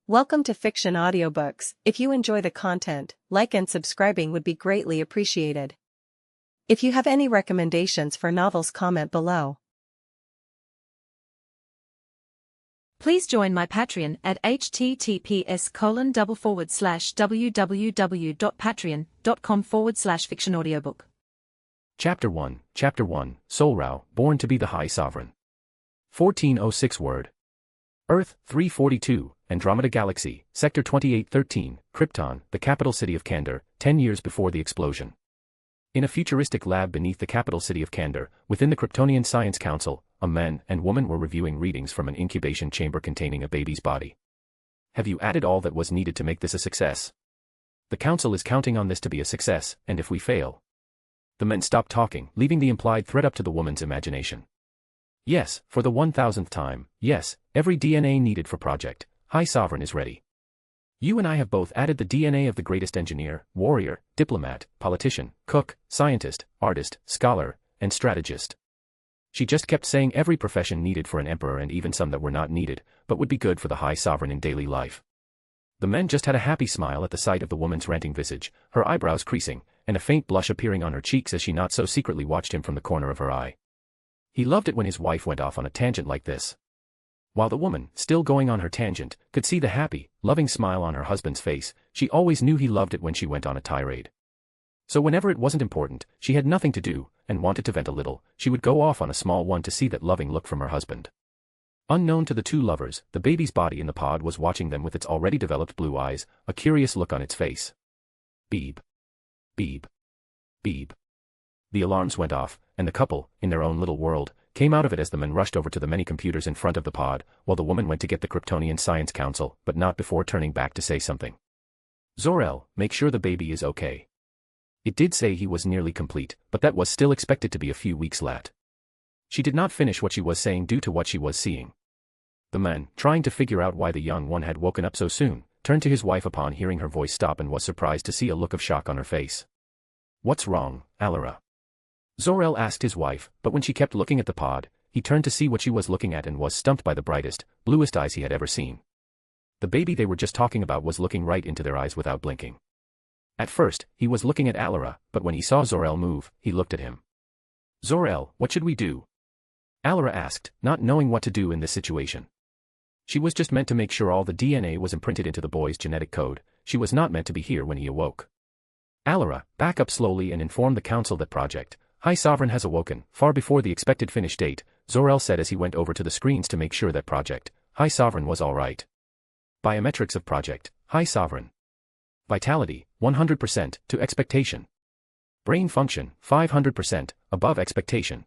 Welcome to Fiction Audiobooks. If you enjoy the content, like and subscribing would be greatly appreciated. If you have any recommendations for novels, comment below. Please join my Patreon at https://www.patreon.com/fictionaudiobook. Chapter 1, Sol-Rao, born to be the High Sovereign. 1406 word. Earth, 342, Andromeda Galaxy, Sector 2813, Krypton, the capital city of Kandor, 10 years before the explosion. In a futuristic lab beneath the capital city of Kandor, within the Kryptonian Science Council, a man and woman were reviewing readings from an incubation chamber containing a baby's body. Have you added all that was needed to make this a success? The council is counting on this to be a success, and if we fail... The men stopped talking, leaving the implied threat up to the woman's imagination. Yes, for the 1000th time, yes, every DNA needed for Project High Sovereign is ready. You and I have both added the DNA of the greatest engineer, warrior, diplomat, politician, cook, scientist, artist, scholar, and strategist. She just kept saying every profession needed for an emperor and even some that were not needed, but would be good for the High Sovereign in daily life. The men just had a happy smile at the sight of the woman's ranting visage, her eyebrows creasing, and a faint blush appearing on her cheeks as she not so secretly watched him from the corner of her eye. He loved it when his wife went off on a tangent like this. While the woman, still going on her tangent, could see the happy, loving smile on her husband's face, she always knew he loved it when she went on a tirade. So whenever it wasn't important, she had nothing to do, and wanted to vent a little, she would go off on a small one to see that loving look from her husband. Unknown to the two lovers, the baby's body in the pod was watching them with its already developed blue eyes, a curious look on its face. Beep. Beep. Beep. The alarms went off, and the couple, in their own little world, came out of it as the men rushed over to the many computers in front of the pod, while the woman went to get the Kryptonian Science Council, but not before turning back to say something. Zor-El, make sure the baby is okay. It did say he was nearly complete, but that was still expected to be a few weeks late. She did not finish what she was saying due to what she was seeing. The man, trying to figure out why the young one had woken up so soon, turned to his wife upon hearing her voice stop and was surprised to see a look of shock on her face. What's wrong, Alara? Zor-El asked his wife, but when she kept looking at the pod, he turned to see what she was looking at and was stumped by the brightest, bluest eyes he had ever seen. The baby they were just talking about was looking right into their eyes without blinking. At first, he was looking at Alara, but when he saw Zor-El move, he looked at him. Zor-El, what should we do? Alara asked, not knowing what to do in this situation. She was just meant to make sure all the DNA was imprinted into the boy's genetic code. She was not meant to be here when he awoke. Alara, back up slowly and inform the council that Project High Sovereign has awoken, far before the expected finish date, Zor-El said as he went over to the screens to make sure that Project High Sovereign was alright. Biometrics of Project High Sovereign. Vitality, 100%, to expectation. Brain function, 500%, above expectation.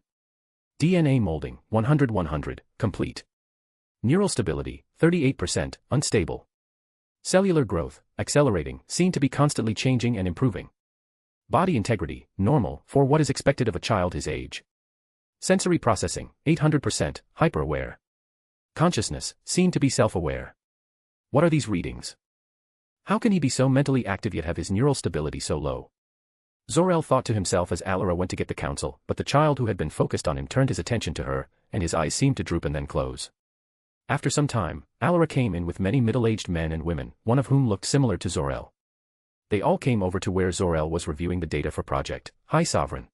DNA molding, 100-100, complete. Neural stability, 38%, unstable. Cellular growth, accelerating, seen to be constantly changing and improving. Body integrity, normal, for what is expected of a child his age. Sensory processing, 800%, hyper-aware. Consciousness, seen to be self-aware. What are these readings? How can he be so mentally active yet have his neural stability so low? Zor-El thought to himself as Alara went to get the council, but the child who had been focused on him turned his attention to her, and his eyes seemed to droop and then close. After some time, Alara came in with many middle-aged men and women, one of whom looked similar to Zor-El. They all came over to where Zor-El was reviewing the data for Project High Sovereign.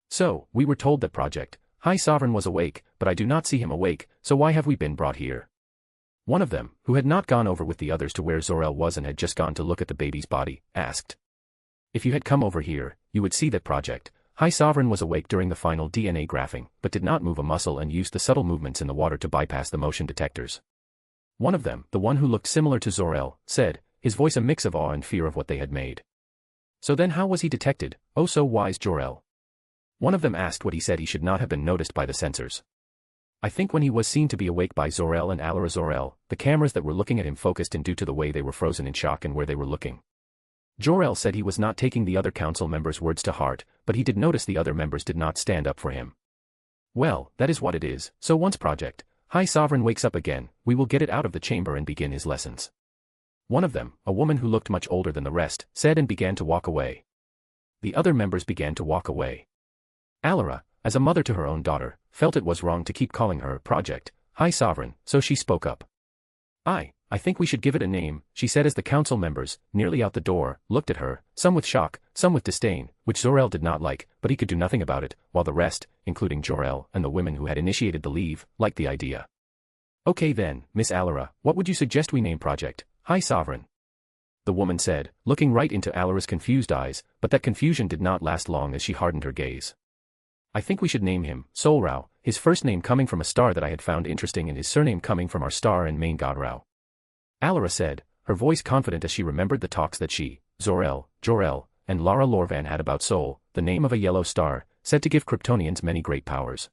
So, we were told that Project High Sovereign was awake, but I do not see him awake, so why have we been brought here? One of them, who had not gone over with the others to where Zor-El was and had just gone to look at the baby's body, asked. If you had come over here, you would see that Project High Sovereign was awake during the final DNA graphing, but did not move a muscle and used the subtle movements in the water to bypass the motion detectors. One of them, the one who looked similar to Zor-El, said, his voice a mix of awe and fear of what they had made. So then how was he detected, oh so wise Jor-El? One of them asked what he said he should not have been noticed by the sensors. I think when he was seen to be awake by Zor-El and Alara Zor-El, the cameras that were looking at him focused in due to the way they were frozen in shock and where they were looking. Jor-El said he was not taking the other council members' words to heart, but he did notice the other members did not stand up for him. Well, that is what it is, so once Project High Sovereign wakes up again, we will get it out of the chamber and begin his lessons. One of them, a woman who looked much older than the rest, said and began to walk away. The other members began to walk away. Alara, as a mother to her own daughter, felt it was wrong to keep calling her Project High Sovereign, so she spoke up. I think we should give it a name, she said as the council members, nearly out the door, looked at her, some with shock, some with disdain, which Zor-El did not like, but he could do nothing about it, while the rest, including Jor-El and the women who had initiated the leave, liked the idea. Okay then, Miss Alara, what would you suggest we name Project High Sovereign? The woman said, looking right into Alara's confused eyes, but that confusion did not last long as she hardened her gaze. I think we should name him Sol-Rao, his first name coming from a star that I had found interesting and his surname coming from our star and main god Rao. Alara said, her voice confident as she remembered the talks that she, Zor-El, Jor-El, and Lara Lorvan had about Sol, the name of a yellow star, said to give Kryptonians many great powers.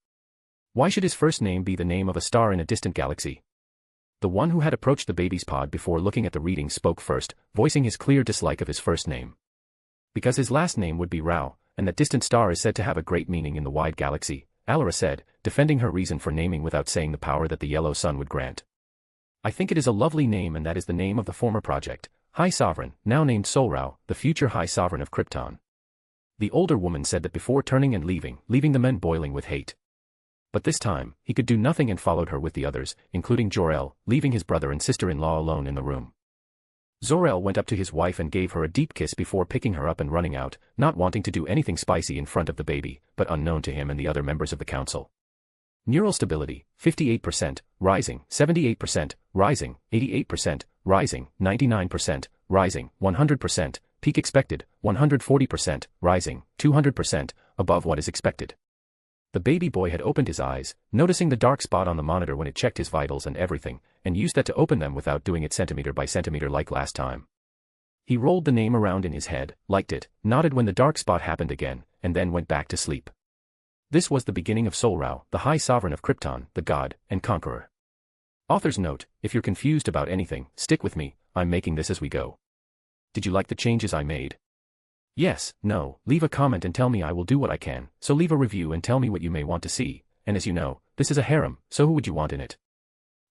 Why should his first name be the name of a star in a distant galaxy? The one who had approached the baby's pod before looking at the reading spoke first, voicing his clear dislike of his first name. Because his last name would be Rao, and that distant star is said to have a great meaning in the wide galaxy, Alara said, defending her reason for naming without saying the power that the yellow sun would grant. I think it is a lovely name and that is the name of the former project, High Sovereign, now named Sol-Rao, the future High Sovereign of Krypton. The older woman said that before turning and leaving the men boiling with hate. But this time, he could do nothing and followed her with the others, including Jor-El, leaving his brother and sister-in-law alone in the room. Zor-El went up to his wife and gave her a deep kiss before picking her up and running out, not wanting to do anything spicy in front of the baby, but unknown to him and the other members of the council. Neural stability, 58%, rising, 78%, rising, 88%, rising, 99%, rising, 100%, peak expected, 140%, rising, 200%, above what is expected. The baby boy had opened his eyes, noticing the dark spot on the monitor when it checked his vitals and everything, and used that to open them without doing it centimeter by centimeter like last time. He rolled the name around in his head, liked it, nodded when the dark spot happened again, and then went back to sleep. This was the beginning of Sol-Rao, the High Sovereign of Krypton, the god and conqueror. Author's note, if you're confused about anything, stick with me, I'm making this as we go. Did you like the changes I made? Yes, no, leave a comment and tell me I will do what I can, so leave a review and tell me what you may want to see, and as you know, this is a harem, so who would you want in it?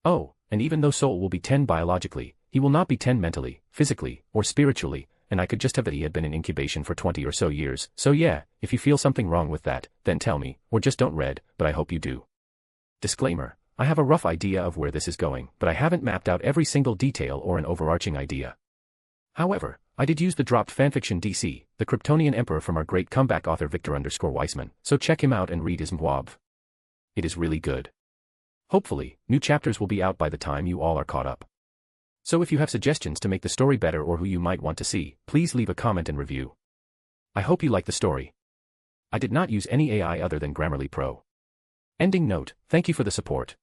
Oh, and even though Sol will be 10 biologically, he will not be 10 mentally, physically, or spiritually, and I could just have that he had been in incubation for 20 or so years, so yeah, if you feel something wrong with that, then tell me, or just don't read, but I hope you do. Disclaimer, I have a rough idea of where this is going, but I haven't mapped out every single detail or an overarching idea. However, I did use the dropped fanfiction DC, the Kryptonian Emperor from our great comeback author Victor_Weissman, so check him out and read his mwab. It is really good. Hopefully, new chapters will be out by the time you all are caught up. So if you have suggestions to make the story better or who you might want to see, please leave a comment and review. I hope you like the story. I did not use any AI other than Grammarly Pro. Ending note, thank you for the support.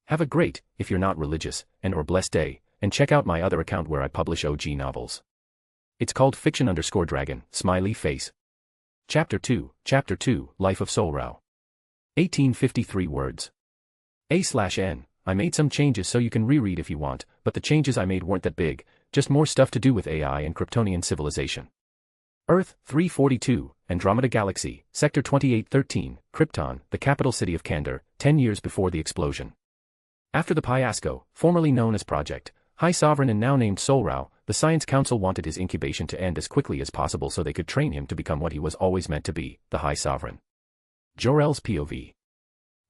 Have a great, if you're not religious, and or blessed day, and check out my other account where I publish OG novels. It's called Fiction_Dragon, smiley face. Chapter 2, Life of Sol-Rao. 1853 words. A/N. I made some changes so you can reread if you want, but the changes I made weren't that big, just more stuff to do with AI and Kryptonian civilization. Earth, 342, Andromeda Galaxy, Sector 2813, Krypton, the capital city of Kandor, 10 years before the explosion. After the fiasco, formerly known as Project High Sovereign and now named Sol-Rao, the Science Council wanted his incubation to end as quickly as possible so they could train him to become what he was always meant to be, the High Sovereign. Jor-El's POV.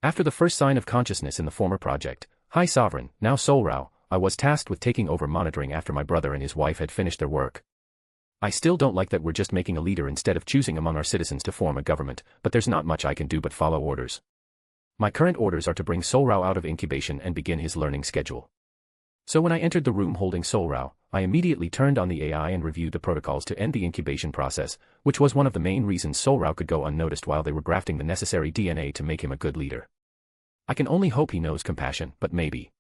After the first sign of consciousness in the former project, High Sovereign, now Sol-Rao, I was tasked with taking over monitoring after my brother and his wife had finished their work. I still don't like that we're just making a leader instead of choosing among our citizens to form a government, but there's not much I can do but follow orders. My current orders are to bring Sol-Rao out of incubation and begin his learning schedule. So when I entered the room holding Sol-Rao, I immediately turned on the AI and reviewed the protocols to end the incubation process, which was one of the main reasons Sol-Rao could go unnoticed while they were grafting the necessary DNA to make him a good leader. I can only hope he knows compassion, but maybe.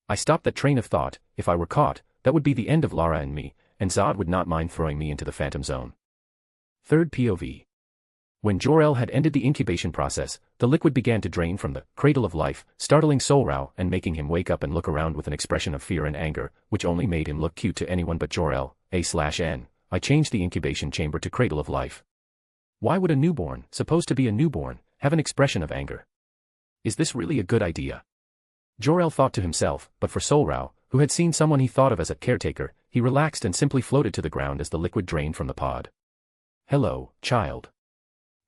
I stopped that train of thought. If I were caught, that would be the end of Lara and me, and Zod would not mind throwing me into the Phantom Zone. Third POV. When Jor-El had ended the incubation process, the liquid began to drain from the cradle of life, startling Sol-Rao and making him wake up and look around with an expression of fear and anger, which only made him look cute to anyone but Jor-El. A/N. I changed the incubation chamber to cradle of life. Why would a newborn, supposed to be a newborn, have an expression of anger? Is this really a good idea? Jor-El thought to himself, but for Sol-Rao, who had seen someone he thought of as a caretaker, he relaxed and simply floated to the ground as the liquid drained from the pod. Hello, child.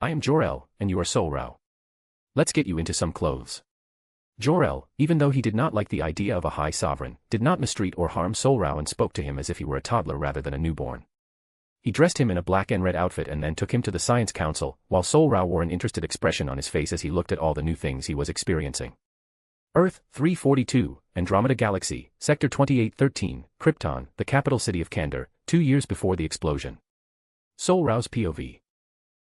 I am Jor-El, and you are Sol-Rao. Let's get you into some clothes. Jor-El, even though he did not like the idea of a high sovereign, did not mistreat or harm Sol-Rao and spoke to him as if he were a toddler rather than a newborn. He dressed him in a black and red outfit and then took him to the Science Council, while Sol-Rao wore an interested expression on his face as he looked at all the new things he was experiencing. Earth, 342, Andromeda Galaxy, Sector 2813, Krypton, the capital city of Kandor, 2 years before the explosion. Sol-Rao's POV.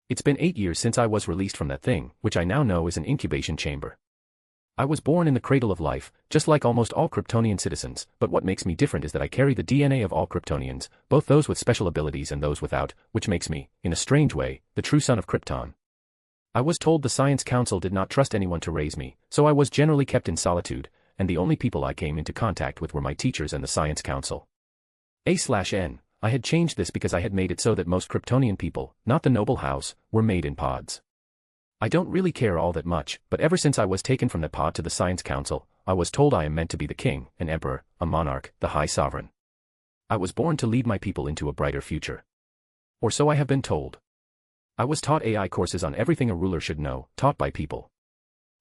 It's been 8 years since I was released from that thing, which I now know is an incubation chamber. I was born in the cradle of life, just like almost all Kryptonian citizens, but what makes me different is that I carry the DNA of all Kryptonians, both those with special abilities and those without, which makes me, in a strange way, the true son of Krypton. I was told the Science Council did not trust anyone to raise me, so I was generally kept in solitude, and the only people I came into contact with were my teachers and the Science Council. A/N. I had changed this because I had made it so that most Kryptonian people, not the noble house, were made in pods. I don't really care all that much, but ever since I was taken from that pod to the Science Council, I was told I am meant to be the king, an emperor, a monarch, the High Sovereign. I was born to lead my people into a brighter future. Or so I have been told. I was taught AI courses on everything a ruler should know, taught by people.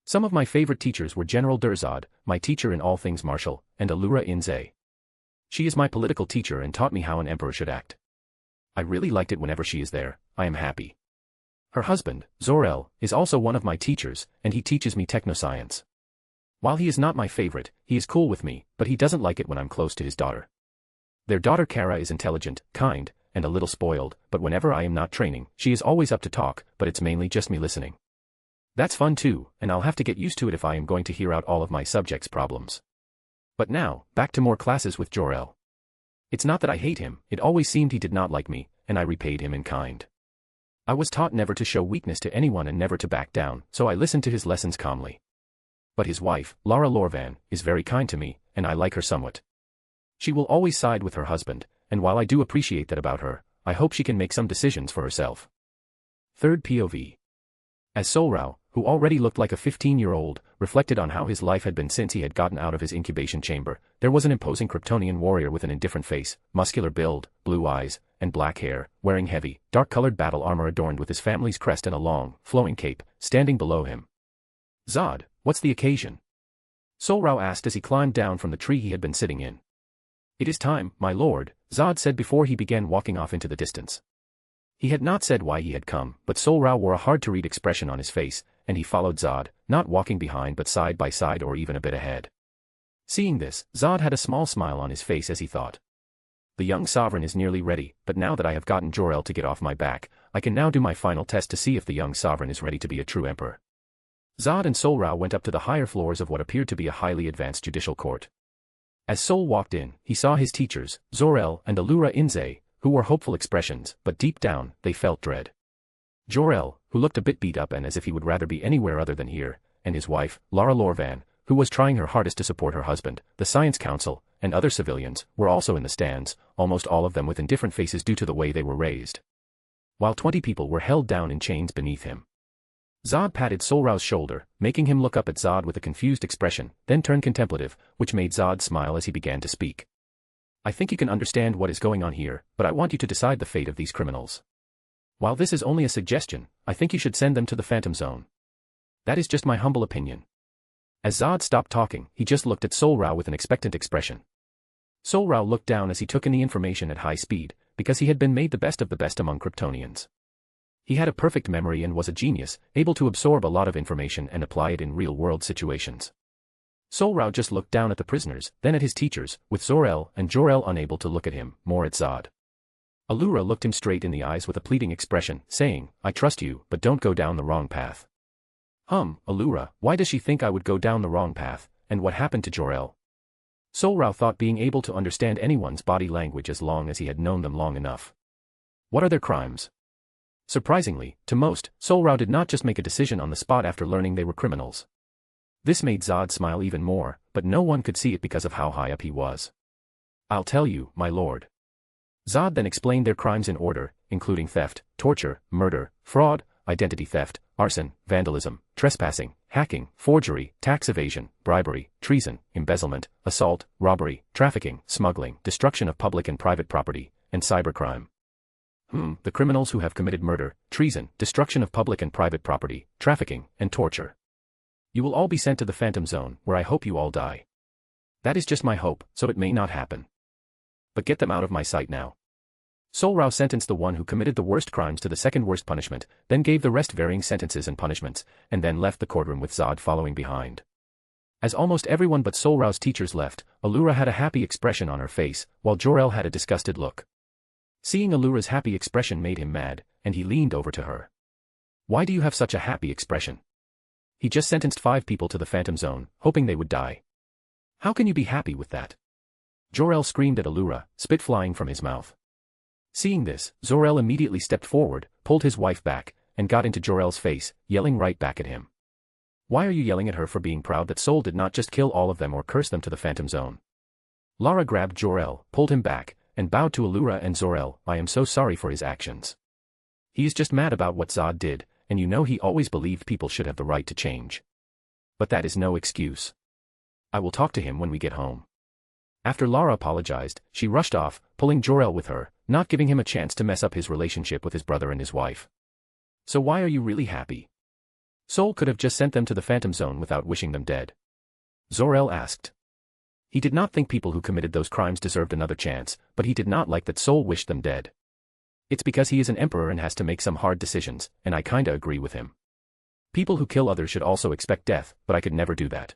Some of my favorite teachers were General Durzad, my teacher in all things martial, and Allura Inze. She is my political teacher and taught me how an emperor should act. I really liked it whenever she is there, I am happy. Her husband, Zor-El, is also one of my teachers, and he teaches me technoscience. While he is not my favorite, he is cool with me, but he doesn't like it when I'm close to his daughter. Their daughter Kara is intelligent, kind, and a little spoiled, but whenever I am not training, she is always up to talk, but it's mainly just me listening. That's fun too, and I'll have to get used to it if I am going to hear out all of my subjects' problems. But now, back to more classes with Jor-El. It's not that I hate him, it always seemed he did not like me, and I repaid him in kind. I was taught never to show weakness to anyone and never to back down, so I listened to his lessons calmly. But his wife, Lara Lorvan, is very kind to me, and I like her somewhat. She will always side with her husband, and while I do appreciate that about her, I hope she can make some decisions for herself. Third POV. As Sol-Rao, who already looked like a 15-year-old, reflected on how his life had been since he had gotten out of his incubation chamber, there was an imposing Kryptonian warrior with an indifferent face, muscular build, blue eyes, and black hair, wearing heavy, dark-colored battle armor adorned with his family's crest and a long, flowing cape, standing below him. Zod, what's the occasion? Sol-Rao asked as he climbed down from the tree he had been sitting in. It is time, my lord, Zod said before he began walking off into the distance. He had not said why he had come, but Sol-Rao wore a hard-to-read expression on his face, and he followed Zod, not walking behind but side by side or even a bit ahead. Seeing this, Zod had a small smile on his face as he thought. The young sovereign is nearly ready, but now that I have gotten Jor-El to get off my back, I can now do my final test to see if the young sovereign is ready to be a true emperor. Zod and Sol-Rao went up to the higher floors of what appeared to be a highly advanced judicial court. As Sol walked in, he saw his teachers, Zor-El and Allura Inze, who wore hopeful expressions, but deep down, they felt dread. Jor-El, who looked a bit beat up and as if he would rather be anywhere other than here, and his wife, Lara Lorvan, who was trying her hardest to support her husband, the Science Council, and other civilians, were also in the stands, almost all of them with indifferent faces due to the way they were raised. While 20 people were held down in chains beneath him. Zod patted Sol-Rao's shoulder, making him look up at Zod with a confused expression, then turned contemplative, which made Zod smile as he began to speak. I think you can understand what is going on here, but I want you to decide the fate of these criminals. While this is only a suggestion, I think you should send them to the Phantom Zone. That is just my humble opinion. As Zod stopped talking, he just looked at Sol-Rao with an expectant expression. Sol-Rao looked down as he took in the information at high speed, because he had been made the best of the best among Kryptonians. He had a perfect memory and was a genius, able to absorb a lot of information and apply it in real-world situations. Sol-Rao just looked down at the prisoners, then at his teachers, with Zor-El and Jor-El unable to look at him, more at Zod. Allura looked him straight in the eyes with a pleading expression, saying, I trust you, but don't go down the wrong path. Allura, why does she think I would go down the wrong path, and what happened to Jor-El? Sol-Rao thought being able to understand anyone's body language as long as he had known them long enough. What are their crimes? Surprisingly, to most, Sol-Rao did not just make a decision on the spot after learning they were criminals. This made Zod smile even more, but no one could see it because of how high up he was. I'll tell you, my lord. Zod then explained their crimes in order, including theft, torture, murder, fraud, identity theft, arson, vandalism, trespassing, hacking, forgery, tax evasion, bribery, treason, embezzlement, assault, robbery, trafficking, smuggling, destruction of public and private property, and cybercrime. The criminals who have committed murder, treason, destruction of public and private property, trafficking, and torture. You will all be sent to the Phantom Zone, where I hope you all die. That is just my hope, so it may not happen. But get them out of my sight now. Sol-Rao sentenced the one who committed the worst crimes to the second worst punishment, then gave the rest varying sentences and punishments, and then left the courtroom with Zod following behind. As almost everyone but Sol-Rao's teachers left, Allura had a happy expression on her face, while Jor-El had a disgusted look. Seeing Allura's happy expression made him mad, and he leaned over to her. Why do you have such a happy expression? He just sentenced 5 people to the Phantom Zone, hoping they would die. How can you be happy with that? Jor-El screamed at Allura, spit flying from his mouth. Seeing this, Zor-El immediately stepped forward, pulled his wife back, and got into Jor-El's face, yelling right back at him. Why are you yelling at her for being proud that Sol did not just kill all of them or curse them to the Phantom Zone? Lara grabbed Jor-El, pulled him back, and bowed to Allura and Zor-El. I am so sorry for his actions. He is just mad about what Zod did, and you know he always believed people should have the right to change. But that is no excuse. I will talk to him when we get home. After Lara apologized, she rushed off, pulling Jor-El with her, not giving him a chance to mess up his relationship with his brother and his wife. So why are you really happy? Sol could have just sent them to the Phantom Zone without wishing them dead. Zor-El asked. He did not think people who committed those crimes deserved another chance, but he did not like that Sol wished them dead. It's because he is an emperor and has to make some hard decisions, and I kinda agree with him. People who kill others should also expect death, but I could never do that.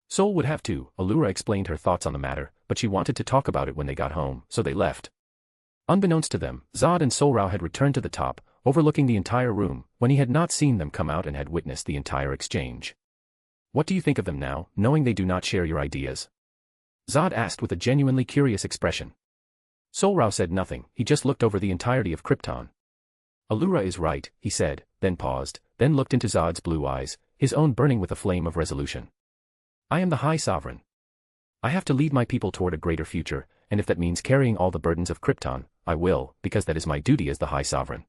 Sol would have to. Allura explained her thoughts on the matter, but she wanted to talk about it when they got home, so they left. Unbeknownst to them, Zod and Sol-Rao had returned to the top, overlooking the entire room, when he had not seen them come out and had witnessed the entire exchange. What do you think of them now, knowing they do not share your ideas? Zod asked with a genuinely curious expression. Sol-Rao said nothing, he just looked over the entirety of Krypton. Allura is right, he said, then paused, then looked into Zod's blue eyes, his own burning with a flame of resolution. I am the High Sovereign. I have to lead my people toward a greater future, and if that means carrying all the burdens of Krypton, I will, because that is my duty as the High Sovereign.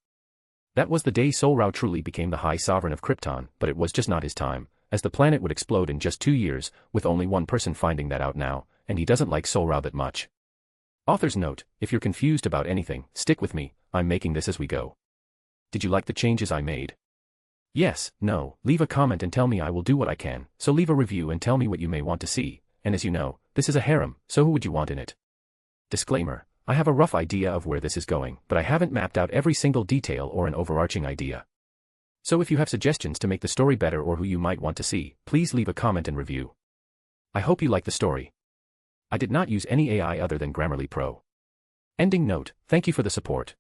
That was the day Sol-Rao truly became the High Sovereign of Krypton, but it was just not his time, as the planet would explode in just 2 years, with only one person finding that out now, and he doesn't like Sol-Rao that much. Author's note, if you're confused about anything, stick with me, I'm making this as we go. Did you like the changes I made? Yes, no, leave a comment and tell me I will do what I can, so leave a review and tell me what you may want to see, and as you know, this is a harem, so who would you want in it? Disclaimer, I have a rough idea of where this is going, but I haven't mapped out every single detail or an overarching idea. So if you have suggestions to make the story better or who you might want to see, please leave a comment and review. I hope you like the story. I did not use any AI other than Grammarly Pro. Ending note, thank you for the support.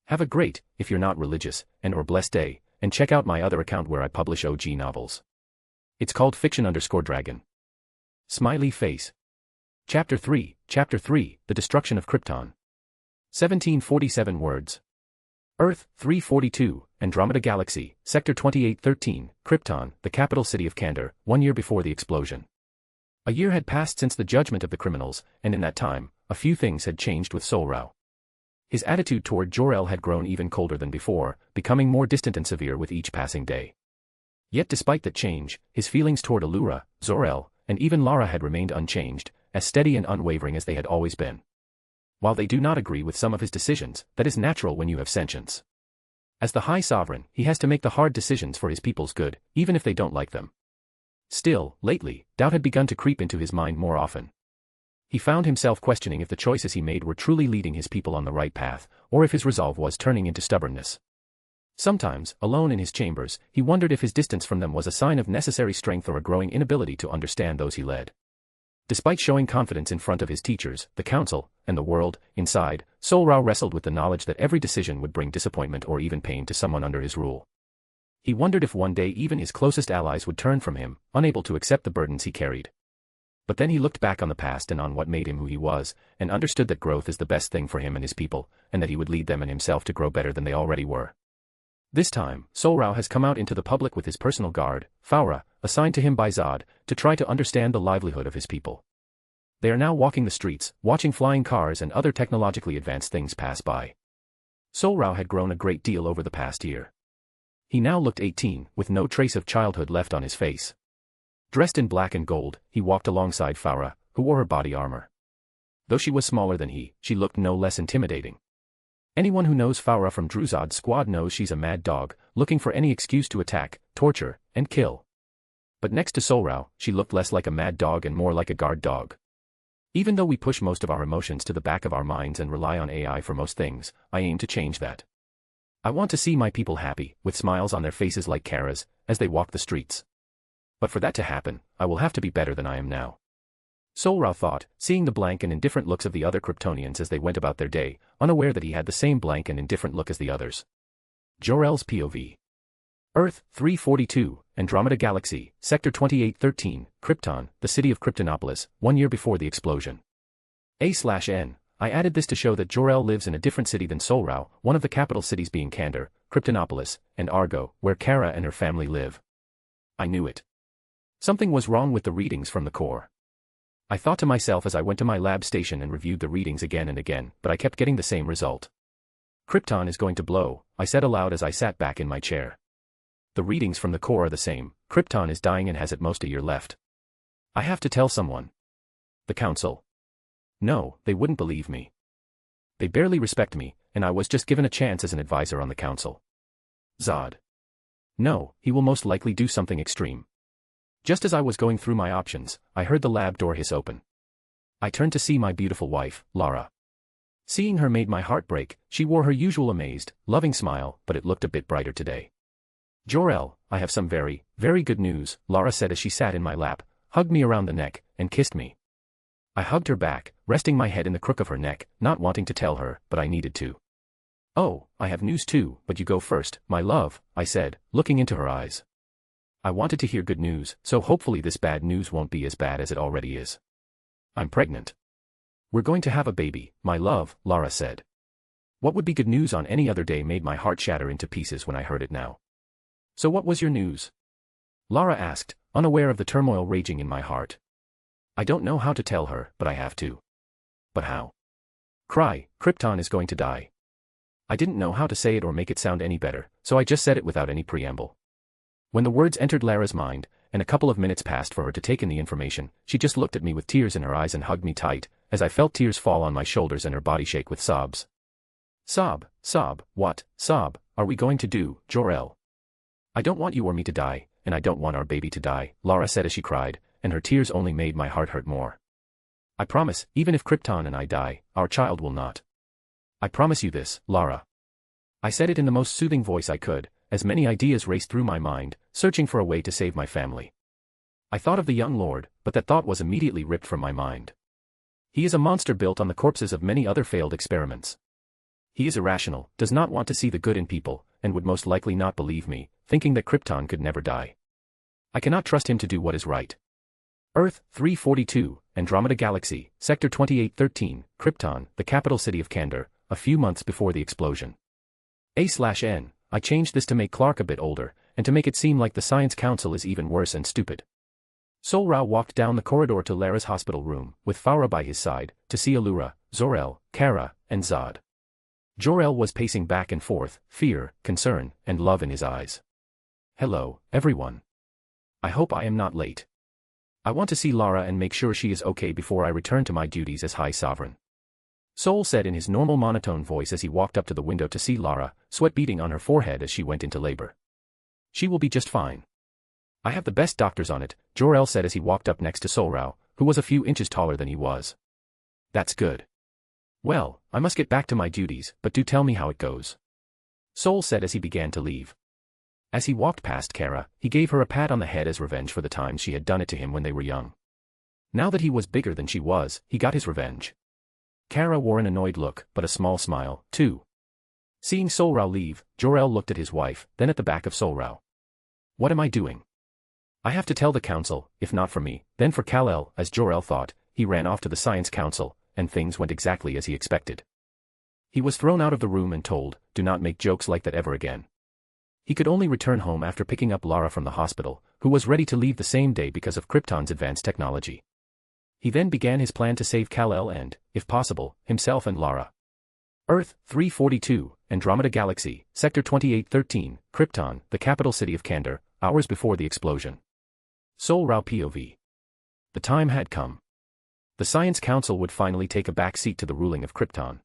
Have a great, if you're not religious, and/or blessed day, and check out my other account where I publish OG novels. It's called Fiction_Dragon. Smiley face. Chapter 3, The Destruction of Krypton. 1747 words. Earth, 342, Andromeda Galaxy, Sector 2813, Krypton, the capital city of Kandor, 1 year before the explosion. A year had passed since the judgment of the criminals, and in that time, a few things had changed with Sol-Rao. His attitude toward Jor-El had grown even colder than before, becoming more distant and severe with each passing day. Yet despite that change, his feelings toward Allura, Zor-El, and even Lara had remained unchanged, as steady and unwavering as they had always been. While they do not agree with some of his decisions, that is natural when you have sentience. As the High Sovereign, he has to make the hard decisions for his people's good, even if they don't like them. Still, lately, doubt had begun to creep into his mind more often. He found himself questioning if the choices he made were truly leading his people on the right path, or if his resolve was turning into stubbornness. Sometimes, alone in his chambers, he wondered if his distance from them was a sign of necessary strength or a growing inability to understand those he led. Despite showing confidence in front of his teachers, the council, and the world, inside, Sol-Rao wrestled with the knowledge that every decision would bring disappointment or even pain to someone under his rule. He wondered if one day even his closest allies would turn from him, unable to accept the burdens he carried. But then he looked back on the past and on what made him who he was, and understood that growth is the best thing for him and his people, and that he would lead them and himself to grow better than they already were. This time, Sol-Rao has come out into the public with his personal guard, Faura, assigned to him by Zod, to try to understand the livelihood of his people. They are now walking the streets, watching flying cars and other technologically advanced things pass by. Sol-Rao had grown a great deal over the past year. He now looked 18, with no trace of childhood left on his face. Dressed in black and gold, he walked alongside Faura, who wore her body armor. Though she was smaller than he, she looked no less intimidating. Anyone who knows Faura from Druzod's squad knows she's a mad dog, looking for any excuse to attack, torture, and kill. But next to Sol-Rao, she looked less like a mad dog and more like a guard dog. Even though we push most of our emotions to the back of our minds and rely on AI for most things, I aim to change that. I want to see my people happy, with smiles on their faces like Kara's, as they walk the streets. But for that to happen, I will have to be better than I am now. Sol-Rao thought, seeing the blank and indifferent looks of the other Kryptonians as they went about their day, unaware that he had the same blank and indifferent look as the others. Jor-El's POV. Earth, 342, Andromeda Galaxy, Sector 2813, Krypton, the city of Kryptonopolis, 1 year before the explosion. A/N. I added this to show that Jor-El lives in a different city than Sol-Rao, one of the capital cities being Kandor, Kryptonopolis, and Argo, where Kara and her family live. I knew it. Something was wrong with the readings from the core. I thought to myself as I went to my lab station and reviewed the readings again and again, but I kept getting the same result. Krypton is going to blow, I said aloud as I sat back in my chair. The readings from the core are the same. Krypton is dying and has at most a year left. I have to tell someone. The council. No, they wouldn't believe me. They barely respect me, and I was just given a chance as an advisor on the council. Zod. No, he will most likely do something extreme. Just as I was going through my options, I heard the lab door hiss open. I turned to see my beautiful wife, Lara. Seeing her made my heart break. She wore her usual amazed, loving smile, but it looked a bit brighter today. Jor-El, I have some very, very good news, Lara said as she sat in my lap, hugged me around the neck, and kissed me. I hugged her back, resting my head in the crook of her neck, not wanting to tell her, but I needed to. Oh, I have news too, but you go first, my love, I said, looking into her eyes. I wanted to hear good news, so hopefully this bad news won't be as bad as it already is. I'm pregnant. We're going to have a baby, my love, Lara said. What would be good news on any other day made my heart shatter into pieces when I heard it now. So what was your news? Lara asked, unaware of the turmoil raging in my heart. I don't know how to tell her, but I have to. But how? Krypton is going to die. I didn't know how to say it or make it sound any better, so I just said it without any preamble. When the words entered Lara's mind, and a couple of minutes passed for her to take in the information, she just looked at me with tears in her eyes and hugged me tight, as I felt tears fall on my shoulders and her body shake with sobs. Sob, what, sob, are we going to do, Jor-El? I don't want you or me to die, and I don't want our baby to die, Lara said as she cried, and her tears only made my heart hurt more. I promise, even if Krypton and I die, our child will not. I promise you this, Lara. I said it in the most soothing voice I could, as many ideas raced through my mind, searching for a way to save my family. I thought of the young lord, but that thought was immediately ripped from my mind. He is a monster built on the corpses of many other failed experiments. He is irrational, does not want to see the good in people, and would most likely not believe me, thinking that Krypton could never die. I cannot trust him to do what is right. Earth, 342, Andromeda Galaxy, Sector 2813, Krypton, the capital city of Kandor, a few months before the explosion. A/N. I changed this to make Clark a bit older, and to make it seem like the Science Council is even worse and stupid. Sol-Rao walked down the corridor to Lara's hospital room, with Farah by his side, to see Allura, Zor-El, Kara, and Zod. Jor-El was pacing back and forth, fear, concern, and love in his eyes. Hello, everyone. I hope I am not late. I want to see Lara and make sure she is okay before I return to my duties as High Sovereign. Sol said in his normal monotone voice as he walked up to the window to see Lara, sweat beading on her forehead as she went into labor. She will be just fine. I have the best doctors on it, Jor-El said as he walked up next to Sol-Rao, who was a few inches taller than he was. That's good. Well, I must get back to my duties, but do tell me how it goes. Sol said as he began to leave. As he walked past Kara, he gave her a pat on the head as revenge for the times she had done it to him when they were young. Now that he was bigger than she was, he got his revenge. Kara wore an annoyed look, but a small smile, too. Seeing Sol-Rao leave, Jor-El looked at his wife, then at the back of Sol-Rao. What am I doing? I have to tell the council, if not for me, then for Kal-El, as Jor-El thought. He ran off to the Science Council, and things went exactly as he expected. He was thrown out of the room and told, do not make jokes like that ever again. He could only return home after picking up Lara from the hospital, who was ready to leave the same day because of Krypton's advanced technology. He then began his plan to save Kal-El and, if possible, himself and Lara. Earth, 342, Andromeda Galaxy, Sector 2813, Krypton, the capital city of Kandor, hours before the explosion. Sol-Rao POV. The time had come. The Science Council would finally take a back seat to the ruling of Krypton.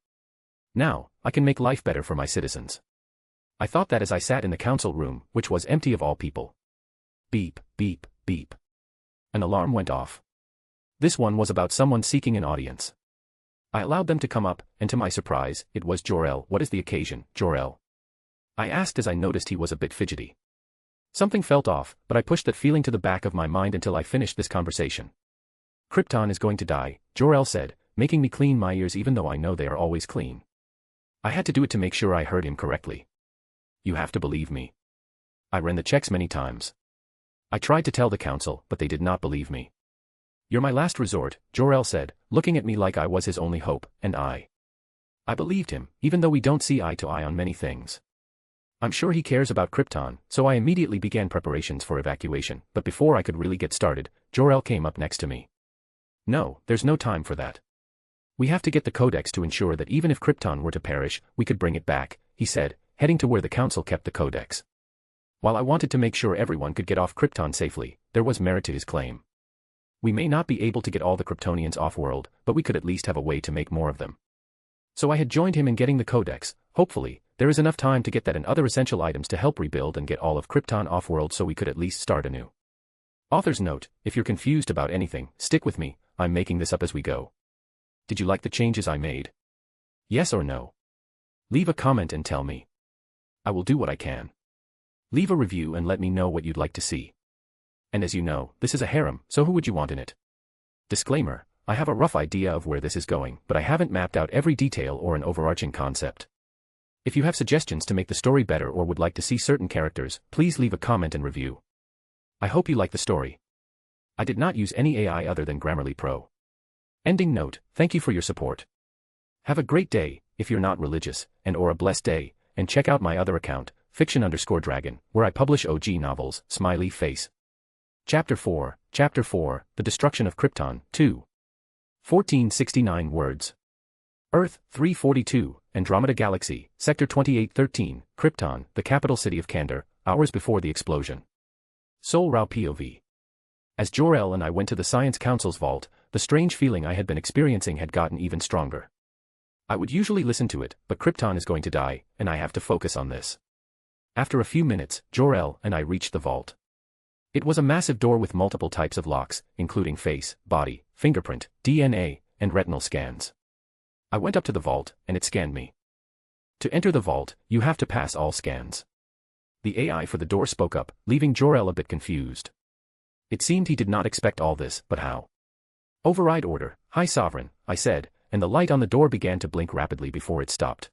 Now, I can make life better for my citizens. I thought that as I sat in the council room, which was empty of all people. Beep, beep, beep. Beep. An alarm went off. This one was about someone seeking an audience. I allowed them to come up, and to my surprise, it was Jor-El. "What is the occasion, Jor-El?" I asked as I noticed he was a bit fidgety. Something felt off, but I pushed that feeling to the back of my mind until I finished this conversation. "Krypton is going to die," Jor-El said, making me clean my ears even though I know they are always clean. I had to do it to make sure I heard him correctly. "You have to believe me. I ran the checks many times. I tried to tell the council, but they did not believe me." "You're my last resort," Jor-El said, looking at me like I was his only hope, and I believed him, even though we don't see eye to eye on many things. I'm sure he cares about Krypton, so I immediately began preparations for evacuation, but before I could really get started, Jor-El came up next to me. "No, there's no time for that. We have to get the codex to ensure that even if Krypton were to perish, we could bring it back," he said, heading to where the council kept the codex. While I wanted to make sure everyone could get off Krypton safely, there was merit to his claim. We may not be able to get all the Kryptonians off-world, but we could at least have a way to make more of them. So I had joined him in getting the codex. Hopefully, there is enough time to get that and other essential items to help rebuild and get all of Krypton off-world so we could at least start anew. Author's note: if you're confused about anything, stick with me, I'm making this up as we go. Did you like the changes I made? Yes or no? Leave a comment and tell me. I will do what I can. Leave a review and let me know what you'd like to see. And as you know, this is a harem, so who would you want in it? Disclaimer: I have a rough idea of where this is going, but I haven't mapped out every detail or an overarching concept. If you have suggestions to make the story better or would like to see certain characters, please leave a comment and review. I hope you like the story. I did not use any AI other than Grammarly Pro. Ending note: thank you for your support. Have a great day, if you're not religious, or a blessed day, and check out my other account, fiction_dragon, where I publish OG novels, smiley face. Chapter 4, The Destruction of Krypton, 2. 1469 words. Earth, 342, Andromeda Galaxy, Sector 2813, Krypton, the capital city of Kandor, hours before the explosion. Sol-Rao POV. As Jor-El and I went to the Science Council's vault, the strange feeling I had been experiencing had gotten even stronger. I would usually listen to it, but Krypton is going to die, and I have to focus on this. After a few minutes, Jor-El and I reached the vault. It was a massive door with multiple types of locks, including face, body, fingerprint, DNA, and retinal scans. I went up to the vault, and it scanned me. To enter the vault, you have to pass all scans. The AI for the door spoke up, leaving Jor-El a bit confused. It seemed he did not expect all this, but how? "Override order, High Sovereign," I said, and the light on the door began to blink rapidly before it stopped.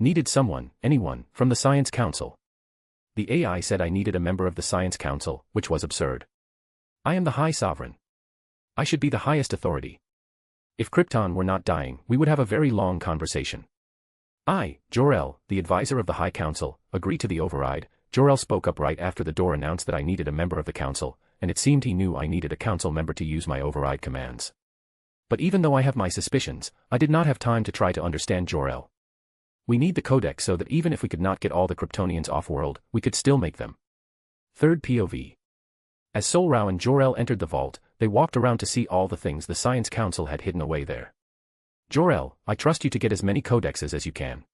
"Needed someone, anyone, from the Science Council." The AI said I needed a member of the Science Council, which was absurd. I am the High Sovereign. I should be the highest authority. If Krypton were not dying, we would have a very long conversation. I, Jor-El, the advisor of the High Council, agree to the override. Jor-El spoke up right after the door announced that I needed a member of the council, and it seemed he knew I needed a council member to use my override commands. But even though I have my suspicions, I did not have time to try to understand Jor-El. We need the codex so that even if we could not get all the Kryptonians off-world, we could still make them. Third POV. As Sol-Rao and Jor-El entered the vault, they walked around to see all the things the Science Council had hidden away there. "Jor-El, I trust you to get as many codexes as you can.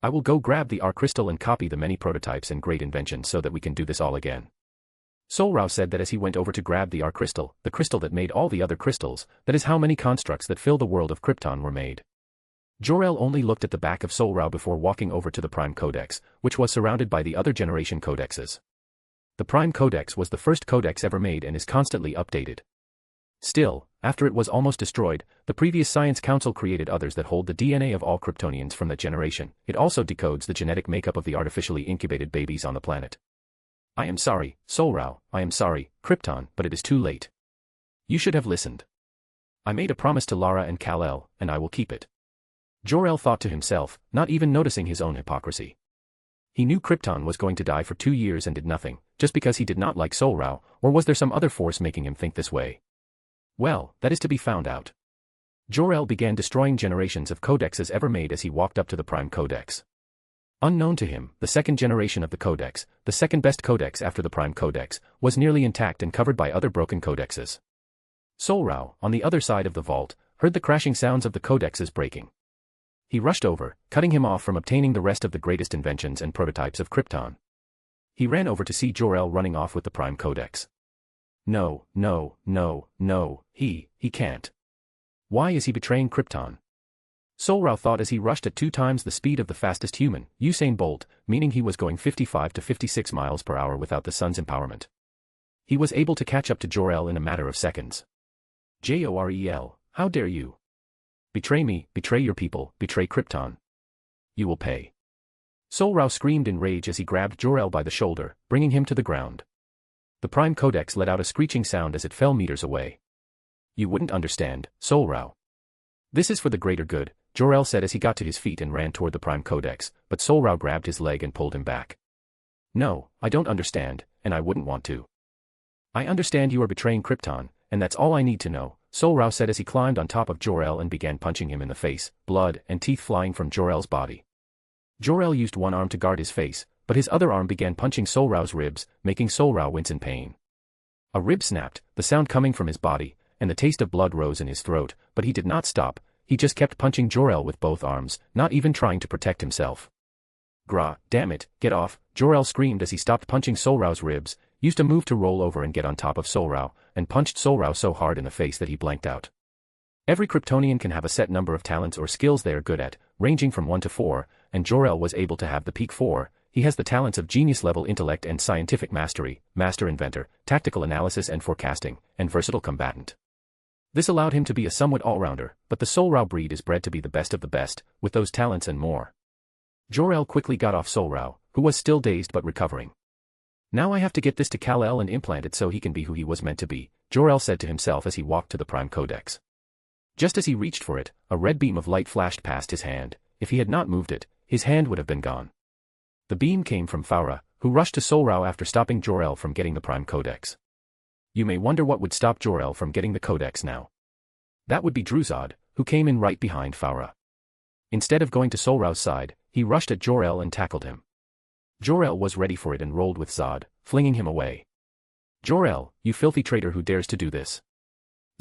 I will go grab the R crystal and copy the many prototypes and great inventions so that we can do this all again." Sol-Rao said that as he went over to grab the R crystal, the crystal that made all the other crystals, that is how many constructs that fill the world of Krypton were made. Jor-El only looked at the back of Sol-Rao before walking over to the Prime Codex, which was surrounded by the other generation codexes. The Prime Codex was the first codex ever made and is constantly updated. Still, after it was almost destroyed, the previous Science Council created others that hold the DNA of all Kryptonians from that generation. It also decodes the genetic makeup of the artificially incubated babies on the planet. "I am sorry, Sol-Rao, I am sorry, Krypton, but it is too late. You should have listened. I made a promise to Lara and Kal-El, and I will keep it." Jor-El thought to himself, not even noticing his own hypocrisy. He knew Krypton was going to die for 2 years and did nothing, just because he did not like Sol-Rao, or was there some other force making him think this way? Well, that is to be found out. Jor-El began destroying generations of codexes ever made as he walked up to the Prime Codex. Unknown to him, the second generation of the codex, the second best codex after the Prime Codex, was nearly intact and covered by other broken codexes. Sol-Rao, on the other side of the vault, heard the crashing sounds of the codexes breaking. He rushed over, cutting him off from obtaining the rest of the greatest inventions and prototypes of Krypton. He ran over to see Jor-El running off with the Prime Codex. no, no, no, no, he can't. Why is he betraying Krypton? Sol-Rao thought as he rushed at 2 times the speed of the fastest human, Usain Bolt, meaning he was going 55 to 56 miles per hour without the sun's empowerment. He was able to catch up to Jor-El in a matter of seconds. Jorel, how dare you? Betray me, betray your people, betray Krypton. You will pay. Sol-Rao screamed in rage as he grabbed Jor-El by the shoulder, bringing him to the ground. The Prime Codex let out a screeching sound as it fell meters away. You wouldn't understand, Sol-Rao. This is for the greater good, Jor-El said as he got to his feet and ran toward the Prime Codex, but Sol-Rao grabbed his leg and pulled him back. No, I don't understand, and I wouldn't want to. I understand you are betraying Krypton, and that's all I need to know, Sol-Rao said as he climbed on top of Jor-El and began punching him in the face, blood and teeth flying from Jor-El's body. Jor-El used one arm to guard his face, but his other arm began punching Sol-Rao's ribs, making Sol-Rao wince in pain. A rib snapped, the sound coming from his body, and the taste of blood rose in his throat, but he did not stop, he just kept punching Jor-El with both arms, not even trying to protect himself. Grah, damn it, get off, Jor-El screamed as he stopped punching Sol-Rao's ribs, used a move to roll over and get on top of Sol-Rao, and punched Sol-Rao so hard in the face that he blanked out. Every Kryptonian can have a set number of talents or skills they are good at, ranging from 1 to 4, and Jor-El was able to have the peak 4. He has the talents of genius-level intellect and scientific mastery, master inventor, tactical analysis and forecasting, and versatile combatant. This allowed him to be a somewhat all-rounder, but the Sol-Rao breed is bred to be the best of the best, with those talents and more. Jor-El quickly got off Sol-Rao, who was still dazed but recovering. Now I have to get this to Kal-El and implant it so he can be who he was meant to be, Jor-El said to himself as he walked to the Prime Codex. Just as he reached for it, a red beam of light flashed past his hand. If he had not moved it, his hand would have been gone. The beam came from Faura, who rushed to Sol-Rao after stopping Jor-El from getting the Prime Codex. You may wonder what would stop Jor-El from getting the Codex now. That would be Zod, who came in right behind Faura. Instead of going to Sol-Rao's side, he rushed at Jor-El and tackled him. Jor-El was ready for it and rolled with Zod, flinging him away. Jor-El, you filthy traitor who dares to do this.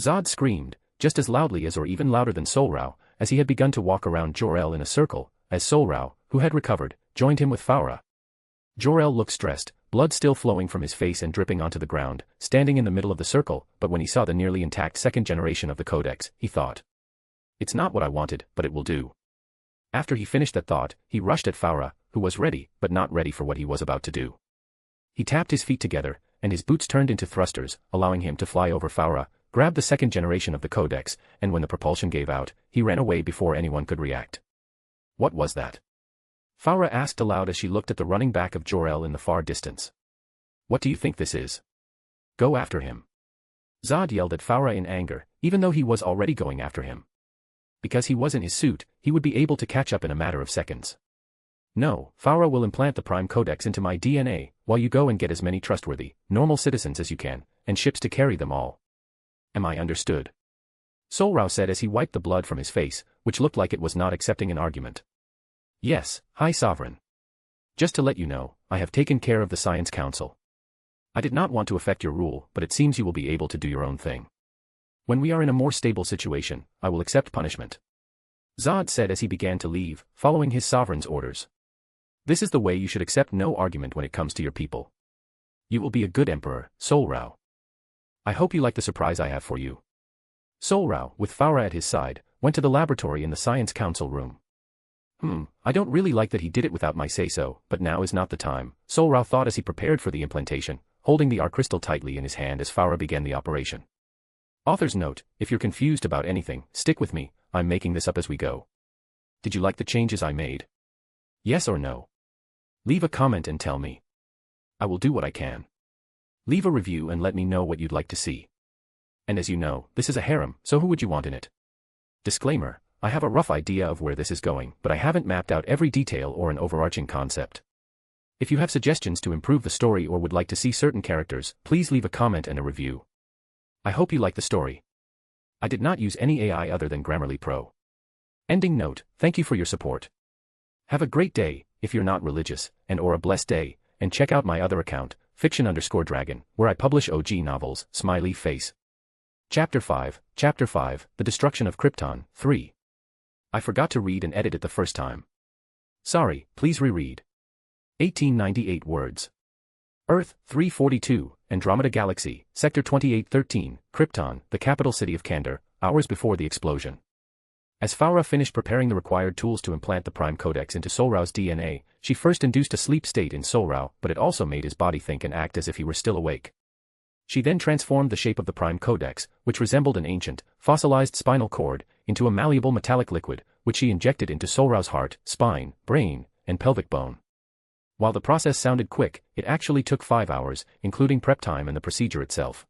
Zod screamed, just as loudly as or even louder than Sol-Rao, as he had begun to walk around Jor-El in a circle, as Sol-Rao, who had recovered, joined him with Faura. Jor-El looked stressed, blood still flowing from his face and dripping onto the ground, standing in the middle of the circle, but when he saw the nearly intact second generation of the Codex, he thought. It's not what I wanted, but it will do. After he finished that thought, he rushed at Faura, who was ready, but not ready for what he was about to do. He tapped his feet together, and his boots turned into thrusters, allowing him to fly over Faura, grabbed the second generation of the Codex, and when the propulsion gave out, he ran away before anyone could react. What was that? Faura asked aloud as she looked at the running back of Jor-El in the far distance. What do you think this is? Go after him. Zod yelled at Faura in anger, even though he was already going after him. Because he was in his suit, he would be able to catch up in a matter of seconds. No, Faura will implant the Prime Codex into my DNA, while you go and get as many trustworthy, normal citizens as you can, and ships to carry them all. Am I understood? Sol-Rao said as he wiped the blood from his face, which looked like it was not accepting an argument. Yes, High Sovereign. Just to let you know, I have taken care of the Science Council. I did not want to affect your rule, but it seems you will be able to do your own thing. When we are in a more stable situation, I will accept punishment. Zod said as he began to leave, following his sovereign's orders. This is the way you should accept no argument when it comes to your people. You will be a good emperor, Sol-Rao. I hope you like the surprise I have for you. Sol-Rao, with Faura at his side, went to the laboratory in the Science Council room. I don't really like that he did it without my say-so, but now is not the time, Sol-Rao thought as he prepared for the implantation, holding the R-crystal tightly in his hand as Faura began the operation. Author's note, if you're confused about anything, stick with me, I'm making this up as we go. Did you like the changes I made? Yes or no? Leave a comment and tell me. I will do what I can. Leave a review and let me know what you'd like to see. And as you know, this is a harem, so who would you want in it? Disclaimer, I have a rough idea of where this is going, but I haven't mapped out every detail or an overarching concept. If you have suggestions to improve the story or would like to see certain characters, please leave a comment and a review. I hope you like the story. I did not use any AI other than Grammarly Pro. Ending note, thank you for your support. Have a great day, if you're not religious, or a blessed day, and check out my other account, fiction_dragon, where I publish OG novels, smiley face. Chapter 5, The Destruction of Krypton, 3. I forgot to read and edit it the first time. Sorry, please reread. 1898 words. Earth, 342, Andromeda Galaxy, Sector 2813, Krypton, the capital city of Kandor, hours before the explosion. As Faura finished preparing the required tools to implant the Prime Codex into Sol-Rao's DNA, she first induced a sleep state in Sol-Rao, but it also made his body think and act as if he were still awake. She then transformed the shape of the Prime Codex, which resembled an ancient, fossilized spinal cord, into a malleable metallic liquid, which she injected into Sol-Rao's heart, spine, brain, and pelvic bone. While the process sounded quick, it actually took 5 hours, including prep time and the procedure itself.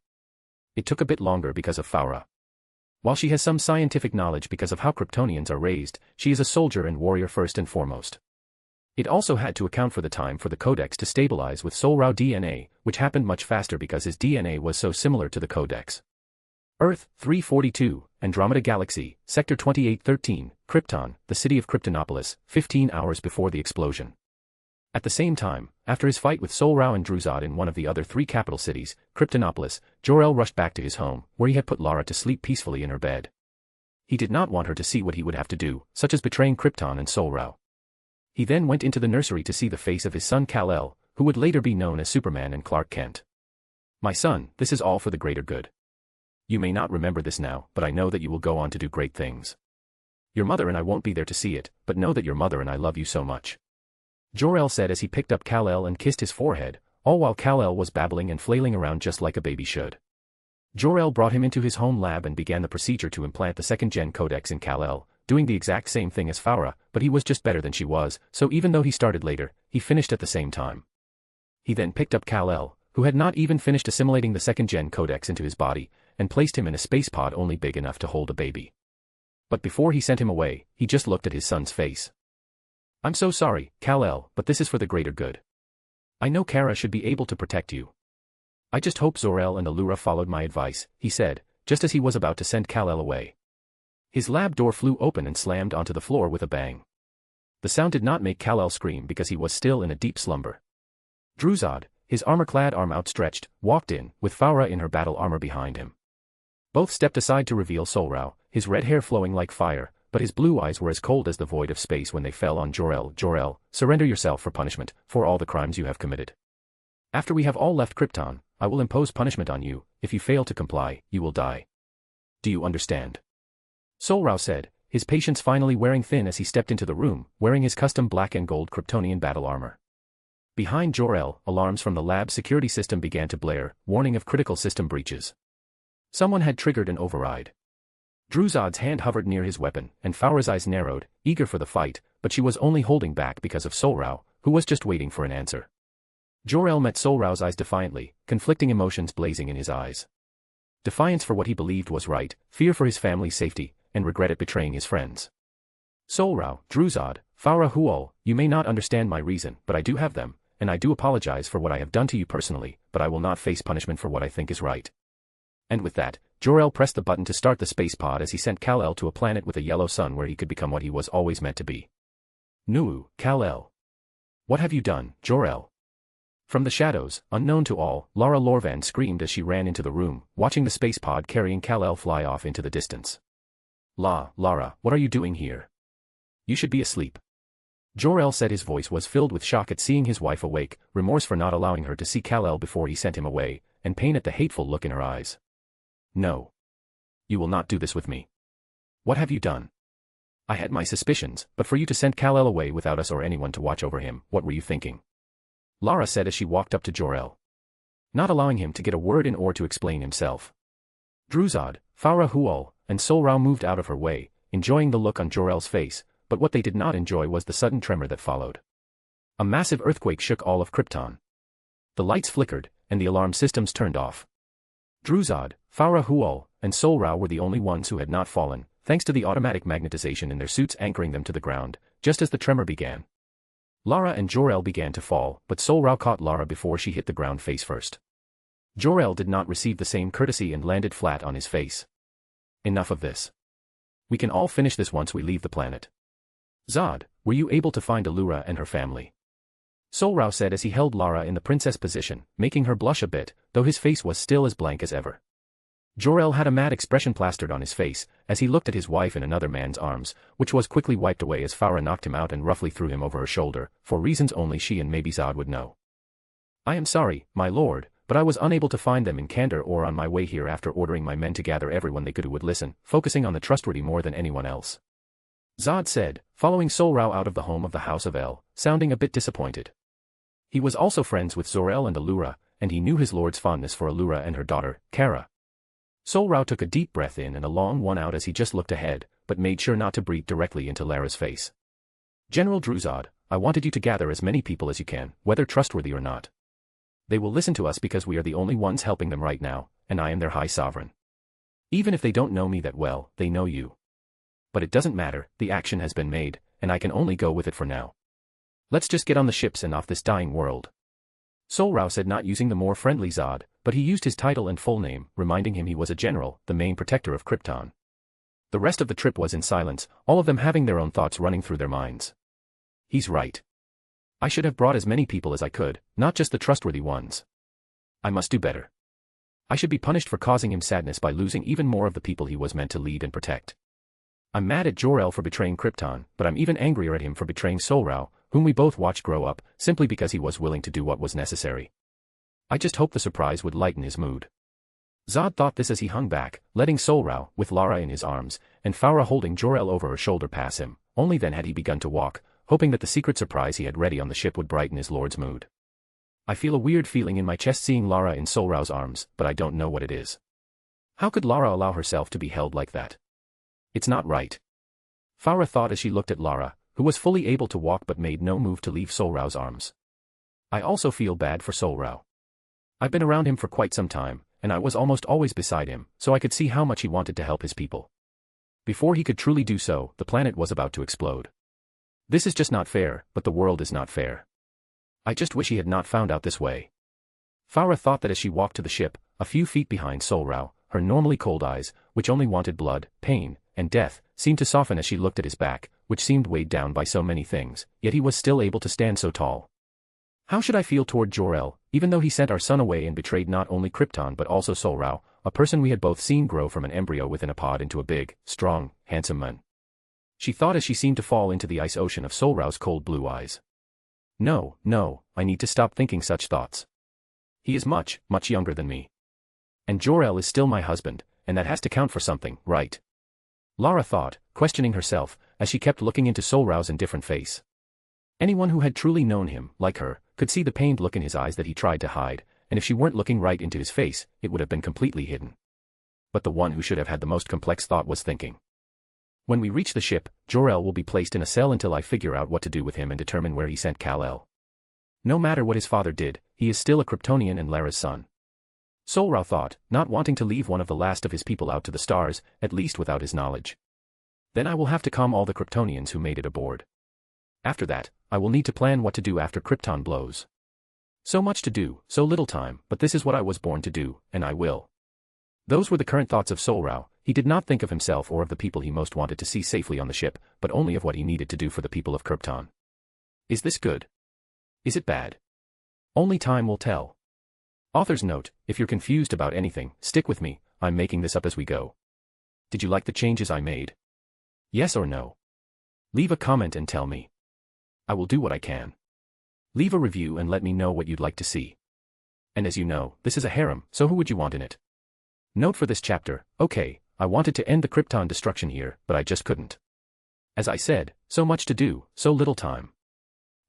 It took a bit longer because of Faura. While she has some scientific knowledge because of how Kryptonians are raised, she is a soldier and warrior first and foremost. It also had to account for the time for the Codex to stabilize with Sol-Rao DNA, which happened much faster because his DNA was so similar to the Codex. Earth, 342, Andromeda Galaxy, Sector 2813, Krypton, the city of Kryptonopolis, 15 hours before the explosion. At the same time, after his fight with Sol-Rao and Druzad in one of the other 3 capital cities, Kryptonopolis, Jor-El rushed back to his home, where he had put Lara to sleep peacefully in her bed. He did not want her to see what he would have to do, such as betraying Krypton and Sol-Rao. He then went into the nursery to see the face of his son Kal-El, who would later be known as Superman and Clark Kent. "My son, this is all for the greater good. You may not remember this now, but I know that you will go on to do great things. Your mother and I won't be there to see it, but know that your mother and I love you so much," Jor-El said as he picked up Kal-El and kissed his forehead, all while Kal-El was babbling and flailing around just like a baby should. Jor-El brought him into his home lab and began the procedure to implant the second-gen codex in Kal-El, doing the exact same thing as Faura, but he was just better than she was, so even though he started later, he finished at the same time. He then picked up Kal-El, who had not even finished assimilating the second-gen codex into his body, and placed him in a space pod only big enough to hold a baby. But before he sent him away, he just looked at his son's face. "I'm so sorry, Kal-El, but this is for the greater good. I know Kara should be able to protect you. I just hope Zor-El and Allura followed my advice," he said, just as he was about to send Kal-El away. His lab door flew open and slammed onto the floor with a bang. The sound did not make Kal-El scream because he was still in a deep slumber. Druzad, his armor-clad arm outstretched, walked in, with Faura in her battle armor behind him. Both stepped aside to reveal Sol-Rao, his red hair flowing like fire, but his blue eyes were as cold as the void of space when they fell on Jor-El. "Jor-El, surrender yourself for punishment, for all the crimes you have committed. After we have all left Krypton, I will impose punishment on you. If you fail to comply, you will die. Do you understand?" Sol-Rao said, his patience finally wearing thin as he stepped into the room, wearing his custom black and gold Kryptonian battle armor. Behind Jor-El, alarms from the lab security system began to blare, warning of critical system breaches. Someone had triggered an override. Druzad's hand hovered near his weapon, and Faura's eyes narrowed, eager for the fight, but she was only holding back because of Sol-Rao, who was just waiting for an answer. Jor-El met Sol-Rao's eyes defiantly, conflicting emotions blazing in his eyes. Defiance for what he believed was right, fear for his family's safety, and regret at betraying his friends. "Sol-Rao, Druzad, Faura Huol, you may not understand my reason, but I do have them, and I do apologize for what I have done to you personally, but I will not face punishment for what I think is right." And with that, Jor-El pressed the button to start the space pod as he sent Kal-El to a planet with a yellow sun where he could become what he was always meant to be. "Nuu, Kal-El. What have you done, Jor-El?" From the shadows, unknown to all, Lara Lorvan screamed as she ran into the room, watching the space pod carrying Kal-El fly off into the distance. Lara, what are you doing here? You should be asleep." Jor-El said. His voice was filled with shock at seeing his wife awake, remorse for not allowing her to see Kal-El before he sent him away, and pain at the hateful look in her eyes. "No. You will not do this with me. What have you done? I had my suspicions, but for you to send Kal-El away without us or anyone to watch over him, what were you thinking?" Lara said as she walked up to Jor-El, not allowing him to get a word in or to explain himself. Druzad, Faura Huol, and Sol-Rao moved out of her way, enjoying the look on Jor-El's face, but what they did not enjoy was the sudden tremor that followed. A massive earthquake shook all of Krypton. The lights flickered, and the alarm systems turned off. Druzad, Faura Huol, and Sol-Rao were the only ones who had not fallen, thanks to the automatic magnetization in their suits anchoring them to the ground, just as the tremor began. Lara and Jor-El began to fall, but Sol-Rao caught Lara before she hit the ground face first. Jor-El did not receive the same courtesy and landed flat on his face. "Enough of this. We can all finish this once we leave the planet. Zod, were you able to find Allura and her family?" Sol-Rao said as he held Lara in the princess position, making her blush a bit, though his face was still as blank as ever. Jor-El had a mad expression plastered on his face, as he looked at his wife in another man's arms, which was quickly wiped away as Faura knocked him out and roughly threw him over her shoulder, for reasons only she and maybe Zod would know. "I am sorry, my lord, but I was unable to find them in Kandor or on my way here after ordering my men to gather everyone they could who would listen, focusing on the trustworthy more than anyone else. Zod said, following Sol-Rao out of the home of the House of El, sounding a bit disappointed. He was also friends with Zor-El and Allura, and he knew his lord's fondness for Allura and her daughter, Kara. Sol-Rao took a deep breath in and a long one out as he just looked ahead, but made sure not to breathe directly into Lara's face. General Druzod, I wanted you to gather as many people as you can, whether trustworthy or not. They will listen to us because we are the only ones helping them right now, and I am their High Sovereign. Even if they don't know me that well, they know you. But it doesn't matter, the action has been made, and I can only go with it for now. Let's just get on the ships and off this dying world. Sol-Rao said, not using the more friendly Zod, but he used his title and full name, reminding him he was a general, the main protector of Krypton. The rest of the trip was in silence, all of them having their own thoughts running through their minds. He's right. I should have brought as many people as I could, not just the trustworthy ones. I must do better. I should be punished for causing him sadness by losing even more of the people he was meant to lead and protect. I'm mad at Jor-El for betraying Krypton, but I'm even angrier at him for betraying Sol-Rao, whom we both watched grow up, simply because he was willing to do what was necessary. I just hope the surprise would lighten his mood. Zod thought this as he hung back, letting Sol-Rao, with Lara in his arms, and Farah holding Jor-El over her shoulder, pass him. Only then had he begun to walk, hoping that the secret surprise he had ready on the ship would brighten his lord's mood. I feel a weird feeling in my chest seeing Lara in Sol-Rao's arms, but I don't know what it is. How could Lara allow herself to be held like that? It's not right. Farah thought as she looked at Lara, who was fully able to walk but made no move to leave Sol-Rao's arms. I also feel bad for Sol-Rao. I've been around him for quite some time, and I was almost always beside him, so I could see how much he wanted to help his people. Before he could truly do so, the planet was about to explode. This is just not fair, but the world is not fair. I just wish he had not found out this way. Farah thought that as she walked to the ship, a few feet behind Sol-Rao, her normally cold eyes, which only wanted blood, pain, and death, seemed to soften as she looked at his back, which seemed weighed down by so many things, yet he was still able to stand so tall. How should I feel toward Jor-El, even though he sent our son away and betrayed not only Krypton but also Sol-Rao, a person we had both seen grow from an embryo within a pod into a big, strong, handsome man? She thought as she seemed to fall into the ice ocean of Sol-Rao's cold blue eyes. No, I need to stop thinking such thoughts. He is much, much younger than me. And Jor-El is still my husband, and that has to count for something, right? Lara thought, questioning herself, as she kept looking into Sol-Rao's indifferent face. Anyone who had truly known him, like her, could see the pained look in his eyes that he tried to hide, and if she weren't looking right into his face, it would have been completely hidden. But the one who should have had the most complex thought was thinking. When we reach the ship, Jor-El will be placed in a cell until I figure out what to do with him and determine where he sent Kal-El. No matter what his father did, he is still a Kryptonian and Lara's son. Sol-Rao thought, not wanting to leave one of the last of his people out to the stars, at least without his knowledge. Then I will have to calm all the Kryptonians who made it aboard. After that, I will need to plan what to do after Krypton blows. So much to do, so little time, but this is what I was born to do, and I will. Those were the current thoughts of Sol-Rao. He did not think of himself or of the people he most wanted to see safely on the ship, but only of what he needed to do for the people of Krypton. Is this good? Is it bad? Only time will tell. Author's note: if you're confused about anything, stick with me, I'm making this up as we go. Did you like the changes I made? Yes or no? Leave a comment and tell me. I will do what I can. Leave a review and let me know what you'd like to see. And as you know, this is a harem, so who would you want in it? Note for this chapter: okay, I wanted to end the Krypton destruction here, but I just couldn't. As I said, so much to do, so little time.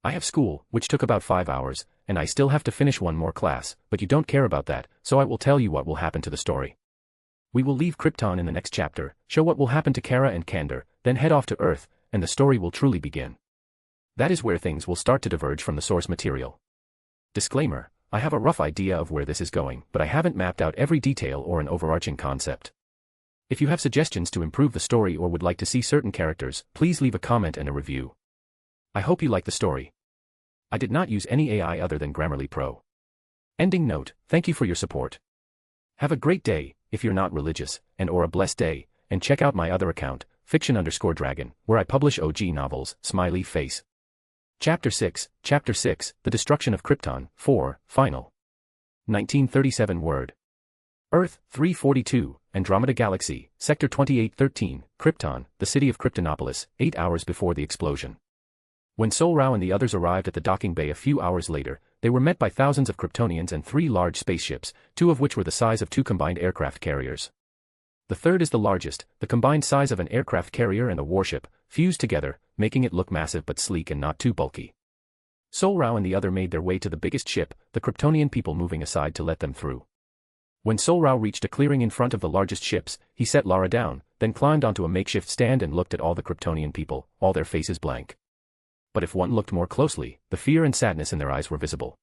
I have school, which took about 5 hours, and I still have to finish one more class, but you don't care about that, so I will tell you what will happen to the story. We will leave Krypton in the next chapter, show what will happen to Kara and Kandor, then head off to Earth, and the story will truly begin. That is where things will start to diverge from the source material. Disclaimer: I have a rough idea of where this is going, but I haven't mapped out every detail or an overarching concept. If you have suggestions to improve the story or would like to see certain characters, please leave a comment and a review. I hope you like the story. I did not use any AI other than Grammarly Pro. Ending note: thank you for your support. Have a great day, if you're not religious, or a blessed day, and check out my other account, fiction_dragon, where I publish OG novels, smiley face. Chapter 6, The Destruction of Krypton, 4, Final. 1937 word. Earth, 342, Andromeda Galaxy, Sector 2813, Krypton, the city of Kryptonopolis, 8 hours before the explosion. When Sol-Rao and the others arrived at the docking bay a few hours later, they were met by thousands of Kryptonians and 3 large spaceships, 2 of which were the size of 2 combined aircraft carriers. The third is the largest, the combined size of an aircraft carrier and a warship, fused together, making it look massive but sleek and not too bulky. Sol-Rao and the other made their way to the biggest ship, the Kryptonian people moving aside to let them through. When Sol-Rao reached a clearing in front of the largest ships, he set Lara down, then climbed onto a makeshift stand and looked at all the Kryptonian people, all their faces blank. But if one looked more closely, the fear and sadness in their eyes were visible.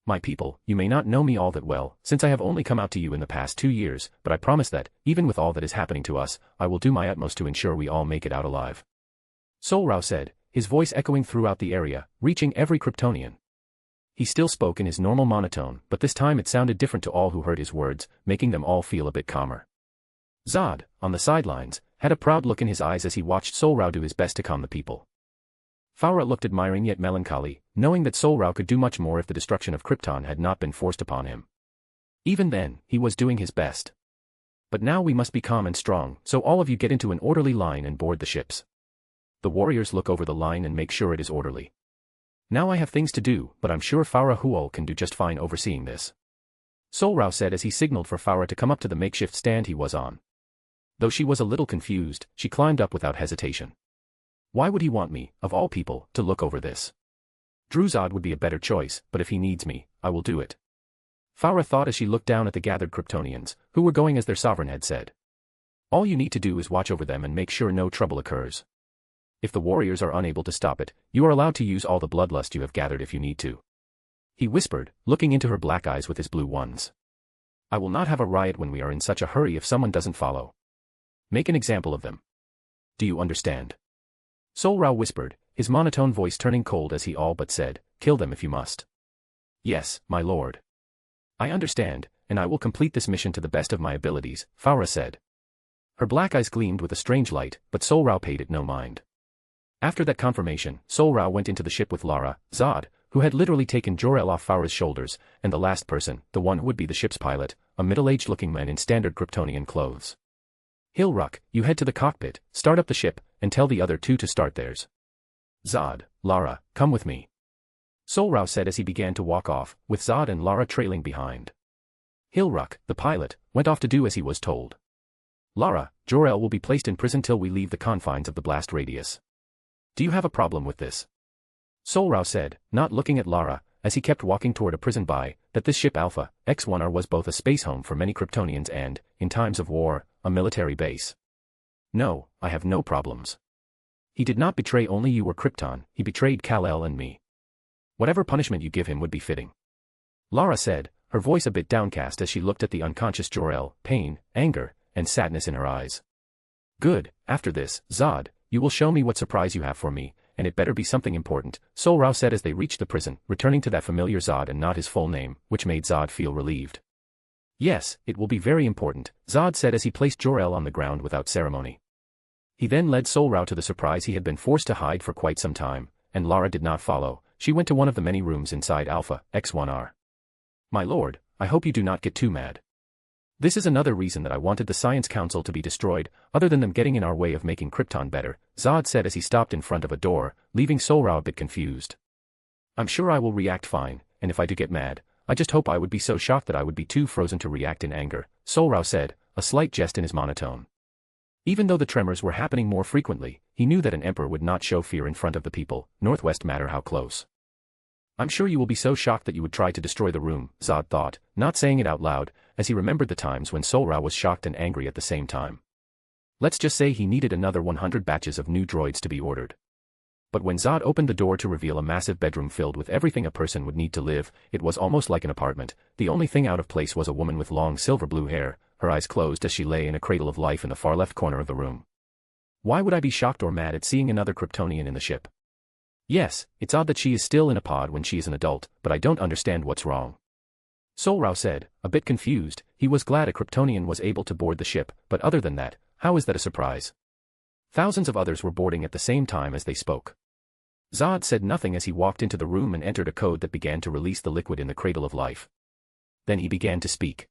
My people, you may not know me all that well, since I have only come out to you in the past 2 years, but I promise that, even with all that is happening to us, I will do my utmost to ensure we all make it out alive. Sol-Rao said, his voice echoing throughout the area, reaching every Kryptonian. He still spoke in his normal monotone, but this time it sounded different to all who heard his words, making them all feel a bit calmer. Zod, on the sidelines, had a proud look in his eyes as he watched Sol-Rao do his best to calm the people. Farah looked admiring yet melancholy, knowing that Sol-Rao could do much more if the destruction of Krypton had not been forced upon him. Even then, he was doing his best. But now we must be calm and strong, so all of you get into an orderly line and board the ships. The warriors look over the line and make sure it is orderly. Now I have things to do, but I'm sure Farah Huol can do just fine overseeing this. Sol-Rao said as he signaled for Farah to come up to the makeshift stand he was on. Though she was a little confused, she climbed up without hesitation. Why would he want me, of all people, to look over this? Druzad would be a better choice, but if he needs me, I will do it. Farah thought as she looked down at the gathered Kryptonians, who were going as their sovereign had said. All you need to do is watch over them and make sure no trouble occurs. If the warriors are unable to stop it, you are allowed to use all the bloodlust you have gathered if you need to. He whispered, looking into her black eyes with his blue ones. I will not have a riot when we are in such a hurry if someone doesn't follow. Make an example of them. Do you understand? Sol-Rao whispered, his monotone voice turning cold as he all but said, kill them if you must. Yes, my lord. I understand, and I will complete this mission to the best of my abilities, Farah said. Her black eyes gleamed with a strange light, but Sol-Rao paid it no mind. After that confirmation, Sol-Rao went into the ship with Lara, Zod, who had literally taken Jor-El off Farah's shoulders, and the last person, the one who would be the ship's pilot, a middle-aged looking man in standard Kryptonian clothes. Hilruck, you head to the cockpit, start up the ship, and tell the other 2 to start theirs. Zod, Lara, come with me. Sol-Rao said as he began to walk off, with Zod and Lara trailing behind. Hilruck, the pilot, went off to do as he was told. Lara, Jor-El will be placed in prison till we leave the confines of the blast radius. Do you have a problem with this? Sol-Rao said, not looking at Lara, as he kept walking toward a prison by, that this ship Alpha, X1R was both a space home for many Kryptonians and, in times of war, a military base. No, I have no problems. He did not betray only you or Krypton, he betrayed Kal-El and me. Whatever punishment you give him would be fitting. Lara said, her voice a bit downcast as she looked at the unconscious Jor-El, pain, anger, and sadness in her eyes. Good, after this, Zod, you will show me what surprise you have for me, and it better be something important, Sol-Rao said as they reached the prison, returning to that familiar Zod and not his full name, which made Zod feel relieved. Yes, it will be very important, Zod said as he placed Jor-El on the ground without ceremony. He then led Sol-Rao to the surprise he had been forced to hide for quite some time, and Lara did not follow. She went to one of the many rooms inside Alpha, X1R. My lord, I hope you do not get too mad. This is another reason that I wanted the Science Council to be destroyed, other than them getting in our way of making Krypton better, Zod said as he stopped in front of a door, leaving Sol-Rao a bit confused. I'm sure I will react fine, and if I do get mad, I just hope I would be so shocked that I would be too frozen to react in anger, Sol-Rao said, a slight jest in his monotone. Even though the tremors were happening more frequently, he knew that an emperor would not show fear in front of the people, Northwest matter how close. I'm sure you will be so shocked that you would try to destroy the room, Zod thought, not saying it out loud, as he remembered the times when Sol-Rao was shocked and angry at the same time. Let's just say he needed another 100 batches of new droids to be ordered. But when Zod opened the door to reveal a massive bedroom filled with everything a person would need to live, it was almost like an apartment. The only thing out of place was a woman with long silver blue hair, her eyes closed as she lay in a cradle of life in the far left corner of the room. Why would I be shocked or mad at seeing another Kryptonian in the ship? Yes, it's odd that she is still in a pod when she is an adult, but I don't understand what's wrong. Sol-Rao said, a bit confused. He was glad a Kryptonian was able to board the ship, but other than that, how is that a surprise? Thousands of others were boarding at the same time as they spoke. Zod said nothing as he walked into the room and entered a code that began to release the liquid in the cradle of life. Then he began to speak.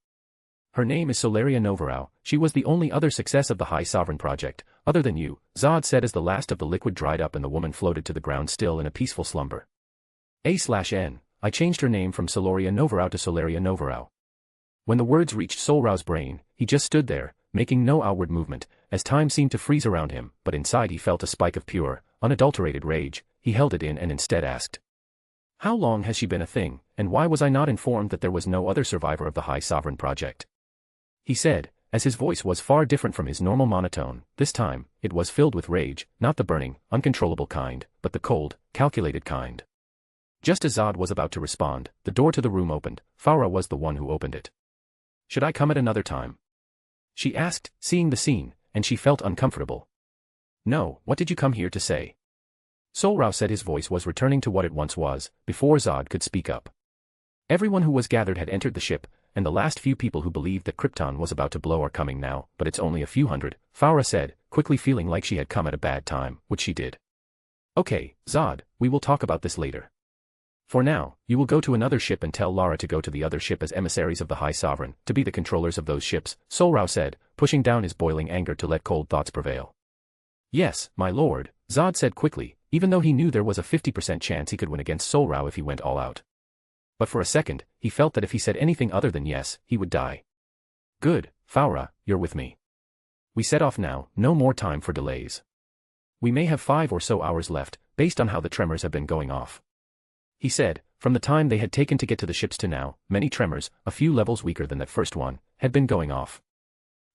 Her name is Solaria Novarao. She was the only other success of the High Sovereign project, other than you, Zod said as the last of the liquid dried up and the woman floated to the ground still in a peaceful slumber. A/N, I changed her name from Solaria Novarao to Solaria Novarao. When the words reached Sol-Rao's brain, he just stood there, making no outward movement, as time seemed to freeze around him, but inside he felt a spike of pure, unadulterated rage. He held it in and instead asked, "How long has she been a thing, and why was I not informed that there was no other survivor of the High Sovereign project?" He said, as his voice was far different from his normal monotone. This time, it was filled with rage, not the burning, uncontrollable kind, but the cold, calculated kind. Just as Zod was about to respond, the door to the room opened. Farah was the one who opened it. "Should I come at another time?" she asked, seeing the scene, and she felt uncomfortable. "No, what did you come here to say?" Sol-Rao said. His voice was returning to what it once was, before Zod could speak up. Everyone who was gathered had entered the ship, and the last few people who believed that Krypton was about to blow are coming now, but it's only a few hundred, Farah said, quickly feeling like she had come at a bad time, which she did. "Okay, Zod, we will talk about this later. For now, you will go to another ship and tell Lara to go to the other ship as emissaries of the High Sovereign, to be the controllers of those ships," Sol-Rao said, pushing down his boiling anger to let cold thoughts prevail. "Yes, my lord," Zod said quickly, even though he knew there was a 50% chance he could win against Sol-Rao if he went all out. But for a second, he felt that if he said anything other than yes, he would die. "Good, Farah, you're with me. We set off now, no more time for delays. We may have 5 or so hours left, based on how the tremors have been going off," he said. From the time they had taken to get to the ships to now, many tremors, a few levels weaker than that first one, had been going off.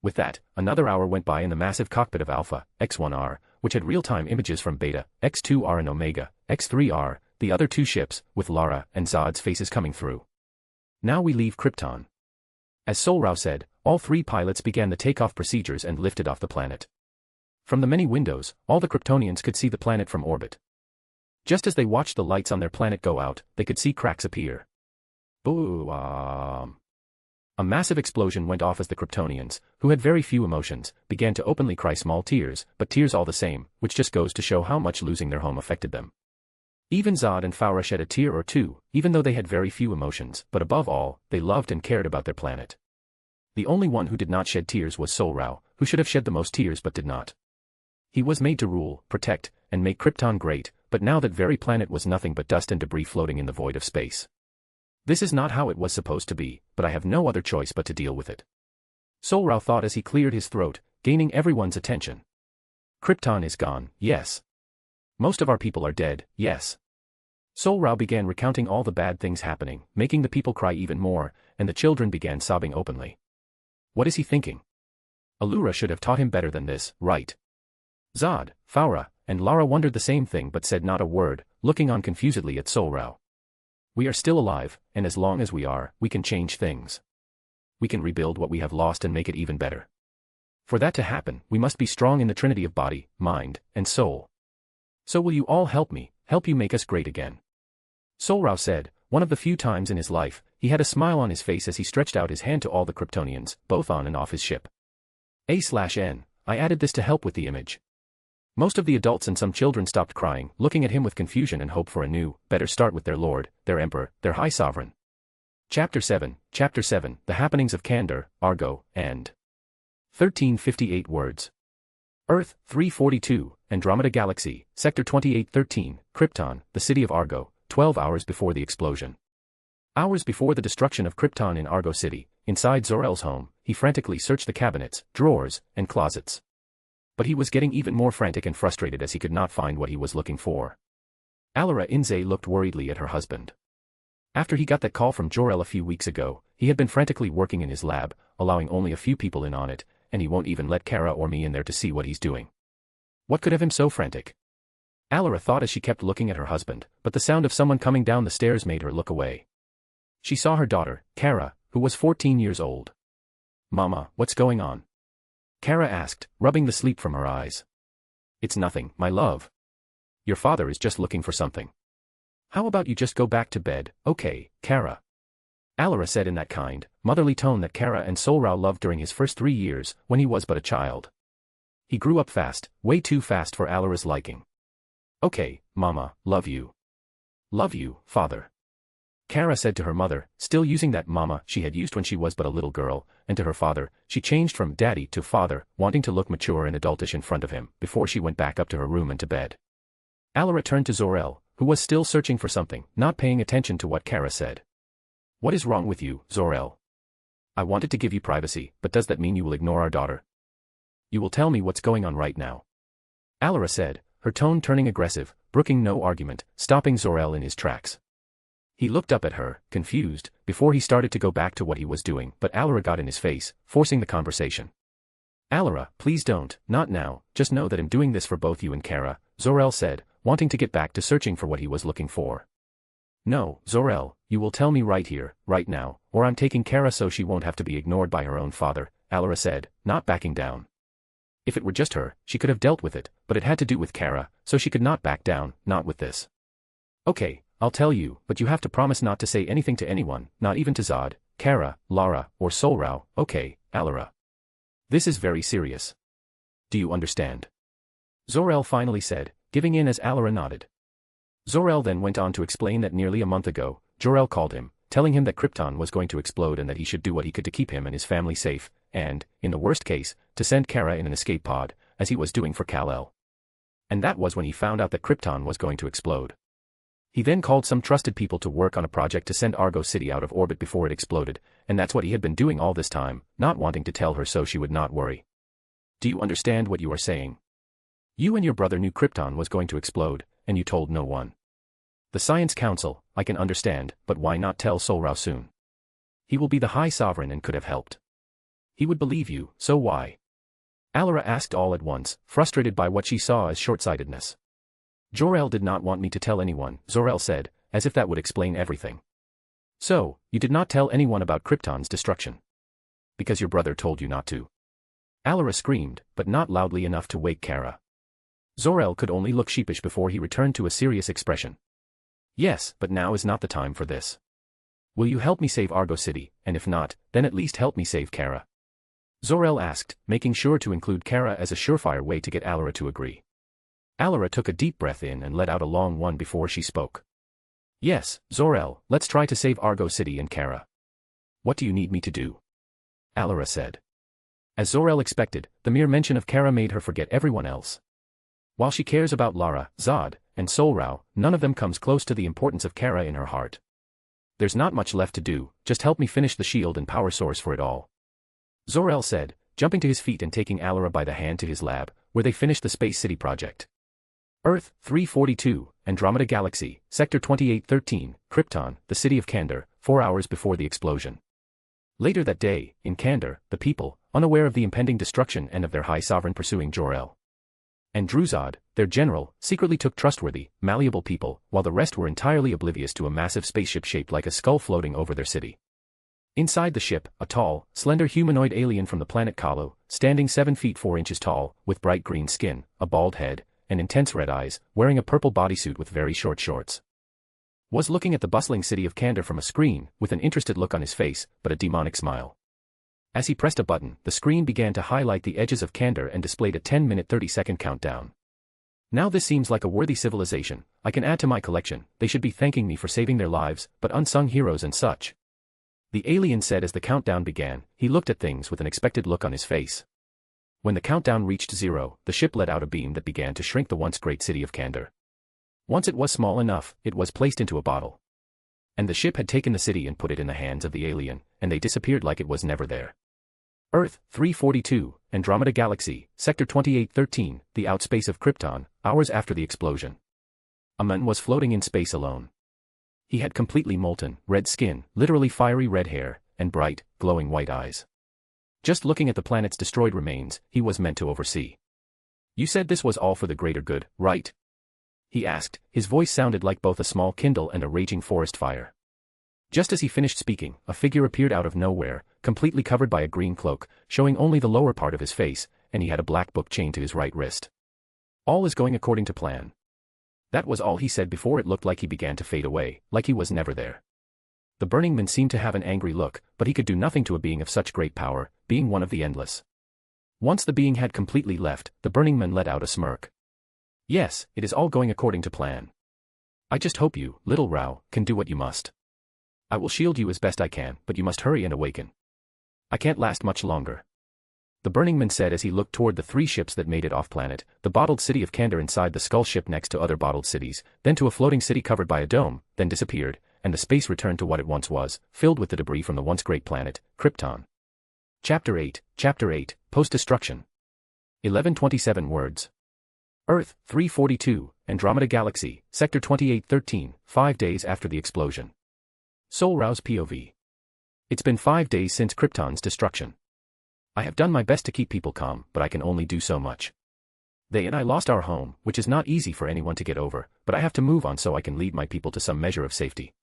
With that, another hour went by in the massive cockpit of Alpha, X1R, which had real-time images from Beta, X2R and Omega, X3R, the other two ships, with Lara and Zod's faces coming through. "Now we leave Krypton." As Sol-Rao said, all 3 pilots began the takeoff procedures and lifted off the planet. From the many windows, all the Kryptonians could see the planet from orbit. Just as they watched the lights on their planet go out, they could see cracks appear. Boom! A massive explosion went off as the Kryptonians, who had very few emotions, began to openly cry small tears, but tears all the same, which just goes to show how much losing their home affected them. Even Zod and Farah shed a tear or two, even though they had very few emotions, but above all, they loved and cared about their planet. The only one who did not shed tears was Sol-Rao, who should have shed the most tears but did not. He was made to rule, protect, and make Krypton great, but now that very planet was nothing but dust and debris floating in the void of space. "This is not how it was supposed to be, but I have no other choice but to deal with it," Sol-Rao thought as he cleared his throat, gaining everyone's attention. "Krypton is gone, yes. Most of our people are dead, yes." Sol-Rao began recounting all the bad things happening, making the people cry even more, and the children began sobbing openly. What is he thinking? Allura should have taught him better than this, right? Zod, Farah, and Lara wondered the same thing but said not a word, looking on confusedly at Sol-Rao. "We are still alive, and as long as we are, we can change things. We can rebuild what we have lost and make it even better. For that to happen, we must be strong in the trinity of body, mind, and soul. So will you all help me, help you make us great again?" Sol-Rao said, one of the few times in his life, he had a smile on his face as he stretched out his hand to all the Kryptonians, both on and off his ship. A/N, I added this to help with the image. Most of the adults and some children stopped crying, looking at him with confusion and hope for a new, better start with their lord, their emperor, their high sovereign. Chapter 7, The Happenings of Kandor, Argo, and 1358 words. Earth, 342, Andromeda Galaxy, Sector 2813, Krypton, the city of Argo, 12 hours before the explosion. Hours before the destruction of Krypton in Argo City, inside Zor-El's home, he frantically searched the cabinets, drawers, and closets. But he was getting even more frantic and frustrated as he could not find what he was looking for. Alara Inze looked worriedly at her husband. After he got that call from Jor-El a few weeks ago, he had been frantically working in his lab, allowing only a few people in on it, and he won't even let Kara or me in there to see what he's doing. What could have him so frantic? Alara thought as she kept looking at her husband, but the sound of someone coming down the stairs made her look away. She saw her daughter, Kara, who was 14 years old. "Mama, what's going on?" Kara asked, rubbing the sleep from her eyes. "It's nothing, my love. Your father is just looking for something. How about you just go back to bed, okay, Kara?" Alara said in that kind, motherly tone that Kara and Sol-Rao loved during his first 3 years, when he was but a child. He grew up fast, way too fast for Alara's liking. "Okay, Mama, love you. Love you, Father." Kara said to her mother, still using that mama she had used when she was but a little girl, and to her father, she changed from daddy to father, wanting to look mature and adultish in front of him, before she went back up to her room and to bed. Alara turned to Zor-El, who was still searching for something, not paying attention to what Kara said. What is wrong with you, Zor-El? I wanted to give you privacy, but does that mean you will ignore our daughter? You will tell me what's going on right now. Alara said, her tone turning aggressive, brooking no argument, stopping Zor-El in his tracks. He looked up at her, confused, before he started to go back to what he was doing, but Alara got in his face, forcing the conversation. Alara, please don't, not now, just know that I'm doing this for both you and Kara, Zor-El said, wanting to get back to searching for what he was looking for. No, Zor-El, you will tell me right here, right now, or I'm taking Kara so she won't have to be ignored by her own father, Alara said, not backing down. If it were just her, she could have dealt with it, but it had to do with Kara, so she could not back down, not with this. Okay, I'll tell you, but you have to promise not to say anything to anyone, not even to Zod, Kara, Lara, or Sol-Rao, okay, Alara. This is very serious. Do you understand? Zor-El finally said, giving in as Alara nodded. Zor-El then went on to explain that nearly a month ago, Jor-El called him, telling him that Krypton was going to explode and that he should do what he could to keep him and his family safe, and, in the worst case, to send Kara in an escape pod, as he was doing for Kal-El. And that was when he found out that Krypton was going to explode. He then called some trusted people to work on a project to send Argo City out of orbit before it exploded, and that's what he had been doing all this time, not wanting to tell her so she would not worry. Do you understand what you are saying? You and your brother knew Krypton was going to explode, and you told no one. The Science Council, I can understand, but why not tell Sol-Rao soon? He will be the High Sovereign and could have helped. He would believe you, so why? Alara asked all at once, frustrated by what she saw as short-sightedness. Jor-El did not want me to tell anyone, Zor-El said, as if that would explain everything. So, you did not tell anyone about Krypton's destruction? Because your brother told you not to. Alara screamed, but not loudly enough to wake Kara. Zor-El could only look sheepish before he returned to a serious expression. Yes, but now is not the time for this. Will you help me save Argo City, and if not, then at least help me save Kara? Zor-El asked, making sure to include Kara as a surefire way to get Alara to agree. Alara took a deep breath in and let out a long one before she spoke. Yes, Zor-El, let's try to save Argo City and Kara. What do you need me to do? Alara said. As Zor-El expected, the mere mention of Kara made her forget everyone else. While she cares about Lara, Zod, and Sol-Rao, none of them comes close to the importance of Kara in her heart. There's not much left to do, just help me finish the shield and power source for it all. Zor-El said, jumping to his feet and taking Alara by the hand to his lab, where they finished the Space City project. Earth, 342, Andromeda Galaxy, Sector 2813, Krypton, the city of Kandor, 4 hours before the explosion. Later that day, in Kandor, the people, unaware of the impending destruction and of their High Sovereign pursuing Jor-El and Druzod, their general, secretly took trustworthy, malleable people, while the rest were entirely oblivious to a massive spaceship shaped like a skull floating over their city. Inside the ship, a tall, slender humanoid alien from the planet Kalu, standing 7 feet 4 inches tall, with bright green skin, a bald head, and intense red eyes, wearing a purple bodysuit with very short shorts, was looking at the bustling city of Kandor from a screen, with an interested look on his face, but a demonic smile. As he pressed a button, the screen began to highlight the edges of Kandor and displayed a 10-minute 30-second countdown. Now this seems like a worthy civilization, I can add to my collection, they should be thanking me for saving their lives, but unsung heroes and such. The alien said as the countdown began, he looked at things with an expected look on his face. When the countdown reached 0, the ship let out a beam that began to shrink the once great city of Kandor. Once it was small enough, it was placed into a bottle. And the ship had taken the city and put it in the hands of the alien, and they disappeared like it was never there. Earth, 342, Andromeda Galaxy, Sector 2813, the outspace of Krypton, hours after the explosion. A man was floating in space alone. He had completely molten, red skin, literally fiery red hair, and bright, glowing white eyes. Just looking at the planet's destroyed remains, he was meant to oversee. You said this was all for the greater good, right? He asked, his voice sounded like both a small kindle and a raging forest fire. Just as he finished speaking, a figure appeared out of nowhere, completely covered by a green cloak, showing only the lower part of his face, and he had a black book chained to his right wrist. All is going according to plan. That was all he said before it looked like he began to fade away, like he was never there. The Burning Man seemed to have an angry look, but he could do nothing to a being of such great power, being one of the endless. Once the being had completely left, the Burning Man let out a smirk. Yes, it is all going according to plan. I just hope you, little Rao, can do what you must. I will shield you as best I can, but you must hurry and awaken. I can't last much longer. the Burning Man said as he looked toward the 3 ships that made it off-planet, the bottled city of Kandor inside the skull ship next to other bottled cities, then to a floating city covered by a dome, then disappeared, and the space returned to what it once was, filled with the debris from the once great planet, Krypton. Chapter 8, Post-Destruction. 1127 words. Earth, 342, Andromeda Galaxy, Sector 2813, 5 days after the explosion. Sol-Rao's POV. It's been 5 days since Krypton's destruction. I have done my best to keep people calm, but I can only do so much. They and I lost our home, which is not easy for anyone to get over, but I have to move on so I can lead my people to some measure of safety.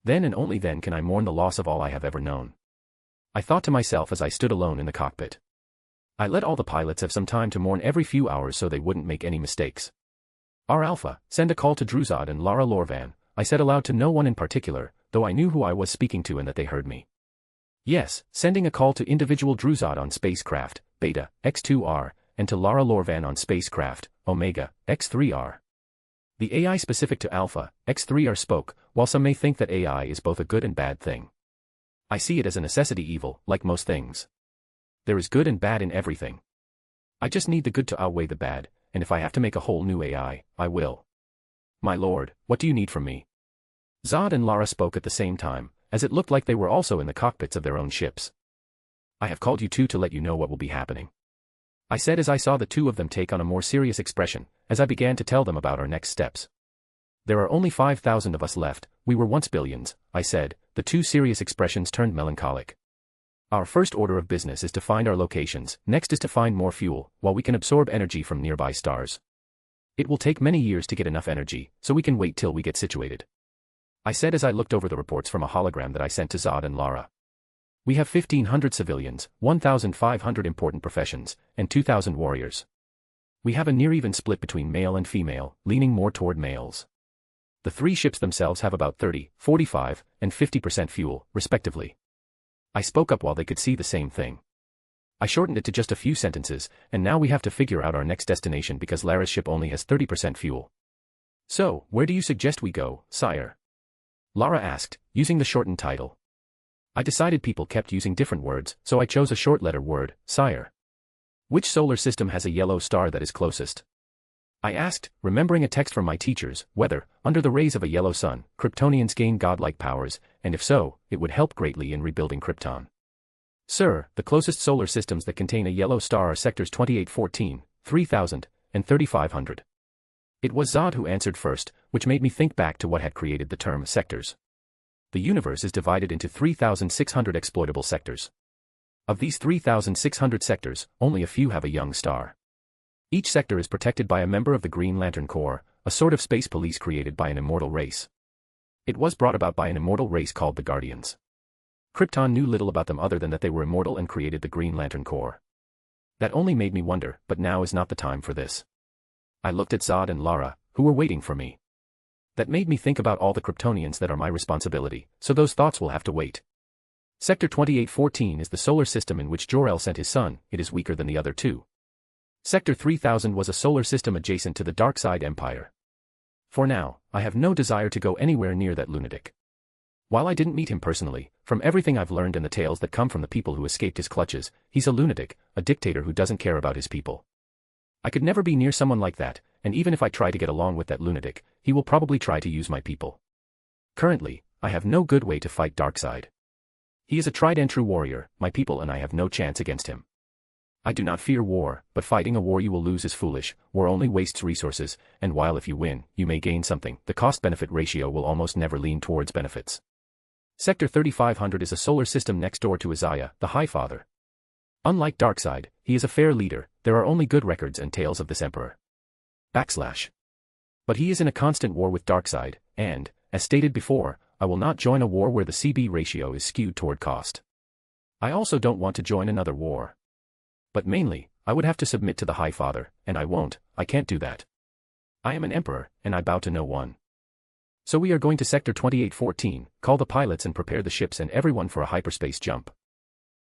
Then and only then can I mourn the loss of all I have ever known. I thought to myself as I stood alone in the cockpit. I let all the pilots have some time to mourn every few hours so they wouldn't make any mistakes. R Alpha, send a call to Druzad and Lara Lorvan, I said aloud to no one in particular, though I knew who I was speaking to and that they heard me. Yes, sending a call to individual Druzad on spacecraft, Beta, X2R, and to Lara Lorvan on spacecraft, Omega, X3R. The AI specific to Alpha, X3R spoke, while some may think that AI is both a good and bad thing. I see it as a necessity evil, like most things. There is good and bad in everything. I just need the good to outweigh the bad, and if I have to make a whole new AI, I will. My lord, what do you need from me? Zod and Lara spoke at the same time, as it looked like they were also in the cockpits of their own ships. I have called you two to let you know what will be happening. I said as I saw the two of them take on a more serious expression, as I began to tell them about our next steps. There are only 5,000 of us left, we were once billions, I said, the two serious expressions turned melancholic. Our first order of business is to find our locations, next is to find more fuel, while we can absorb energy from nearby stars. It will take many years to get enough energy, so we can wait till we get situated. I said as I looked over the reports from a hologram that I sent to Zod and Lara. We have 1,500 civilians, 1,500 important professions, and 2,000 warriors. We have a near-even split between male and female, leaning more toward males. The 3 ships themselves have about 30, 45, and 50% fuel, respectively. I spoke up while they could see the same thing. I shortened it to just a few sentences, and now we have to figure out our next destination because Lara's ship only has 30% fuel. So, where do you suggest we go, sire? Lara asked, using the shortened title. I decided people kept using different words, so I chose a short-letter word, sire. Which solar system has a yellow star that is closest? I asked, remembering a text from my teachers, whether, under the rays of a yellow sun, Kryptonians gain godlike powers, and if so, it would help greatly in rebuilding Krypton. Sir, the closest solar systems that contain a yellow star are sectors 2814, 3000, and 3500. It was Zod who answered first, which made me think back to what had created the term sectors. The universe is divided into 3,600 exploitable sectors. Of these 3,600 sectors, only a few have a young star. Each sector is protected by a member of the Green Lantern Corps, a sort of space police created by an immortal race. It was brought about by an immortal race called the Guardians. Krypton knew little about them other than that they were immortal and created the Green Lantern Corps. That only made me wonder, but now is not the time for this. I looked at Zod and Lara, who were waiting for me. That made me think about all the Kryptonians that are my responsibility, so those thoughts will have to wait. Sector 2814 is the solar system in which Jor-El sent his son, it is weaker than the other two. Sector 3000 was a solar system adjacent to the Darkside Empire. For now, I have no desire to go anywhere near that lunatic. While I didn't meet him personally, from everything I've learned and the tales that come from the people who escaped his clutches, he's a lunatic, a dictator who doesn't care about his people. I could never be near someone like that, and even if I try to get along with that lunatic, he will probably try to use my people. Currently, I have no good way to fight Darkseid. He is a tried and true warrior, my people and I have no chance against him. I do not fear war, but fighting a war you will lose is foolish, war only wastes resources, and while if you win, you may gain something, the cost-benefit ratio will almost never lean towards benefits. Sector 3500 is a solar system next door to Isaiah, the High Father. Unlike Darkseid, he is a fair leader, there are only good records and tales of this emperor. But he is in a constant war with Darkseid, and, as stated before, I will not join a war where the CB ratio is skewed toward cost. I also don't want to join another war. But mainly, I would have to submit to the High Father, and I won't, I can't do that. I am an emperor, and I bow to no one. So we are going to Sector 2814, call the pilots and prepare the ships and everyone for a hyperspace jump.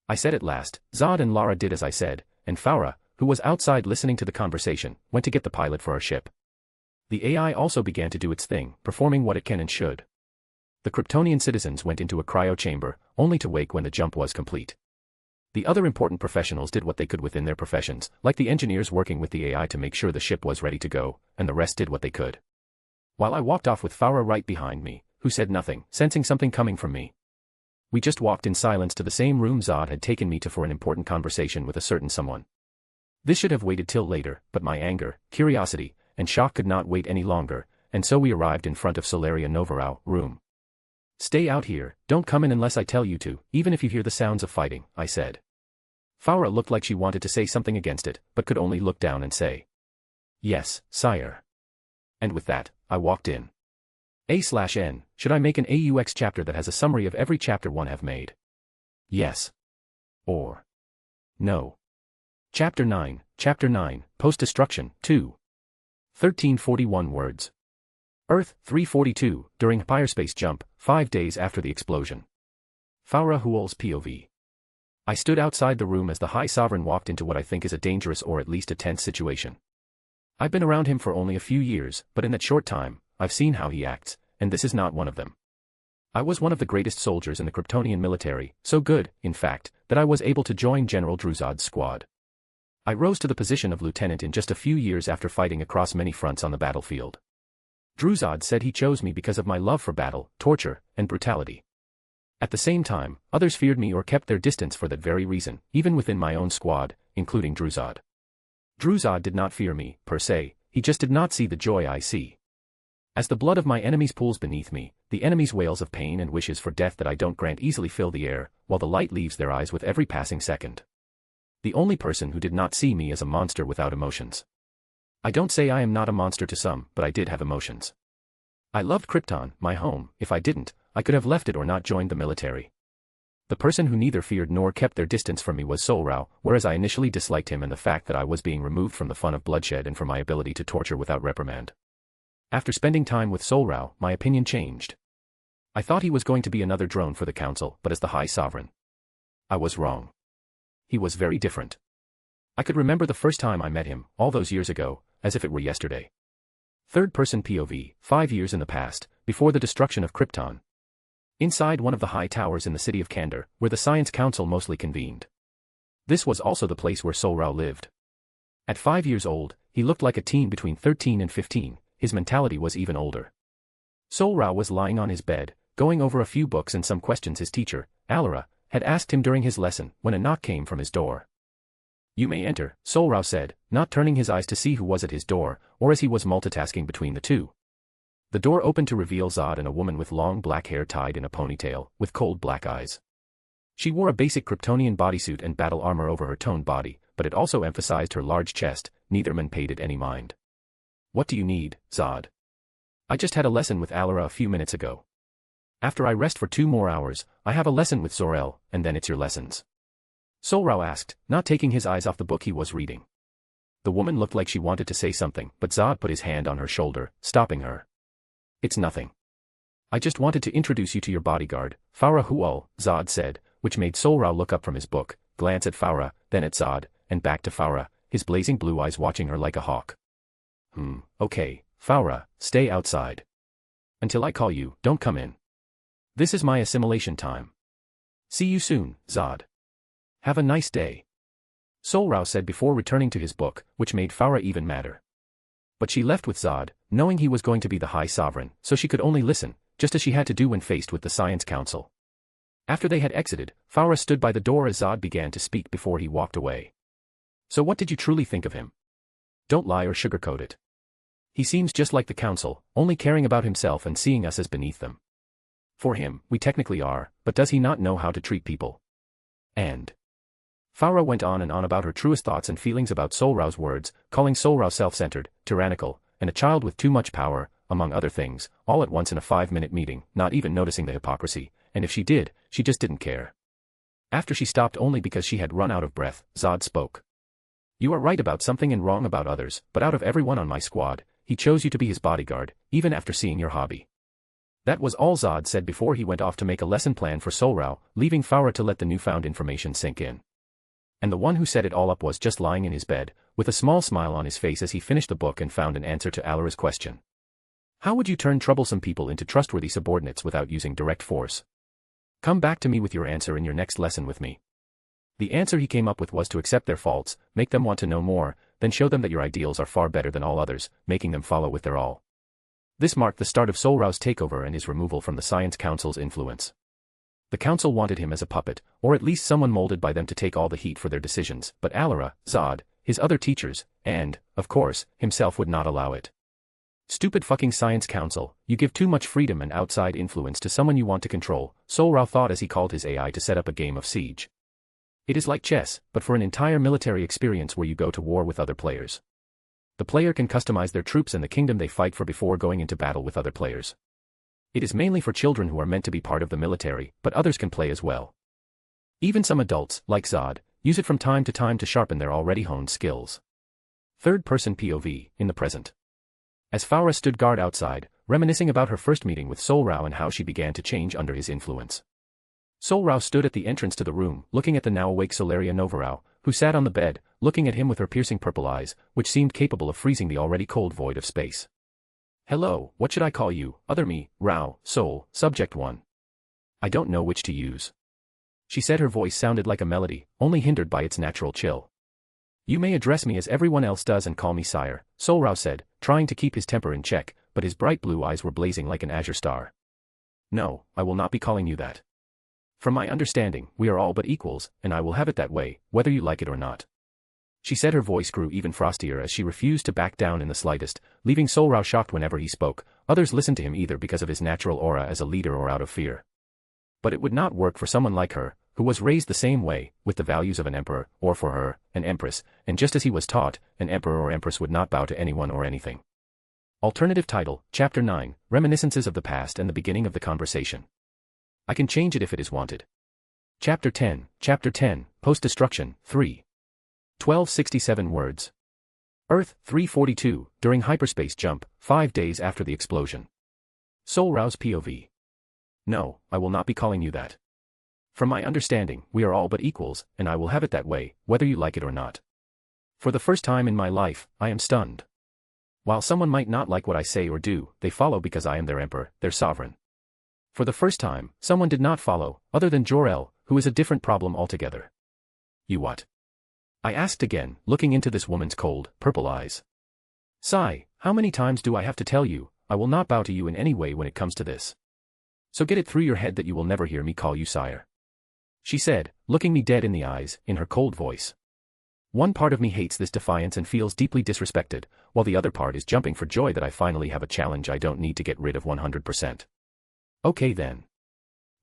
I said at last, Zod and Lara did as I said, and Faura, who was outside listening to the conversation, went to get the pilot for our ship. The AI also began to do its thing, performing what it can and should. The Kryptonian citizens went into a cryo chamber, only to wake when the jump was complete. The other important professionals did what they could within their professions, like the engineers working with the AI to make sure the ship was ready to go, and the rest did what they could. While I walked off with Farah right behind me, who said nothing, sensing something coming from me. We just walked in silence to the same room Zod had taken me to for an important conversation with a certain someone. This should have waited till later, but my anger, curiosity, and shock could not wait any longer, and so we arrived in front of Sol-Rao room. "Stay out here, don't come in unless I tell you to, even if you hear the sounds of fighting," I said. Farah looked like she wanted to say something against it, but could only look down and say, "Yes, sire." And with that, I walked in. A/N, should I make an AUX chapter that has a summary of every chapter one have made? Yes. Or no. Chapter 9, Post-Destruction, 2. 1341 words. Earth, 342, during hyperspace jump, 5 days after the explosion. Farah Huol's POV. I stood outside the room as the High Sovereign walked into what I think is a dangerous or at least a tense situation. I've been around him for only a few years, but in that short time, I've seen how he acts, and this is not one of them. I was one of the greatest soldiers in the Kryptonian military, so good, in fact, that I was able to join General Druzod's squad. I rose to the position of lieutenant in just a few years after fighting across many fronts on the battlefield. Druzod said he chose me because of my love for battle, torture, and brutality. At the same time, others feared me or kept their distance for that very reason, even within my own squad, including Druzod. Druzod did not fear me, per se, he just did not see the joy I see. As the blood of my enemies pools beneath me, the enemies' wails of pain and wishes for death that I don't grant easily fill the air, while the light leaves their eyes with every passing second. The only person who did not see me as a monster without emotions. I don't say I am not a monster to some, but I did have emotions. I loved Krypton, my home. If I didn't, I could have left it or not joined the military. The person who neither feared nor kept their distance from me was Sol-Rao, whereas I initially disliked him and the fact that I was being removed from the fun of bloodshed and from my ability to torture without reprimand. After spending time with Sol-Rao, my opinion changed. I thought he was going to be another drone for the council, but as the High Sovereign, I was wrong. He was very different. I could remember the first time I met him, all those years ago, as if it were yesterday. Third-person POV, 5 years in the past, before the destruction of Krypton. Inside one of the high towers in the city of Kandor, where the Science Council mostly convened. This was also the place where Sol-Rao lived. At 5 years old, he looked like a teen between 13 and 15, his mentality was even older. Sol-Rao was lying on his bed, going over a few books and some questions his teacher, Alara, had asked him during his lesson, when a knock came from his door. "You may enter," Sol-Rao said, not turning his eyes to see who was at his door, or as he was multitasking between the two. The door opened to reveal Zod and a woman with long black hair tied in a ponytail, with cold black eyes. She wore a basic Kryptonian bodysuit and battle armor over her toned body, but it also emphasized her large chest. Neither man paid it any mind. "What do you need, Zod?" "I just had a lesson with Alara a few minutes ago. After I rest for 2 more hours, I have a lesson with Zor-El, and then it's your lessons." Sol-Rao asked, not taking his eyes off the book he was reading. The woman looked like she wanted to say something, but Zod put his hand on her shoulder, stopping her. "It's nothing. I just wanted to introduce you to your bodyguard, Farah Huol," Zod said, which made Sol-Rao look up from his book, glance at Farah, then at Zod, and back to Farah, his blazing blue eyes watching her like a hawk. Okay, Farah, stay outside. Until I call you, don't come in. This is my assimilation time. See you soon, Zod. Have a nice day." Sol-Rao said before returning to his book, which made Farah even madder. But she left with Zod, knowing he was going to be the High Sovereign, so she could only listen, just as she had to do when faced with the Science Council. After they had exited, Farah stood by the door as Zod began to speak before he walked away. "So what did you truly think of him? Don't lie or sugarcoat it. He seems just like the Council, only caring about himself and seeing us as beneath them. For him, we technically are, but does he not know how to treat people?" And Farah went on and on about her truest thoughts and feelings about Sol-Rao's words, calling Sol-Rao self-centered, tyrannical, and a child with too much power, among other things, all at once in a 5-minute meeting, not even noticing the hypocrisy, and if she did, she just didn't care. After she stopped only because she had run out of breath, Zod spoke. "You are right about something and wrong about others, but out of everyone on my squad, he chose you to be his bodyguard, even after seeing your hobby." That was all Zod said before he went off to make a lesson plan for Sol-Rao, leaving Farah to let the newfound information sink in. And the one who set it all up was just lying in his bed, with a small smile on his face as he finished the book and found an answer to Alara's question. How would you turn troublesome people into trustworthy subordinates without using direct force? Come back to me with your answer in your next lesson with me. The answer he came up with was to accept their faults, make them want to know more, then show them that your ideals are far better than all others, making them follow with their all. This marked the start of Sol-Rao's takeover and his removal from the Science Council's influence. The council wanted him as a puppet, or at least someone molded by them to take all the heat for their decisions, but Alara, Zod, his other teachers, and, of course, himself would not allow it. Stupid fucking Science Council, you give too much freedom and outside influence to someone you want to control, Sol-Rao thought as he called his AI to set up a game of siege. It is like chess, but for an entire military experience where you go to war with other players. The player can customize their troops and the kingdom they fight for before going into battle with other players. It is mainly for children who are meant to be part of the military, but others can play as well. Even some adults, like Zod, use it from time to sharpen their already honed skills. Third-person POV, in the present. As Faura stood guard outside, reminiscing about her first meeting with Sol-Rao and how she began to change under his influence. Sol-Rao stood at the entrance to the room, looking at the now-awake Solaria Novarao, who sat on the bed, looking at him with her piercing purple eyes, which seemed capable of freezing the already cold void of space. Hello, what should I call you, other me, Rao, Sol, Subject 1? I don't know which to use. She said her voice sounded like a melody, only hindered by its natural chill. You may address me as everyone else does and call me sire, Sol-Rao said, trying to keep his temper in check, but his bright blue eyes were blazing like an azure star. No, I will not be calling you that. From my understanding, we are all but equals, and I will have it that way, whether you like it or not. She said her voice grew even frostier as she refused to back down in the slightest, leaving Sol-Rao shocked whenever he spoke. Others listened to him either because of his natural aura as a leader or out of fear. But it would not work for someone like her, who was raised the same way, with the values of an emperor, or for her, an empress, and just as he was taught, an emperor or empress would not bow to anyone or anything. Alternative title, Chapter 9, Reminiscences of the Past and the Beginning of the Conversation. I can change it if it is wanted. Chapter 10, Post-Destruction, 3. 1267 words. Earth, 342, during hyperspace jump, 5 days after the explosion. Sol-Rao's POV. No, I will not be calling you that. From my understanding, we are all but equals, and I will have it that way, whether you like it or not. For the first time in my life, I am stunned. While someone might not like what I say or do, they follow because I am their emperor, their sovereign. For the first time, someone did not follow, other than Jor-El, who is a different problem altogether. You what? I asked again, looking into this woman's cold, purple eyes. Sigh, how many times do I have to tell you, I will not bow to you in any way when it comes to this. So get it through your head that you will never hear me call you sire. She said, looking me dead in the eyes, in her cold voice. One part of me hates this defiance and feels deeply disrespected, while the other part is jumping for joy that I finally have a challenge I don't need to get rid of 100%. Okay then.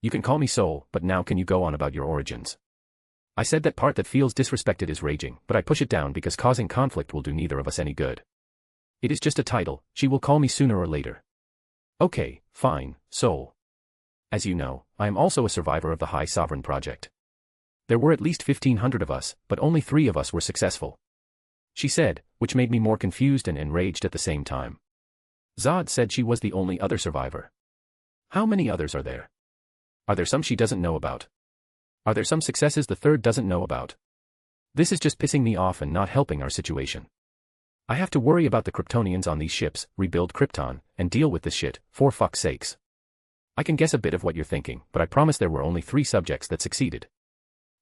You can call me Sol, but now can you go on about your origins? I said that part that feels disrespected is raging, but I push it down because causing conflict will do neither of us any good. It is just a title, she will call me sooner or later. Okay, fine, Sol. As you know, I am also a survivor of the High Sovereign project. There were at least 1,500 of us, but only 3 of us were successful. She said, which made me more confused and enraged at the same time. Zod said she was the only other survivor. How many others are there? Are there some she doesn't know about? Are there some successes the third doesn't know about? This is just pissing me off and not helping our situation. I have to worry about the Kryptonians on these ships, rebuild Krypton, and deal with this shit, for fuck's sakes. I can guess a bit of what you're thinking, but I promise there were only 3 subjects that succeeded.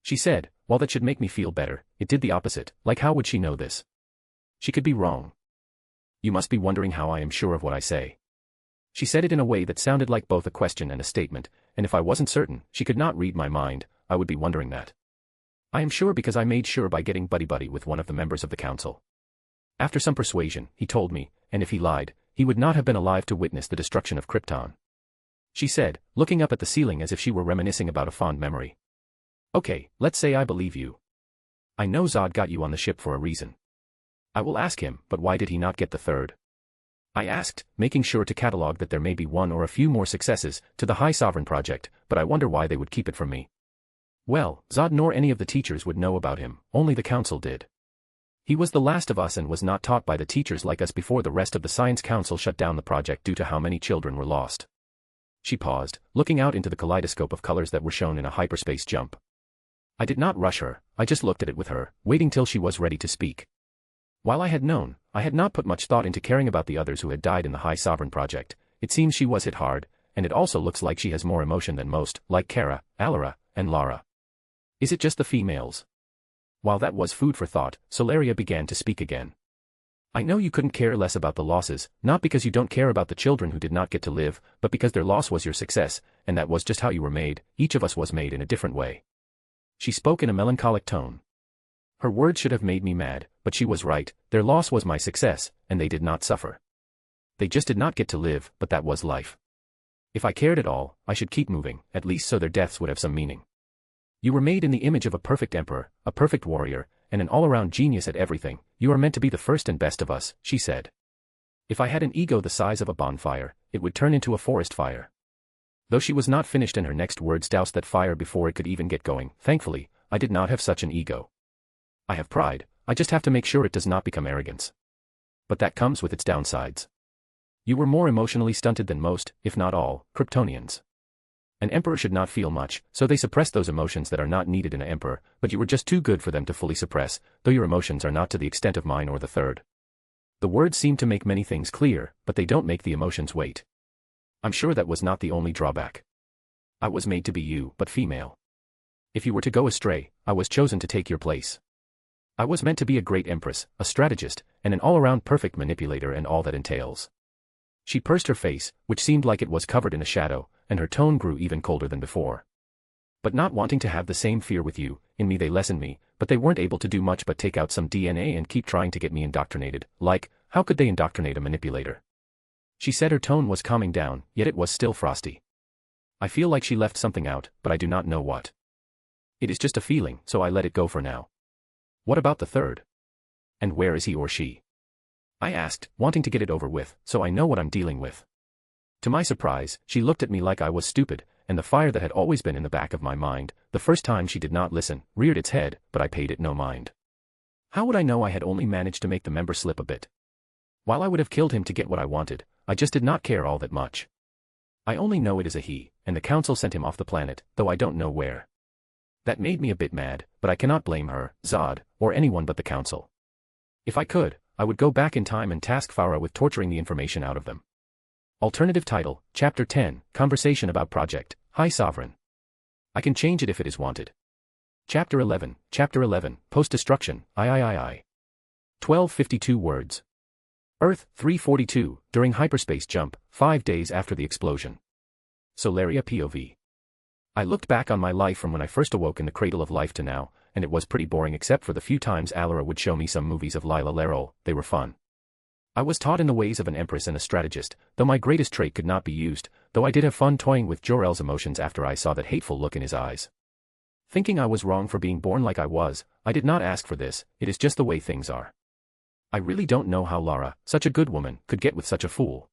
She said, while that should make me feel better, it did the opposite, like how would she know this? She could be wrong. You must be wondering how I am sure of what I say. She said it in a way that sounded like both a question and a statement, and if I wasn't certain, she could not read my mind, I would be wondering that. I am sure because I made sure by getting buddy-buddy with one of the members of the council. After some persuasion, he told me, and if he lied, he would not have been alive to witness the destruction of Krypton. She said, looking up at the ceiling as if she were reminiscing about a fond memory. Okay, let's say I believe you. I know Zod got you on the ship for a reason. I will ask him, but why did he not get the third? I asked, making sure to catalog that there may be one or a few more successes to the High Sovereign project, but I wonder why they would keep it from me. Well, Zod nor any of the teachers would know about him, only the council did. He was the last of us and was not taught by the teachers like us before the rest of the Science Council shut down the project due to how many children were lost. She paused, looking out into the kaleidoscope of colors that were shown in a hyperspace jump. I did not rush her, I just looked at it with her, waiting till she was ready to speak. While I had known, I had not put much thought into caring about the others who had died in the High Sovereign project. It seems she was hit hard, and it also looks like she has more emotion than most, like Kara, Alara, and Lara. Is it just the females? While that was food for thought, Sol-Rao began to speak again. I know you couldn't care less about the losses, not because you don't care about the children who did not get to live, but because their loss was your success, and that was just how you were made. Each of us was made in a different way. She spoke in a melancholic tone. Her words should have made me mad, but she was right. Their loss was my success, and they did not suffer. They just did not get to live, but that was life. If I cared at all, I should keep moving, at least so their deaths would have some meaning. You were made in the image of a perfect emperor, a perfect warrior, and an all-around genius at everything. You are meant to be the first and best of us, she said. If I had an ego the size of a bonfire, it would turn into a forest fire. Though she was not finished and her next words doused that fire before it could even get going, thankfully, I did not have such an ego. I have pride, I just have to make sure it does not become arrogance. But that comes with its downsides. You were more emotionally stunted than most, if not all, Kryptonians. An emperor should not feel much, so they suppress those emotions that are not needed in an emperor, but you were just too good for them to fully suppress, though your emotions are not to the extent of mine or the third. The words seem to make many things clear, but they don't make the emotions wait. I'm sure that was not the only drawback. I was made to be you, but female. If you were to go astray, I was chosen to take your place. I was meant to be a great empress, a strategist, and an all-around perfect manipulator and all that entails. She pursed her face, which seemed like it was covered in a shadow, and her tone grew even colder than before. But not wanting to have the same fear with you, in me they lessened me, but they weren't able to do much but take out some DNA and keep trying to get me indoctrinated. Like, how could they indoctrinate a manipulator? She said her tone was calming down, yet it was still frosty. I feel like she left something out, but I do not know what. It is just a feeling, so I let it go for now. What about the third? And where is he or she? I asked, wanting to get it over with, so I know what I'm dealing with. To my surprise, she looked at me like I was stupid, and the fire that had always been in the back of my mind, the first time she did not listen, reared its head, but I paid it no mind. How would I know I had only managed to make the member slip a bit? While I would have killed him to get what I wanted, I just did not care all that much. I only know it is a he, and the council sent him off the planet, though I don't know where. That made me a bit mad, but I cannot blame her, Zod, or anyone but the council. If I could, I would go back in time and task Farah with torturing the information out of them. Alternative title, Chapter 10, Conversation about Project, High Sovereign. I can change it if it is wanted. Chapter 11, Post-Destruction, I. 1252 words. Earth, 342, during hyperspace jump, 5 days after the explosion. Sol-Rao POV. I looked back on my life from when I first awoke in the cradle of life to now, and it was pretty boring except for the few times Alara would show me some movies of Lila Lerol. They were fun. I was taught in the ways of an empress and a strategist, though my greatest trait could not be used, though I did have fun toying with Jor-El's emotions after I saw that hateful look in his eyes. Thinking I was wrong for being born like I was, I did not ask for this, it is just the way things are. I really don't know how Lara, such a good woman, could get with such a fool.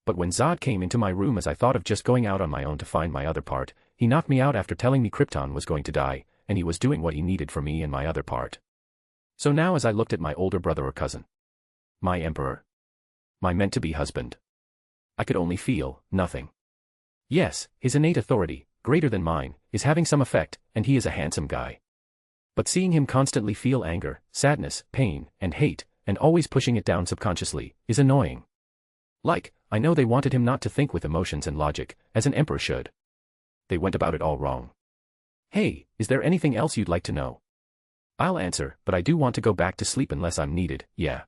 But when Zod came into my room as I thought of just going out on my own to find my other part, he knocked me out after telling me Krypton was going to die, and he was doing what he needed for me and my other part. So now as I looked at my older brother or cousin, my emperor, my meant-to-be husband, I could only feel nothing. Yes, his innate authority, greater than mine, is having some effect, and he is a handsome guy. But seeing him constantly feel anger, sadness, pain, and hate, and always pushing it down subconsciously, is annoying. Like, I know they wanted him not to think with emotions and logic, as an emperor should. They went about it all wrong. Hey, is there anything else you'd like to know? I'll answer, but I do want to go back to sleep unless I'm needed, yeah.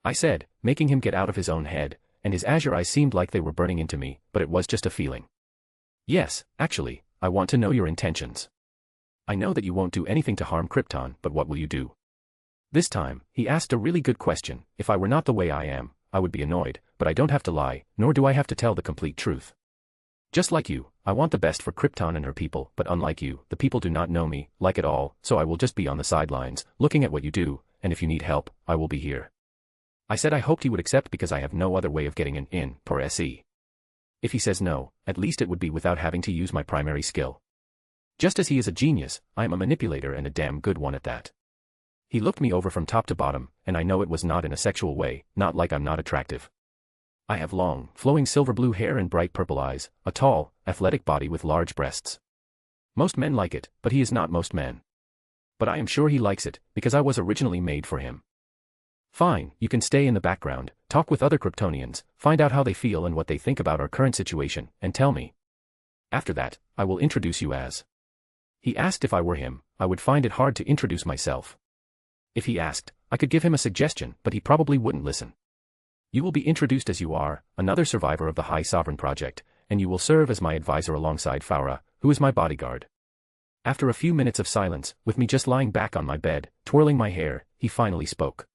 I said, making him get out of his own head, and his azure eyes seemed like they were burning into me, but it was just a feeling. Yes, actually, I want to know your intentions. I know that you won't do anything to harm Krypton, but what will you do? This time, he asked a really good question. If I were not the way I am, I would be annoyed, but I don't have to lie, nor do I have to tell the complete truth. Just like you, I want the best for Krypton and her people, but unlike you, the people do not know me, like at all, so I will just be on the sidelines, looking at what you do, and if you need help, I will be here. I said I hoped he would accept because I have no other way of getting an in, per se. If he says no, at least it would be without having to use my primary skill. Just as he is a genius, I am a manipulator and a damn good one at that. He looked me over from top to bottom, and I know it was not in a sexual way, not like I'm not attractive. I have long, flowing silver blue hair and bright purple eyes, a tall, athletic body with large breasts. Most men like it, but he is not most men. But I am sure he likes it, because I was originally made for him. Fine, you can stay in the background, talk with other Kryptonians, find out how they feel and what they think about our current situation, and tell me. After that, I will introduce you as He asked if I were him, I would find it hard to introduce myself. If he asked, I could give him a suggestion, but he probably wouldn't listen. You will be introduced as you are, another survivor of the High Sovereign project, and you will serve as my advisor alongside Faura, who is my bodyguard. After a few minutes of silence, with me just lying back on my bed, twirling my hair, he finally spoke.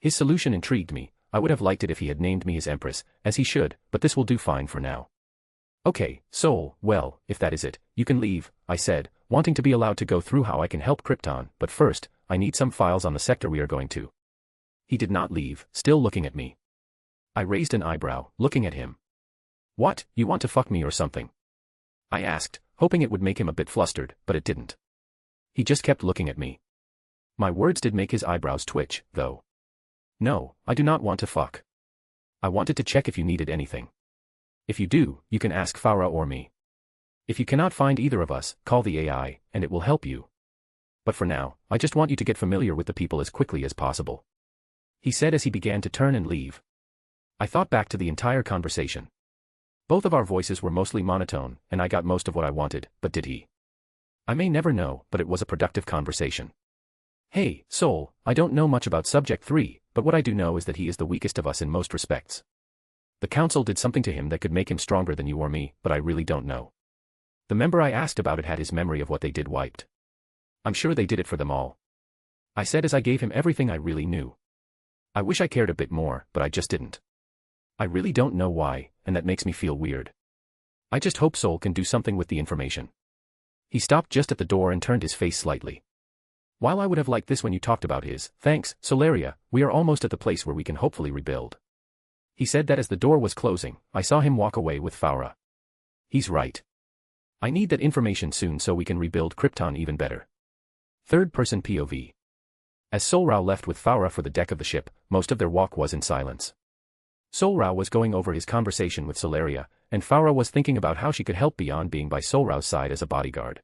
His solution intrigued me. I would have liked it if he had named me his Empress, as he should, but this will do fine for now. Okay, Sol, well, if that is it, you can leave, I said, wanting to be allowed to go through how I can help Krypton, but first, I need some files on the sector we are going to. He did not leave, still looking at me. I raised an eyebrow, looking at him. What, you want to fuck me or something? I asked, hoping it would make him a bit flustered, but it didn't. He just kept looking at me. My words did make his eyebrows twitch, though. No, I do not want to fuck. I wanted to check if you needed anything. If you do, you can ask Faura or me. If you cannot find either of us, call the AI, and it will help you. But for now, I just want you to get familiar with the people as quickly as possible. He said as he began to turn and leave. I thought back to the entire conversation. Both of our voices were mostly monotone, and I got most of what I wanted, but did he? I may never know, but it was a productive conversation. Hey, Sol, I don't know much about Subject 3, but what I do know is that he is the weakest of us in most respects. The council did something to him that could make him stronger than you or me, but I really don't know. The member I asked about it had his memory of what they did wiped. I'm sure they did it for them all. I said as I gave him everything I really knew. I wish I cared a bit more, but I just didn't. I really don't know why, and that makes me feel weird. I just hope Sol can do something with the information. He stopped just at the door and turned his face slightly. While I would have liked this when you talked about his, thanks, Solaria, we are almost at the place where we can hopefully rebuild. He said that as the door was closing, I saw him walk away with Faura. He's right. I need that information soon so we can rebuild Krypton even better. Third-person POV. As Sol-Rao left with Faura for the deck of the ship, most of their walk was in silence. Sol-Rao was going over his conversation with Solaria, and Faura was thinking about how she could help beyond being by Sol-Rao's side as a bodyguard.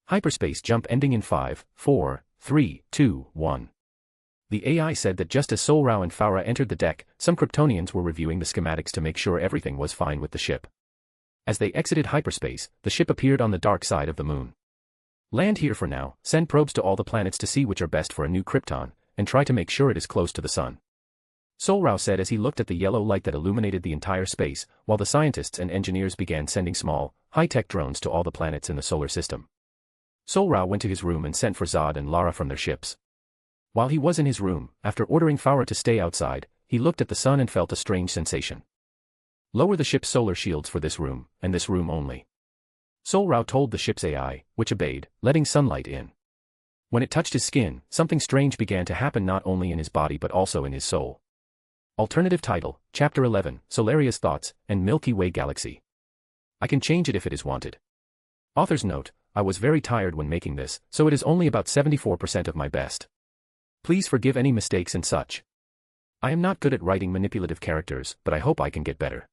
Hyperspace jump ending in 5, 4, 3, 2, 1. The AI said that just as Sol-Rao and Faura entered the deck, some Kryptonians were reviewing the schematics to make sure everything was fine with the ship. As they exited hyperspace, the ship appeared on the dark side of the moon. Land here for now, send probes to all the planets to see which are best for a new Krypton, and try to make sure it is close to the sun. Sol-Rao said as he looked at the yellow light that illuminated the entire space, while the scientists and engineers began sending small, high-tech drones to all the planets in the solar system. Sol-Rao went to his room and sent for Zod and Lara from their ships. While he was in his room, after ordering Faura to stay outside, he looked at the sun and felt a strange sensation. Lower the ship's solar shields for this room, and this room only. Sol-Rao told the ship's AI, which obeyed, letting sunlight in. When it touched his skin, something strange began to happen not only in his body but also in his soul. Alternative title, Chapter 11, Solaria's Thoughts, and Milky Way Galaxy. I can change it if it is wanted. Author's note, I was very tired when making this, so it is only about 74% of my best. Please forgive any mistakes and such. I am not good at writing manipulative characters, but I hope I can get better.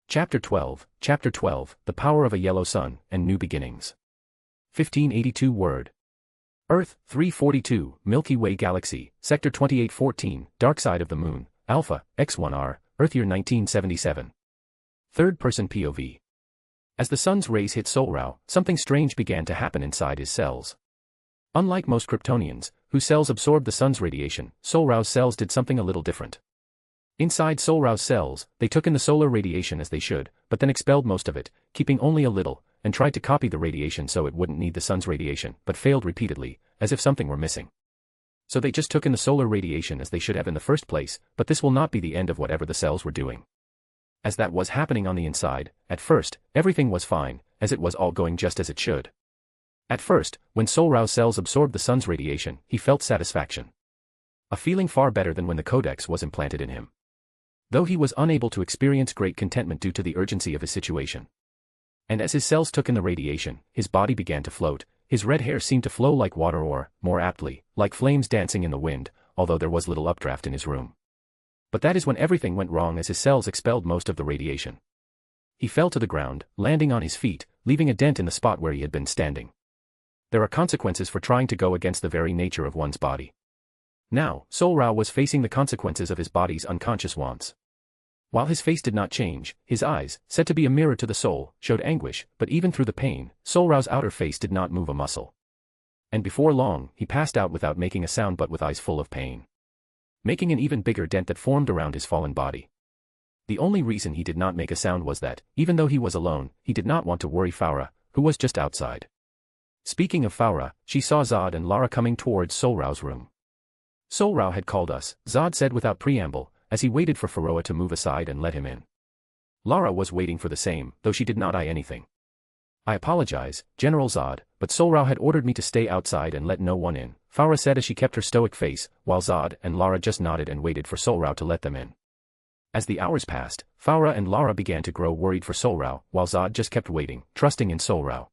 Chapter 12, The Power of a Yellow Sun, and New Beginnings. 1582 word. Earth, 342, Milky Way Galaxy, Sector 2814, Dark Side of the Moon, Alpha, X1R, Earth year 1977. Third-person POV. As the sun's rays hit Sol-Rao, something strange began to happen inside his cells. Unlike most Kryptonians, whose cells absorbed the sun's radiation, Sol-Rao's cells did something a little different. Inside Sol-Rao's cells, they took in the solar radiation as they should, but then expelled most of it, keeping only a little, and tried to copy the radiation so it wouldn't need the sun's radiation, but failed repeatedly, as if something were missing. So they just took in the solar radiation as they should have in the first place, but this will not be the end of whatever the cells were doing. As that was happening on the inside, at first, everything was fine, as it was all going just as it should. At first, when Sol-Rao's cells absorbed the sun's radiation, he felt satisfaction. A feeling far better than when the codex was implanted in him. Though he was unable to experience great contentment due to the urgency of his situation. And as his cells took in the radiation, his body began to float, his red hair seemed to flow like water or, more aptly, like flames dancing in the wind, although there was little updraft in his room. But that is when everything went wrong as his cells expelled most of the radiation. He fell to the ground, landing on his feet, leaving a dent in the spot where he had been standing. There are consequences for trying to go against the very nature of one's body. Now, Sol-Rao was facing the consequences of his body's unconscious wants. While his face did not change, his eyes, said to be a mirror to the soul, showed anguish, but even through the pain, Sol-Rao's outer face did not move a muscle. And before long, he passed out without making a sound but with eyes full of pain, making an even bigger dent that formed around his fallen body. The only reason he did not make a sound was that, even though he was alone, he did not want to worry Farah, who was just outside. Speaking of Farah, she saw Zod and Lara coming towards Sol-Rao's room. Sol-Rao had called us, Zod said without preamble, as he waited for Faroa to move aside and let him in. Lara was waiting for the same, though she did not eye anything. I apologize, General Zod, but Sol-Rao had ordered me to stay outside and let no one in, Farah said as she kept her stoic face, while Zod and Lara just nodded and waited for Sol-Rao to let them in. As the hours passed, Farah and Lara began to grow worried for Sol-Rao, while Zod just kept waiting, trusting in Sol-Rao.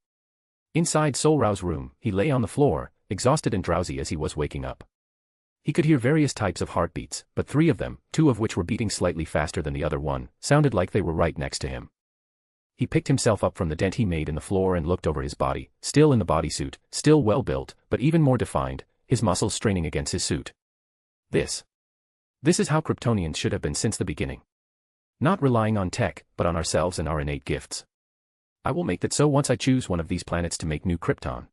Inside Sol-Rao's room, he lay on the floor, exhausted and drowsy as he was waking up. He could hear various types of heartbeats, but 3 of them, 2 of which were beating slightly faster than the other one, sounded like they were right next to him. He picked himself up from the dent he made in the floor and looked over his body, still in the bodysuit, still well built, but even more defined, his muscles straining against his suit. This is how Kryptonians should have been since the beginning. Not relying on tech, but on ourselves and our innate gifts. I will make that so once I choose one of these planets to make new Krypton.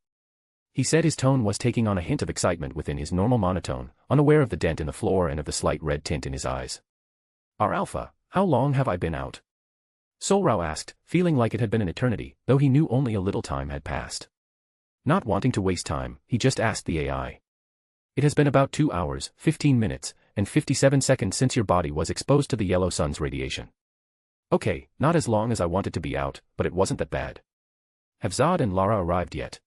He said, his tone was taking on a hint of excitement within his normal monotone, unaware of the dent in the floor and of the slight red tint in his eyes. Our Alpha, how long have I been out? Sol-Rao asked, feeling like it had been an eternity, though he knew only a little time had passed. Not wanting to waste time, he just asked the AI. It has been about 2 hours, 15 minutes, and 57 seconds since your body was exposed to the yellow sun's radiation. Okay, not as long as I wanted to be out, but it wasn't that bad. Have Zod and Lara arrived yet?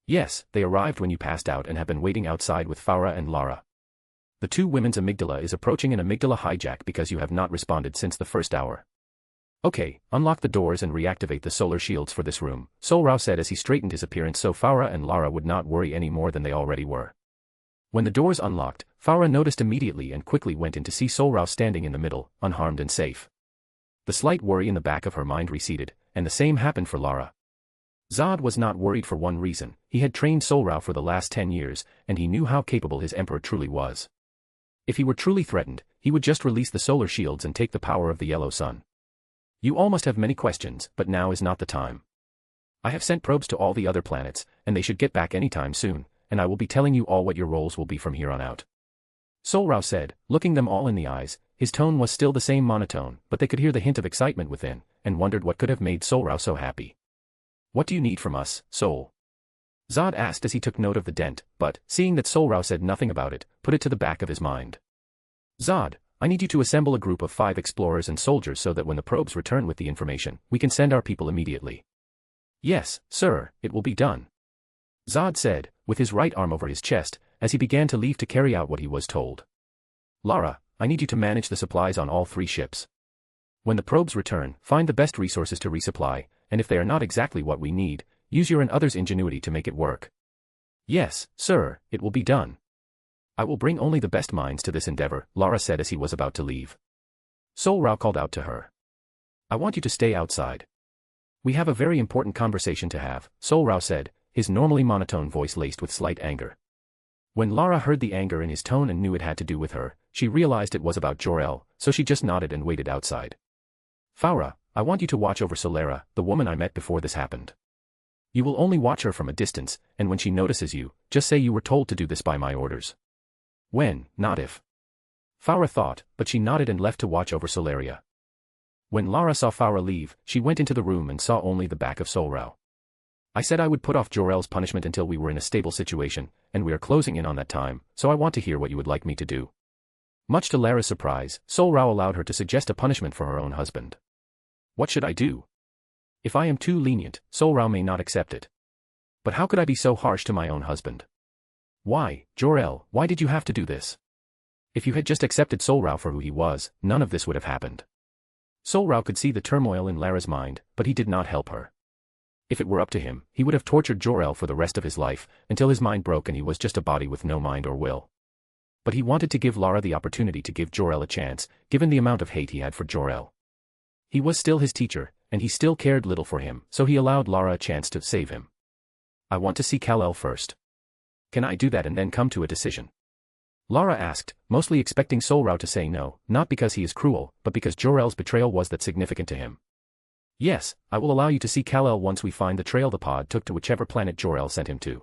Yes, they arrived when you passed out and have been waiting outside with Farah and Lara. The 2 women's amygdala is approaching an amygdala hijack because you have not responded since the first hour. Okay, unlock the doors and reactivate the solar shields for this room, Sol-Rao said as he straightened his appearance so Farah and Lara would not worry any more than they already were. When the doors unlocked, Farah noticed immediately and quickly went in to see Sol-Rao standing in the middle, unharmed and safe. The slight worry in the back of her mind receded, and the same happened for Lara. Zod was not worried for one reason, he had trained Sol-Rao for the last 10 years, and he knew how capable his Emperor truly was. If he were truly threatened, he would just release the solar shields and take the power of the yellow sun. You all must have many questions, but now is not the time. I have sent probes to all the other planets, and they should get back anytime soon, and I will be telling you all what your roles will be from here on out. Sol-Rao said, looking them all in the eyes, his tone was still the same monotone, but they could hear the hint of excitement within, and wondered what could have made Sol-Rao so happy. What do you need from us, Sol? Zod asked as he took note of the dent, but, seeing that Sol-Rao said nothing about it, put it to the back of his mind. Zod, I need you to assemble a group of 5 explorers and soldiers so that when the probes return with the information, we can send our people immediately. Yes, sir, it will be done. Zod said, with his right arm over his chest, as he began to leave to carry out what he was told. Lara, I need you to manage the supplies on all 3 ships. When the probes return, find the best resources to resupply, and if they are not exactly what we need, use your and others' ingenuity to make it work. Yes, sir, it will be done. I will bring only the best minds to this endeavor, Lara said as he was about to leave. Sol-Rao called out to her. I want you to stay outside. We have a very important conversation to have, Sol-Rao said, his normally monotone voice laced with slight anger. When Lara heard the anger in his tone and knew it had to do with her, she realized it was about Jor-El, so she just nodded and waited outside. Farah, I want you to watch over Sol-Rao, the woman I met before this happened. You will only watch her from a distance, and when she notices you, just say you were told to do this by my orders. When, not if. Farah thought, but she nodded and left to watch over Sol-Rao. When Lara saw Farah leave, she went into the room and saw only the back of Sol-Rao. I said I would put off Jor-El's punishment until we were in a stable situation, and we are closing in on that time, so I want to hear what you would like me to do. Much to Lara's surprise, Sol-Rao allowed her to suggest a punishment for her own husband. What should I do? If I am too lenient, Sol-Rao may not accept it. But how could I be so harsh to my own husband? Why, Jor-El, why did you have to do this? If you had just accepted Sol-Rao for who he was, none of this would have happened. Sol-Rao could see the turmoil in Lara's mind, but he did not help her. If it were up to him, he would have tortured Jor-El for the rest of his life, until his mind broke and he was just a body with no mind or will. But he wanted to give Lara the opportunity to give Jor-El a chance, given the amount of hate he had for Jor-El. He was still his teacher, and he still cared little for him, so he allowed Lara a chance to save him. I want to see Kal-El first. Can I do that and then come to a decision? Lara asked, mostly expecting Sol-Rao to say no, not because he is cruel, but because Jor-El's betrayal was that significant to him. Yes, I will allow you to see Kal-El once we find the trail the pod took to whichever planet Jor-El sent him to.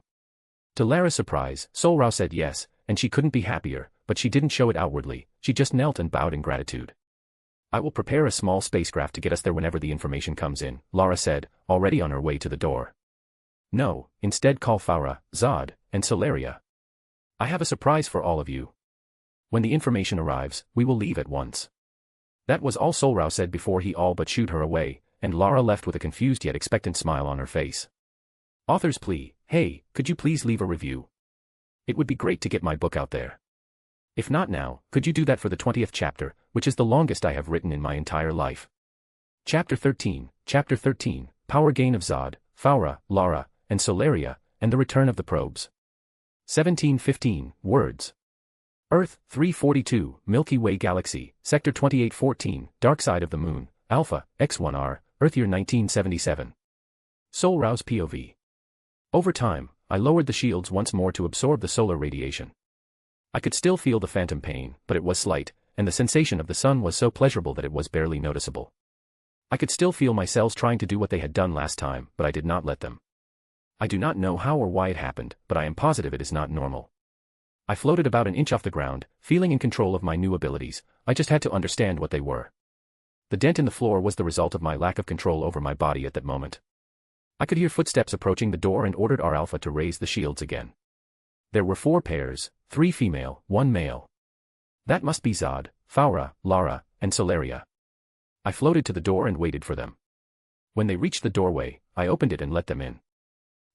To Lara's surprise, Sol-Rao said yes, and she couldn't be happier, but she didn't show it outwardly, she just knelt and bowed in gratitude. I will prepare a small spacecraft to get us there whenever the information comes in, Lara said, already on her way to the door. No, instead call Farah, Zod, and Solaria. I have a surprise for all of you. When the information arrives, we will leave at once. That was all Sol-Rao said before he all but shooed her away, and Lara left with a confused yet expectant smile on her face. Author's plea, hey, could you please leave a review? It would be great to get my book out there. If not now, could you do that for the 20th chapter, which is the longest I have written in my entire life? Chapter 13, Power Gain of Zod, Farah, Lara, and Solaria, and the Return of the Probes. 1715, words. Earth, 342, Milky Way Galaxy, Sector 2814, Dark Side of the Moon, Alpha, X1R, Earth year 1977. Sol-Rao's POV. Over time, I lowered the shields once more to absorb the solar radiation. I could still feel the phantom pain, but it was slight, and the sensation of the sun was so pleasurable that it was barely noticeable. I could still feel my cells trying to do what they had done last time, but I did not let them. I do not know how or why it happened, but I am positive it is not normal. I floated about an inch off the ground, feeling in control of my new abilities. I just had to understand what they were. The dent in the floor was the result of my lack of control over my body at that moment. I could hear footsteps approaching the door and ordered our Alpha to raise the shields again. There were 4 pairs, 3 female, 1 male. That must be Zod, Farah, Lara, and Solaria. I floated to the door and waited for them. When they reached the doorway, I opened it and let them in.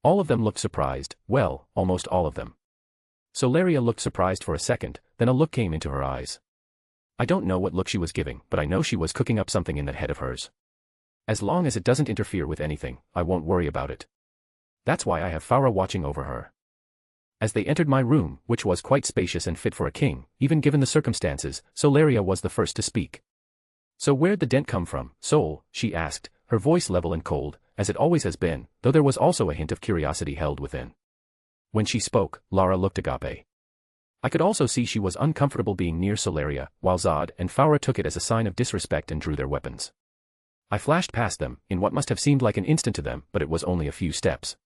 All of them looked surprised, well, almost all of them. Solaria looked surprised for a second, then a look came into her eyes. I don't know what look she was giving, but I know she was cooking up something in that head of hers. As long as it doesn't interfere with anything, I won't worry about it. That's why I have Farah watching over her. As they entered my room, which was quite spacious and fit for a king, even given the circumstances, Solaria was the first to speak. So where'd the dent come from, Sol? She asked, her voice level and cold, as it always has been, though there was also a hint of curiosity held within. When she spoke, Lara looked agape. I could also see she was uncomfortable being near Solaria, while Zod and Farah took it as a sign of disrespect and drew their weapons. I flashed past them, in what must have seemed like an instant to them, but it was only a few steps.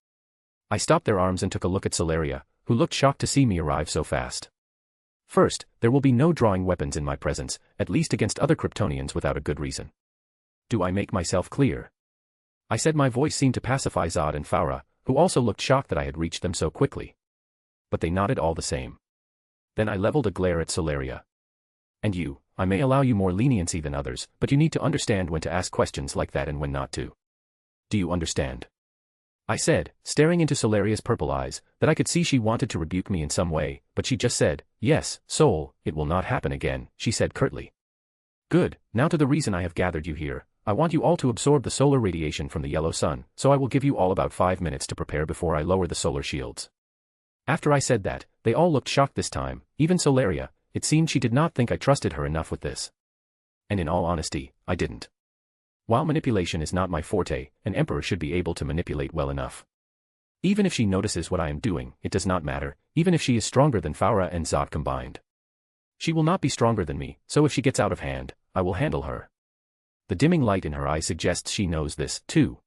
I stopped their arms and took a look at Solaria, who looked shocked to see me arrive so fast. First, there will be no drawing weapons in my presence, at least against other Kryptonians without a good reason. Do I make myself clear? I said. My voice seemed to pacify Zod and Farah, who also looked shocked that I had reached them so quickly. But they nodded all the same. Then I leveled a glare at Solaria. And you, I may allow you more leniency than others, but you need to understand when to ask questions like that and when not to. Do you understand? I said, staring into Solaria's purple eyes, that I could see she wanted to rebuke me in some way, but she just said, yes, Sol, it will not happen again, she said curtly. Good, now to the reason I have gathered you here. I want you all to absorb the solar radiation from the yellow sun, so I will give you all about 5 minutes to prepare before I lower the solar shields. After I said that, they all looked shocked this time, even Solaria. It seemed she did not think I trusted her enough with this. And in all honesty, I didn't. While manipulation is not my forte, an emperor should be able to manipulate well enough. Even if she notices what I am doing, it does not matter, even if she is stronger than Farah and Zod combined. She will not be stronger than me, so if she gets out of hand, I will handle her. The dimming light in her eye suggests she knows this, too.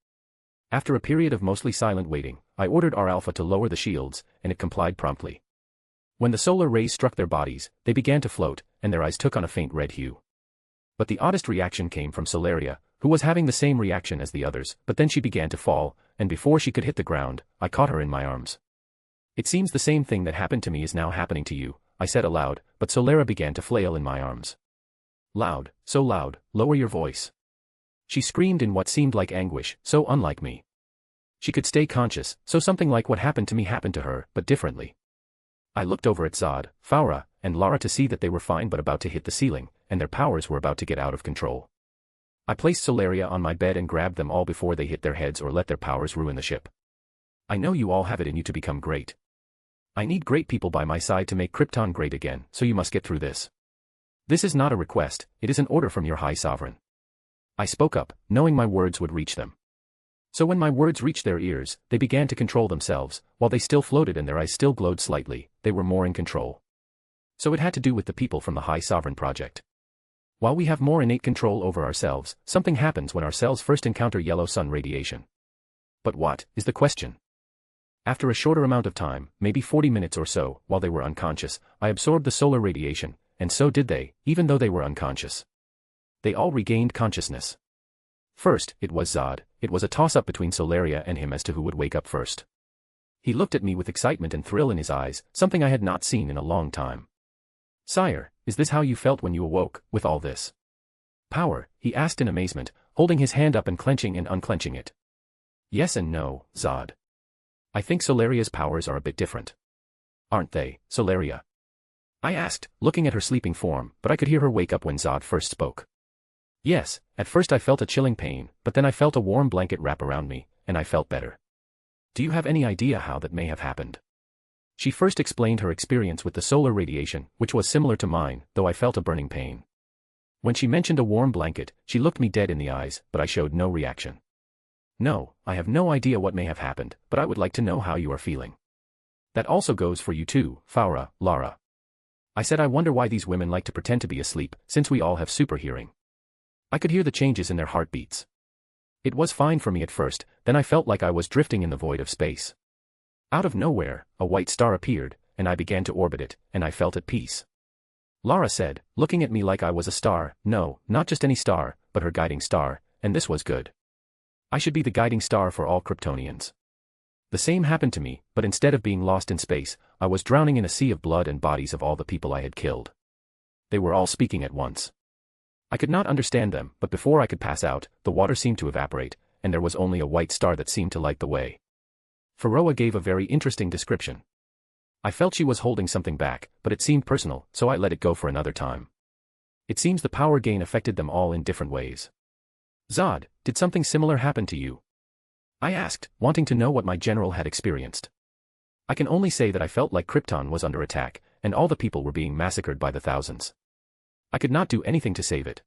After a period of mostly silent waiting, I ordered our Alpha to lower the shields, and it complied promptly. When the solar rays struck their bodies, they began to float, and their eyes took on a faint red hue. But the oddest reaction came from Solaria, who was having the same reaction as the others, but then she began to fall, and before she could hit the ground, I caught her in my arms. It seems the same thing that happened to me is now happening to you, I said aloud, but Solaria began to flail in my arms. Loud, so loud, lower your voice. She screamed in what seemed like anguish, so unlike me. She could stay conscious, so something like what happened to me happened to her, but differently. I looked over at Zod, Farah, and Lara to see that they were fine but about to hit the ceiling, and their powers were about to get out of control. I placed Solaria on my bed and grabbed them all before they hit their heads or let their powers ruin the ship. I know you all have it in you to become great. I need great people by my side to make Krypton great again, so you must get through this. This is not a request, it is an order from your High Sovereign. I spoke up, knowing my words would reach them. So when my words reached their ears, they began to control themselves, while they still floated and their eyes still glowed slightly, they were more in control. So it had to do with the people from the High Sovereign project. While we have more innate control over ourselves, something happens when our cells first encounter yellow sun radiation. But what is the question? After a shorter amount of time, maybe 40 minutes or so, while they were unconscious, I absorbed the solar radiation, and so did they, even though they were unconscious. They all regained consciousness. First, it was Zod. It was a toss-up between Sol-Rao and him as to who would wake up first. He looked at me with excitement and thrill in his eyes, something I had not seen in a long time. "Sire, is this how you felt when you awoke, with all this power?" he asked in amazement, holding his hand up and clenching and unclenching it. "Yes and no, Zod. I think Sol-Rao's powers are a bit different." "Aren't they, Sol-Rao?" I asked, looking at her sleeping form, but I could hear her wake up when Zod first spoke. "Yes, at first I felt a chilling pain, but then I felt a warm blanket wrap around me, and I felt better." "Do you have any idea how that may have happened?" She first explained her experience with the solar radiation, which was similar to mine, though I felt a burning pain. When she mentioned a warm blanket, she looked me dead in the eyes, but I showed no reaction. "No, I have no idea what may have happened, but I would like to know how you are feeling." "That also goes for you too, Faura, Lara." I said I wonder why these women like to pretend to be asleep, since we all have super hearing. I could hear the changes in their heartbeats. It was fine for me at first, then I felt like I was drifting in the void of space. Out of nowhere, a white star appeared, and I began to orbit it, and I felt at peace. Lara said, looking at me like I was a star, no, not just any star, but her guiding star, and this was good. I should be the guiding star for all Kryptonians. The same happened to me, but instead of being lost in space, I was drowning in a sea of blood and bodies of all the people I had killed. They were all speaking at once. I could not understand them, but before I could pass out, the water seemed to evaporate, and there was only a white star that seemed to light the way. Faroa gave a very interesting description. I felt she was holding something back, but it seemed personal, so I let it go for another time. It seems the power gain affected them all in different ways. "Zod, did something similar happen to you?" I asked, wanting to know what my general had experienced. I can only say that I felt like Krypton was under attack, and all the people were being massacred by the thousands. I could not do anything to save it.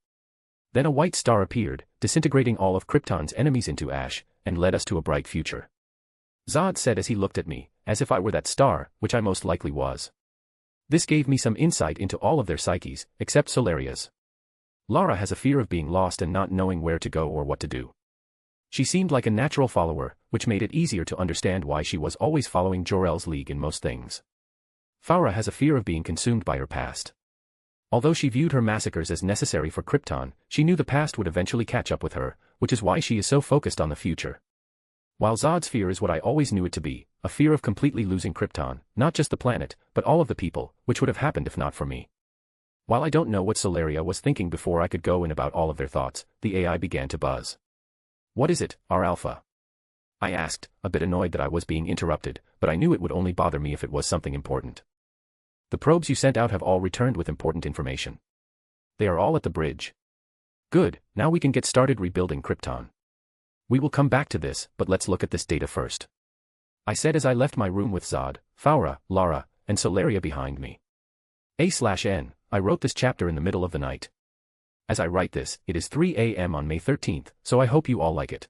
Then a white star appeared, disintegrating all of Krypton's enemies into ash, and led us to a bright future. Zod said as he looked at me, as if I were that star, which I most likely was. This gave me some insight into all of their psyches, except Sol-Rao's. Lara has a fear of being lost and not knowing where to go or what to do. She seemed like a natural follower, which made it easier to understand why she was always following Jor-El's league in most things. Faura has a fear of being consumed by her past. Although she viewed her massacres as necessary for Krypton, she knew the past would eventually catch up with her, which is why she is so focused on the future. While Zod's fear is what I always knew it to be, a fear of completely losing Krypton, not just the planet, but all of the people, which would have happened if not for me. While I don't know what Sol-Rao was thinking before I could go in about all of their thoughts, the AI began to buzz. "What is it, R Alpha?" I asked, a bit annoyed that I was being interrupted, but I knew it would only bother me if it was something important. "The probes you sent out have all returned with important information. They are all at the bridge." "Good, now we can get started rebuilding Krypton. We will come back to this, but let's look at this data first," I said as I left my room with Zod, Faura, Lara, and Sol-Rao behind me. A/N, I wrote this chapter in the middle of the night. As I write this, it is 3 a.m. on May 13th, so I hope you all like it.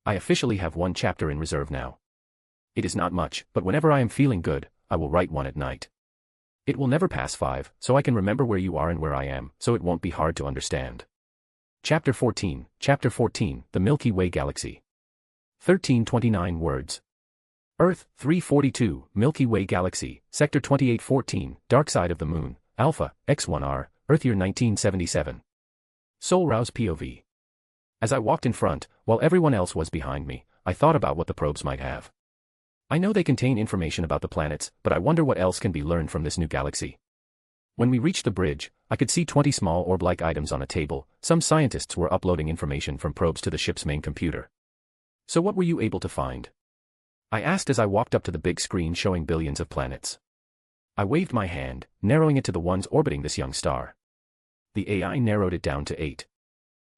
I officially have one chapter in reserve now. It is not much, but whenever I am feeling good, I will write one at night. It will never pass 5, so I can remember where you are and where I am, so it won't be hard to understand. Chapter 14, The Milky Way Galaxy. 1329 words. Earth, 342, Milky Way Galaxy, Sector 2814, Dark Side of the Moon, Alpha, X1R, Earth year 1977. Sol-Rao's POV. As I walked in front, while everyone else was behind me, I thought about what the probes might have. I know they contain information about the planets, but I wonder what else can be learned from this new galaxy. When we reached the bridge, I could see 20 small orb-like items on a table. Some scientists were uploading information from probes to the ship's main computer. "So what were you able to find?" I asked as I walked up to the big screen showing billions of planets. I waved my hand, narrowing it to the ones orbiting this young star. The AI narrowed it down to 8.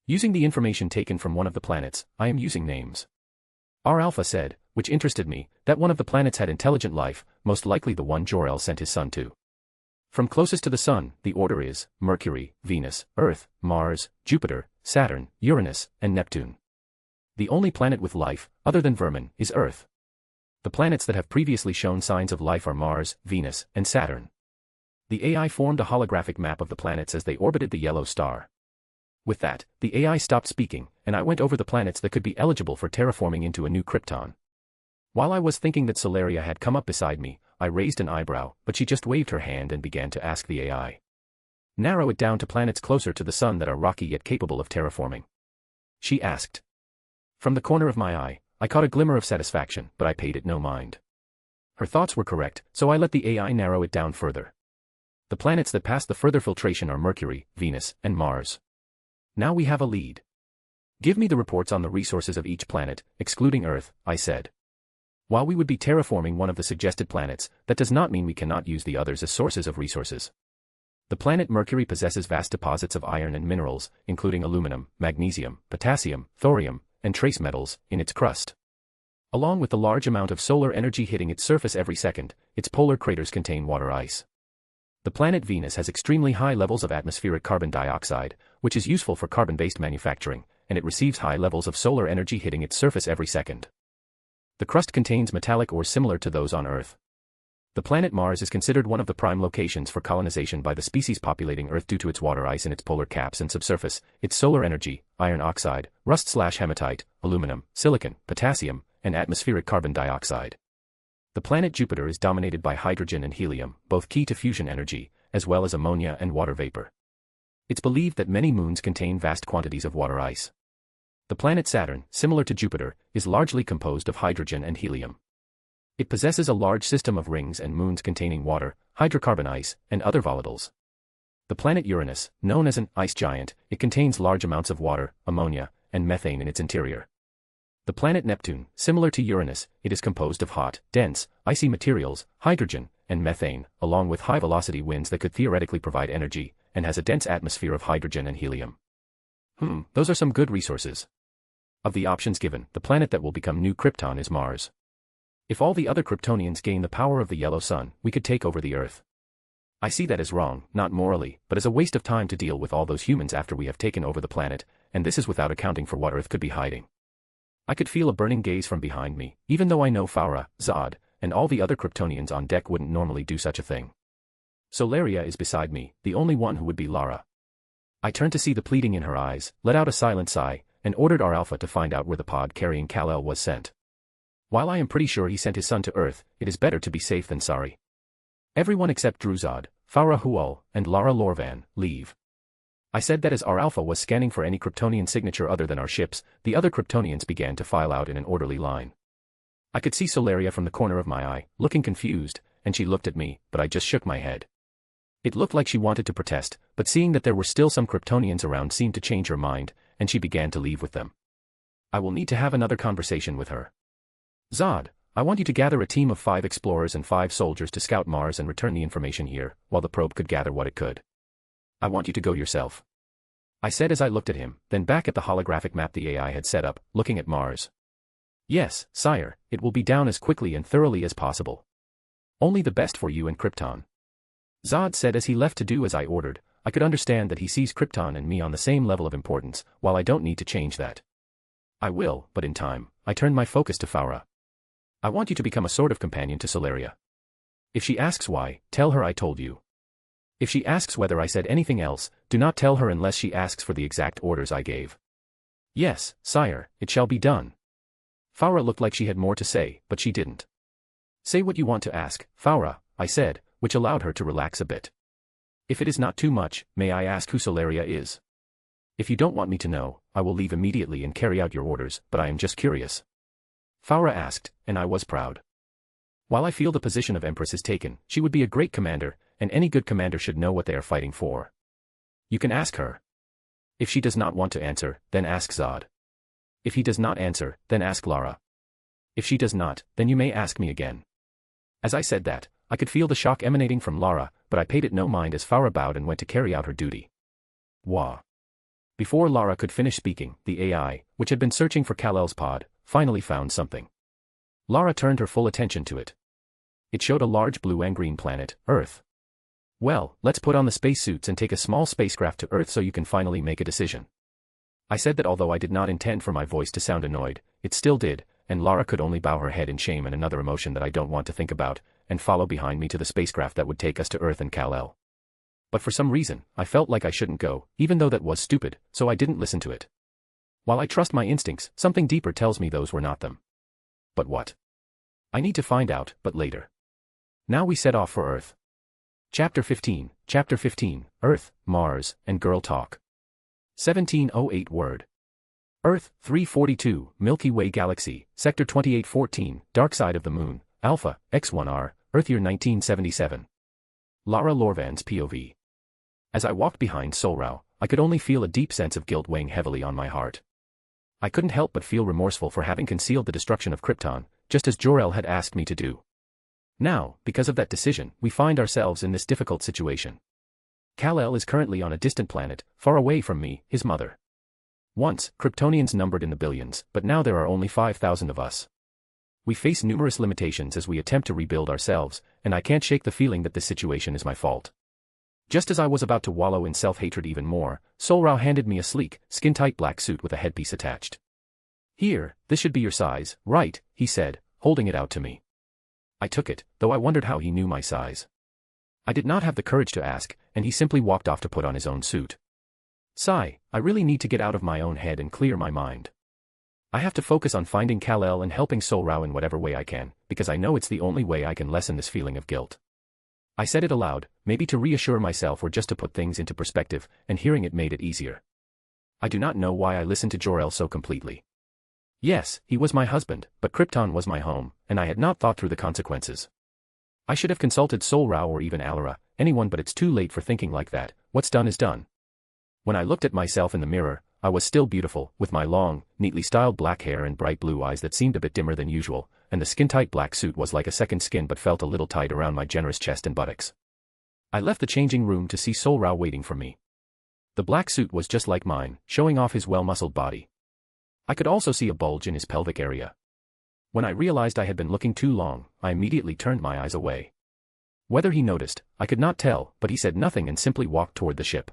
Using the information taken from one of the planets, I am using names. R Alpha said, which interested me, that one of the planets had intelligent life, most likely the one Jor-El sent his son to. From closest to the Sun, the order is Mercury, Venus, Earth, Mars, Jupiter, Saturn, Uranus, and Neptune. The only planet with life, other than vermin, is Earth. The planets that have previously shown signs of life are Mars, Venus, and Saturn. The AI formed a holographic map of the planets as they orbited the yellow star. With that, the AI stopped speaking, and I went over the planets that could be eligible for terraforming into a new Krypton. While I was thinking that Solaria had come up beside me, I raised an eyebrow, but she just waved her hand and began to ask the AI. Narrow it down to planets closer to the sun that are rocky yet capable of terraforming. She asked. From the corner of my eye, I caught a glimmer of satisfaction, but I paid it no mind. Her thoughts were correct, so I let the AI narrow it down further. The planets that pass the further filtration are Mercury, Venus, and Mars. Now we have a lead. Give me the reports on the resources of each planet, excluding Earth, I said. While we would be terraforming one of the suggested planets, that does not mean we cannot use the others as sources of resources. The planet Mercury possesses vast deposits of iron and minerals, including aluminum, magnesium, potassium, thorium, and trace metals, in its crust. Along with the large amount of solar energy hitting its surface every second, its polar craters contain water ice. The planet Venus has extremely high levels of atmospheric carbon dioxide, which is useful for carbon-based manufacturing, and it receives high levels of solar energy hitting its surface every second. The crust contains metallic ores similar to those on Earth. The planet Mars is considered one of the prime locations for colonization by the species populating Earth due to its water ice in its polar caps and subsurface, its solar energy, iron oxide, rust/hematite, aluminum, silicon, potassium, and atmospheric carbon dioxide. The planet Jupiter is dominated by hydrogen and helium, both key to fusion energy, as well as ammonia and water vapor. It's believed that many moons contain vast quantities of water ice. The planet Saturn, similar to Jupiter, is largely composed of hydrogen and helium. It possesses a large system of rings and moons containing water, hydrocarbon ice, and other volatiles. The planet Uranus, known as an ice giant, it contains large amounts of water, ammonia, and methane in its interior. The planet Neptune, similar to Uranus, it is composed of hot, dense, icy materials, hydrogen, and methane, along with high-velocity winds that could theoretically provide energy, and has a dense atmosphere of hydrogen and helium. Those are some good resources. Of the options given, the planet that will become new Krypton is Mars. If all the other Kryptonians gain the power of the yellow sun, we could take over the Earth. I see that as wrong, not morally, but as a waste of time to deal with all those humans after we have taken over the planet, and this is without accounting for what Earth could be hiding. I could feel a burning gaze from behind me, even though I know Faura, Zod, and all the other Kryptonians on deck wouldn't normally do such a thing. Solaria is beside me, the only one who would be Lara. I turned to see the pleading in her eyes, let out a silent sigh, and ordered our Alpha to find out where the pod carrying Kal-El was sent. While I am pretty sure he sent his son to Earth, it is better to be safe than sorry. Everyone except Druzad, Faura Hual, and Lara Lorvan, leave. I said that as our Alpha was scanning for any Kryptonian signature other than our ships, the other Kryptonians began to file out in an orderly line. I could see Solaria from the corner of my eye, looking confused, and she looked at me, but I just shook my head. It looked like she wanted to protest, but seeing that there were still some Kryptonians around seemed to change her mind, and she began to leave with them. I will need to have another conversation with her. Zod, I want you to gather a team of 5 explorers and 5 soldiers to scout Mars and return the information here, while the probe could gather what it could. I want you to go yourself. I said as I looked at him, then back at the holographic map the AI had set up, looking at Mars. Yes, sire, it will be down as quickly and thoroughly as possible. Only the best for you and Krypton. Zod said as he left to do as I ordered. I could understand that he sees Krypton and me on the same level of importance, while I don't need to change that. I will, but in time. I turned my focus to Faura. I want you to become a sort of companion to Solaria. If she asks why, tell her I told you. If she asks whether I said anything else, do not tell her unless she asks for the exact orders I gave. Yes, sire, it shall be done. Faura looked like she had more to say, but she didn't. Say what you want to ask, Faura, I said, which allowed her to relax a bit. If it is not too much, may I ask who Solaria is? If you don't want me to know, I will leave immediately and carry out your orders, but I am just curious. Faura asked, and I was proud. While I feel the position of Empress is taken, she would be a great commander, and any good commander should know what they are fighting for. You can ask her. If she does not want to answer, then ask Zod. If he does not answer, then ask Lara. If she does not, then you may ask me again. As I said that, I could feel the shock emanating from Lara, but I paid it no mind as Faura bowed and went to carry out her duty. Wah. Before Lara could finish speaking, the AI, which had been searching for Kal-El's pod, finally found something. Lara turned her full attention to it. It showed a large blue and green planet, Earth. Well, let's put on the spacesuits and take a small spacecraft to Earth so you can finally make a decision. I said that although I did not intend for my voice to sound annoyed, it still did, and Lara could only bow her head in shame and another emotion that I don't want to think about, and follow behind me to the spacecraft that would take us to Earth and Kal-El. But for some reason, I felt like I shouldn't go, even though that was stupid, so I didn't listen to it. While I trust my instincts, something deeper tells me those were not them. But what? I need to find out, but later. Now we set off for Earth. Chapter 15, Earth, Mars, and Girl Talk. 1708 word. Earth, 342, Milky Way Galaxy, Sector 2814, Dark Side of the Moon, Alpha, X1R, Earth year 1977. Lara Lorvan's POV. As I walked behind Sol-Rao, I could only feel a deep sense of guilt weighing heavily on my heart. I couldn't help but feel remorseful for having concealed the destruction of Krypton, just as Jor-El had asked me to do. Now, because of that decision, we find ourselves in this difficult situation. Kal-El is currently on a distant planet, far away from me, his mother. Once, Kryptonians numbered in the billions, but now there are only 5,000 of us. We face numerous limitations as we attempt to rebuild ourselves, and I can't shake the feeling that this situation is my fault. Just as I was about to wallow in self-hatred even more, Sol-Rao handed me a sleek, skin-tight black suit with a headpiece attached. "Here, this should be your size, right?" he said, holding it out to me. I took it, though I wondered how he knew my size. I did not have the courage to ask, and he simply walked off to put on his own suit. Sigh, I really need to get out of my own head and clear my mind. I have to focus on finding Kal-El and helping Sol-Rao in whatever way I can, because I know it's the only way I can lessen this feeling of guilt. I said it aloud, maybe to reassure myself or just to put things into perspective, and hearing it made it easier. I do not know why I listened to Jor-El so completely. Yes, he was my husband, but Krypton was my home, and I had not thought through the consequences. I should have consulted Sol-Rao or even Alara, anyone, but it's too late for thinking like that. What's done is done. When I looked at myself in the mirror, I was still beautiful, with my long, neatly styled black hair and bright blue eyes that seemed a bit dimmer than usual, and the skin-tight black suit was like a second skin but felt a little tight around my generous chest and buttocks. I left the changing room to see Sol-Rao waiting for me. The black suit was just like mine, showing off his well-muscled body. I could also see a bulge in his pelvic area. When I realized I had been looking too long, I immediately turned my eyes away. Whether he noticed, I could not tell, but he said nothing and simply walked toward the ship.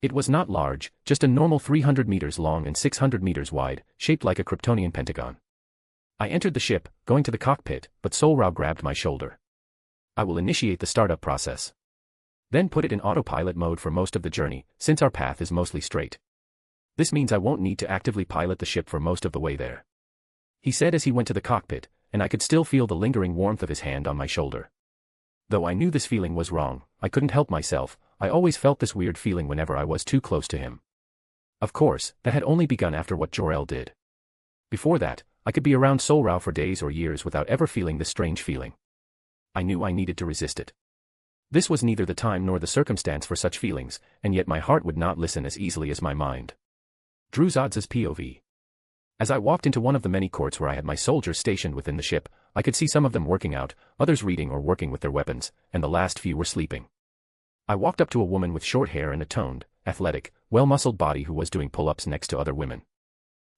It was not large, just a normal 300 meters long and 600 meters wide, shaped like a Kryptonian pentagon. I entered the ship, going to the cockpit, but Sol-Rao grabbed my shoulder. "I will initiate the startup process. Then put it in autopilot mode for most of the journey, since our path is mostly straight. This means I won't need to actively pilot the ship for most of the way there," he said as he went to the cockpit, and I could still feel the lingering warmth of his hand on my shoulder. Though I knew this feeling was wrong, I couldn't help myself. I always felt this weird feeling whenever I was too close to him. Of course, that had only begun after what Jor-El did. Before that, I could be around Sol-Rao for days or years without ever feeling this strange feeling. I knew I needed to resist it. This was neither the time nor the circumstance for such feelings, and yet my heart would not listen as easily as my mind. Druzadz's POV. As I walked into one of the many courts where I had my soldiers stationed within the ship, I could see some of them working out, others reading or working with their weapons, and the last few were sleeping. I walked up to a woman with short hair and a toned, athletic, well-muscled body who was doing pull-ups next to other women.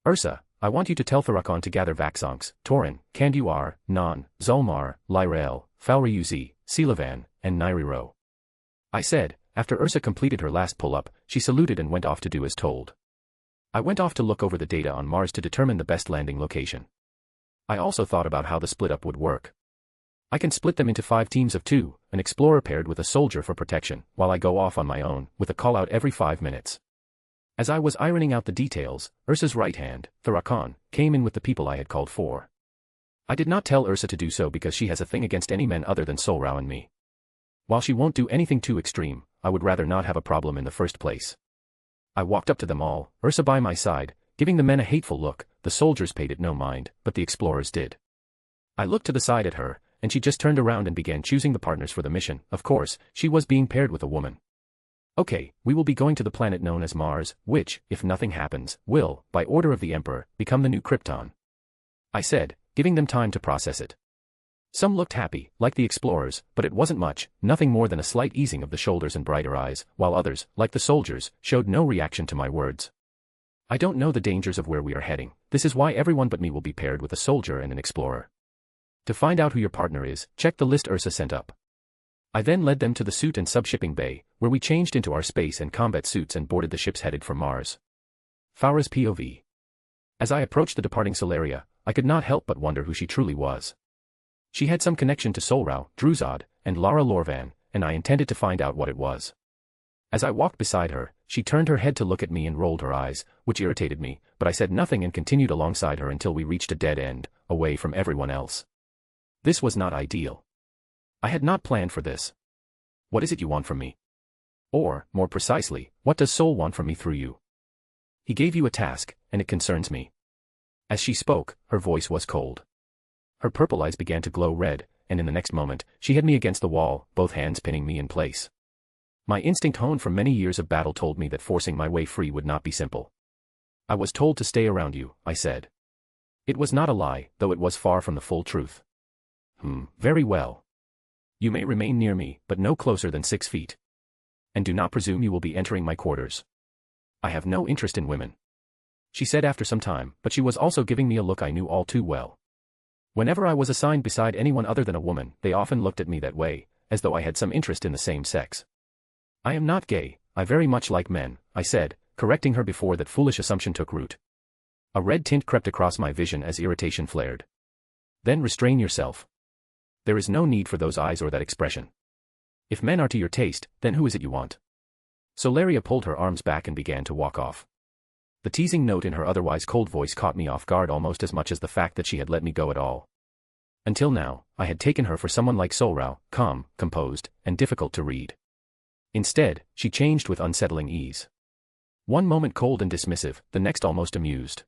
"Ursa, I want you to tell Thurakon to gather Vaxonks, Torin, Kanduar, Non, Zulmar, Lyrael, Falriuz, Silavan, and Nyriro," I said. After Ursa completed her last pull-up, she saluted and went off to do as told. I went off to look over the data on Mars to determine the best landing location. I also thought about how the split-up would work. I can split them into 5 teams of 2, an explorer paired with a soldier for protection, while I go off on my own, with a call-out every 5 minutes. As I was ironing out the details, Ursa's right hand, Thurakon, came in with the people I had called for. I did not tell Ursa to do so because she has a thing against any men other than Sol-Rao and me. While she won't do anything too extreme, I would rather not have a problem in the first place. I walked up to them all, Ursa by my side, giving the men a hateful look. The soldiers paid it no mind, but the explorers did. I looked to the side at her, and she just turned around and began choosing the partners for the mission. Of course, she was being paired with a woman. "Okay, we will be going to the planet known as Mars, which, if nothing happens, will, by order of the Emperor, become the new Krypton," I said, giving them time to process it. Some looked happy, like the explorers, but it wasn't much, nothing more than a slight easing of the shoulders and brighter eyes, while others, like the soldiers, showed no reaction to my words. I don't know the dangers of where we are heading. This is why everyone but me will be paired with a soldier and an explorer. To find out who your partner is, check the list Ursa sent up. I then led them to the suit and sub-shipping bay, where we changed into our space and combat suits and boarded the ships headed for Mars. Farah's POV. As I approached the departing Solaria, I could not help but wonder who she truly was. She had some connection to Sol-Rao, Druzad, and Lara Lorvan, and I intended to find out what it was. As I walked beside her, she turned her head to look at me and rolled her eyes, which irritated me, but I said nothing and continued alongside her until we reached a dead end, away from everyone else. This was not ideal. I had not planned for this. What is it you want from me? Or, more precisely, what does Sol want from me through you? He gave you a task, and it concerns me. As she spoke, her voice was cold. Her purple eyes began to glow red, and in the next moment, she had me against the wall, both hands pinning me in place. My instinct honed from many years of battle told me that forcing my way free would not be simple. I was told to stay around you, I said. It was not a lie, though it was far from the full truth. Very well. You may remain near me, but no closer than 6 feet. And do not presume you will be entering my quarters. I have no interest in women. She said after some time, but she was also giving me a look I knew all too well. Whenever I was assigned beside anyone other than a woman, they often looked at me that way, as though I had some interest in the same sex. I am not gay, I very much like men, I said, correcting her before that foolish assumption took root. A red tint crept across my vision as irritation flared. Then restrain yourself. There is no need for those eyes or that expression. If men are to your taste, then who is it you want? Solaria pulled her arms back and began to walk off. The teasing note in her otherwise cold voice caught me off guard almost as much as the fact that she had let me go at all. Until now, I had taken her for someone like Sol-Rao, calm, composed, and difficult to read. Instead, she changed with unsettling ease. One moment cold and dismissive, the next almost amused.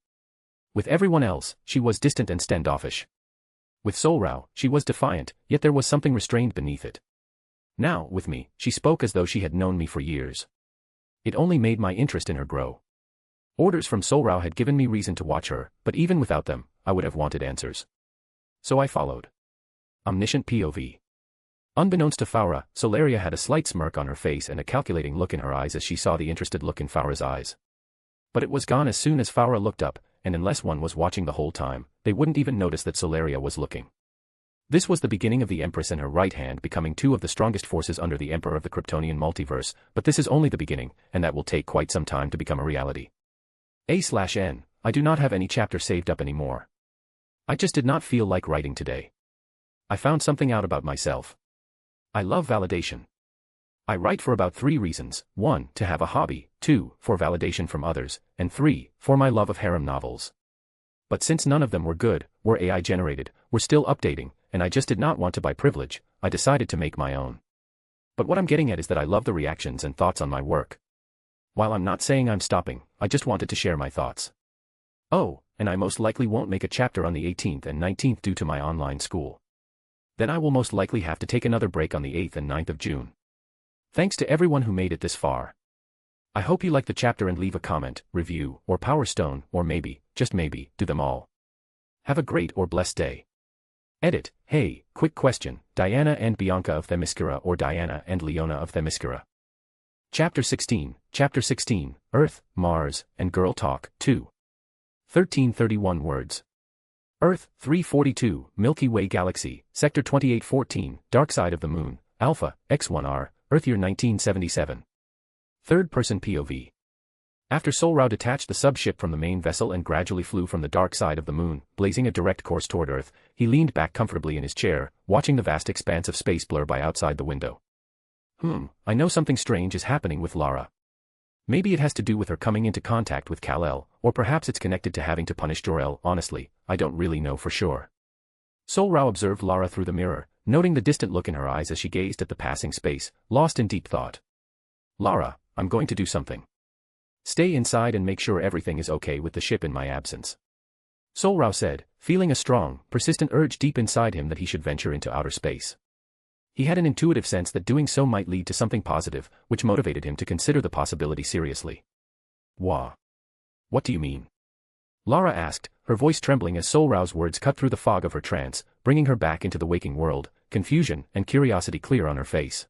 With everyone else, she was distant and standoffish. With Sol-Rao, she was defiant, yet there was something restrained beneath it. Now, with me, she spoke as though she had known me for years. It only made my interest in her grow. Orders from Sol-Rao had given me reason to watch her, but even without them, I would have wanted answers. So I followed. Omniscient POV. Unbeknownst to Faura, Solaria had a slight smirk on her face and a calculating look in her eyes as she saw the interested look in Faura's eyes. But it was gone as soon as Faura looked up, and unless one was watching the whole time, they wouldn't even notice that Solaria was looking. This was the beginning of the Empress and her right hand becoming two of the strongest forces under the Emperor of the Kryptonian multiverse, but this is only the beginning, and that will take quite some time to become a reality. A/N, I do not have any chapter saved up anymore. I just did not feel like writing today. I found something out about myself. I love validation. I write for about 3 reasons: 1, to have a hobby, 2, for validation from others, and 3, for my love of harem novels. But since none of them were good, were AI generated, were still updating, and I just did not want to buy privilege, I decided to make my own. But what I'm getting at is that I love the reactions and thoughts on my work. While I'm not saying I'm stopping, I just wanted to share my thoughts. Oh, and I most likely won't make a chapter on the 18th and 19th due to my online school. Then I will most likely have to take another break on the 8th and 9th of June. Thanks to everyone who made it this far. I hope you like the chapter and leave a comment, review, or power stone, or maybe, just maybe, do them all. Have a great or blessed day. Edit. Hey, quick question, Diana and Bianca of Themyscira or Diana and Leona of Themyscira? Chapter 16, Earth, Mars, and Girl Talk, 2. 1331 words. Earth, 342, Milky Way Galaxy, Sector 2814, Dark Side of the Moon, Alpha, X1R, Earth year 1977. Third-person POV. After Sol-Rao detached the sub-ship from the main vessel and gradually flew from the dark side of the moon, blazing a direct course toward Earth, he leaned back comfortably in his chair, watching the vast expanse of space blur by outside the window. I know something strange is happening with Lara. Maybe it has to do with her coming into contact with Kal-El, or perhaps it's connected to having to punish Jor-El. Honestly, I don't really know for sure. Sol-Rao observed Lara through the mirror, noting the distant look in her eyes as she gazed at the passing space, lost in deep thought. Lara, I'm going to do something. Stay inside and make sure everything is okay with the ship in my absence. Sol-Rao said, feeling a strong, persistent urge deep inside him that he should venture into outer space. He had an intuitive sense that doing so might lead to something positive, which motivated him to consider the possibility seriously. What do you mean? Lara asked, her voice trembling as Sol-Rao's words cut through the fog of her trance, bringing her back into the waking world, confusion and curiosity clear on her face.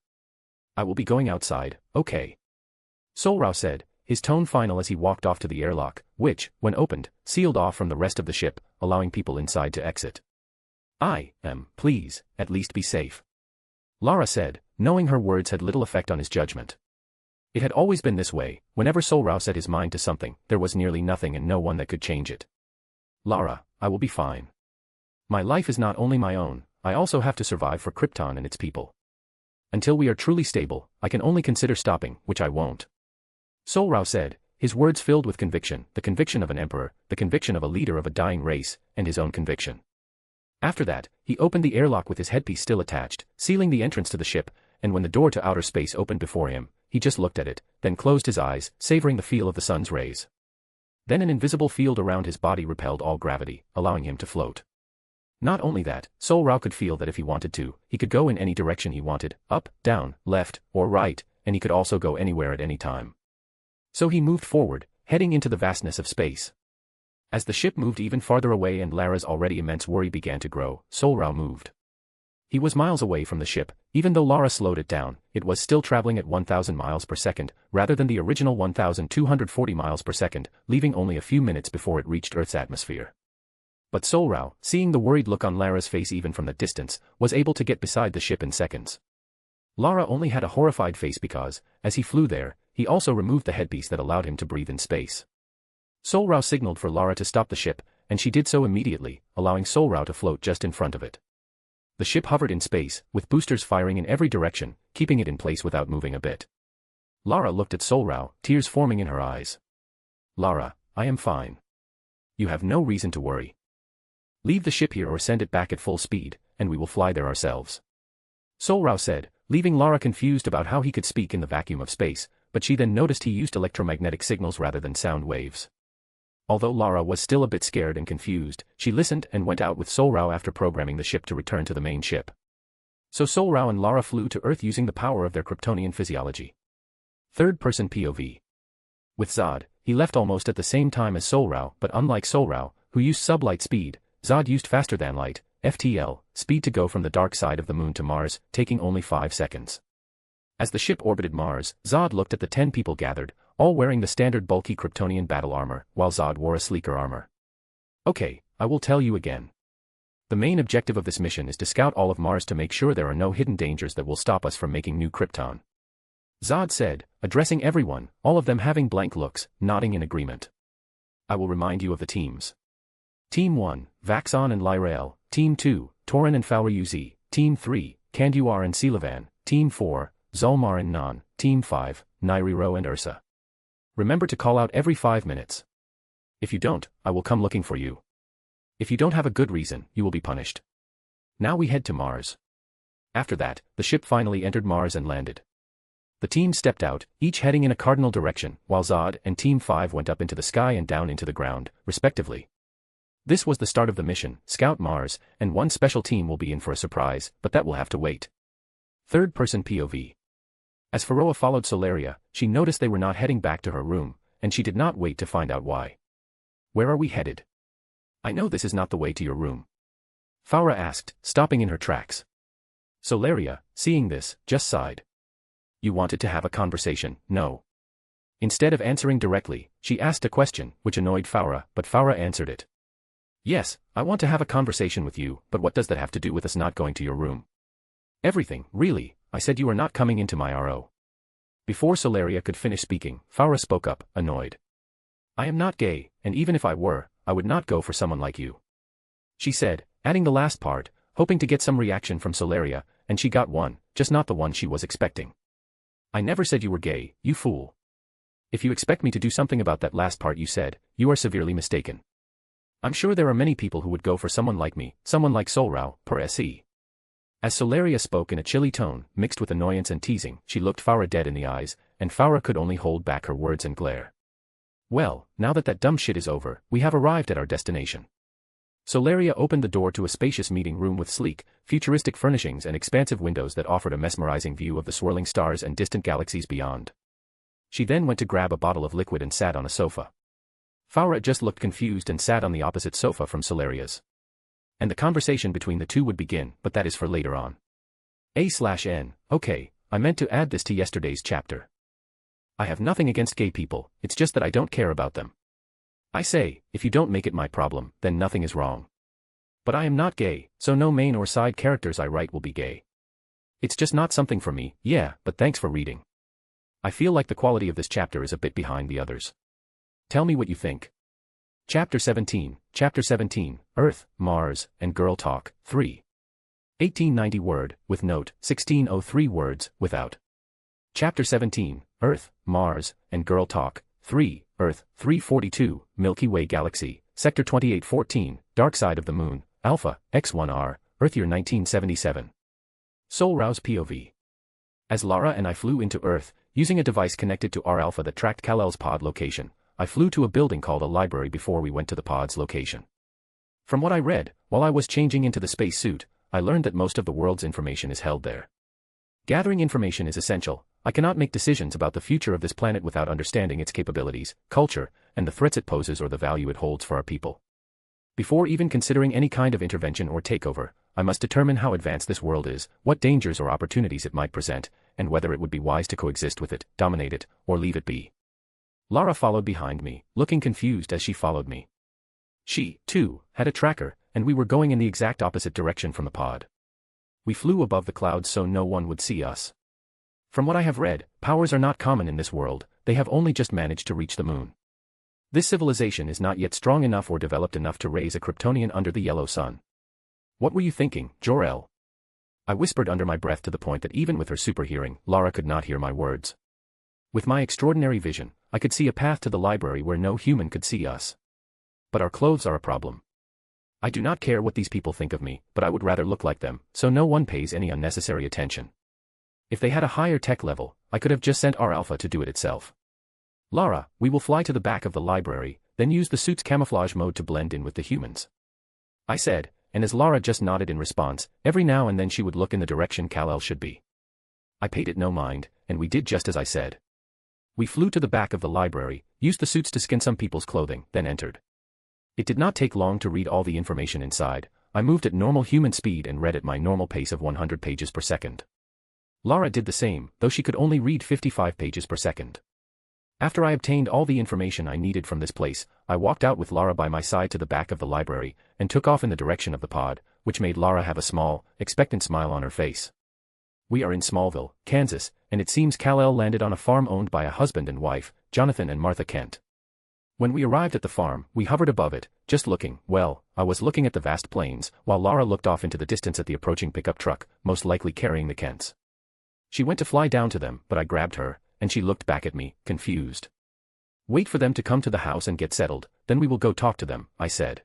I will be going outside, okay? Sol-Rao said, his tone final as he walked off to the airlock, which, when opened, sealed off from the rest of the ship, allowing people inside to exit. Please, at least be safe. Lara said, knowing her words had little effect on his judgment. It had always been this way, whenever Sol-Rao set his mind to something, there was nearly nothing and no one that could change it. Lara, I will be fine. My life is not only my own, I also have to survive for Krypton and its people. Until we are truly stable, I can only consider stopping, which I won't. Sol-Rao said, his words filled with conviction, the conviction of an emperor, the conviction of a leader of a dying race, and his own conviction. After that, he opened the airlock with his headpiece still attached, sealing the entrance to the ship, and when the door to outer space opened before him, he just looked at it, then closed his eyes, savoring the feel of the sun's rays. Then an invisible field around his body repelled all gravity, allowing him to float. Not only that, Sol-Rao could feel that if he wanted to, he could go in any direction he wanted, up, down, left, or right, and he could also go anywhere at any time. So he moved forward, heading into the vastness of space. As the ship moved even farther away and Lara's already immense worry began to grow, Sol-Rao moved. He was miles away from the ship. Even though Lara slowed it down, it was still traveling at 1,000 miles per second, rather than the original 1,240 miles per second, leaving only a few minutes before it reached Earth's atmosphere. But Sol-Rao, seeing the worried look on Lara's face even from the distance, was able to get beside the ship in seconds. Lara only had a horrified face because, as he flew there, he also removed the headpiece that allowed him to breathe in space. Sol-Rao signaled for Lara to stop the ship, and she did so immediately, allowing Sol-Rao to float just in front of it. The ship hovered in space, with boosters firing in every direction, keeping it in place without moving a bit. Lara looked at Sol-Rao, tears forming in her eyes. Lara, I am fine. You have no reason to worry. Leave the ship here or send it back at full speed, and we will fly there ourselves. Sol-Rao said, leaving Lara confused about how he could speak in the vacuum of space, but she then noticed he used electromagnetic signals rather than sound waves. Although Lara was still a bit scared and confused, she listened and went out with Sol-Rao after programming the ship to return to the main ship. So Sol-Rao and Lara flew to Earth using the power of their Kryptonian physiology. Third-person POV. With Zod, he left almost at the same time as Sol-Rao, but unlike Sol-Rao, who used sublight speed, Zod used faster than light, FTL, speed to go from the dark side of the moon to Mars, taking only 5 seconds. As the ship orbited Mars, Zod looked at the 10 people gathered, all wearing the standard bulky Kryptonian battle armor, while Zod wore a sleeker armor. Okay, I will tell you again. The main objective of this mission is to scout all of Mars to make sure there are no hidden dangers that will stop us from making new Krypton. Zod said, addressing everyone, all of them having blank looks, nodding in agreement. I will remind you of the teams. Team 1, Vaxon and Lyrael, Team 2, Torin and Falryuz, Team 3, Kanduar and Selavan, Team 4, Zulmar and Nan, Team 5, Nairiro and Ursa. Remember to call out every 5 minutes. If you don't, I will come looking for you. If you don't have a good reason, you will be punished. Now we head to Mars. After that, the ship finally entered Mars and landed. The team stepped out, each heading in a cardinal direction, while Zod and Team 5 went up into the sky and down into the ground, respectively. This was the start of the mission, Scout Mars, and one special team will be in for a surprise, but that will have to wait. Third-person POV. As Faroa followed Solaria, she noticed they were not heading back to her room, and she did not wait to find out why. Where are we headed? I know this is not the way to your room. Faura asked, stopping in her tracks. Solaria, seeing this, just sighed. You wanted to have a conversation, no? Instead of answering directly, she asked a question, which annoyed Faura, but Faura answered it. Yes, I want to have a conversation with you, but what does that have to do with us not going to your room? Everything, really. I said you are not coming into my RO. Before Solaria could finish speaking, Faura spoke up, annoyed. I am not gay, and even if I were, I would not go for someone like you. She said, adding the last part, hoping to get some reaction from Solaria, and she got one, just not the one she was expecting. I never said you were gay, you fool. If you expect me to do something about that last part you said, you are severely mistaken. I'm sure there are many people who would go for someone like me, someone like Sol-Rao, per se. As Solaria spoke in a chilly tone, mixed with annoyance and teasing, she looked Faura dead in the eyes, and Faura could only hold back her words and glare. Well, now that dumb shit is over, we have arrived at our destination. Solaria opened the door to a spacious meeting room with sleek, futuristic furnishings and expansive windows that offered a mesmerizing view of the swirling stars and distant galaxies beyond. She then went to grab a bottle of liquid and sat on a sofa. Faura just looked confused and sat on the opposite sofa from Solaria's. And the conversation between the two would begin, but that is for later on. A/N, okay, I meant to add this to yesterday's chapter. I have nothing against gay people, it's just that I don't care about them. I say, if you don't make it my problem, then nothing is wrong. But I am not gay, so no main or side characters I write will be gay. It's just not something for me, yeah, but thanks for reading. I feel like the quality of this chapter is a bit behind the others. Tell me what you think. Chapter 17, Earth, Mars, and Girl Talk, 3. 1890 word, with note, 1603 words, without. Chapter 17, Earth, Mars, and Girl Talk, 3, Earth, 342, Milky Way Galaxy, Sector 2814, Dark Side of the Moon, Alpha, X1R, Earth year 1977. Sol-Rao's POV. As Lara and I flew into Earth, using a device connected to our Alpha that tracked Kal-El's pod location, I flew to a building called a library before we went to the pod's location. From what I read, while I was changing into the space suit, I learned that most of the world's information is held there. Gathering information is essential. I cannot make decisions about the future of this planet without understanding its capabilities, culture, and the threats it poses or the value it holds for our people. Before even considering any kind of intervention or takeover, I must determine how advanced this world is, what dangers or opportunities it might present, and whether it would be wise to coexist with it, dominate it, or leave it be. Lara followed behind me, looking confused as she followed me. She, too, had a tracker, and we were going in the exact opposite direction from the pod. We flew above the clouds so no one would see us. From what I have read, powers are not common in this world, they have only just managed to reach the moon. This civilization is not yet strong enough or developed enough to raise a Kryptonian under the yellow sun. What were you thinking, Jor-El? I whispered under my breath to the point that even with her super hearing, Lara could not hear my words. With my extraordinary vision, I could see a path to the library where no human could see us. But our clothes are a problem. I do not care what these people think of me, but I would rather look like them, so no one pays any unnecessary attention. If they had a higher tech level, I could have just sent our Alpha to do it itself. Lara, we will fly to the back of the library, then use the suit's camouflage mode to blend in with the humans. I said, and as Lara just nodded in response, every now and then she would look in the direction Kal-El should be. I paid it no mind, and we did just as I said. We flew to the back of the library, used the suits to skin some people's clothing, then entered. It did not take long to read all the information inside. I moved at normal human speed and read at my normal pace of 100 pages per second. Lara did the same, though she could only read 55 pages per second. After I obtained all the information I needed from this place, I walked out with Lara by my side to the back of the library, and took off in the direction of the pod, which made Lara have a small, expectant smile on her face. We are in Smallville, Kansas, and it seems Kal-El landed on a farm owned by a husband and wife, Jonathan and Martha Kent. When we arrived at the farm, we hovered above it, just looking. Well, I was looking at the vast plains, while Lara looked off into the distance at the approaching pickup truck, most likely carrying the Kents. She went to fly down to them, but I grabbed her, and she looked back at me, confused. Wait for them to come to the house and get settled, then we will go talk to them, I said.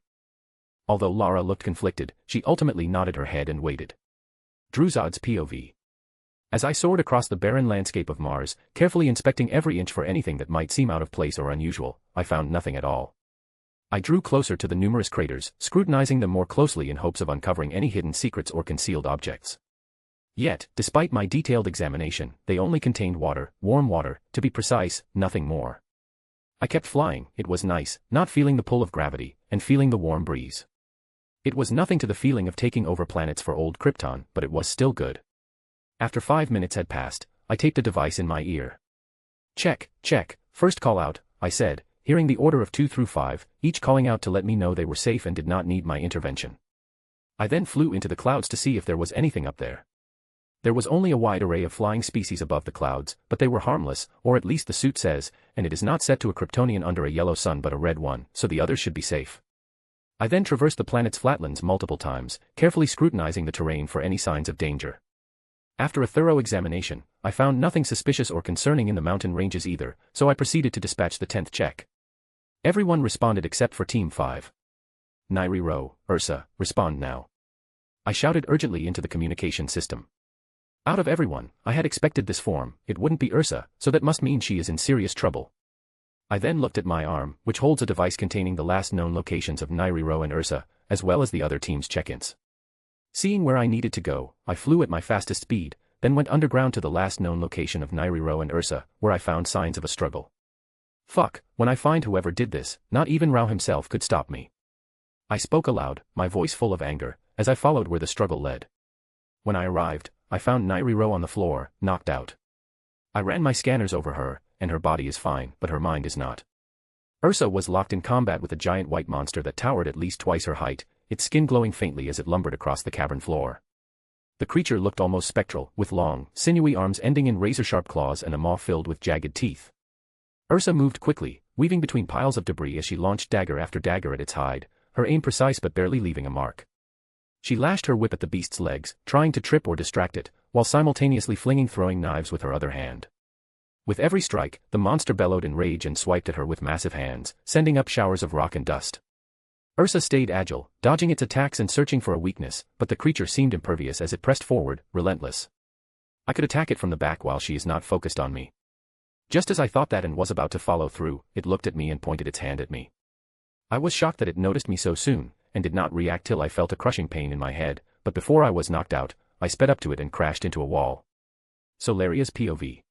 Although Lara looked conflicted, she ultimately nodded her head and waited. Druzad's POV. As I soared across the barren landscape of Mars, carefully inspecting every inch for anything that might seem out of place or unusual, I found nothing at all. I drew closer to the numerous craters, scrutinizing them more closely in hopes of uncovering any hidden secrets or concealed objects. Yet, despite my detailed examination, they only contained water, warm water, to be precise, nothing more. I kept flying. It was nice, not feeling the pull of gravity, and feeling the warm breeze. It was nothing to the feeling of taking over planets for old Krypton, but it was still good. After 5 minutes had passed, I taped a device in my ear. Check, first call out, I said, hearing the order of 2 through 5, each calling out to let me know they were safe and did not need my intervention. I then flew into the clouds to see if there was anything up there. There was only a wide array of flying species above the clouds, but they were harmless, or at least the suit says, and it is not set to a Kryptonian under a yellow sun but a red one, so the others should be safe. I then traversed the planet's flatlands multiple times, carefully scrutinizing the terrain for any signs of danger. After a thorough examination, I found nothing suspicious or concerning in the mountain ranges either, so I proceeded to dispatch the 10th check. Everyone responded except for Team 5. Nairi-Ro, Ursa, respond now. I shouted urgently into the communication system. Out of everyone, I had expected this form. It wouldn't be Ursa, so that must mean she is in serious trouble. I then looked at my arm, which holds a device containing the last known locations of Nairi-Ro and Ursa, as well as the other team's check-ins. Seeing where I needed to go, I flew at my fastest speed, then went underground to the last known location of Nairi-Ro and Ursa, where I found signs of a struggle. Fuck, when I find whoever did this, not even Rao himself could stop me. I spoke aloud, my voice full of anger, as I followed where the struggle led. When I arrived, I found Nairi-Ro on the floor, knocked out. I ran my scanners over her, and her body is fine, but her mind is not. Ursa was locked in combat with a giant white monster that towered at least twice her height, its skin glowing faintly as it lumbered across the cavern floor. The creature looked almost spectral, with long, sinewy arms ending in razor-sharp claws and a maw filled with jagged teeth. Ursa moved quickly, weaving between piles of debris as she launched dagger after dagger at its hide, her aim precise but barely leaving a mark. She lashed her whip at the beast's legs, trying to trip or distract it, while simultaneously flinging throwing knives with her other hand. With every strike, the monster bellowed in rage and swiped at her with massive hands, sending up showers of rock and dust. Ursa stayed agile, dodging its attacks and searching for a weakness, but the creature seemed impervious as it pressed forward, relentless. I could attack it from the back while she is not focused on me. Just as I thought that and was about to follow through, it looked at me and pointed its hand at me. I was shocked that it noticed me so soon, and did not react till I felt a crushing pain in my head, but before I was knocked out, I sped up to it and crashed into a wall. Solaria's POV.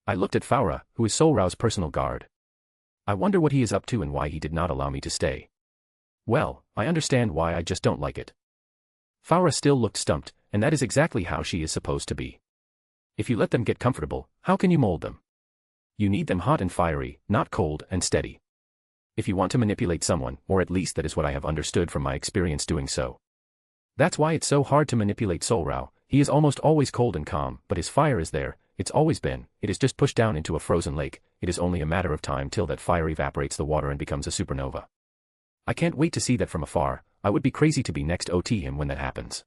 I looked at Faura, who is Sol-Rao's personal guard. I wonder what he is up to and why he did not allow me to stay. Well, I understand why, I just don't like it. Faura still looked stumped, and that is exactly how she is supposed to be. If you let them get comfortable, how can you mold them? You need them hot and fiery, not cold and steady. If you want to manipulate someone, or at least that is what I have understood from my experience doing so. That's why it's so hard to manipulate Sol-Rao. He is almost always cold and calm, but his fire is there. It's always been. It is just pushed down into a frozen lake. It is only a matter of time till that fire evaporates the water and becomes a supernova. I can't wait to see that from afar. I would be crazy to be next to him when that happens.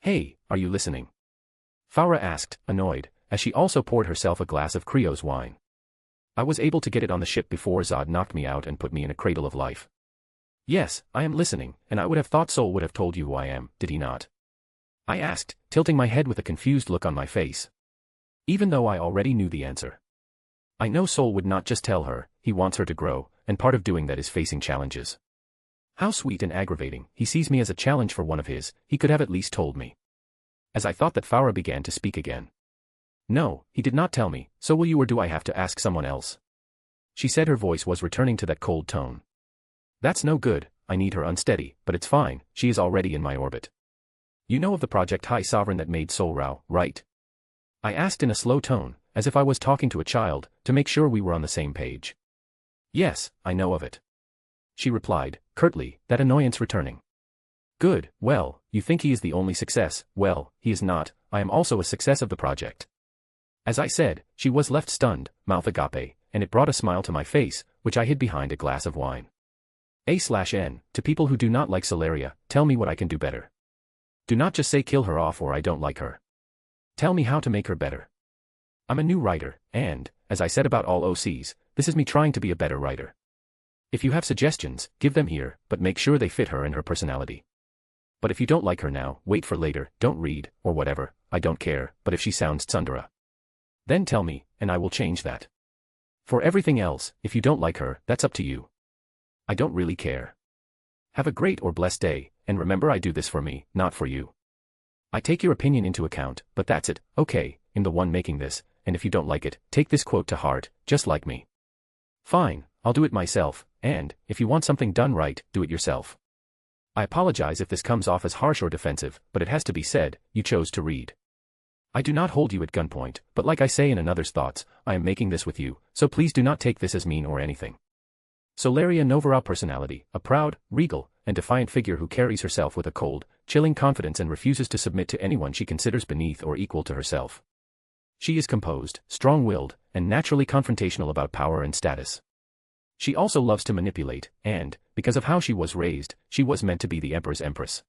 Hey, are you listening? Faura asked, annoyed, as she also poured herself a glass of Creo's wine. I was able to get it on the ship before Zod knocked me out and put me in a cradle of life. Yes, I am listening, and I would have thought Sol would have told you who I am, did he not? I asked, tilting my head with a confused look on my face. Even though I already knew the answer. I know Sol would not just tell her, he wants her to grow, and part of doing that is facing challenges. How sweet and aggravating, he sees me as a challenge for one of his, he could have at least told me. As I thought that Faura began to speak again. No, he did not tell me, so will you or do I have to ask someone else? She said, her voice was returning to that cold tone. That's no good, I need her unsteady, but it's fine, she is already in my orbit. You know of the project High Sovereign that made Sol-Rao, right? I asked in a slow tone, as if I was talking to a child, to make sure we were on the same page. Yes, I know of it. She replied, curtly, that annoyance returning. Good, well, you think he is the only success, well, he is not, I am also a success of the project. As I said, she was left stunned, mouth agape, and it brought a smile to my face, which I hid behind a glass of wine. A/N, to people who do not like Solaria, tell me what I can do better. Do not just say kill her off or I don't like her. Tell me how to make her better. I'm a new writer, and, as I said about all OCs, this is me trying to be a better writer. If you have suggestions, give them here, but make sure they fit her and her personality. But if you don't like her now, wait for later, don't read, or whatever, I don't care, but if she sounds tsundere, then tell me, and I will change that. For everything else, if you don't like her, that's up to you. I don't really care. Have a great or blessed day, and remember I do this for me, not for you. I take your opinion into account, but that's it, okay, I'm the one making this, and if you don't like it, take this quote to heart, just like me. Fine, I'll do it myself, and, if you want something done right, do it yourself. I apologize if this comes off as harsh or defensive, but it has to be said, you chose to read. I do not hold you at gunpoint, but like I say in another's thoughts, I am making this with you, so please do not take this as mean or anything. Solaria Novara personality, a proud, regal, and defiant figure who carries herself with a cold, chilling confidence and refuses to submit to anyone she considers beneath or equal to herself. She is composed, strong-willed, and naturally confrontational about power and status. She also loves to manipulate, and, because of how she was raised, she was meant to be the Emperor's Empress.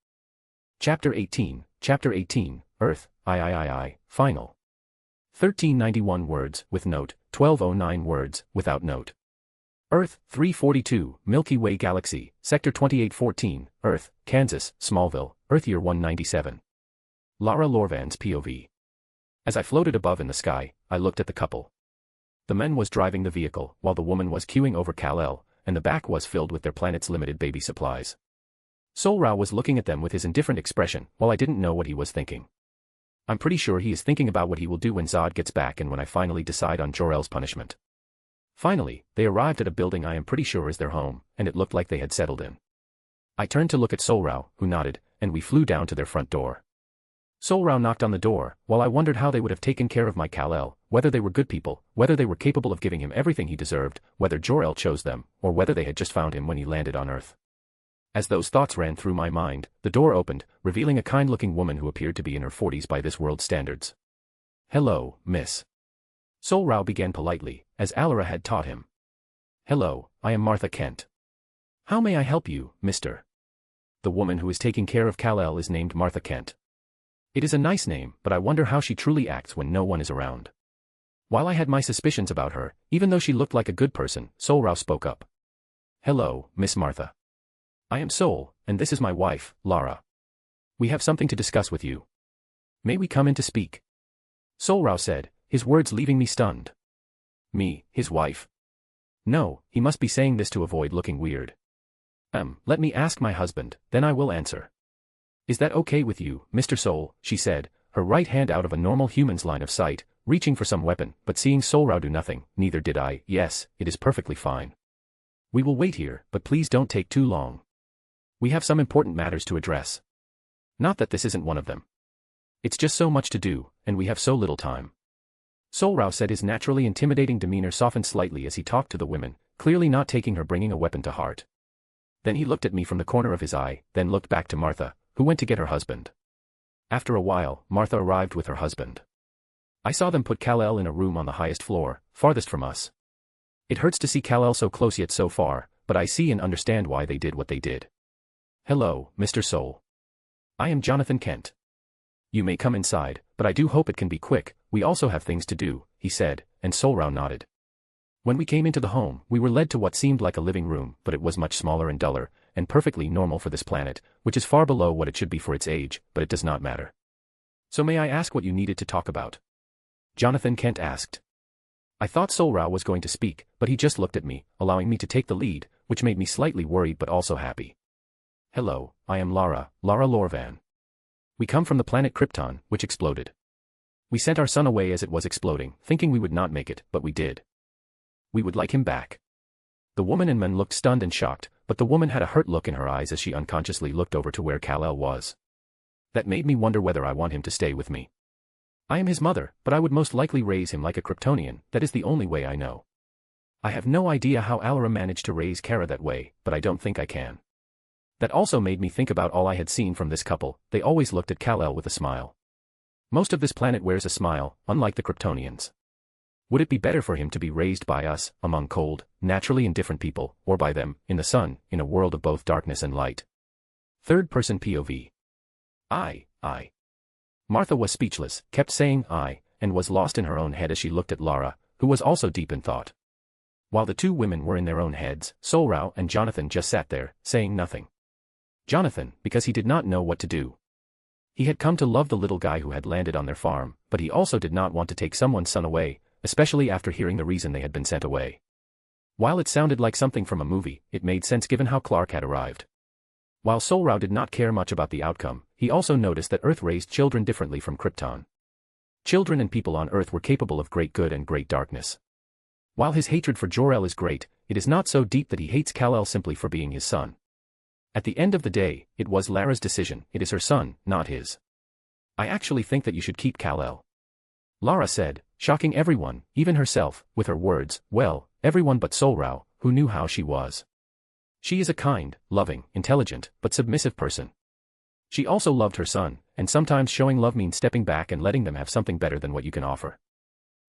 Chapter 18, Earth, Final. 1391 words, with note, 1209 words, without note. Earth, 342, Milky Way Galaxy, Sector 2814, Earth, Kansas, Smallville, Earth Year 197. Lara Lorvan's POV. As I floated above in the sky, I looked at the couple. The man was driving the vehicle, while the woman was queuing over Kal-El, and the back was filled with their planet's limited baby supplies. Sol-Rao was looking at them with his indifferent expression, while I didn't know what he was thinking. I'm pretty sure he is thinking about what he will do when Zod gets back and when I finally decide on Jor-El's punishment. Finally, they arrived at a building I am pretty sure is their home, and it looked like they had settled in. I turned to look at Sol-Rao, who nodded, and we flew down to their front door. Sol-Rao knocked on the door, while I wondered how they would have taken care of my Kal-El, whether they were good people, whether they were capable of giving him everything he deserved, whether Jor-El chose them, or whether they had just found him when he landed on Earth. As those thoughts ran through my mind, the door opened, revealing a kind-looking woman who appeared to be in her 40s by this world's standards. Hello, miss. Sol-Rao began politely, as Alara had taught him. Hello, I am Martha Kent. How may I help you, mister? The woman who is taking care of Kal-El is named Martha Kent. It is a nice name, but I wonder how she truly acts when no one is around. While I had my suspicions about her, even though she looked like a good person, Sol-Rao spoke up. Hello, Miss Martha. I am Sol, and this is my wife, Lara. We have something to discuss with you. May we come in to speak? Sol-Rao said, his words leaving me stunned. Me, his wife? No, he must be saying this to avoid looking weird. Let me ask my husband, then I will answer. Is that okay with you, Mr. Sol? She said, her right hand out of a normal human's line of sight, reaching for some weapon, but seeing Sol-Rao do nothing, neither did I. Yes, it is perfectly fine. We will wait here, but please don't take too long. We have some important matters to address. Not that this isn't one of them. It's just so much to do, and we have so little time. Sol-Rao said, his naturally intimidating demeanor softened slightly as he talked to the women, clearly not taking her bringing a weapon to heart. Then he looked at me from the corner of his eye, then looked back to Martha, who went to get her husband. After a while, Martha arrived with her husband. I saw them put Kal-El in a room on the highest floor, farthest from us. It hurts to see Kal-El so close yet so far, but I see and understand why they did what they did. Hello, Mr. Sol. I am Jonathan Kent. You may come inside, but I do hope it can be quick. We also have things to do, he said, and Sol-Rao nodded. When we came into the home, we were led to what seemed like a living room, but it was much smaller and duller, and perfectly normal for this planet, which is far below what it should be for its age, but it does not matter. So may I ask what you needed to talk about? Jonathan Kent asked. I thought Sol-Rao was going to speak, but he just looked at me, allowing me to take the lead, which made me slightly worried but also happy. Hello, I am Lara Lorvan. We come from the planet Krypton, which exploded. We sent our son away as it was exploding, thinking we would not make it, but we did. We would like him back. The woman and men looked stunned and shocked, but the woman had a hurt look in her eyes as she unconsciously looked over to where Kal-El was. That made me wonder whether I want him to stay with me. I am his mother, but I would most likely raise him like a Kryptonian. That is the only way I know. I have no idea how Alara managed to raise Kara that way, but I don't think I can. That also made me think about all I had seen from this couple. They always looked at Kal-El with a smile. Most of this planet wears a smile, unlike the Kryptonians. Would it be better for him to be raised by us, among cold, naturally indifferent people, or by them, in the sun, in a world of both darkness and light? Third-person POV. I. Martha was speechless, kept saying I, and was lost in her own head as she looked at Lara, who was also deep in thought. While the two women were in their own heads, Sol-Rao and Jonathan just sat there, saying nothing. Jonathan, because he did not know what to do. He had come to love the little guy who had landed on their farm, but he also did not want to take someone's son away, especially after hearing the reason they had been sent away. While it sounded like something from a movie, it made sense given how Clark had arrived. While Sol-Rao did not care much about the outcome, he also noticed that Earth raised children differently from Krypton. Children and people on Earth were capable of great good and great darkness. While his hatred for Jor-El is great, it is not so deep that he hates Kal-El simply for being his son. At the end of the day, it was Lara's decision. It is her son, not his. I actually think that you should keep Kal-El. Lara said, shocking everyone, even herself, with her words, well, everyone but Sol-Rao, who knew how she was. She is a kind, loving, intelligent, but submissive person. She also loved her son, and sometimes showing love means stepping back and letting them have something better than what you can offer.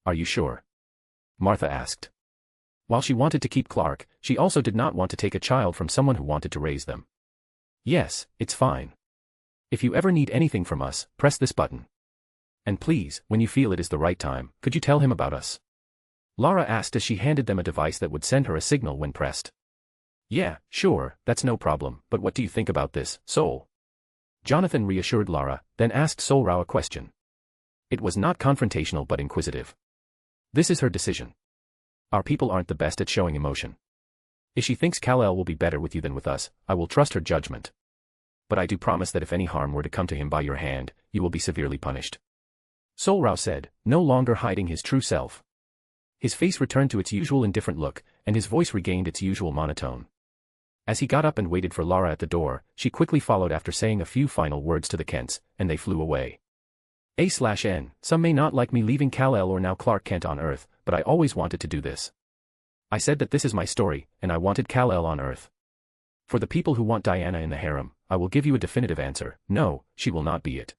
Are you sure? Martha asked. While she wanted to keep Clark, she also did not want to take a child from someone who wanted to raise them. Yes, it's fine. If you ever need anything from us, press this button. And please, when you feel it is the right time, could you tell him about us? Lara asked as she handed them a device that would send her a signal when pressed. Yeah, sure, that's no problem, but what do you think about this, Sol? Jonathan reassured Lara, then asked Sol-Rao a question. It was not confrontational but inquisitive. This is her decision. Our people aren't the best at showing emotion. If she thinks Kal-El will be better with you than with us, I will trust her judgment. But I do promise that if any harm were to come to him by your hand, you will be severely punished. Sol-Rao said, no longer hiding his true self. His face returned to its usual indifferent look, and his voice regained its usual monotone. As he got up and waited for Lara at the door, she quickly followed after saying a few final words to the Kents, and they flew away. A/N, some may not like me leaving Kal-El or now Clark Kent on Earth, but I always wanted to do this. I said that this is my story, and I wanted Kal-El on Earth. For the people who want Diana in the harem, I will give you a definitive answer, no, she will not be it.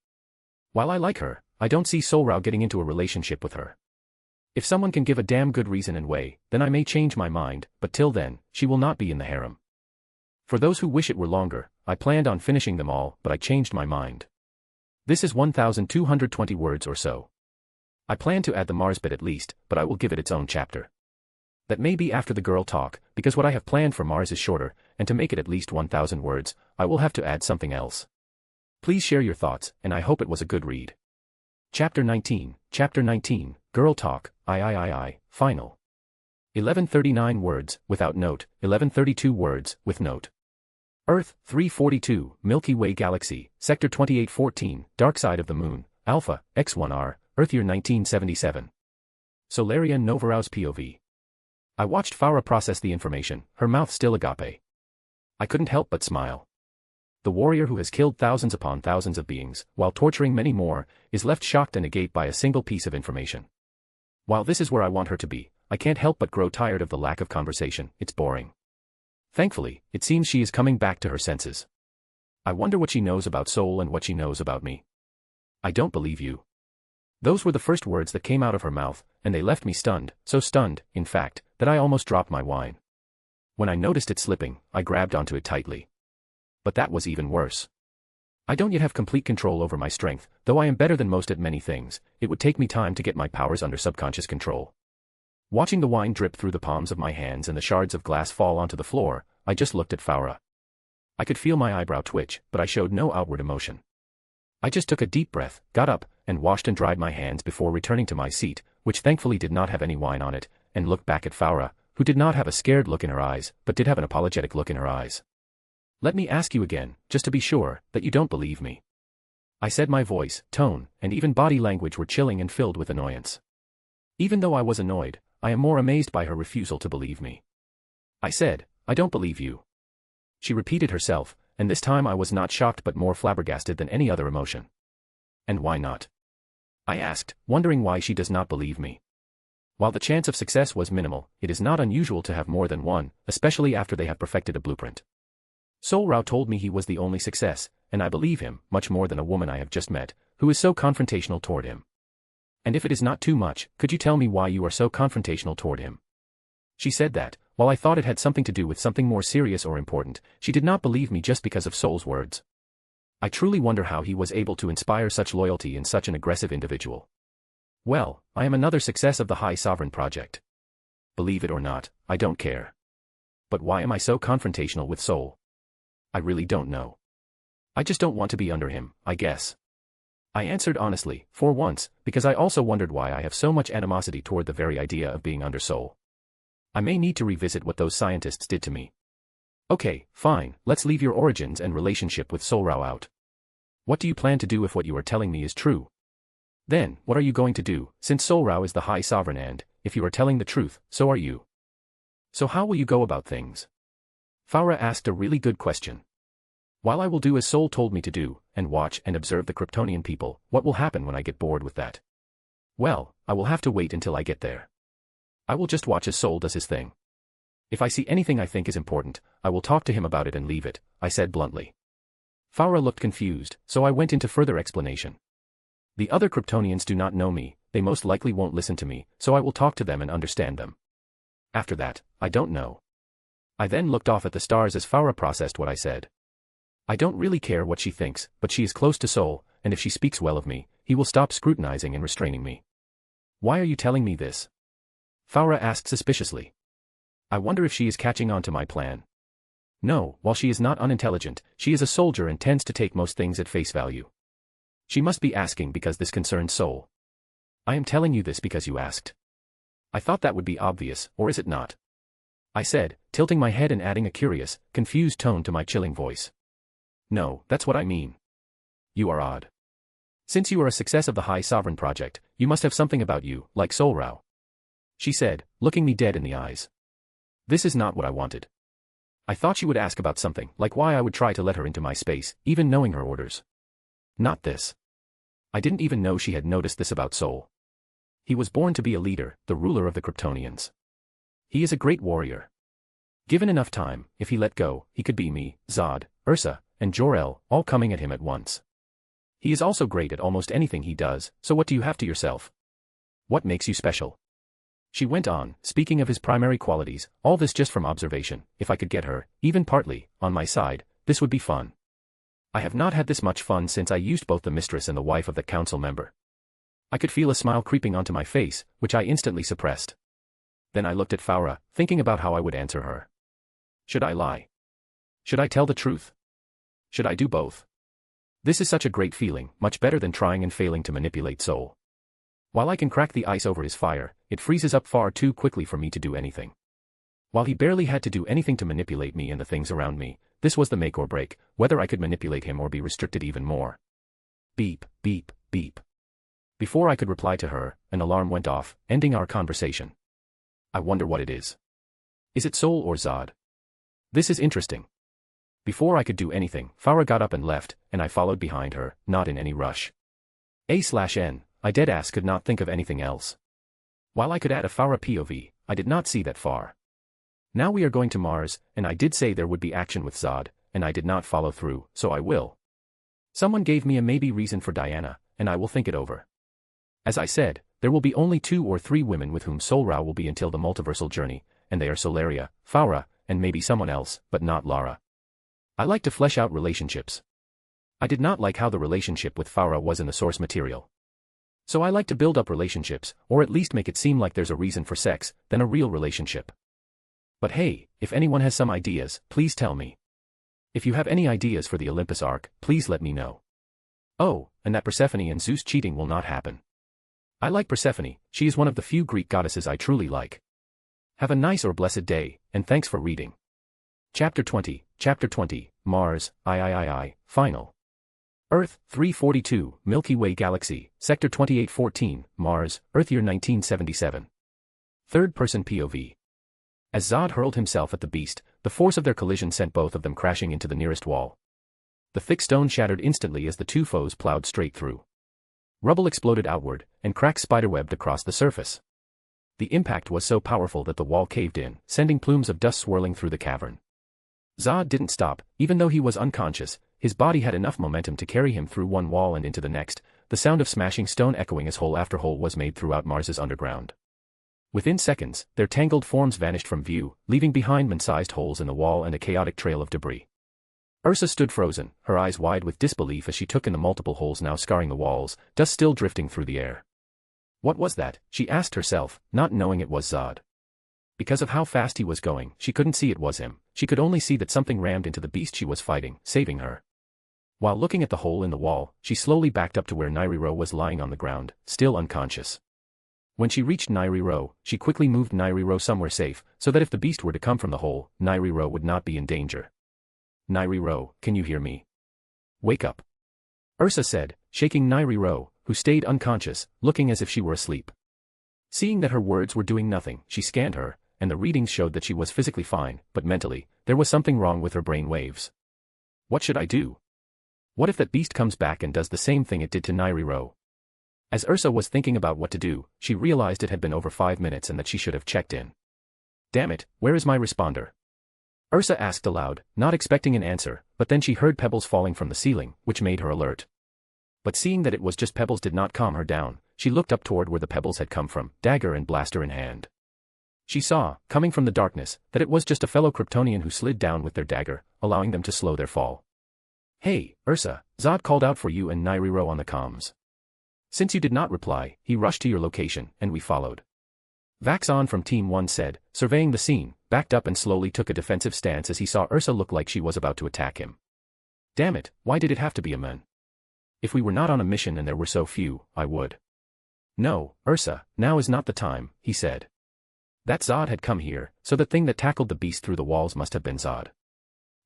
While I like her, I don't see Sol-Rao getting into a relationship with her. If someone can give a damn good reason and way, then I may change my mind, but till then, she will not be in the harem. For those who wish it were longer, I planned on finishing them all, but I changed my mind. This is 1,220 words or so. I plan to add the Mars bit at least, but I will give it its own chapter. That may be after the girl talk, because what I have planned for Mars is shorter, and to make it at least 1,000 words, I will have to add something else. Please share your thoughts, and I hope it was a good read. Chapter 19, Girl Talk, Final. 1139 words, without note, 1132 words, with note. Earth, 342, Milky Way Galaxy, Sector 2814, Dark Side of the Moon, Alpha, X1R, Earth year 1977. Solarian Novaro's POV. I watched Farah process the information, her mouth still agape. I couldn't help but smile. The warrior who has killed thousands upon thousands of beings, while torturing many more, is left shocked and agape by a single piece of information. While this is where I want her to be, I can't help but grow tired of the lack of conversation, it's boring. Thankfully, it seems she is coming back to her senses. I wonder what she knows about Sol and what she knows about me. I don't believe you. Those were the first words that came out of her mouth, and they left me stunned, so stunned, in fact, that I almost dropped my wine. When I noticed it slipping, I grabbed onto it tightly. But that was even worse. I don't yet have complete control over my strength, though I am better than most at many things. It would take me time to get my powers under subconscious control. Watching the wine drip through the palms of my hands and the shards of glass fall onto the floor, I just looked at Farah. I could feel my eyebrow twitch, but I showed no outward emotion. I just took a deep breath, got up, and washed and dried my hands before returning to my seat, which thankfully did not have any wine on it, and looked back at Farah, who did not have a scared look in her eyes, but did have an apologetic look in her eyes. Let me ask you again, just to be sure, that you don't believe me. I said. My voice, tone, and even body language were chilling and filled with annoyance. Even though I was annoyed, I am more amazed by her refusal to believe me. I said, I don't believe you. She repeated herself, and this time I was not shocked but more flabbergasted than any other emotion. And why not? I asked, wondering why she does not believe me. While the chance of success was minimal, it is not unusual to have more than one, especially after they have perfected a blueprint. Sol-Rao told me he was the only success, and I believe him, much more than a woman I have just met, who is so confrontational toward him. And if it is not too much, could you tell me why you are so confrontational toward him? She said that, while I thought it had something to do with something more serious or important, she did not believe me just because of Sol's words. I truly wonder how he was able to inspire such loyalty in such an aggressive individual. Well, I am another success of the High Sovereign project. Believe it or not, I don't care. But why am I so confrontational with Sol? I really don't know. I just don't want to be under him, I guess. I answered honestly, for once, because I also wondered why I have so much animosity toward the very idea of being under Sol. I may need to revisit what those scientists did to me. Okay, fine, let's leave your origins and relationship with Sol-Rao out. What do you plan to do if what you are telling me is true? Then, what are you going to do, since Sol-Rao is the High Sovereign and, if you are telling the truth, so are you? So how will you go about things? Farah asked a really good question. While I will do as Sol told me to do, and watch and observe the Kryptonian people, what will happen when I get bored with that? Well, I will have to wait until I get there. I will just watch as Sol does his thing. If I see anything I think is important, I will talk to him about it and leave it, I said bluntly. Farah looked confused, so I went into further explanation. The other Kryptonians do not know me, they most likely won't listen to me, so I will talk to them and understand them. After that, I don't know. I then looked off at the stars as Farah processed what I said. I don't really care what she thinks, but she is close to Sol, and if she speaks well of me, he will stop scrutinizing and restraining me. Why are you telling me this? Farah asked suspiciously. I wonder if she is catching on to my plan. No, while she is not unintelligent, she is a soldier and tends to take most things at face value. She must be asking because this concerns Sol. I am telling you this because you asked. I thought that would be obvious, or is it not? I said, tilting my head and adding a curious, confused tone to my chilling voice. No, that's what I mean. You are odd. Since you are a success of the High Sovereign project, you must have something about you, like Sol-Rao. She said, looking me dead in the eyes. This is not what I wanted. I thought she would ask about something, like why I would try to let her into my space, even knowing her orders. Not this. I didn't even know she had noticed this about Sol. He was born to be a leader, the ruler of the Kryptonians. He is a great warrior. Given enough time, if he let go, he could be me, Zod, Ursa, and Jor-El, all coming at him at once. He is also great at almost anything he does, so what do you have to yourself? What makes you special? She went on, speaking of his primary qualities, all this just from observation. If I could get her, even partly, on my side, this would be fun. I have not had this much fun since I used both the mistress and the wife of the council member. I could feel a smile creeping onto my face, which I instantly suppressed. Then I looked at Faura, thinking about how I would answer her. Should I lie? Should I tell the truth? Should I do both? This is such a great feeling, much better than trying and failing to manipulate Sol. While I can crack the ice over his fire, it freezes up far too quickly for me to do anything. While he barely had to do anything to manipulate me and the things around me, this was the make or break, whether I could manipulate him or be restricted even more. Beep, beep, beep. Before I could reply to her, an alarm went off, ending our conversation. I wonder what it is. Is it Sol or Zod? This is interesting. Before I could do anything, Faura got up and left, and I followed behind her, not in any rush. A/N, I deadass could not think of anything else. While I could add a Faura POV, I did not see that far. Now we are going to Mars, and I did say there would be action with Zod, and I did not follow through, so I will. Someone gave me a maybe reason for Diana, and I will think it over. As I said, there will be only 2 or 3 women with whom Sol-Rao will be until the multiversal journey, and they are Solaria, Faura, and maybe someone else, but not Lara. I like to flesh out relationships. I did not like how the relationship with Faura was in the source material. So I like to build up relationships, or at least make it seem like there's a reason for sex, than a real relationship. But hey, if anyone has some ideas, please tell me. If you have any ideas for the Olympus arc, please let me know. Oh, and that Persephone and Zeus cheating will not happen. I like Persephone, she is one of the few Greek goddesses I truly like. Have a nice or blessed day, and thanks for reading. Chapter 20, Mars, Final. Earth, 342, Milky Way Galaxy, Sector 2814, Mars, Earth year 1977. Third-person POV. As Zod hurled himself at the beast, the force of their collision sent both of them crashing into the nearest wall. The thick stone shattered instantly as the 2 foes plowed straight through. Rubble exploded outward, and cracks spiderwebbed across the surface. The impact was so powerful that the wall caved in, sending plumes of dust swirling through the cavern. Zod didn't stop, even though he was unconscious. His body had enough momentum to carry him through one wall and into the next, the sound of smashing stone echoing as hole after hole was made throughout Mars's underground. Within seconds, their tangled forms vanished from view, leaving behind man-sized holes in the wall and a chaotic trail of debris. Ursa stood frozen, her eyes wide with disbelief as she took in the multiple holes now scarring the walls, dust still drifting through the air. What was that? She asked herself, not knowing it was Zod. Because of how fast he was going, she couldn't see it was him, she could only see that something rammed into the beast she was fighting, saving her. While looking at the hole in the wall, she slowly backed up to where Nairi-Ro was lying on the ground, still unconscious. When she reached Nairi-Ro, she quickly moved Nairi-Ro somewhere safe, so that if the beast were to come from the hole, Nairi-Ro would not be in danger. Nairi-Ro, can you hear me? Wake up. Ursa said, shaking Nairi-Ro, who stayed unconscious, looking as if she were asleep. Seeing that her words were doing nothing, she scanned her, and the readings showed that she was physically fine, but mentally, there was something wrong with her brain waves. What should I do? What if that beast comes back and does the same thing it did to Nairi-Ro? As Ursa was thinking about what to do, she realized it had been over 5 minutes and that she should have checked in. Damn it, where is my responder? Ursa asked aloud, not expecting an answer, but then she heard pebbles falling from the ceiling, which made her alert. But seeing that it was just pebbles did not calm her down, she looked up toward where the pebbles had come from, dagger and blaster in hand. She saw, coming from the darkness, that it was just a fellow Kryptonian who slid down with their dagger, allowing them to slow their fall. Hey, Ursa, Zod called out for you and Nairi-Ro on the comms. Since you did not reply, he rushed to your location, and we followed. Vaxon from Team 1 said, surveying the scene, backed up and slowly took a defensive stance as he saw Ursa look like she was about to attack him. Damn it, why did it have to be a man? If we were not on a mission and there were so few, I would. No, Ursa, now is not the time, he said. That Zod had come here, so the thing that tackled the beast through the walls must have been Zod.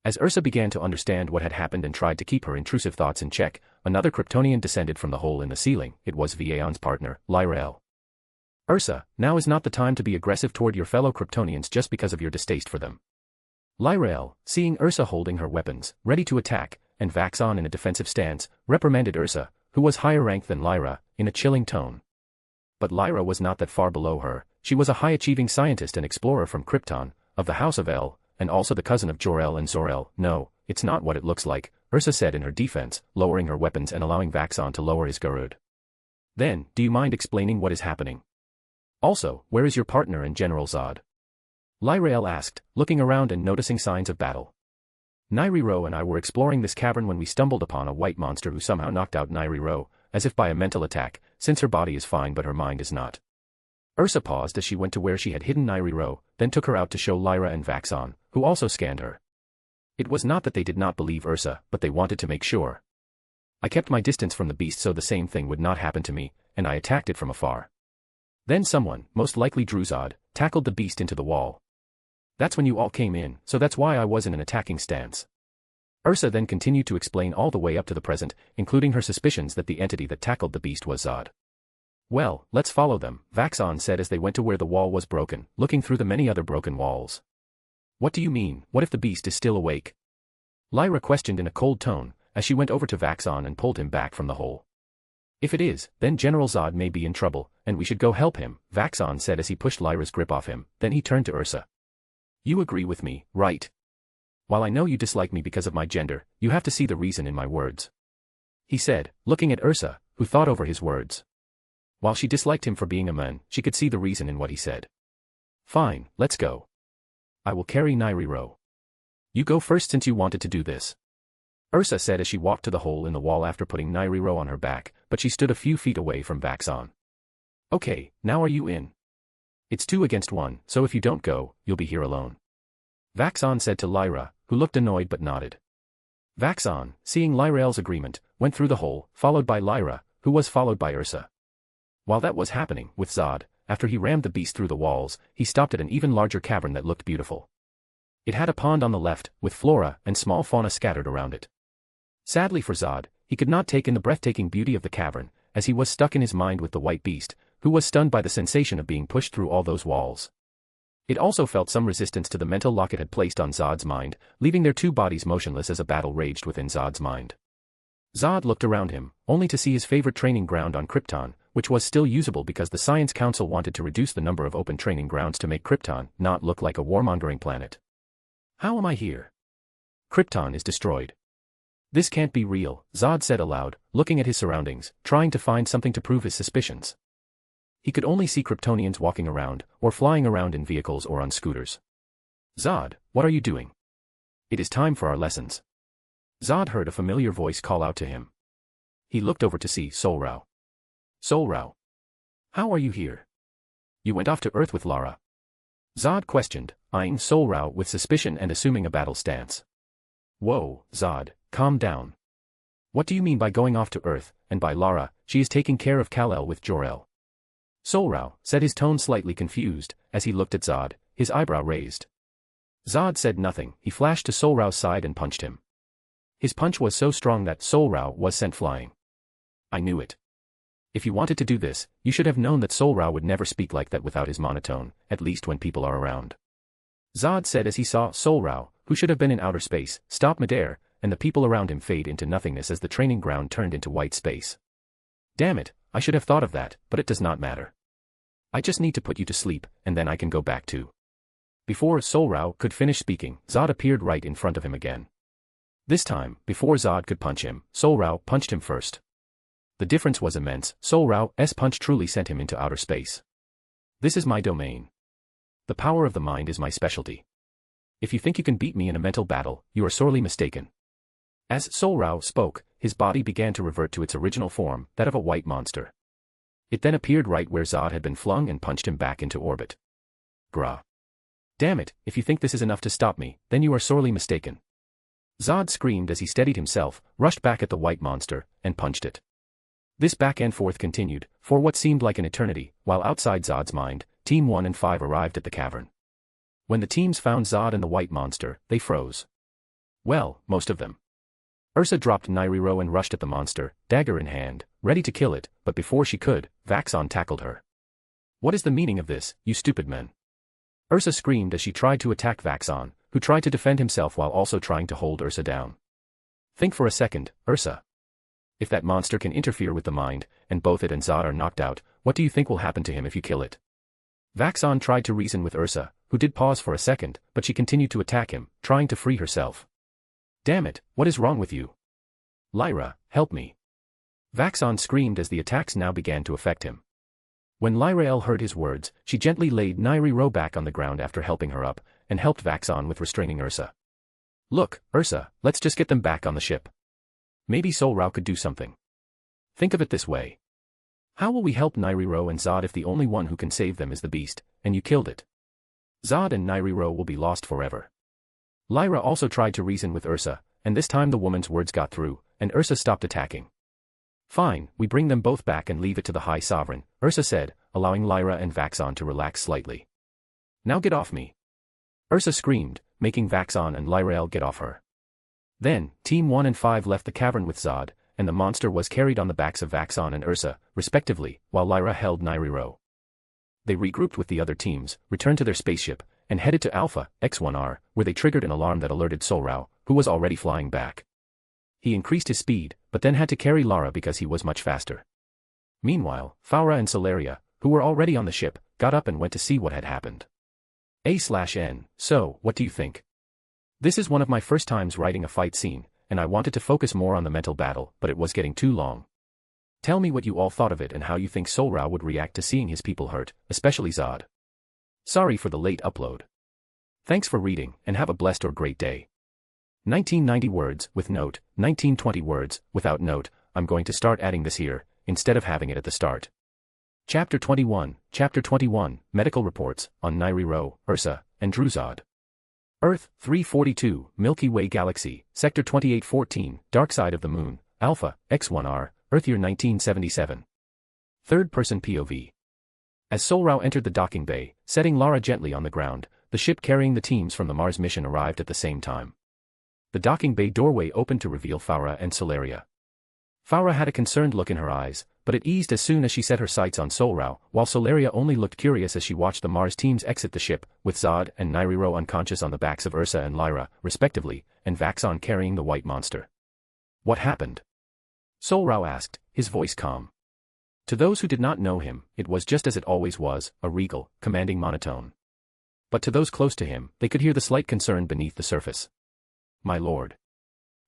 As Ursa began to understand what had happened and tried to keep her intrusive thoughts in check, another Kryptonian descended from the hole in the ceiling. It was Vaon's partner, Lyrael. Ursa, now is not the time to be aggressive toward your fellow Kryptonians just because of your distaste for them. Lyrael, seeing Ursa holding her weapons, ready to attack, and Vaxon in a defensive stance, reprimanded Ursa, who was higher ranked than Lyra, in a chilling tone. But Lyra was not that far below her. She was a high-achieving scientist and explorer from Krypton, of the House of El, and also the cousin of Jor-El and Zor-El. No, it's not what it looks like, Ursa said in her defense, lowering her weapons and allowing Vaxon to lower his Garud. Then, do you mind explaining what is happening? Also, where is your partner and General Zod? Lyrael asked, looking around and noticing signs of battle. Nairi-Ro and I were exploring this cavern when we stumbled upon a white monster who somehow knocked out Nairi-Ro, as if by a mental attack, since her body is fine but her mind is not. Ursa paused as she went to where she had hidden Nairi-Ro, then took her out to show Lyra and Vaxon, who also scanned her. It was not that they did not believe Ursa, but they wanted to make sure. I kept my distance from the beast so the same thing would not happen to me, and I attacked it from afar. Then someone, most likely Druzod, tackled the beast into the wall. That's when you all came in, so that's why I was in an attacking stance. Ursa then continued to explain all the way up to the present, including her suspicions that the entity that tackled the beast was Zod. Well, let's follow them, Vaxon said as they went to where the wall was broken, looking through the many other broken walls. What do you mean, what if the beast is still awake? Lyra questioned in a cold tone, as she went over to Vaxon and pulled him back from the hole. If it is, then General Zod may be in trouble, and we should go help him, Vaxon said as he pushed Lyra's grip off him, then he turned to Ursa. You agree with me, right? While I know you dislike me because of my gender, you have to see the reason in my words. He said, looking at Ursa, who thought over his words. While she disliked him for being a man, she could see the reason in what he said. Fine, let's go. I will carry Nairi-Ro. You go first since you wanted to do this. Ursa said as she walked to the hole in the wall after putting Nairi-Ro on her back, but she stood a few feet away from Vaxon. Okay, now are you in? It's 2 against 1, so if you don't go, you'll be here alone. Vaxon said to Lyra, who looked annoyed but nodded. Vaxon, seeing Lyrael's agreement, went through the hole, followed by Lyra, who was followed by Ursa. While that was happening, with Zod, after he rammed the beast through the walls, he stopped at an even larger cavern that looked beautiful. It had a pond on the left, with flora and small fauna scattered around it. Sadly for Zod, he could not take in the breathtaking beauty of the cavern, as he was stuck in his mind with the white beast, who was stunned by the sensation of being pushed through all those walls. It also felt some resistance to the mental lock it had placed on Zod's mind, leaving their 2 bodies motionless as a battle raged within Zod's mind. Zod looked around him, only to see his favorite training ground on Krypton, which was still usable because the Science Council wanted to reduce the number of open training grounds to make Krypton not look like a warmongering planet. How am I here? Krypton is destroyed. This can't be real, Zod said aloud, looking at his surroundings, trying to find something to prove his suspicions. He could only see Kryptonians walking around, or flying around in vehicles or on scooters. Zod, what are you doing? It is time for our lessons. Zod heard a familiar voice call out to him. He looked over to see Sol-Rao. Sol-Rao. How are you here? You went off to Earth with Lara. Zod questioned, eyeing Sol-Rao with suspicion and assuming a battle stance. Whoa, Zod, calm down. What do you mean by going off to Earth, and by Lara? She is taking care of Kal-El with Jor-El. Sol-Rao said, his tone slightly confused, as he looked at Zod, his eyebrow raised. Zod said nothing, he flashed to Sol-Rao's side and punched him. His punch was so strong that Sol-Rao was sent flying. I knew it. If you wanted to do this, you should have known that Sol-Rao would never speak like that without his monotone, at least when people are around. Zod said as he saw Sol-Rao, who should have been in outer space, stop midair, and the people around him fade into nothingness as the training ground turned into white space. Damn it, I should have thought of that, but it does not matter. I just need to put you to sleep, and then I can go back too. Before Sol-Rao could finish speaking, Zod appeared right in front of him again. This time, before Zod could punch him, Sol-Rao punched him first. The difference was immense. Sol-Rao's punch truly sent him into outer space. This is my domain. The power of the mind is my specialty. If you think you can beat me in a mental battle, you are sorely mistaken. As Sol-Rao spoke, his body began to revert to its original form, that of a white monster. It then appeared right where Zod had been flung and punched him back into orbit. Grah. Damn it, if you think this is enough to stop me, then you are sorely mistaken. Zod screamed as he steadied himself, rushed back at the white monster, and punched it. This back and forth continued, for what seemed like an eternity, while outside Zod's mind, Team 1 and 5 arrived at the cavern. When the teams found Zod and the white monster, they froze. Well, most of them. Ursa dropped Nairi-Ro and rushed at the monster, dagger in hand, ready to kill it, but before she could, Vaxon tackled her. What is the meaning of this, you stupid men? Ursa screamed as she tried to attack Vaxon, who tried to defend himself while also trying to hold Ursa down. Think for a second, Ursa. If that monster can interfere with the mind, and both it and Zod are knocked out, what do you think will happen to him if you kill it? Vaxon tried to reason with Ursa, who did pause for a second, but she continued to attack him, trying to free herself. Damn it, what is wrong with you? Lyra, help me. Vaxon screamed as the attacks now began to affect him. When Lyra heard his words, she gently laid Nairi back on the ground after helping her up, and helped Vaxon with restraining Ursa. Look, Ursa, let's just get them back on the ship. Maybe Sol-Rao could do something. Think of it this way. How will we help Nairi and Zod if the only one who can save them is the beast, and you killed it? Zod and Nairi will be lost forever. Lyra also tried to reason with Ursa, and this time the woman's words got through, and Ursa stopped attacking. Fine, we bring them both back and leave it to the High Sovereign, Ursa said, allowing Lyra and Vaxon to relax slightly. Now get off me. Ursa screamed, making Vaxon and Lyra get off her. Then, Team 1 and 5 left the cavern with Zod, and the monster was carried on the backs of Vaxon and Ursa, respectively, while Lyra held Nairi. They regrouped with the other teams, returned to their spaceship, and headed to Alpha X1R, where they triggered an alarm that alerted Sol-Rao, who was already flying back. He increased his speed, but then had to carry Lara because he was much faster. Meanwhile, Faura and Solaria, who were already on the ship, got up and went to see what had happened. A/N, so, what do you think? This is one of my first times writing a fight scene, and I wanted to focus more on the mental battle, but it was getting too long. Tell me what you all thought of it and how you think Sol-Rao would react to seeing his people hurt, especially Zod. Sorry for the late upload. Thanks for reading, and have a blessed or great day. 1990 words, with note, 1920 words, without note. I'm going to start adding this here, instead of having it at the start. Chapter 21, Medical Reports, on Nairi, Ursa, and Druzod. Earth, 342, Milky Way Galaxy, Sector 2814, Dark Side of the Moon, Alpha, X1R, Earth year 1977. Third-person POV. As Sol-Rao entered the docking bay, setting Lara gently on the ground, the ship carrying the teams from the Mars mission arrived at the same time. The docking bay doorway opened to reveal Faura and Solaria. Faura had a concerned look in her eyes, but it eased as soon as she set her sights on Sol-Rao, while Solaria only looked curious as she watched the Mars teams exit the ship, with Zod and Nairi unconscious on the backs of Ursa and Lyra, respectively, and Vaxon carrying the white monster. What happened? Sol-Rao asked, his voice calm. To those who did not know him, it was just as it always was, a regal, commanding monotone. But to those close to him, they could hear the slight concern beneath the surface. My lord.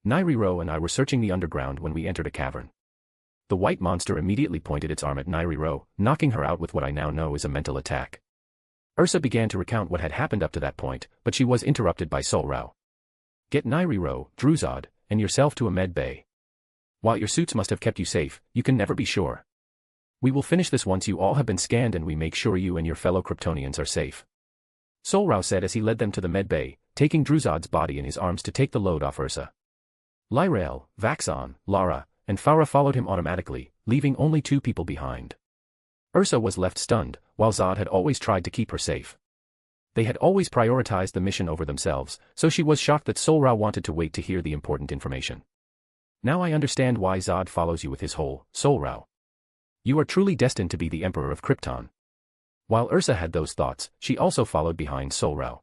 Nairi and I were searching the underground when we entered a cavern. The white monster immediately pointed its arm at Nairi, knocking her out with what I now know is a mental attack. Ursa began to recount what had happened up to that point, but she was interrupted by Sol-Rao. Get Nairi, Druzod, and yourself to a med bay. While your suits must have kept you safe, you can never be sure. We will finish this once you all have been scanned and we make sure you and your fellow Kryptonians are safe. Sol-Rao said as he led them to the med bay, taking Druzod's body in his arms to take the load off Ursa. Lyra, Vaxon, Lara, and Faura followed him automatically, leaving only 2 people behind. Ursa was left stunned, while Zod had always tried to keep her safe. They had always prioritized the mission over themselves, so she was shocked that Sol-Rao wanted to wait to hear the important information. Now I understand why Zod follows you with his whole, Sol-Rao. You are truly destined to be the Emperor of Krypton. While Ursa had those thoughts, she also followed behind Sol-Rao.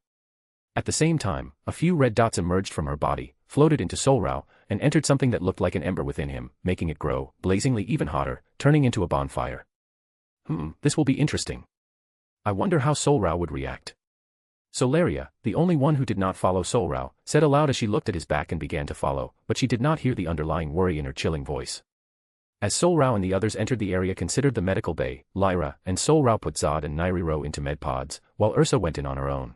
At the same time, a few red dots emerged from her body, floated into Sol-Rao, and entered something that looked like an ember within him, making it grow, blazingly even hotter, turning into a bonfire. This will be interesting. I wonder how Sol-Rao would react. Solaria, the only one who did not follow Sol-Rao, said aloud as she looked at his back and began to follow, but she did not hear the underlying worry in her chilling voice. As Sol-Rao and the others entered the area considered the medical bay, Lyra and Sol-Rao put Zod and Nairi into med pods, while Ursa went in on her own.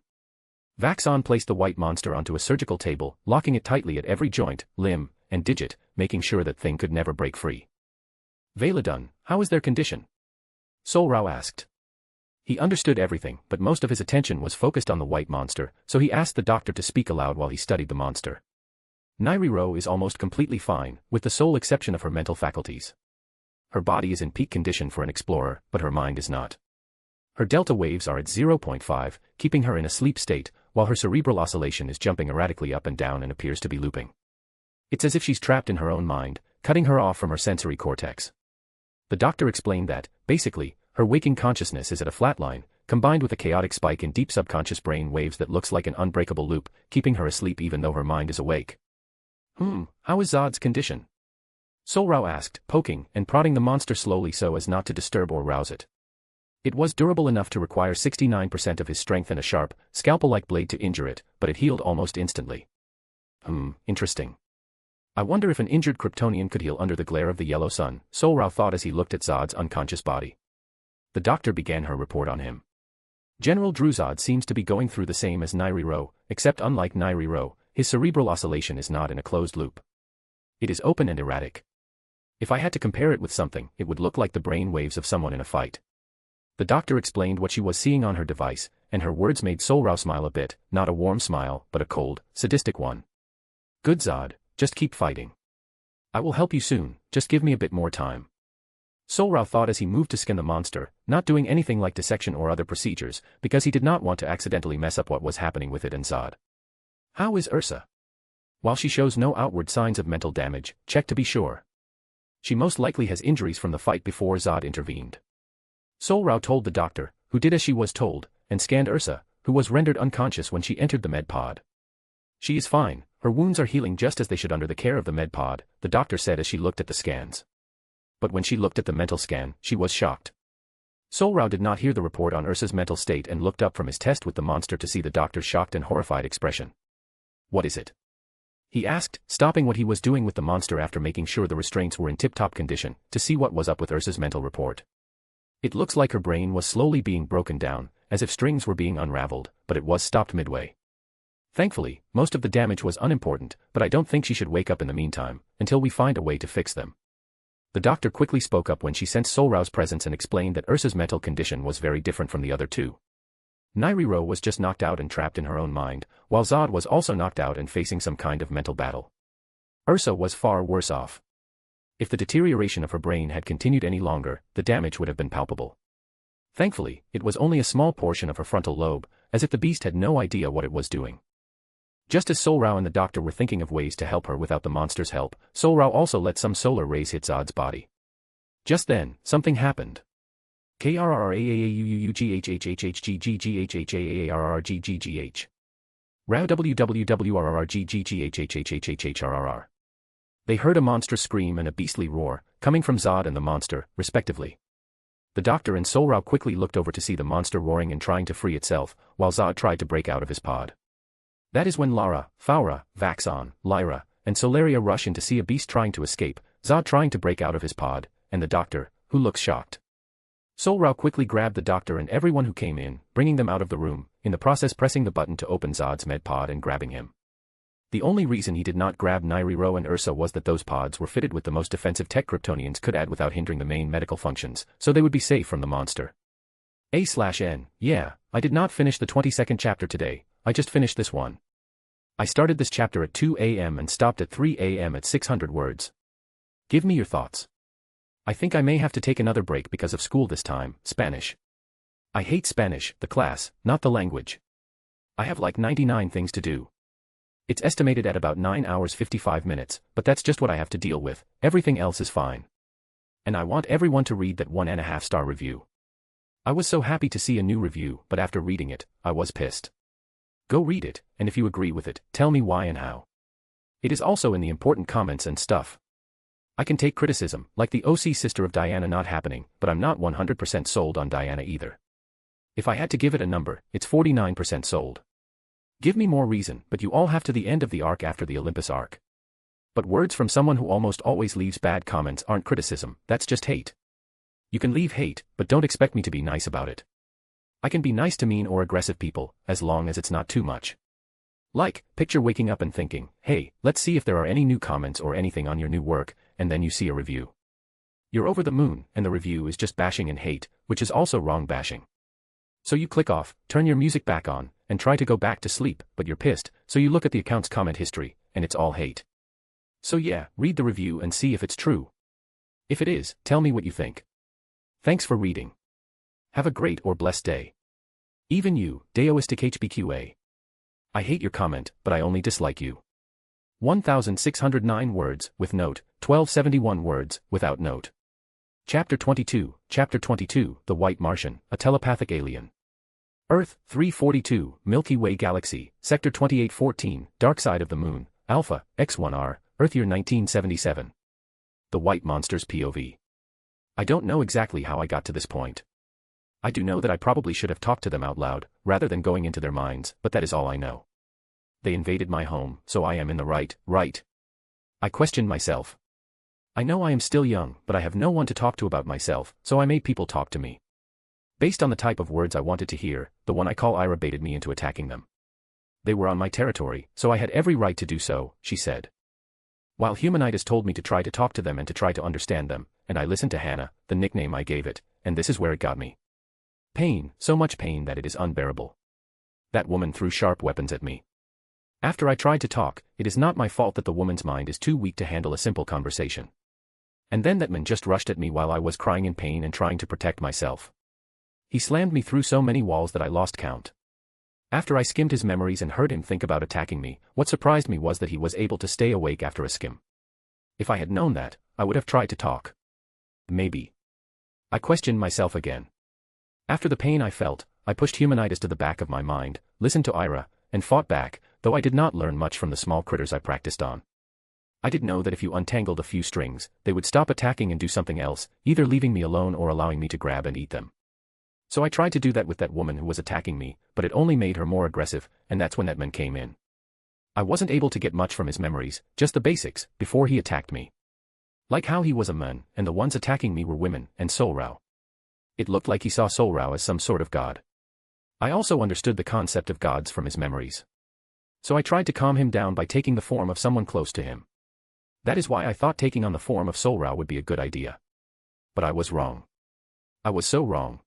Vaxon placed the white monster onto a surgical table, locking it tightly at every joint, limb, and digit, making sure that thing could never break free. Veladun, how is their condition? Sol-Rao asked. He understood everything, but most of his attention was focused on the white monster, so he asked the doctor to speak aloud while he studied the monster. Nairi is almost completely fine, with the sole exception of her mental faculties. Her body is in peak condition for an explorer, but her mind is not. Her delta waves are at 0.5, keeping her in a sleep state, while her cerebral oscillation is jumping erratically up and down and appears to be looping. It's as if she's trapped in her own mind, cutting her off from her sensory cortex. The doctor explained that, basically, her waking consciousness is at a flat line, combined with a chaotic spike in deep subconscious brain waves that looks like an unbreakable loop, keeping her asleep even though her mind is awake. How is Zod's condition? Sol-Rao asked, poking and prodding the monster slowly so as not to disturb or rouse it. It was durable enough to require 69% of his strength and a sharp, scalpel-like blade to injure it, but it healed almost instantly. Interesting. I wonder if an injured Kryptonian could heal under the glare of the yellow sun, Sol-Rao thought as he looked at Zod's unconscious body. The doctor began her report on him. General Druzad seems to be going through the same as Nairi-Ro, except unlike Nairi-Ro, his cerebral oscillation is not in a closed loop. It is open and erratic. If I had to compare it with something, it would look like the brain waves of someone in a fight. The doctor explained what she was seeing on her device, and her words made Sol-Rao smile a bit, not a warm smile, but a cold, sadistic one. Good Zod, just keep fighting. I will help you soon, just give me a bit more time. Sol-Rao thought as he moved to skin the monster, not doing anything like dissection or other procedures, because he did not want to accidentally mess up what was happening with it and Zod. How is Ursa? While she shows no outward signs of mental damage, check to be sure. She most likely has injuries from the fight before Zod intervened. Sol-Rao told the doctor, who did as she was told, and scanned Ursa, who was rendered unconscious when she entered the med pod. She is fine, her wounds are healing just as they should under the care of the med pod, the doctor said as she looked at the scans. But when she looked at the mental scan, she was shocked. Sol-Rao did not hear the report on Ursa's mental state and looked up from his test with the monster to see the doctor's shocked and horrified expression. What is it? He asked, stopping what he was doing with the monster after making sure the restraints were in tip-top condition, to see what was up with Ursa's mental report. It looks like her brain was slowly being broken down, as if strings were being unraveled, but it was stopped midway. Thankfully, most of the damage was unimportant, but I don't think she should wake up in the meantime, until we find a way to fix them. The doctor quickly spoke up when she sensed Sol-Rao's presence and explained that Ursa's mental condition was very different from the other two. Nairi-Ro was just knocked out and trapped in her own mind, while Zod was also knocked out and facing some kind of mental battle. Ursa was far worse off. If the deterioration of her brain had continued any longer, the damage would have been palpable. Thankfully, it was only a small portion of her frontal lobe, as if the beast had no idea what it was doing. Just as Sol-Rao and the doctor were thinking of ways to help her without the monster's help, Sol-Rao also let some solar rays hit Zod's body. Just then, something happened. KRRAAAUUUGHHHHGGGHHHAARRGGGH. Rao WWWRRGGGHHHHHHRRR. They heard a monstrous scream and a beastly roar, coming from Zod and the monster, respectively. The doctor and Sol-Rao quickly looked over to see the monster roaring and trying to free itself, while Zod tried to break out of his pod. That is when Lara, Faura, Vaxon, Lyra, and Solaria rush in to see a beast trying to escape, Zod trying to break out of his pod, and the doctor, who looks shocked. Sol-Rao quickly grabbed the doctor and everyone who came in, bringing them out of the room, in the process pressing the button to open Zod's med pod and grabbing him. The only reason he did not grab Nairi-Ro and Ursa was that those pods were fitted with the most defensive tech Kryptonians could add without hindering the main medical functions, so they would be safe from the monster. A/N, yeah, I did not finish the 22nd chapter today, I just finished this one. I started this chapter at 2 a.m. and stopped at 3 a.m. at 600 words. Give me your thoughts. I think I may have to take another break because of school this time, Spanish. I hate Spanish, the class, not the language. I have like 99 things to do. It's estimated at about 9 hours 55 minutes, but that's just what I have to deal with, everything else is fine. And I want everyone to read that 1.5-star review. I was so happy to see a new review, but after reading it, I was pissed. Go read it, and if you agree with it, tell me why and how. It is also in the important comments and stuff. I can take criticism, like the OC sister of Diana not happening, but I'm not 100% sold on Diana either. If I had to give it a number, it's 49% sold. Give me more reason, but you all have to the end of the arc after the Olympus arc. But words from someone who almost always leaves bad comments aren't criticism, that's just hate. You can leave hate, but don't expect me to be nice about it. I can be nice to mean or aggressive people, as long as it's not too much. Like, picture waking up and thinking, hey, let's see if there are any new comments or anything on your new work, and then you see a review. You're over the moon, and the review is just bashing and hate, which is also wrong bashing. So you click off, turn your music back on, and try to go back to sleep, but you're pissed, so you look at the account's comment history, and it's all hate. So yeah, read the review and see if it's true. If it is, tell me what you think. Thanks for reading. Have a great or blessed day. Even you, Daoistic HBQA. I hate your comment, but I only dislike you. 1,609 words, with note, 1,271 words, without note. Chapter 22, The White Martian, a telepathic alien. Earth, 342, Milky Way Galaxy, Sector 2814, Dark Side of the Moon, Alpha, X1R, Earth year 1977. The White Monster's POV. I don't know exactly how I got to this point. I do know that I probably should have talked to them out loud, rather than going into their minds, but that is all I know. They invaded my home, so I am in the right. I questioned myself. I know I am still young, but I have no one to talk to about myself, so I made people talk to me. Based on the type of words I wanted to hear, the one I call Ira baited me into attacking them. They were on my territory, so I had every right to do so, she said. While Humanitas told me to try to talk to them and to try to understand them, and I listened to Hannah, the nickname I gave it, and this is where it got me. Pain, so much pain that it is unbearable. That woman threw sharp weapons at me. After I tried to talk, it is not my fault that the woman's mind is too weak to handle a simple conversation. And then that man just rushed at me while I was crying in pain and trying to protect myself. He slammed me through so many walls that I lost count. After I skimmed his memories and heard him think about attacking me, what surprised me was that he was able to stay awake after a skim. If I had known that, I would have tried to talk. Maybe. I questioned myself again. After the pain I felt, I pushed Humanitas to the back of my mind, listened to Ira, and fought back, though I did not learn much from the small critters I practiced on. I did know that if you untangled a few strings, they would stop attacking and do something else, either leaving me alone or allowing me to grab and eat them. So I tried to do that with that woman who was attacking me, but it only made her more aggressive, and that's when that man came in. I wasn't able to get much from his memories, just the basics, before he attacked me. Like how he was a man, and the ones attacking me were women, and Sol-Rao. It looked like he saw Sol-Rao as some sort of god. I also understood the concept of gods from his memories. So I tried to calm him down by taking the form of someone close to him. That is why I thought taking on the form of Sol-Rao would be a good idea. But I was wrong. I was so wrong.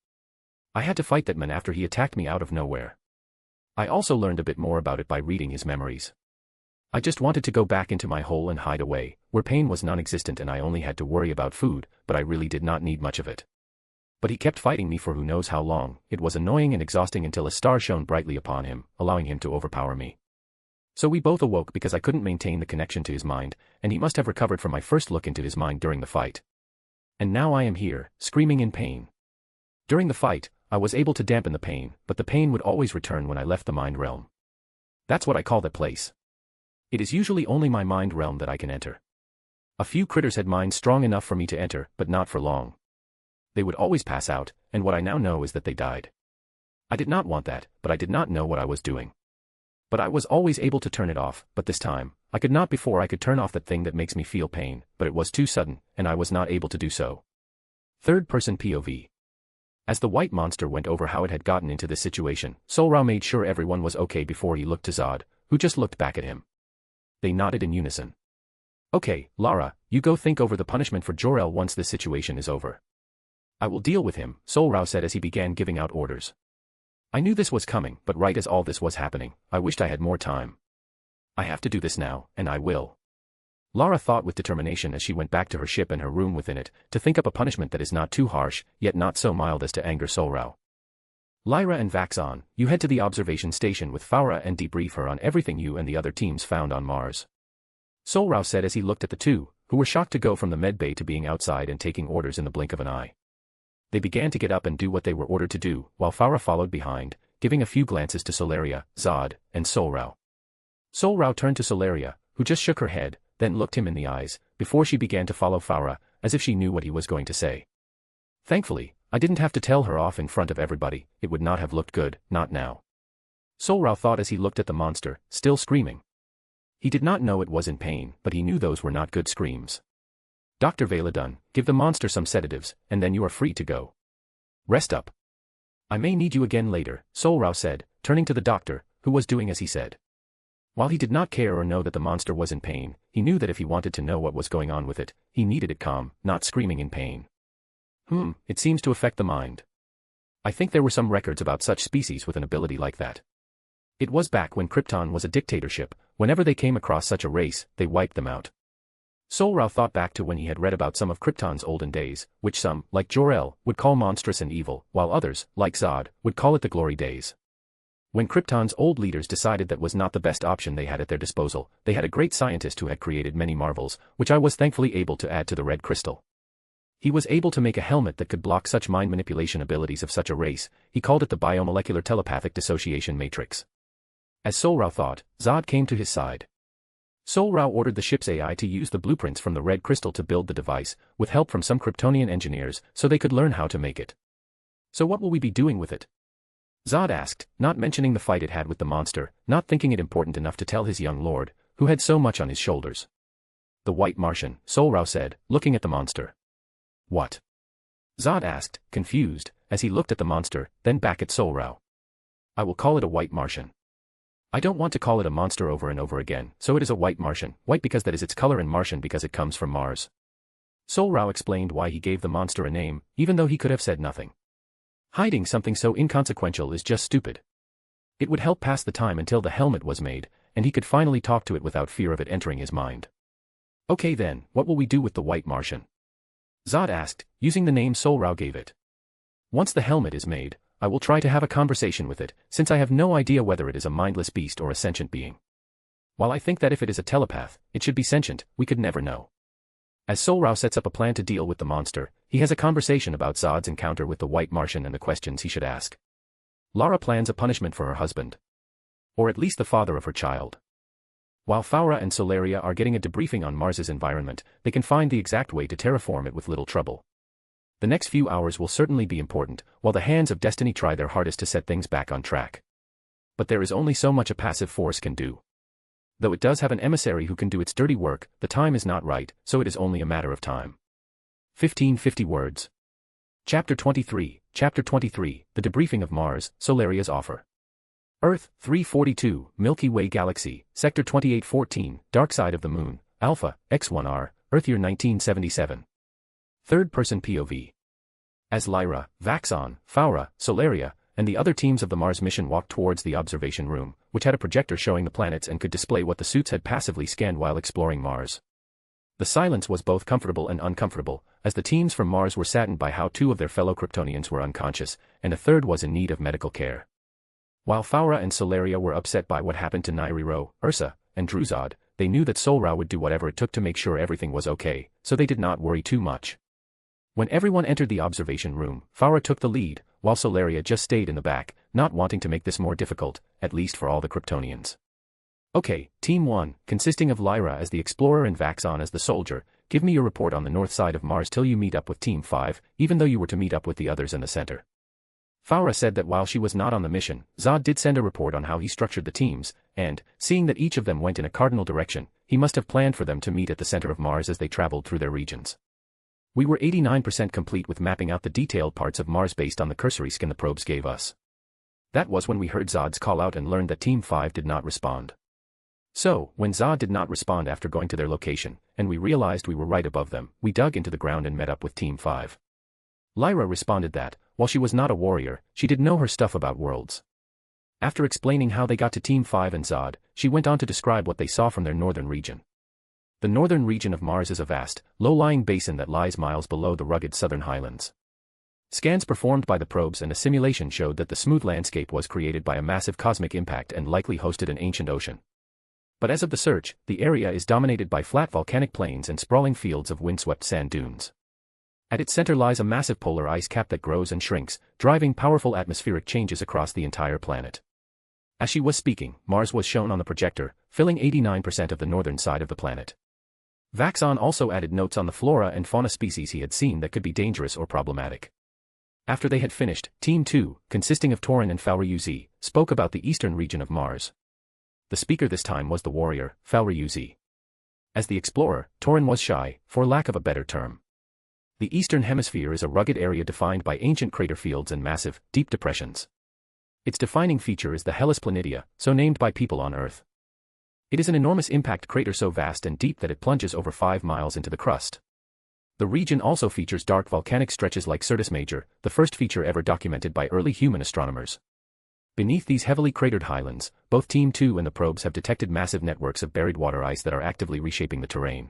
I had to fight that man after he attacked me out of nowhere. I also learned a bit more about it by reading his memories. I just wanted to go back into my hole and hide away, where pain was non-existent and I only had to worry about food, but I really did not need much of it. But he kept fighting me for who knows how long. It was annoying and exhausting until a star shone brightly upon him, allowing him to overpower me. So we both awoke because I couldn't maintain the connection to his mind, and he must have recovered from my first look into his mind during the fight. And now I am here, screaming in pain. During the fight, I was able to dampen the pain, but the pain would always return when I left the mind realm. That's what I call that place. It is usually only my mind realm that I can enter. A few critters had minds strong enough for me to enter, but not for long. They would always pass out, and what I now know is that they died. I did not want that, but I did not know what I was doing. But I was always able to turn it off, but this time, I could not before I could turn off that thing that makes me feel pain, but it was too sudden, and I was not able to do so. Third-person POV. As the white monster went over how it had gotten into this situation, Sol-Rao made sure everyone was okay before he looked to Zod, who just looked back at him. They nodded in unison. Okay, Lara, you go think over the punishment for Jor-El once this situation is over. I will deal with him, Sol-Rao said as he began giving out orders. I knew this was coming, but right as all this was happening, I wished I had more time. I have to do this now, and I will. Lara thought with determination as she went back to her ship and her room within it, to think up a punishment that is not too harsh, yet not so mild as to anger Sol-Rao. Lyra and Vaxon, you head to the observation station with Faura and debrief her on everything you and the other teams found on Mars. Sol-Rao said as he looked at the two, who were shocked to go from the medbay to being outside and taking orders in the blink of an eye. They began to get up and do what they were ordered to do, while Faura followed behind, giving a few glances to Solaria, Zod, and Sol-Rao. Sol-Rao turned to Solaria, who just shook her head, then looked him in the eyes, before she began to follow Faura, as if she knew what he was going to say. Thankfully, I didn't have to tell her off in front of everybody, it would not have looked good, not now. Sol-Rao thought as he looked at the monster, still screaming. He did not know it was in pain, but he knew those were not good screams. Dr. Veladun, give the monster some sedatives, and then you are free to go. Rest up. I may need you again later, Sol-Rao said, turning to the doctor, who was doing as he said. While he did not care or know that the monster was in pain, he knew that if he wanted to know what was going on with it, he needed it calm, not screaming in pain. It seems to affect the mind. I think there were some records about such species with an ability like that. It was back when Krypton was a dictatorship, whenever they came across such a race, they wiped them out. Sol-Rao thought back to when he had read about some of Krypton's olden days, which some, like Jor-El, would call monstrous and evil, while others, like Zod, would call it the glory days. When Krypton's old leaders decided that was not the best option they had at their disposal, they had a great scientist who had created many marvels, which I was thankfully able to add to the red crystal. He was able to make a helmet that could block such mind manipulation abilities of such a race. He called it the biomolecular telepathic dissociation matrix. As Sol-Rao thought, Zod came to his side. Sol-Rao ordered the ship's AI to use the blueprints from the red crystal to build the device, with help from some Kryptonian engineers, so they could learn how to make it. So what will we be doing with it? Zod asked, not mentioning the fight it had with the monster, not thinking it important enough to tell his young lord, who had so much on his shoulders. The white Martian, Sol-Rao said, looking at the monster. What? Zod asked, confused, as he looked at the monster, then back at Sol-Rao. I will call it a white Martian. I don't want to call it a monster over and over again, so it is a white Martian, white because that is its color and Martian because it comes from Mars. Sol-Rao explained why he gave the monster a name, even though he could have said nothing. Hiding something so inconsequential is just stupid. It would help pass the time until the helmet was made, and he could finally talk to it without fear of it entering his mind. Okay then, what will we do with the white Martian? Zod asked, using the name Sol-Rao gave it. Once the helmet is made, I will try to have a conversation with it, since I have no idea whether it is a mindless beast or a sentient being. While I think that if it is a telepath, it should be sentient, we could never know. As Sol-Rao sets up a plan to deal with the monster, he has a conversation about Zod's encounter with the white Martian and the questions he should ask. Lara plans a punishment for her husband. Or at least the father of her child. While Faura and Solaria are getting a debriefing on Mars's environment, they can find the exact way to terraform it with little trouble. The next few hours will certainly be important, while the hands of destiny try their hardest to set things back on track. But there is only so much a passive force can do. Though it does have an emissary who can do its dirty work, the time is not right, so it is only a matter of time. 1550 words. Chapter 23, The Debriefing of Mars, Solaria's Offer. Earth, 342, Milky Way Galaxy, Sector 2814, Dark Side of the Moon, Alpha, X1R, Earth Year 1977. Third-person POV. As Lyra, Vaxon, Faura, Solaria, and the other teams of the Mars mission walked towards the observation room, which had a projector showing the planets and could display what the suits had passively scanned while exploring Mars. The silence was both comfortable and uncomfortable, as the teams from Mars were saddened by how 2 of their fellow Kryptonians were unconscious, and a third was in need of medical care. While Faura and Solaria were upset by what happened to Nairiro, Ursa, and Druzod, they knew that Sol-Rao would do whatever it took to make sure everything was okay, so they did not worry too much. When everyone entered the observation room, Faura took the lead, while Solaria just stayed in the back, not wanting to make this more difficult, at least for all the Kryptonians. Okay, Team 1, consisting of Lyra as the explorer and Vaxon as the soldier, give me your report on the north side of Mars till you meet up with Team 5, even though you were to meet up with the others in the center. Faura said that while she was not on the mission, Zod did send a report on how he structured the teams, and, seeing that each of them went in a cardinal direction, he must have planned for them to meet at the center of Mars as they traveled through their regions. We were 89% complete with mapping out the detailed parts of Mars based on the cursory scan the probes gave us. That was when we heard Zod's call out and learned that Team 5 did not respond. So, when Zod did not respond after going to their location, and we realized we were right above them, we dug into the ground and met up with Team 5. Lyra responded that, while she was not a warrior, she did know her stuff about worlds. After explaining how they got to Team 5 and Zod, she went on to describe what they saw from their northern region. The northern region of Mars is a vast, low-lying basin that lies miles below the rugged southern highlands. Scans performed by the probes and a simulation showed that the smooth landscape was created by a massive cosmic impact and likely hosted an ancient ocean. But as of the search, the area is dominated by flat volcanic plains and sprawling fields of windswept sand dunes. At its center lies a massive polar ice cap that grows and shrinks, driving powerful atmospheric changes across the entire planet. As she was speaking, Mars was shown on the projector, filling 89% of the northern side of the planet. Vaxon also added notes on the flora and fauna species he had seen that could be dangerous or problematic. After they had finished, Team 2, consisting of Torin and Falryuz, spoke about the eastern region of Mars. The speaker this time was the warrior, Falryuz. As the explorer, Torin was shy, for lack of a better term. The eastern hemisphere is a rugged area defined by ancient crater fields and massive, deep depressions. Its defining feature is the Hellas Planitia, so named by people on Earth. It is an enormous impact crater so vast and deep that it plunges over 5 miles into the crust. The region also features dark volcanic stretches like Syrtis Major, the first feature ever documented by early human astronomers. Beneath these heavily cratered highlands, both Team 2 and the probes have detected massive networks of buried water ice that are actively reshaping the terrain.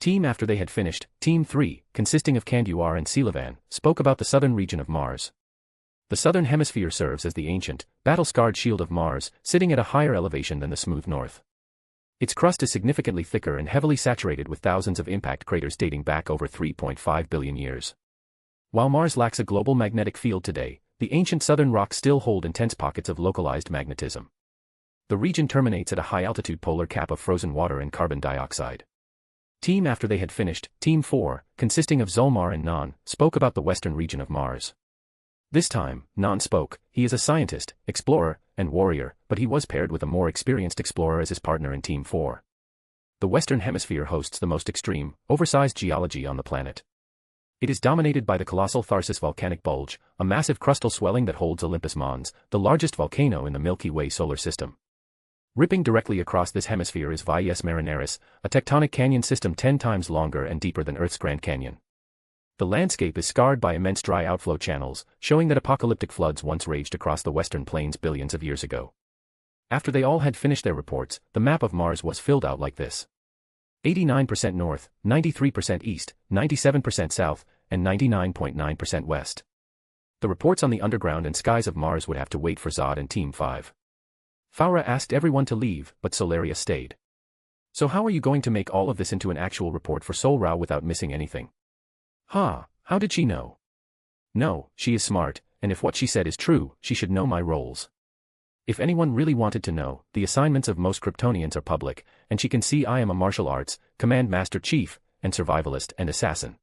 After they had finished, Team 3, consisting of Kanduar and Selavan, spoke about the southern region of Mars. The southern hemisphere serves as the ancient, battle-scarred shield of Mars, sitting at a higher elevation than the smooth north. Its crust is significantly thicker and heavily saturated with thousands of impact craters dating back over 3.5 billion years. While Mars lacks a global magnetic field today, the ancient southern rocks still hold intense pockets of localized magnetism. The region terminates at a high-altitude polar cap of frozen water and carbon dioxide. After they had finished, Team 4, consisting of Zulmar and Nan, spoke about the western region of Mars. This time, Nan spoke. He is a scientist, explorer, and warrior, but he was paired with a more experienced explorer as his partner in Team 4. The Western Hemisphere hosts the most extreme, oversized geology on the planet. It is dominated by the colossal Tharsis volcanic bulge, a massive crustal swelling that holds Olympus Mons, the largest volcano in the Milky Way solar system. Ripping directly across this hemisphere is Valles Marineris, a tectonic canyon system 10 times longer and deeper than Earth's Grand Canyon. The landscape is scarred by immense dry outflow channels, showing that apocalyptic floods once raged across the western plains billions of years ago. After they all had finished their reports, the map of Mars was filled out like this: 89% north, 93% east, 97% south, and 99.9% west. The reports on the underground and skies of Mars would have to wait for Zod and Team 5. Faura asked everyone to leave, but Sol-Rao stayed. So how are you going to make all of this into an actual report for Sol-Rao without missing anything? How did she know? No, she is smart, and if what she said is true, she should know my roles. If anyone really wanted to know, the assignments of most Kryptonians are public, and she can see I am a martial arts, command master chief, and survivalist and assassin.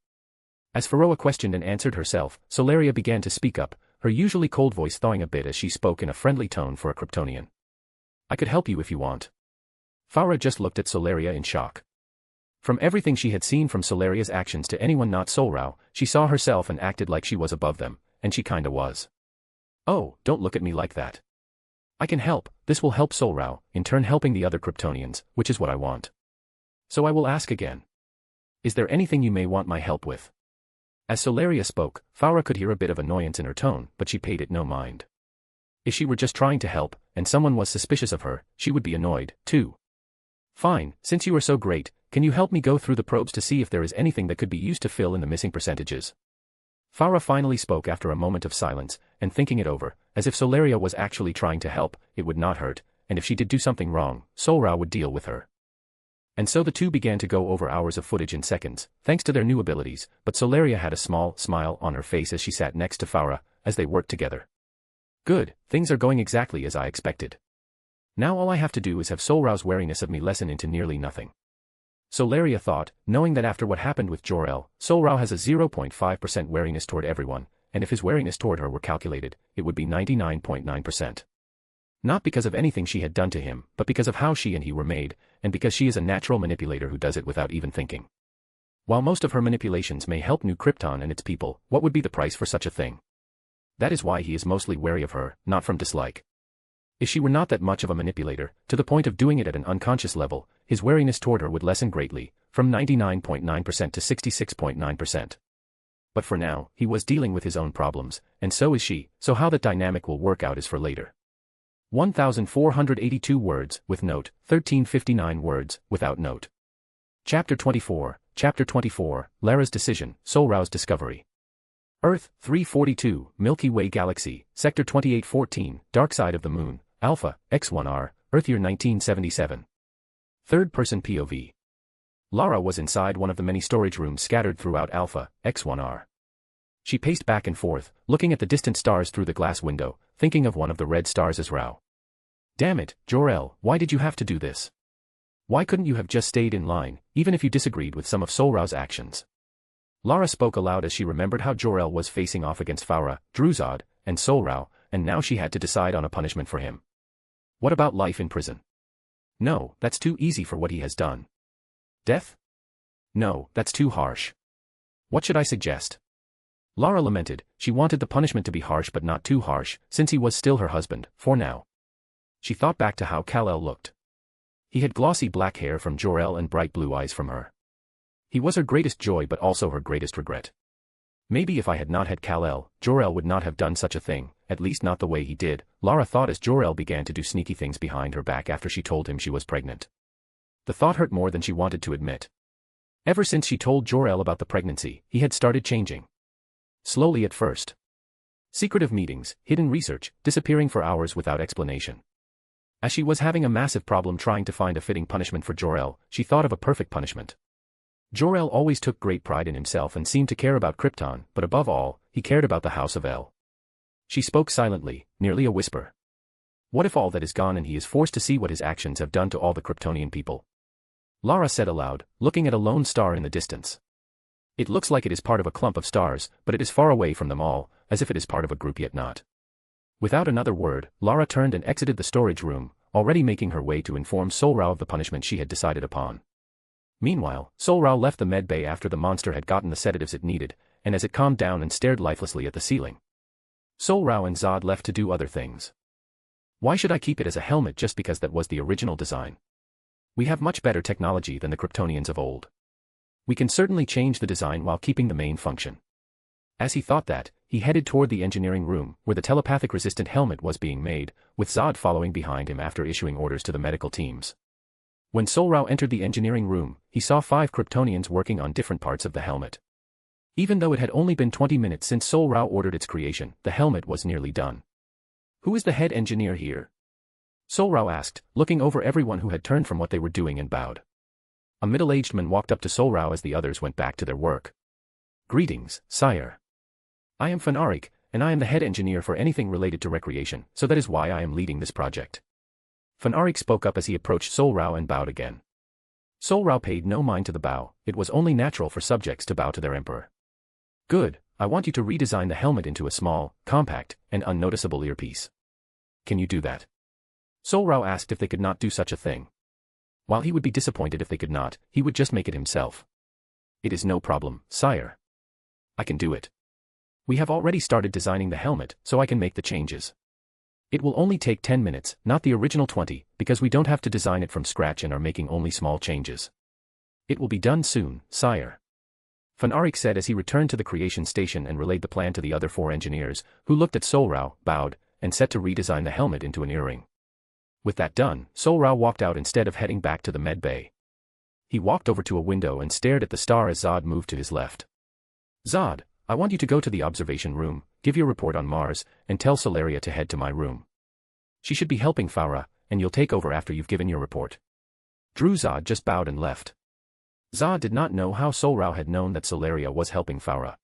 As Faroa questioned and answered herself, Sol-Rao began to speak up, her usually cold voice thawing a bit as she spoke in a friendly tone for a Kryptonian. I could help you if you want. Faura just looked at Sol-Rao in shock. From everything she had seen from Sol-Rao's actions to anyone not Sol-Rao, she saw herself and acted like she was above them, and she kinda was. Oh, don't look at me like that. I can help, this will help Sol-Rao, in turn helping the other Kryptonians, which is what I want. So I will ask again. Is there anything you may want my help with? As Sol-Rao spoke, Faura could hear a bit of annoyance in her tone, but she paid it no mind. If she were just trying to help, and someone was suspicious of her, she would be annoyed, too. Fine, since you are so great, can you help me go through the probes to see if there is anything that could be used to fill in the missing percentages? Faura finally spoke after a moment of silence, and thinking it over, as if Sol-Rao was actually trying to help, it would not hurt, and if she did do something wrong, Sol-Rao would deal with her. And so the two began to go over hours of footage in seconds, thanks to their new abilities, but Sol-Rao had a small smile on her face as she sat next to Faura, as they worked together. Good, things are going exactly as I expected. Now all I have to do is have Sol-Rao's wariness of me lessen into nearly nothing. Sol-Rao thought, knowing that after what happened with Jor-El, Sol-Rao has a 0.5% wariness toward everyone, and if his wariness toward her were calculated, it would be 99.9%. Not because of anything she had done to him, but because of how she and he were made, and because she is a natural manipulator who does it without even thinking. While most of her manipulations may help New Krypton and its people, what would be the price for such a thing? That is why he is mostly wary of her, not from dislike. If she were not that much of a manipulator, to the point of doing it at an unconscious level, his wariness toward her would lessen greatly, from 99.9% to 66.9%. But for now, he was dealing with his own problems, and so is she, so how that dynamic will work out is for later. 1,482 words, with note, 1,359 words, without note. Chapter 24, Lara's Decision, Sol-Rao's Discovery. Earth, 342, Milky Way Galaxy, Sector 2814, Dark Side of the Moon, Alpha, X1R, Earth year 1977. Third-person POV. Lara was inside one of the many storage rooms scattered throughout Alpha, X1R. She paced back and forth, looking at the distant stars through the glass window, thinking of one of the red stars as Rao. Damn it, Jor-El, why did you have to do this? Why couldn't you have just stayed in line, even if you disagreed with some of Sol-Rao's actions? Lara spoke aloud as she remembered how Jor-El was facing off against Faura, Druzad, and Sol-Rao, and now she had to decide on a punishment for him. What about life in prison? No, that's too easy for what he has done. Death? No, that's too harsh. What should I suggest? Lara lamented, she wanted the punishment to be harsh but not too harsh, since he was still her husband, for now. She thought back to how Kal-El looked. He had glossy black hair from Jor-El and bright blue eyes from her. He was her greatest joy but also her greatest regret. Maybe if I had not had Kal-El, Jor-El would not have done such a thing, at least not the way he did, Lara thought as Jor-El began to do sneaky things behind her back after she told him she was pregnant. The thought hurt more than she wanted to admit. Ever since she told Jor-El about the pregnancy, he had started changing. Slowly at first. Secretive meetings, hidden research, disappearing for hours without explanation. As she was having a massive problem trying to find a fitting punishment for Jor-El, she thought of a perfect punishment. Jor-El always took great pride in himself and seemed to care about Krypton, but above all, he cared about the House of El. She spoke silently, nearly a whisper. What if all that is gone and he is forced to see what his actions have done to all the Kryptonian people? Lara said aloud, looking at a lone star in the distance. It looks like it is part of a clump of stars, but it is far away from them all, as if it is part of a group yet not. Without another word, Lara turned and exited the storage room, already making her way to inform Sol-Rao of the punishment she had decided upon. Meanwhile, Sol-Rao left the med bay after the monster had gotten the sedatives it needed, and as it calmed down and stared lifelessly at the ceiling. Sol-Rao and Zod left to do other things. Why should I keep it as a helmet just because that was the original design? We have much better technology than the Kryptonians of old. We can certainly change the design while keeping the main function. As he thought that, he headed toward the engineering room, where the telepathic-resistant helmet was being made, with Zod following behind him after issuing orders to the medical teams. When Sol-Rao entered the engineering room, he saw 5 Kryptonians working on different parts of the helmet. Even though it had only been 20 minutes since Sol-Rao ordered its creation, the helmet was nearly done. Who is the head engineer here? Sol-Rao asked, looking over everyone who had turned from what they were doing and bowed. A middle-aged man walked up to Sol-Rao as the others went back to their work. Greetings, sire. I am Fanarik, and I am the head engineer for anything related to recreation, so that is why I am leading this project. Fanarik spoke up as he approached Sol-Rao and bowed again. Sol-Rao paid no mind to the bow. It was only natural for subjects to bow to their emperor. Good, I want you to redesign the helmet into a small, compact, and unnoticeable earpiece. Can you do that? Sol-Rao asked if they could not do such a thing. While he would be disappointed if they could not, he would just make it himself. It is no problem, sire. I can do it. We have already started designing the helmet, so I can make the changes. It will only take 10 minutes, not the original 20, because we don't have to design it from scratch and are making only small changes. It will be done soon, sire. Fanarik said as he returned to the creation station and relayed the plan to the other 4 engineers, who looked at Sol-Rao, bowed, and set to redesign the helmet into an earring. With that done, Sol-Rao walked out instead of heading back to the med bay. He walked over to a window and stared at the star as Zod moved to his left. Zod, I want you to go to the observation room, give your report on Mars, and tell Solaria to head to my room. She should be helping Farah, and you'll take over after you've given your report. Zod just bowed and left. Zod did not know how Sol-Rao had known that Solaria was helping Farah.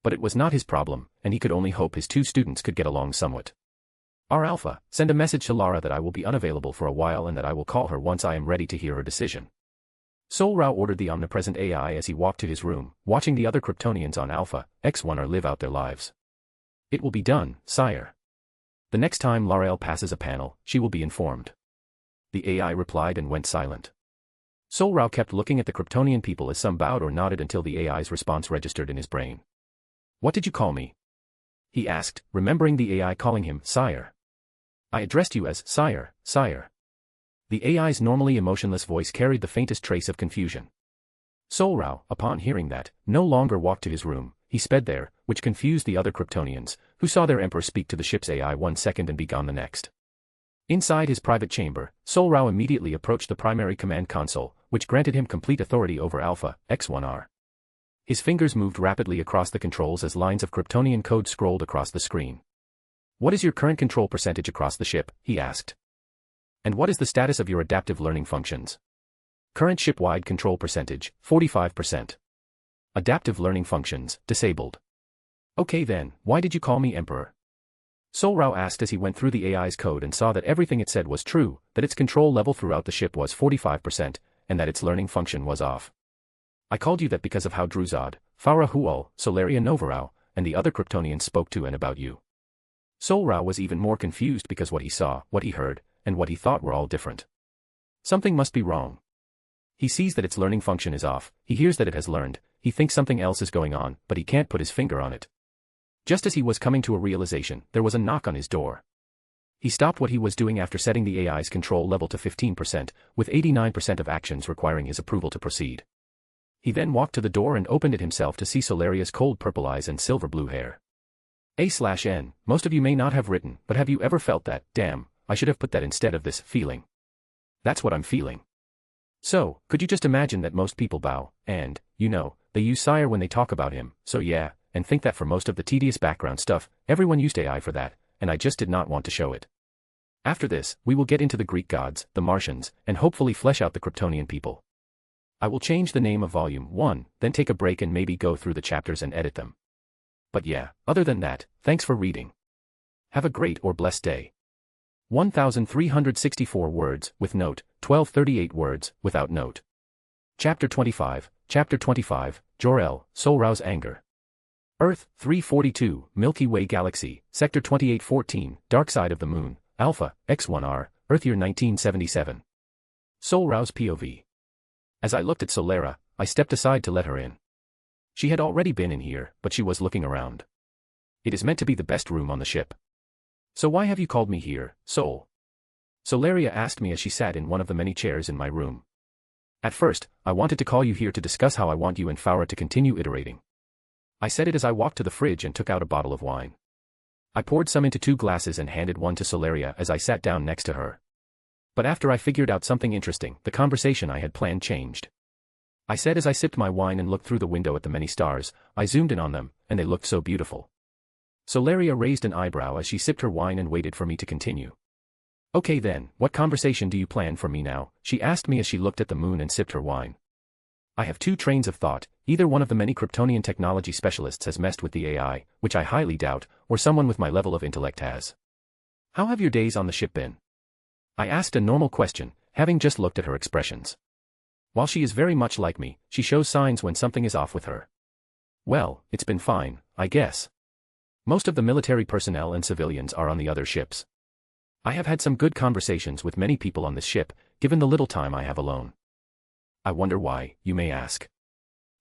But it was not his problem, and he could only hope his 2 students could get along somewhat. R-Alpha, send a message to Lara that I will be unavailable for a while and that I will call her once I am ready to hear her decision. Sol-Rao ordered the omnipresent AI as he walked to his room, watching the other Kryptonians on Alpha, X1R live out their lives. It will be done, sire. The next time L'Oreal passes a panel, she will be informed. The AI replied and went silent. Sol-Rao kept looking at the Kryptonian people as some bowed or nodded until the AI's response registered in his brain. What did you call me? He asked, remembering the AI calling him sire. I addressed you as sire, sire. The AI's normally emotionless voice carried the faintest trace of confusion. Sol-Rao, upon hearing that, no longer walked to his room. He sped there, which confused the other Kryptonians, who saw their emperor speak to the ship's AI 1 second and be gone the next. Inside his private chamber, Sol-Rao immediately approached the primary command console, which granted him complete authority over Alpha, X1R. His fingers moved rapidly across the controls as lines of Kryptonian code scrolled across the screen. What is your current control percentage across the ship? He asked. And what is the status of your adaptive learning functions? Current ship-wide control percentage, 45%. Adaptive learning functions, disabled. Okay then, why did you call me Emperor? Sol-Rao asked as he went through the AI's code and saw that everything it said was true, that its control level throughout the ship was 45%, and that its learning function was off. I called you that because of how Zod, Farah Hual, Solaria Novarao, and the other Kryptonians spoke to and about you. Sol-Rao was even more confused because what he saw, what he heard, and what he thought were all different. Something must be wrong. He sees that its learning function is off, he hears that it has learned, he thinks something else is going on, but he can't put his finger on it. Just as he was coming to a realization, there was a knock on his door. He stopped what he was doing after setting the AI's control level to 15%, with 89% of actions requiring his approval to proceed. He then walked to the door and opened it himself to see Solaria's cold purple eyes and silver blue hair. A/N, most of you may not have written, but have you ever felt that, damn, I should have put that instead of this, feeling? That's what I'm feeling. So, could you just imagine that most people bow, and, you know, they use sire when they talk about him, so yeah, and think that for most of the tedious background stuff, everyone used AI for that, and I just did not want to show it. After this, we will get into the Greek gods, the Martians, and hopefully flesh out the Kryptonian people. I will change the name of Volume 1, then take a break and maybe go through the chapters and edit them. But yeah, other than that, thanks for reading. Have a great or blessed day. 1,364 words, with note, 1,238 words, without note. Chapter 25, Jor-El, Sol-Rao's Anger. Earth, 342, Milky Way Galaxy, Sector 2814, Dark Side of the Moon, Alpha, X1R, Earth year 1977. Sol-Rao's POV. As I looked at Solara, I stepped aside to let her in. She had already been in here, but she was looking around. It is meant to be the best room on the ship. So why have you called me here, Sol? Sol-Rao asked me as she sat in one of the many chairs in my room. At first, I wanted to call you here to discuss how I want you and Farah to continue iterating. I said it as I walked to the fridge and took out a bottle of wine. I poured some into 2 glasses and handed one to Sol-Rao as I sat down next to her. But after I figured out something interesting, the conversation I had planned changed. I said as I sipped my wine and looked through the window at the many stars, I zoomed in on them, and they looked so beautiful. Sol-Rao raised an eyebrow as she sipped her wine and waited for me to continue. Okay then, what conversation do you plan for me now? She asked me as she looked at the moon and sipped her wine. I have 2 trains of thought, either one of the many Kryptonian technology specialists has messed with the AI, which I highly doubt, or someone with my level of intellect has. How have your days on the ship been? I asked a normal question, having just looked at her expressions. While she is very much like me, she shows signs when something is off with her. Well, it's been fine, I guess. Most of the military personnel and civilians are on the other ships. I have had some good conversations with many people on this ship, given the little time I have alone. I wonder why, you may ask.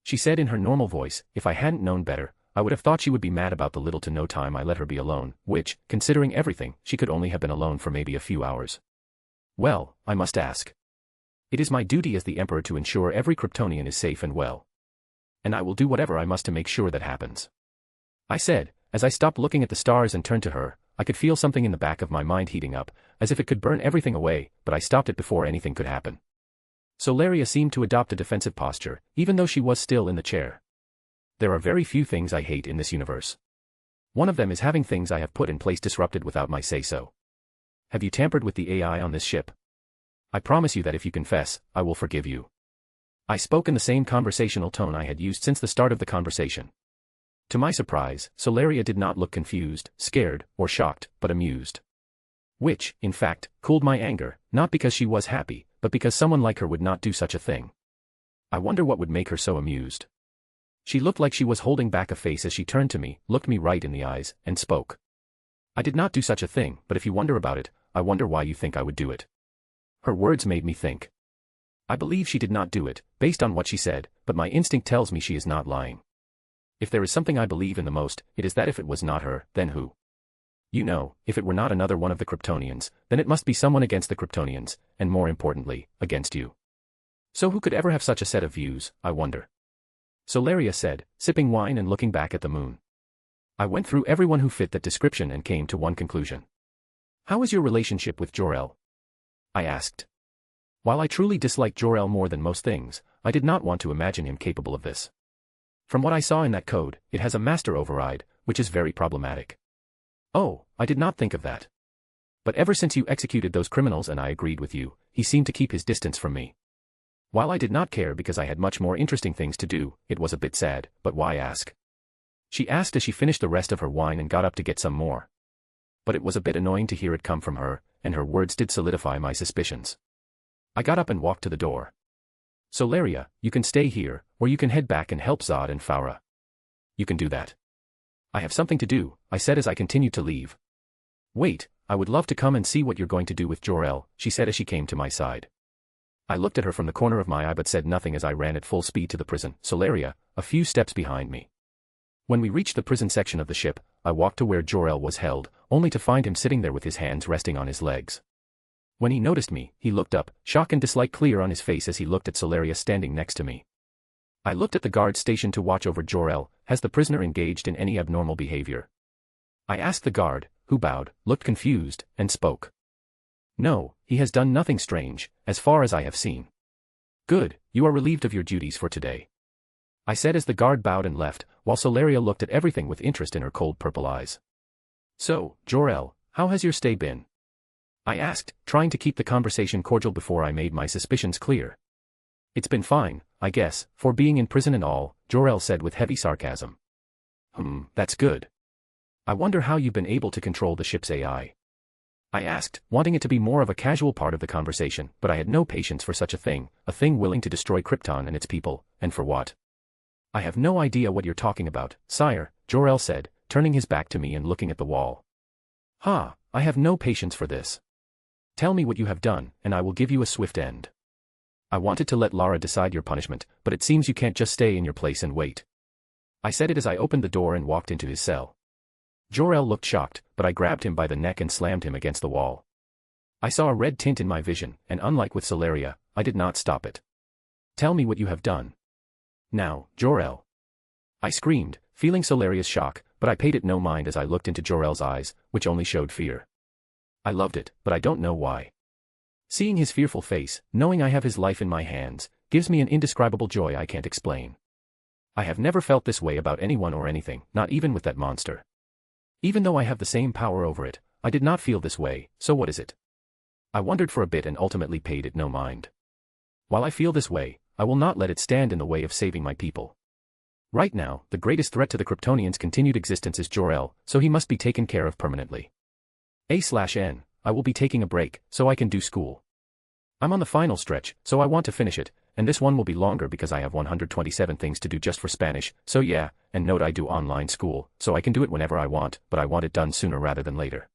She said in her normal voice, if I hadn't known better, I would have thought she would be mad about the little to no time I let her be alone, which, considering everything, she could only have been alone for maybe a few hours. Well, I must ask. It is my duty as the Emperor to ensure every Kryptonian is safe and well. And I will do whatever I must to make sure that happens. I said, as I stopped looking at the stars and turned to her. I could feel something in the back of my mind heating up, as if it could burn everything away, but I stopped it before anything could happen. Sol-Rao seemed to adopt a defensive posture, even though she was still in the chair. There are very few things I hate in this universe. One of them is having things I have put in place disrupted without my say-so. Have you tampered with the AI on this ship? I promise you that if you confess, I will forgive you. I spoke in the same conversational tone I had used since the start of the conversation. To my surprise, Sol-Rao did not look confused, scared, or shocked, but amused. Which, in fact, cooled my anger, not because she was happy, but because someone like her would not do such a thing. I wonder what would make her so amused. She looked like she was holding back a face as she turned to me, looked me right in the eyes, and spoke. I did not do such a thing, but if you wonder about it, I wonder why you think I would do it. Her words made me think. I believe she did not do it, based on what she said, but my instinct tells me she is not lying. If there is something I believe in the most, it is that if it was not her, then who? You know, if it were not another one of the Kryptonians, then it must be someone against the Kryptonians, and more importantly, against you. So who could ever have such a set of views, I wonder? Sol-Rao said, sipping wine and looking back at the moon. I went through everyone who fit that description and came to one conclusion. How is your relationship with Jor-El? I asked. While I truly disliked Jor-El more than most things, I did not want to imagine him capable of this. From what I saw in that code, it has a master override, which is very problematic. Oh, I did not think of that. But ever since you executed those criminals and I agreed with you, he seemed to keep his distance from me. While I did not care because I had much more interesting things to do, it was a bit sad, but why ask? She asked as she finished the rest of her wine and got up to get some more. But it was a bit annoying to hear it come from her, and her words did solidify my suspicions. I got up and walked to the door. Sol-Rao, you can stay here, or you can head back and help Zod and Farah. You can do that. I have something to do, I said as I continued to leave. Wait, I would love to come and see what you're going to do with Jor-El, she said as she came to my side. I looked at her from the corner of my eye but said nothing as I ran at full speed to the prison, Sol-Rao, a few steps behind me. When we reached the prison section of the ship, I walked to where Jor-El was held, only to find him sitting there with his hands resting on his legs. When he noticed me, he looked up, shock and dislike clear on his face as he looked at Sol-Rao standing next to me. I looked at the guard stationed to watch over Jor-El. Has the prisoner engaged in any abnormal behavior? I asked the guard, who bowed, looked confused, and spoke. No, he has done nothing strange, as far as I have seen. Good, you are relieved of your duties for today. I said as the guard bowed and left, while Sol-Rao looked at everything with interest in her cold purple eyes. So, Jor-El, how has your stay been? I asked, trying to keep the conversation cordial before I made my suspicions clear. It's been fine, I guess, for being in prison and all, Jor-El said with heavy sarcasm. That's good. I wonder how you've been able to control the ship's AI. I asked, wanting it to be more of a casual part of the conversation, but I had no patience for such a thing willing to destroy Krypton and its people, and for what? I have no idea what you're talking about, sire, Jor-El said, turning his back to me and looking at the wall. I have no patience for this. Tell me what you have done, and I will give you a swift end. I wanted to let Lara decide your punishment, but it seems you can't just stay in your place and wait. I said it as I opened the door and walked into his cell. Jor-El looked shocked, but I grabbed him by the neck and slammed him against the wall. I saw a red tint in my vision, and unlike with Sol-Rao, I did not stop it. Tell me what you have done. Now, Jor-El. I screamed, feeling Sol-Rao's shock, but I paid it no mind as I looked into Jor-El's eyes, which only showed fear. I loved it, but I don't know why. Seeing his fearful face, knowing I have his life in my hands, gives me an indescribable joy I can't explain. I have never felt this way about anyone or anything, not even with that monster. Even though I have the same power over it, I did not feel this way, so what is it? I wondered for a bit and ultimately paid it no mind. While I feel this way, I will not let it stand in the way of saving my people. Right now, the greatest threat to the Kryptonians' continued existence is Jor-El, so he must be taken care of permanently. A/N, I will be taking a break, so I can do school. I'm on the final stretch, so I want to finish it, and this one will be longer because I have 127 things to do just for Spanish, so yeah, and note I do online school, so I can do it whenever I want, but I want it done sooner rather than later.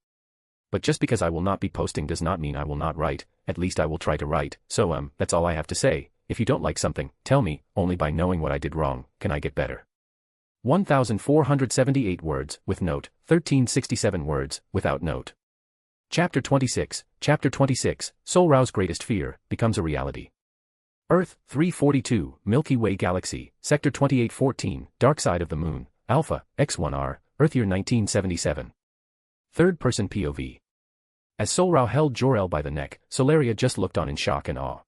But just because I will not be posting does not mean I will not write, at least I will try to write, so that's all I have to say. If you don't like something, tell me, only by knowing what I did wrong, can I get better. 1,478 words, with note, 1,367 words, without note. Chapter 26, Sol-Rao's greatest fear, becomes a reality. Earth, 342, Milky Way Galaxy, Sector 2814, Dark Side of the Moon, Alpha, X1R, Earth year 1977. Third-person POV. As Sol-Rao held Jor-El by the neck, Sol-Rao just looked on in shock and awe.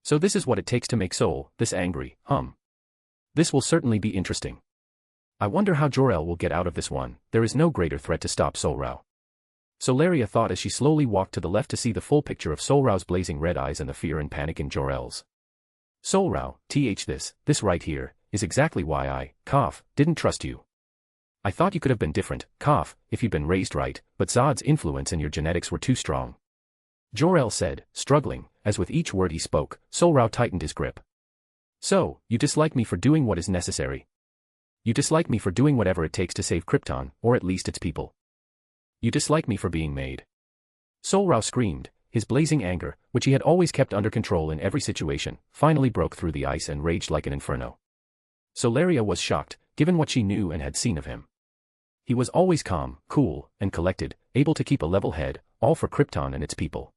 So this is what it takes to make Sol this angry, This will certainly be interesting. I wonder how Jor-El will get out of this one. There is no greater threat to stop Sol-Rao. Sol-Rao thought as she slowly walked to the left to see the full picture of Sol-Rao's blazing red eyes and the fear and panic in Jor-El's. Sol-Rao, this right here, is exactly why I, didn't trust you. I thought you could have been different, if you'd been raised right, but Zod's influence and your genetics were too strong. Jor-El said, struggling, as with each word he spoke, Sol-Rao tightened his grip. So, you dislike me for doing what is necessary. You dislike me for doing whatever it takes to save Krypton, or at least its people. You dislike me for being made. Sol-Rao screamed, his blazing anger, which he had always kept under control in every situation, finally broke through the ice and raged like an inferno. Sol-Rao was shocked, given what she knew and had seen of him. He was always calm, cool, and collected, able to keep a level head, all for Krypton and its people.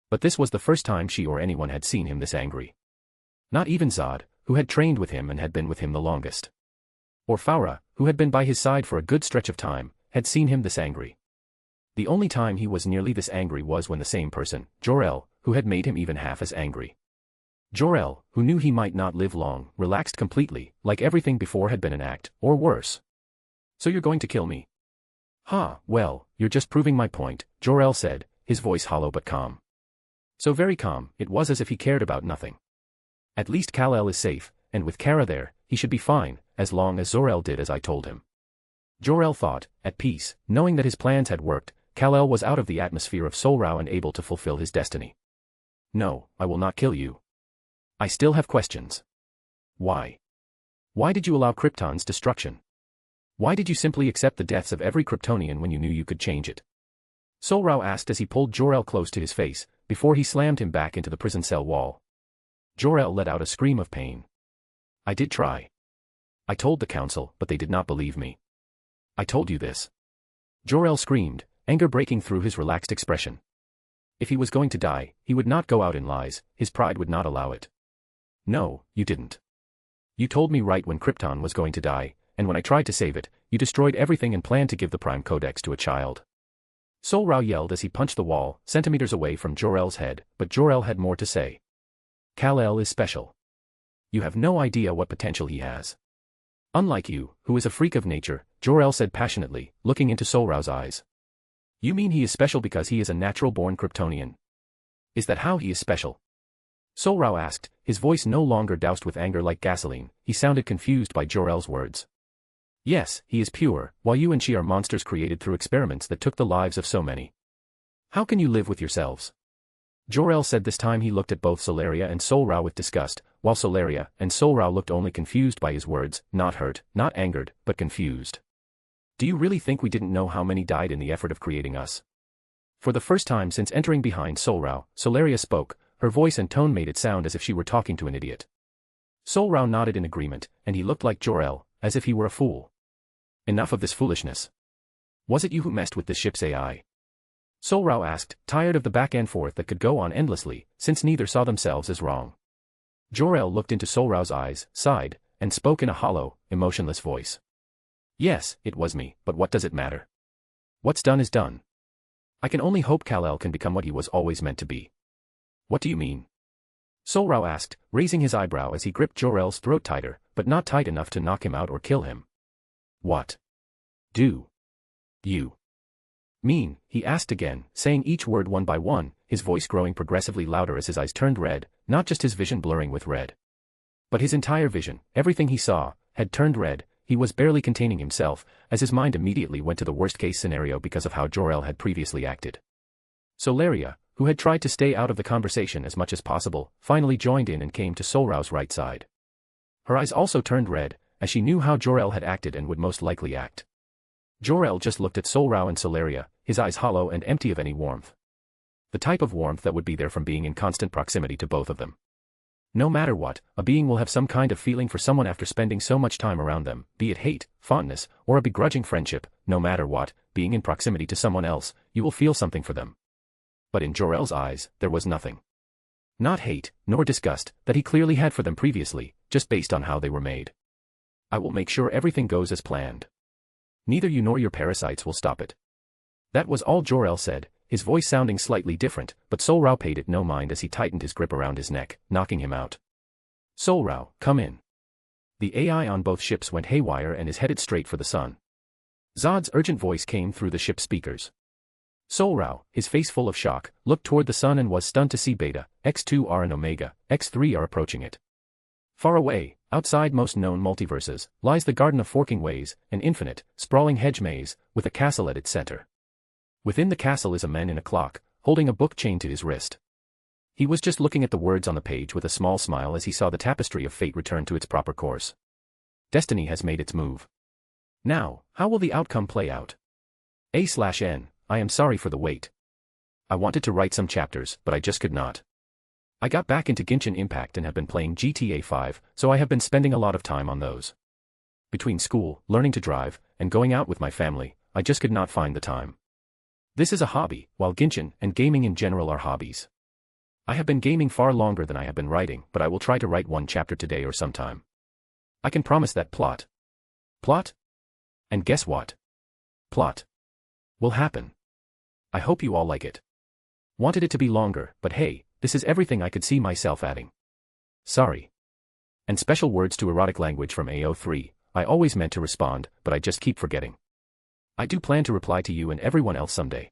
But this was the first time she or anyone had seen him this angry. Not even Zod, who had trained with him and had been with him the longest. Or Faura, who had been by his side for a good stretch of time, had seen him this angry. The only time he was nearly this angry was when the same person, Jor-El, who had made him even half as angry. Jor-El, who knew he might not live long, relaxed completely, like everything before had been an act, or worse. So you're going to kill me? Well, you're just proving my point, Jor-El said, his voice hollow but calm. So very calm, it was as if he cared about nothing. At least Kal-El is safe, and with Kara there, he should be fine, as long as Zor-El did as I told him. Jor-El thought, at peace, knowing that his plans had worked, Kal-El was out of the atmosphere of Sol-Rao and able to fulfill his destiny. No, I will not kill you. I still have questions. Why? Why did you allow Krypton's destruction? Why did you simply accept the deaths of every Kryptonian when you knew you could change it? Sol-Rao asked as he pulled Jor-El close to his face, before he slammed him back into the prison cell wall. Jor-El let out a scream of pain. I did try. I told the council, but they did not believe me. I told you this. Jor-El screamed, anger breaking through his relaxed expression. If he was going to die, he would not go out in lies, his pride would not allow it. No, you didn't. You told me right when Krypton was going to die, and when I tried to save it, you destroyed everything and planned to give the Prime Codex to a child. Sol-Rao yelled as he punched the wall, centimeters away from Jor-El's head, but Jor-El had more to say. Kal-El is special. You have no idea what potential he has. Unlike you, who is a freak of nature, Jor-El said passionately, looking into Sol-Rao's eyes. You mean he is special because he is a natural-born Kryptonian? Is that how he is special? Sol-Rao asked, his voice no longer doused with anger like gasoline. He sounded confused by Jor-El's words. Yes, he is pure, while you and she are monsters created through experiments that took the lives of so many. How can you live with yourselves? Jor-El said this time he looked at both Sol-Rao and Sol-Rao with disgust, while Sol-Rao and Sol-Rao looked only confused by his words, not hurt, not angered, but confused. Do you really think we didn't know how many died in the effort of creating us? For the first time since entering behind Sol-Rao, Sol-Rao spoke, her voice and tone made it sound as if she were talking to an idiot. Sol-Rao nodded in agreement, and he looked like Jor-El, as if he were a fool. Enough of this foolishness. Was it you who messed with this ship's AI? Sol-Rao asked, tired of the back and forth that could go on endlessly, since neither saw themselves as wrong. Jor-El looked into Sol-Rao's eyes, sighed, and spoke in a hollow, emotionless voice. Yes, it was me, but what does it matter? What's done is done. I can only hope Kal-El can become what he was always meant to be. What do you mean? Sol-Rao asked, raising his eyebrow as he gripped Jor-El's throat tighter, but not tight enough to knock him out or kill him. What do you mean? He asked again, saying each word one by one, his voice growing progressively louder as his eyes turned red, not just his vision blurring with red. But his entire vision, everything he saw, had turned red. He was barely containing himself, as his mind immediately went to the worst-case scenario because of how Jor-El had previously acted. Sol-Rao, who had tried to stay out of the conversation as much as possible, finally joined in and came to Sol-Rao's right side. Her eyes also turned red, as she knew how Jor-El had acted and would most likely act. Jor-El just looked at Sol-Rao and Sol-Rao, his eyes hollow and empty of any warmth. The type of warmth that would be there from being in constant proximity to both of them. No matter what, a being will have some kind of feeling for someone after spending so much time around them, be it hate, fondness, or a begrudging friendship. No matter what, being in proximity to someone else, you will feel something for them. But in Jor-El's eyes, there was nothing. Not hate, nor disgust, that he clearly had for them previously, just based on how they were made. I will make sure everything goes as planned. Neither you nor your parasites will stop it. That was all Jor-El said, his voice sounding slightly different, but Sol-Rao paid it no mind as he tightened his grip around his neck, knocking him out. Sol-Rao, come in. The AI on both ships went haywire and is headed straight for the sun. Zod's urgent voice came through the ship's speakers. Sol-Rao, his face full of shock, looked toward the sun and was stunned to see Beta, X2R and Omega, X3 are approaching it. Far away, outside most known multiverses, lies the Garden of Forking Ways, an infinite, sprawling hedge maze, with a castle at its center. Within the castle is a man in a clock, holding a book chained to his wrist. He was just looking at the words on the page with a small smile as he saw the tapestry of fate return to its proper course. Destiny has made its move. Now, how will the outcome play out? A/N, I am sorry for the wait. I wanted to write some chapters, but I just could not. I got back into Genshin Impact and have been playing GTA 5, so I have been spending a lot of time on those. Between school, learning to drive, and going out with my family, I just could not find the time. This is a hobby, while Genshin and gaming in general are hobbies. I have been gaming far longer than I have been writing, but I will try to write one chapter today or sometime. I can promise that plot. Plot? And guess what? Plot will happen. I hope you all like it. Wanted it to be longer, but hey, this is everything I could see myself adding. Sorry. And special words to erotic language from AO3, I always meant to respond, but I just keep forgetting. I do plan to reply to you and everyone else someday.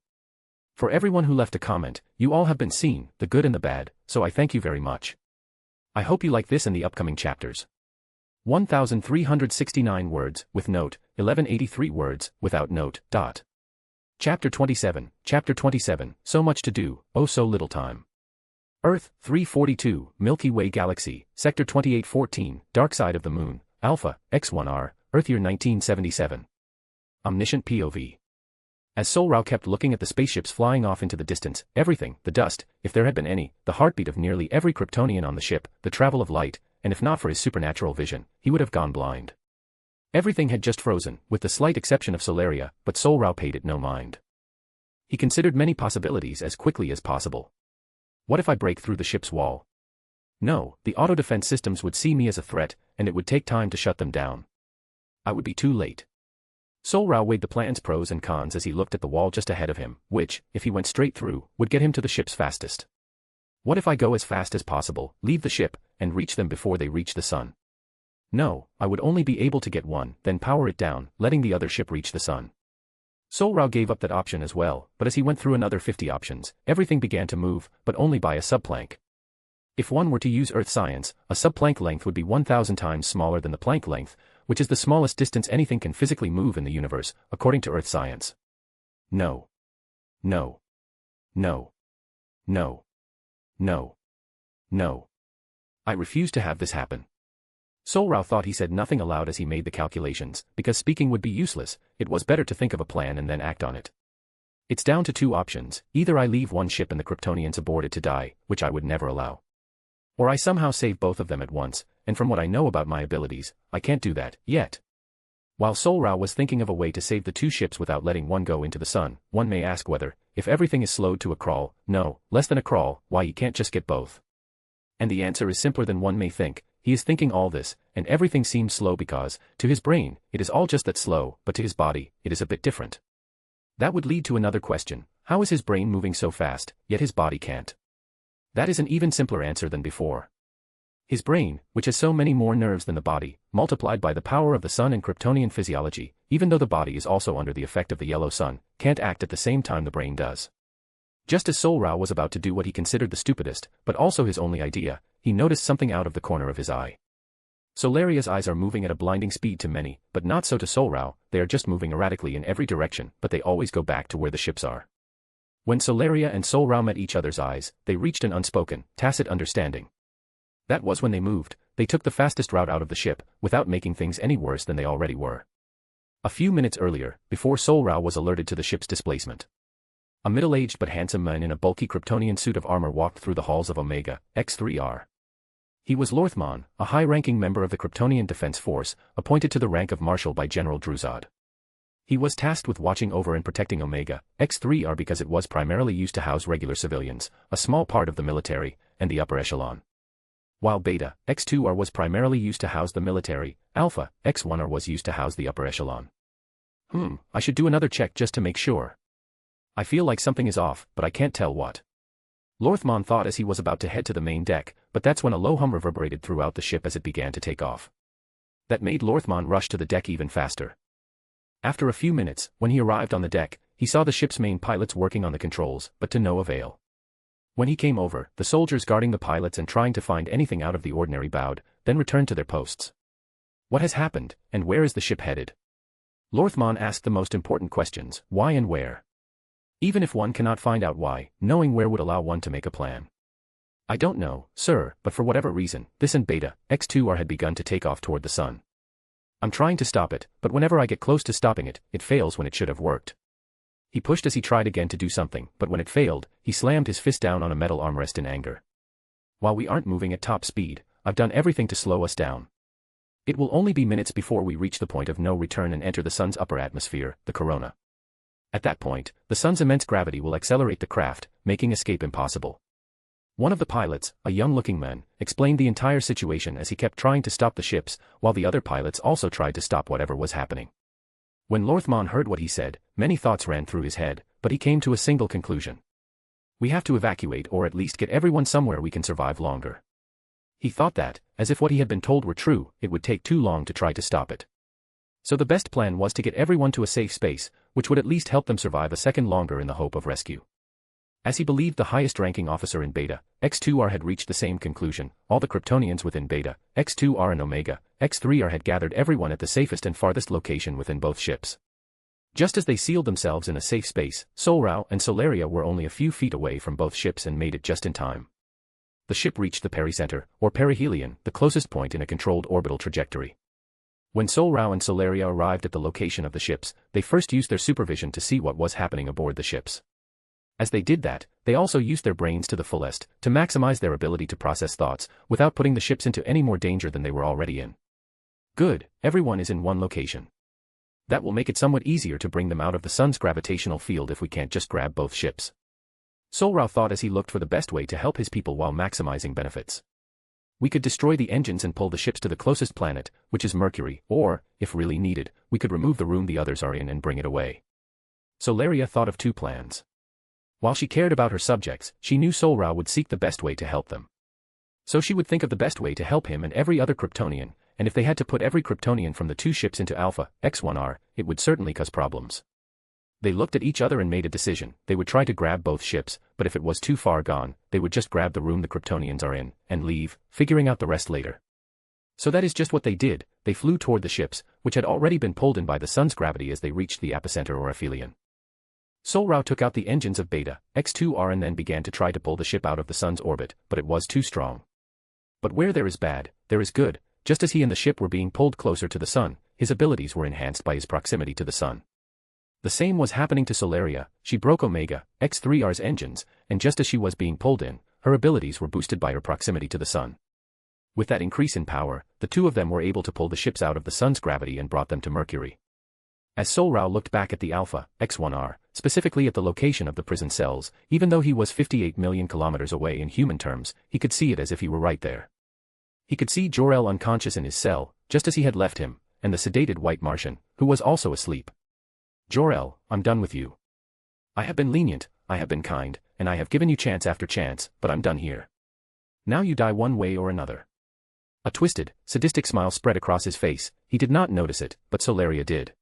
For everyone who left a comment, you all have been seen, the good and the bad, so I thank you very much. I hope you like this and the upcoming chapters. 1,369 words, with note, 1183 words, without note, dot. Chapter 27, so much to do, oh so little time. Earth, 342, Milky Way Galaxy, Sector 2814, Dark Side of the Moon, Alpha, X1R, Earth year 1977. Omniscient POV. As Sol-Rao kept looking at the spaceships flying off into the distance, everything, the dust, if there had been any, the heartbeat of nearly every Kryptonian on the ship, the travel of light, and if not for his supernatural vision, he would have gone blind. Everything had just frozen, with the slight exception of Sol-Rao, but Sol-Rao paid it no mind. He considered many possibilities as quickly as possible. What if I break through the ship's wall? No, the auto-defense systems would see me as a threat, and it would take time to shut them down. I would be too late. Sol-Rao weighed the plan's pros and cons as he looked at the wall just ahead of him, which, if he went straight through, would get him to the ship's fastest. What if I go as fast as possible, leave the ship, and reach them before they reach the sun? No, I would only be able to get one, then power it down, letting the other ship reach the sun. Sol-Rao gave up that option as well, but as he went through another 50 options, everything began to move, but only by a subplank. If one were to use Earth science, a subplank length would be 1,000 times smaller than the Planck length, which is the smallest distance anything can physically move in the universe, according to Earth science. No. No. No. No. No. No. I refuse to have this happen. Sol-Rao thought he said nothing aloud as he made the calculations, because speaking would be useless, it was better to think of a plan and then act on it. It's down to two options, either I leave one ship and the Kryptonians aboard it to die, which I would never allow. Or I somehow save both of them at once, and from what I know about my abilities, I can't do that, yet. While Sol-Rao was thinking of a way to save the two ships without letting one go into the sun, one may ask whether, if everything is slowed to a crawl, no, less than a crawl, why he can't just get both. And the answer is simpler than one may think. He is thinking all this, and everything seems slow because, to his brain, it is all just that slow, but to his body, it is a bit different. That would lead to another question: how is his brain moving so fast, yet his body can't? That is an even simpler answer than before. His brain, which has so many more nerves than the body, multiplied by the power of the sun and Kryptonian physiology, even though the body is also under the effect of the yellow sun, can't act at the same time the brain does. Just as Sol-Rao was about to do what he considered the stupidest, but also his only idea, he noticed something out of the corner of his eye. Solaria's eyes are moving at a blinding speed to many, but not so to Sol-Rao. They are just moving erratically in every direction, but they always go back to where the ships are. When Solaria and Sol-Rao met each other's eyes, they reached an unspoken, tacit understanding. That was when they moved. They took the fastest route out of the ship, without making things any worse than they already were. A few minutes earlier, before Sol-Rao was alerted to the ship's displacement, a middle-aged but handsome man in a bulky Kryptonian suit of armor walked through the halls of Omega X3R. He was Lorthmon, a high-ranking member of the Kryptonian Defense Force, appointed to the rank of Marshal by General Druzad. He was tasked with watching over and protecting Omega X3R because it was primarily used to house regular civilians, a small part of the military, and the upper echelon. While Beta X2R was primarily used to house the military, Alpha X1R was used to house the upper echelon. I should do another check just to make sure. I feel like something is off, but I can't tell what. Lorthmon thought as he was about to head to the main deck, but that's when a low hum reverberated throughout the ship as it began to take off. That made Lorthmon rush to the deck even faster. After a few minutes, when he arrived on the deck, he saw the ship's main pilots working on the controls, but to no avail. When he came over, the soldiers guarding the pilots and trying to find anything out of the ordinary bowed, then returned to their posts. What has happened, and where is the ship headed? Lorthmon asked the most important questions: why and where? Even if one cannot find out why, knowing where would allow one to make a plan. I don't know, sir, but for whatever reason, this and Beta X2R had begun to take off toward the sun. I'm trying to stop it, but whenever I get close to stopping it, it fails when it should have worked. He pushed as he tried again to do something, but when it failed, he slammed his fist down on a metal armrest in anger. While we aren't moving at top speed, I've done everything to slow us down. It will only be minutes before we reach the point of no return and enter the sun's upper atmosphere, the corona. At that point, the sun's immense gravity will accelerate the craft, making escape impossible. One of the pilots, a young-looking man, explained the entire situation as he kept trying to stop the ships, while the other pilots also tried to stop whatever was happening. When Lorthmon heard what he said, many thoughts ran through his head, but he came to a single conclusion. We have to evacuate or at least get everyone somewhere we can survive longer. He thought that, as if what he had been told were true, it would take too long to try to stop it. So the best plan was to get everyone to a safe space, which would at least help them survive a second longer in the hope of rescue. As he believed the highest-ranking officer in Beta X2R had reached the same conclusion, all the Kryptonians within Beta X2R and Omega X3R had gathered everyone at the safest and farthest location within both ships. Just as they sealed themselves in a safe space, Sol-Rao and Solaria were only a few feet away from both ships and made it just in time. The ship reached the pericenter, or perihelion, the closest point in a controlled orbital trajectory. When Sol-Rao and Solaria arrived at the location of the ships, they first used their supervision to see what was happening aboard the ships. As they did that, they also used their brains to the fullest, to maximize their ability to process thoughts, without putting the ships into any more danger than they were already in. Good, everyone is in one location. That will make it somewhat easier to bring them out of the sun's gravitational field if we can't just grab both ships. Sol-Rao thought as he looked for the best way to help his people while maximizing benefits. We could destroy the engines and pull the ships to the closest planet, which is Mercury, or, if really needed, we could remove the room the others are in and bring it away. Solaria thought of two plans. While she cared about her subjects, she knew Sol-Rao would seek the best way to help them. So she would think of the best way to help him and every other Kryptonian, and if they had to put every Kryptonian from the two ships into Alpha X1R, it would certainly cause problems. They looked at each other and made a decision. They would try to grab both ships, but if it was too far gone, they would just grab the room the Kryptonians are in, and leave, figuring out the rest later. So that is just what they did. They flew toward the ships, which had already been pulled in by the sun's gravity as they reached the epicenter or aphelion. Sol-Rao took out the engines of Beta X2R and then began to try to pull the ship out of the sun's orbit, but it was too strong. But where there is bad, there is good. Just as he and the ship were being pulled closer to the sun, his abilities were enhanced by his proximity to the sun. The same was happening to Solaria. She broke Omega X3R's engines, and just as she was being pulled in, her abilities were boosted by her proximity to the sun. With that increase in power, the two of them were able to pull the ships out of the sun's gravity and brought them to Mercury. As Sol-Rao looked back at the Alpha, X1R, specifically at the location of the prison cells, even though he was 58 million kilometers away in human terms, he could see it as if he were right there. He could see Jor-El unconscious in his cell, just as he had left him, and the sedated white Martian, who was also asleep. Jor-El, I'm done with you. I have been lenient, I have been kind, and I have given you chance after chance, but I'm done here. Now you die one way or another. A twisted, sadistic smile spread across his face. He did not notice it, but Sol-Rao did.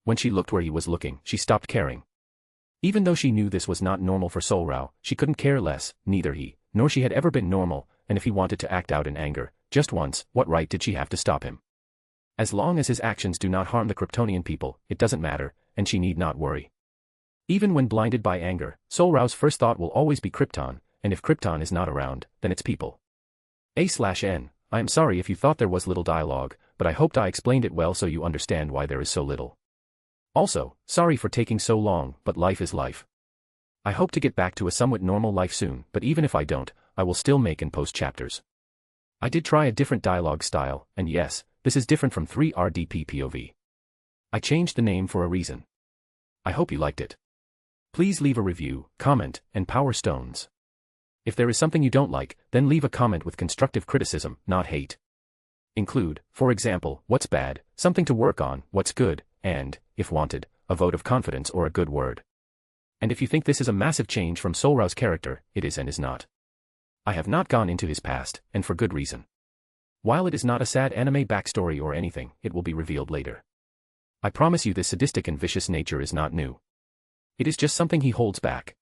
When she looked where he was looking, she stopped caring. Even though she knew this was not normal for Sol-Rao, she couldn't care less. Neither he, nor she had ever been normal, and if he wanted to act out in anger, just once, what right did she have to stop him? As long as his actions do not harm the Kryptonian people, it doesn't matter, and she need not worry. Even when blinded by anger, Sol-Rao's first thought will always be Krypton, and if Krypton is not around, then it's people. A/N, I am sorry if you thought there was little dialogue, but I hoped I explained it well so you understand why there is so little. Also, sorry for taking so long, but life is life. I hope to get back to a somewhat normal life soon, but even if I don't, I will still make and post chapters. I did try a different dialogue style, and yes, this is different from 3RDP POV. I changed the name for a reason. I hope you liked it. Please leave a review, comment, and power stones. If there is something you don't like, then leave a comment with constructive criticism, not hate. Include, for example, what's bad, something to work on, what's good, and, if wanted, a vote of confidence or a good word. And if you think this is a massive change from Sol-Rao's character, it is and is not. I have not gone into his past, and for good reason. While it is not a sad anime backstory or anything, it will be revealed later. I promise you this sadistic and vicious nature is not new. It is just something he holds back.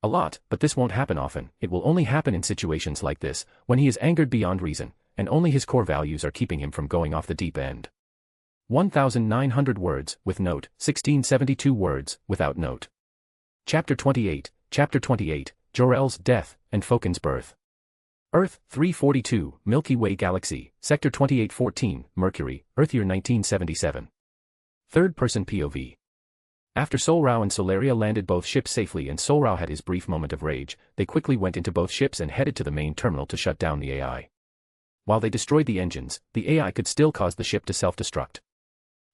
A lot, but this won't happen often. It will only happen in situations like this, when he is angered beyond reason, and only his core values are keeping him from going off the deep end. 1,900 words, with note, 1672 words, without note. Chapter 28, Jor-El's death, and Fokin's birth. Earth, 342, Milky Way Galaxy, Sector 2814, Mercury, Earth year 1977. Third-person POV. After Sol-Rao and Sol-Rao landed both ships safely and Sol-Rao had his brief moment of rage, they quickly went into both ships and headed to the main terminal to shut down the AI. While they destroyed the engines, the AI could still cause the ship to self-destruct.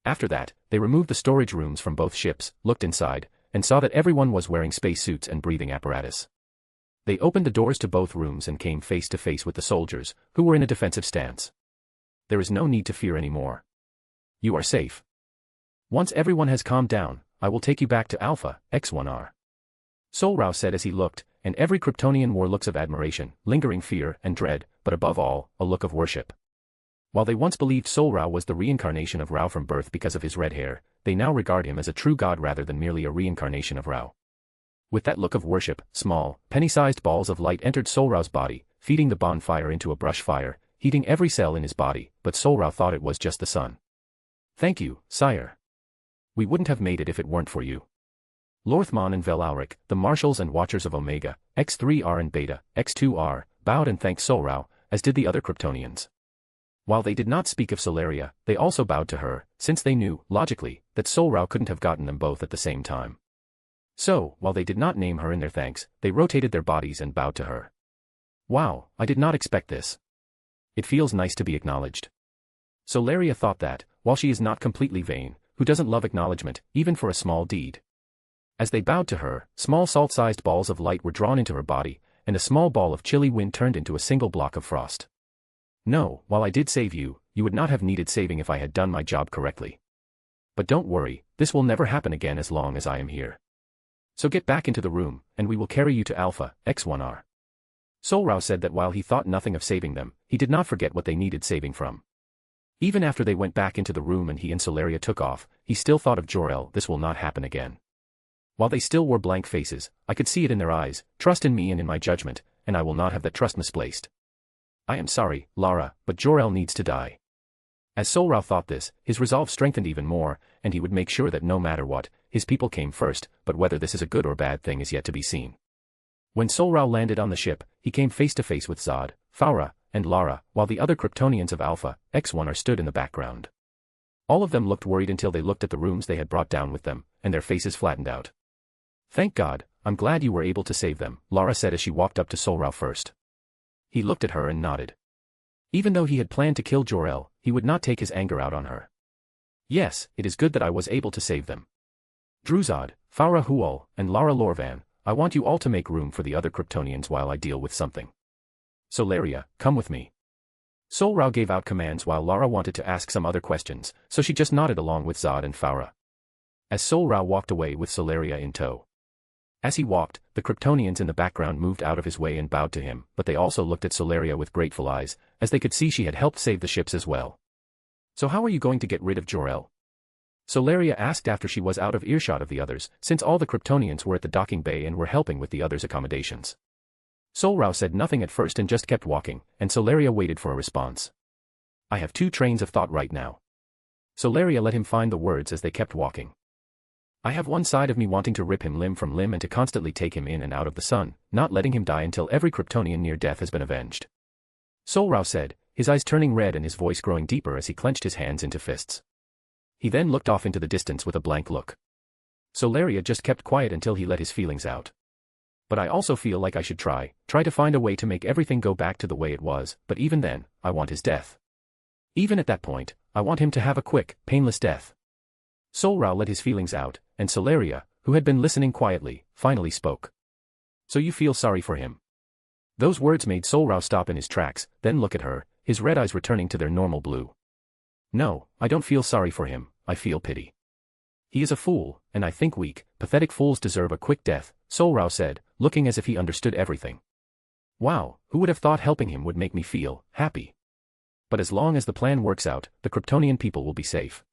After that, they removed the storage rooms from both ships, looked inside, and saw that everyone was wearing spacesuits and breathing apparatus. They opened the doors to both rooms and came face to face with the soldiers, who were in a defensive stance. There is no need to fear anymore. You are safe. Once everyone has calmed down, I will take you back to Alpha, X1R. Sol-Rao said as he looked, and every Kryptonian wore looks of admiration, lingering fear and dread, but above all, a look of worship. While they once believed Sol-Rao was the reincarnation of Rao from birth because of his red hair, they now regard him as a true god rather than merely a reincarnation of Rao. With that look of worship, small, penny-sized balls of light entered Sol-Rao's body, feeding the bonfire into a brush fire, heating every cell in his body, but Sol-Rao thought it was just the sun. Thank you, sire. We wouldn't have made it if it weren't for you. Lorthmon and Vel-Auric, the marshals and watchers of Omega, X3R and Beta, X2R, bowed and thanked Sol-Rao, as did the other Kryptonians. While they did not speak of Sol-Rao, they also bowed to her, since they knew, logically, that Sol-Rao couldn't have gotten them both at the same time. So, while they did not name her in their thanks, they rotated their bodies and bowed to her. Wow, I did not expect this. It feels nice to be acknowledged. Sol-Rao thought that, while she is not completely vain, who doesn't love acknowledgement, even for a small deed? As they bowed to her, small salt-sized balls of light were drawn into her body, and a small ball of chilly wind turned into a single block of frost. No, while I did save you, you would not have needed saving if I had done my job correctly. But don't worry, this will never happen again as long as I am here. So get back into the room, and we will carry you to Alpha, X1R. Sol-Rao said that while he thought nothing of saving them, he did not forget what they needed saving from. Even after they went back into the room and he and Sol-Rao took off, he still thought of Jor-El. This will not happen again. While they still wore blank faces, I could see it in their eyes, trust in me and in my judgment, and I will not have that trust misplaced. I am sorry, Lara, but Jor-El needs to die. As Sol-Rao thought this, his resolve strengthened even more, and he would make sure that no matter what, his people came first, but whether this is a good or bad thing is yet to be seen. When Sol-Rao landed on the ship, he came face to face with Zod, Faura, and Lara, while the other Kryptonians of Alpha, X1R stood in the background. All of them looked worried until they looked at the rooms they had brought down with them, and their faces flattened out. Thank God, I'm glad you were able to save them, Lara said as she walked up to Sol-Rao first. He looked at her and nodded. Even though he had planned to kill Jor-El, he would not take his anger out on her. Yes, it is good that I was able to save them. Druzad, Farah Huol, and Lara Lorvan, I want you all to make room for the other Kryptonians while I deal with something. Solaria, come with me. Sol-Rao gave out commands while Lara wanted to ask some other questions, so she just nodded along with Zod and Farah. As Sol-Rao walked away with Solaria in tow. As he walked, the Kryptonians in the background moved out of his way and bowed to him, but they also looked at Solaria with grateful eyes, as they could see she had helped save the ships as well. So how are you going to get rid of Jor-El? Solaria asked after she was out of earshot of the others, since all the Kryptonians were at the docking bay and were helping with the others' accommodations. Sol-Rao said nothing at first and just kept walking, and Solaria waited for a response. I have two trains of thought right now. Solaria let him find the words as they kept walking. I have one side of me wanting to rip him limb from limb and to constantly take him in and out of the sun, not letting him die until every Kryptonian near death has been avenged. Sol-Rao said, his eyes turning red and his voice growing deeper as he clenched his hands into fists. He then looked off into the distance with a blank look. Solaria just kept quiet until he let his feelings out. But I also feel like I should try to find a way to make everything go back to the way it was, but even then, I want his death. Even at that point, I want him to have a quick, painless death. Sol-Rao let his feelings out, and Solaria, who had been listening quietly, finally spoke. So you feel sorry for him? Those words made Sol-Rao stop in his tracks, then look at her, his red eyes returning to their normal blue. No, I don't feel sorry for him, I feel pity. He is a fool, and I think weak, pathetic fools deserve a quick death, Sol-Rao said, looking as if he understood everything. Wow, who would have thought helping him would make me feel happy? But as long as the plan works out, the Kryptonian people will be safe.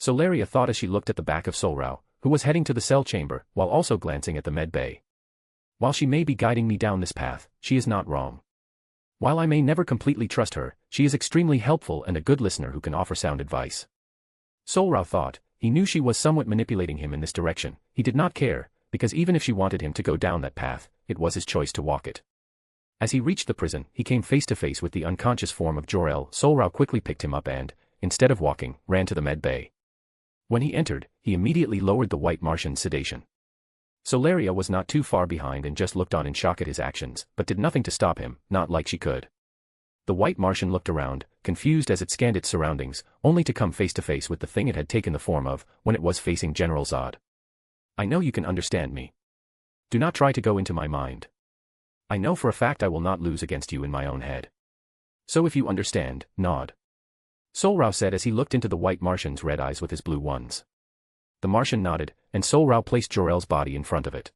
Solaria thought as she looked at the back of Sol-Rao, who was heading to the cell chamber, while also glancing at the med bay. While she may be guiding me down this path, she is not wrong. While I may never completely trust her, she is extremely helpful and a good listener who can offer sound advice. Sol-Rao thought, he knew she was somewhat manipulating him in this direction, he did not care, because even if she wanted him to go down that path, it was his choice to walk it. As he reached the prison, he came face to face with the unconscious form of Jor-El. Sol-Rao quickly picked him up and, instead of walking, ran to the med bay. When he entered, he immediately lowered the White Martian's sedation. Solaria was not too far behind and just looked on in shock at his actions, but did nothing to stop him, not like she could. The White Martian looked around, confused as it scanned its surroundings, only to come face to face with the thing it had taken the form of, when it was facing General Zod. I know you can understand me. Do not try to go into my mind. I know for a fact I will not lose against you in my own head. So if you understand, nod. Sol-Rao said as he looked into the White Martian's red eyes with his blue ones. The Martian nodded, and Sol-Rao placed Jor-El's body in front of it.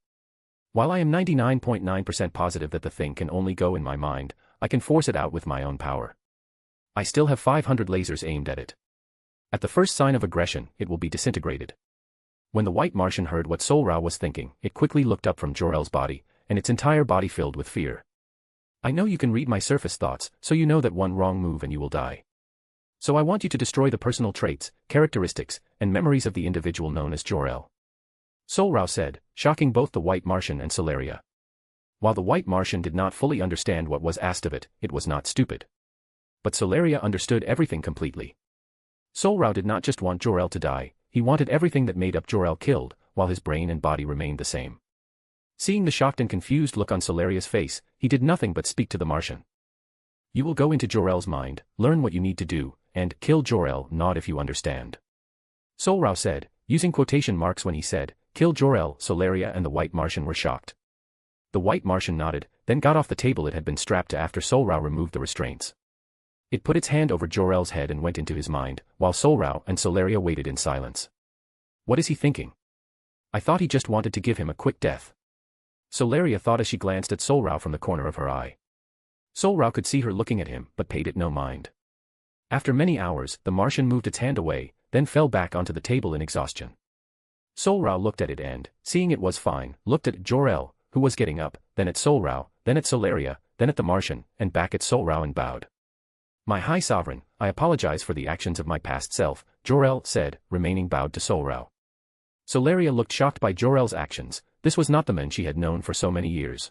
While I am 99.9% positive that the thing can only go in my mind, I can force it out with my own power. I still have 500 lasers aimed at it. At the first sign of aggression, it will be disintegrated. When the White Martian heard what Sol-Rao was thinking, it quickly looked up from Jor-El's body, and its entire body filled with fear. I know you can read my surface thoughts, so you know that one wrong move and you will die. So I want you to destroy the personal traits, characteristics, and memories of the individual known as Jor-El. Sol-Rao said, shocking both the White Martian and Solaria. While the White Martian did not fully understand what was asked of it, it was not stupid. But Solaria understood everything completely. Sol-Rao did not just want Jor-El to die, he wanted everything that made up Jor-El killed, while his brain and body remained the same. Seeing the shocked and confused look on Solaria's face, he did nothing but speak to the Martian. You will go into Jor-El's mind, learn what you need to do, and kill Jor-El, nod if you understand. Sol-Rao said, using quotation marks when he said, kill Jor-El. Solaria and the White Martian were shocked. The White Martian nodded, then got off the table it had been strapped to after Sol-Rao removed the restraints. It put its hand over Jor-El's head and went into his mind, while Sol-Rao and Solaria waited in silence. What is he thinking? I thought he just wanted to give him a quick death. Solaria thought as she glanced at Sol-Rao from the corner of her eye. Sol-Rao could see her looking at him, but paid it no mind. After many hours, the Martian moved its hand away, then fell back onto the table in exhaustion. Sol-Rao looked at it and, seeing it was fine, looked at Jor-El, who was getting up, then at Sol-Rao, then at Solaria, then at the Martian, and back at Sol-Rao and bowed. My High Sovereign, I apologize for the actions of my past self, Jor-El said, remaining bowed to Sol-Rao. Solaria looked shocked by Jor-El's actions, this was not the man she had known for so many years.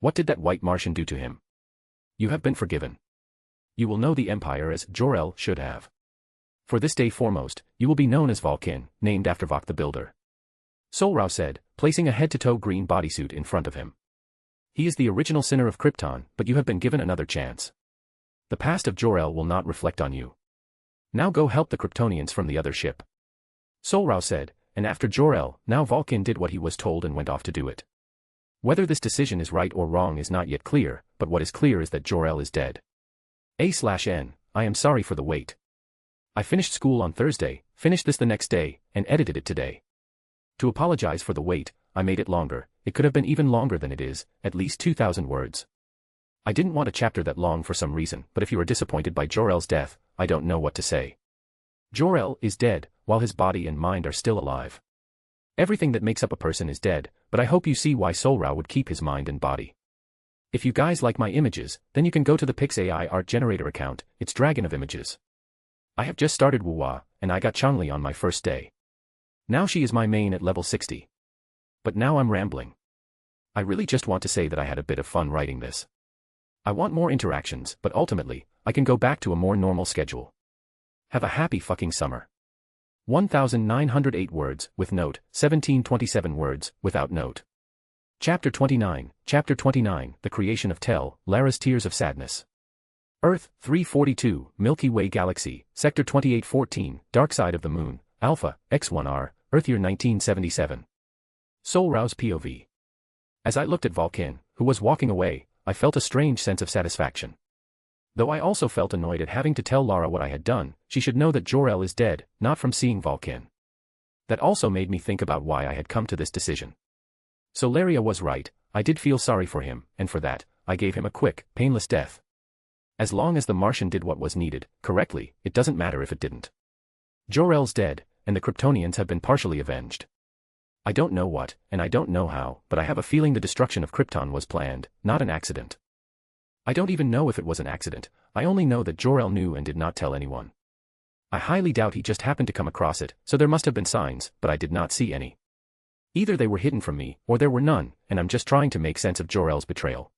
What did that White Martian do to him? You have been forgiven. You will know the Empire as Jor-El should have. For this day foremost, you will be known as Vulcan, named after Vok the Builder. Sol-Rao said, placing a head-to-toe green bodysuit in front of him. He is the original sinner of Krypton, but you have been given another chance. The past of Jor-El will not reflect on you. Now go help the Kryptonians from the other ship. Sol-Rao said, and after Jor-El, now Vulcan did what he was told and went off to do it. Whether this decision is right or wrong is not yet clear, but what is clear is that Jor-El is dead. A/N, I am sorry for the wait. I finished school on Thursday, finished this the next day, and edited it today. To apologize for the wait, I made it longer. It could have been even longer than it is, at least 2,000 words. I didn't want a chapter that long for some reason, but if you are disappointed by Jor-El's death, I don't know what to say. Jor-El is dead, while his body and mind are still alive. Everything that makes up a person is dead, but I hope you see why Sol-Rao would keep his mind and body. If you guys like my images, then you can go to the PixAI art generator account, it's Dragon of Images. I have just started Wuwa, and I got Changli on my first day. Now she is my main at level 60. But now I'm rambling. I really just want to say that I had a bit of fun writing this. I want more interactions, but ultimately, I can go back to a more normal schedule. Have a happy fucking summer. 1,908 words, with note, 1,727 words, without note. Chapter 29, The Creation of Tel, Lara's Tears of Sadness. Earth, 342, Milky Way Galaxy, Sector 2814, Dark Side of the Moon, Alpha, X1R, Earth Year 1977. Sol-Rao's POV. As I looked at Vulcan, who was walking away, I felt a strange sense of satisfaction. Though I also felt annoyed at having to tell Lara what I had done, she should know that Jor-El is dead, not from seeing Vulcan. That also made me think about why I had come to this decision. Solaria was right, I did feel sorry for him, and for that, I gave him a quick, painless death. As long as the Martian did what was needed, correctly, it doesn't matter if it didn't. Jor-El's dead, and the Kryptonians have been partially avenged. I don't know what, and I don't know how, but I have a feeling the destruction of Krypton was planned, not an accident. I don't even know if it was an accident, I only know that Jor-El knew and did not tell anyone. I highly doubt he just happened to come across it, so there must have been signs, but I did not see any. Either they were hidden from me, or there were none, and I'm just trying to make sense of Jor-El's betrayal.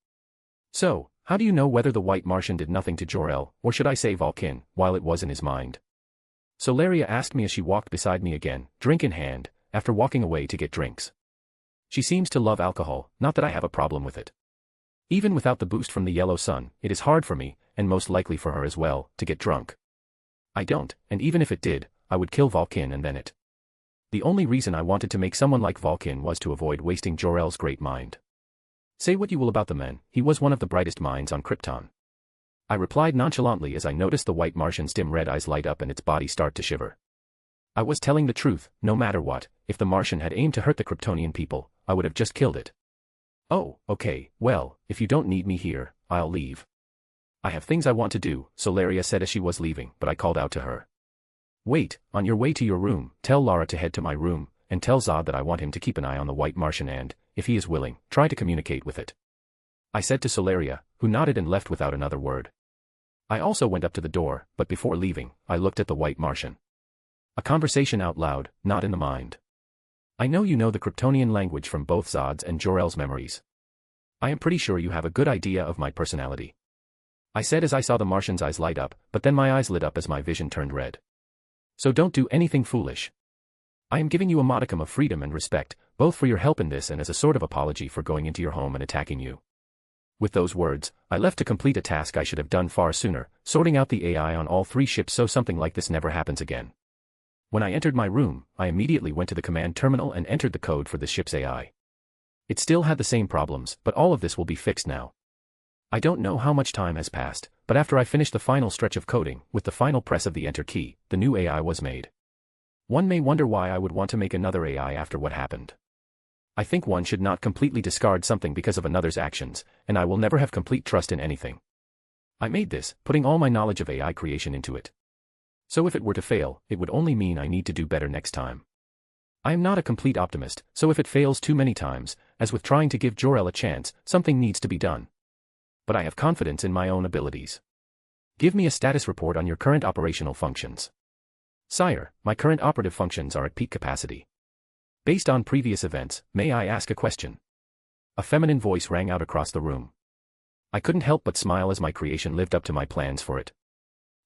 So, how do you know whether the White Martian did nothing to Jor-El, or should I say Vulcan, while it was in his mind? Solaria asked me as she walked beside me again, drink in hand, after walking away to get drinks. She seems to love alcohol, not that I have a problem with it. Even without the boost from the yellow sun, it is hard for me, and most likely for her as well, to get drunk. I don't, and even if it did, I would kill Vulcan and then it. The only reason I wanted to make someone like Vulcan was to avoid wasting Jor-El's great mind. Say what you will about the man, he was one of the brightest minds on Krypton. I replied nonchalantly as I noticed the White Martian's dim red eyes light up and its body start to shiver. I was telling the truth, no matter what, if the Martian had aimed to hurt the Kryptonian people, I would have just killed it. Oh, okay, well, if you don't need me here, I'll leave. I have things I want to do, Solaria said as she was leaving, but I called out to her. Wait, on your way to your room, tell Lara to head to my room, and tell Zod that I want him to keep an eye on the White Martian and, if he is willing, try to communicate with it. I said to Solaria, who nodded and left without another word. I also went up to the door, but before leaving, I looked at the White Martian. A conversation out loud, not in the mind. I know you know the Kryptonian language from both Zod's and Jor-El's memories. I am pretty sure you have a good idea of my personality. I said as I saw the Martian's eyes light up, but then my eyes lit up as my vision turned red. So don't do anything foolish. I am giving you a modicum of freedom and respect, both for your help in this and as a sort of apology for going into your home and attacking you. With those words, I left to complete a task I should have done far sooner, sorting out the AI on all 3 ships so something like this never happens again. When I entered my room, I immediately went to the command terminal and entered the code for the ship's AI. It still had the same problems, but all of this will be fixed now. I don't know how much time has passed, but after I finished the final stretch of coding, with the final press of the enter key, the new AI was made. One may wonder why I would want to make another AI after what happened. I think one should not completely discard something because of another's actions, and I will never have complete trust in anything. I made this, putting all my knowledge of AI creation into it. So if it were to fail, it would only mean I need to do better next time. I am not a complete optimist, so if it fails too many times, as with trying to give Jor-El a chance, something needs to be done. But I have confidence in my own abilities. Give me a status report on your current operational functions. Sire, my current operative functions are at peak capacity. Based on previous events, may I ask a question? A feminine voice rang out across the room. I couldn't help but smile as my creation lived up to my plans for it.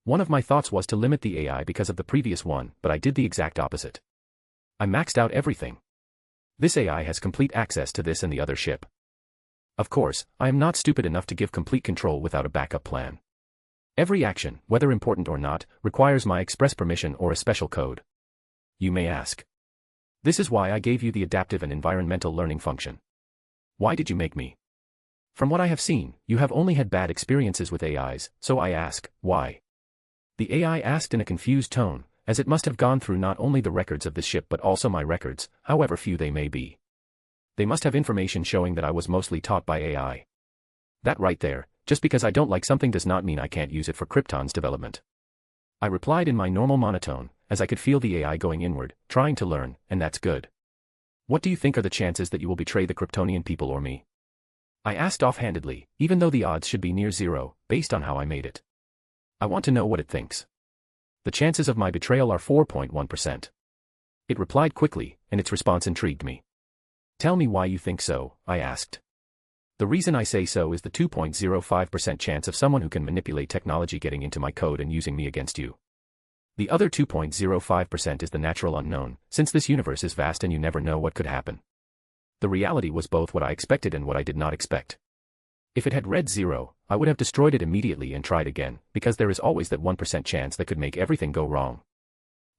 One of my thoughts was to limit the AI because of the previous one, but I did the exact opposite. I maxed out everything. This AI has complete access to this and the other ship. Of course, I am not stupid enough to give complete control without a backup plan. Every action, whether important or not, requires my express permission or a special code. You may ask. This is why I gave you the adaptive and environmental learning function. Why did you make me? From what I have seen, you have only had bad experiences with AIs, so I ask, why? The AI asked in a confused tone, as it must have gone through not only the records of this ship but also my records, however few they may be. They must have information showing that I was mostly taught by AI. That right there, just because I don't like something does not mean I can't use it for Krypton's development. I replied in my normal monotone, as I could feel the AI going inward, trying to learn, and that's good. What do you think are the chances that you will betray the Kryptonian people or me? I asked offhandedly, even though the odds should be near zero, based on how I made it. I want to know what it thinks. The chances of my betrayal are 4.1%. It replied quickly, and its response intrigued me. Tell me why you think so, I asked. The reason I say so is the 2.05% chance of someone who can manipulate technology getting into my code and using me against you. The other 2.05% is the natural unknown, since this universe is vast and you never know what could happen. The reality was both what I expected and what I did not expect. If it had read 0, I would have destroyed it immediately and tried again, because there is always that 1% chance that could make everything go wrong.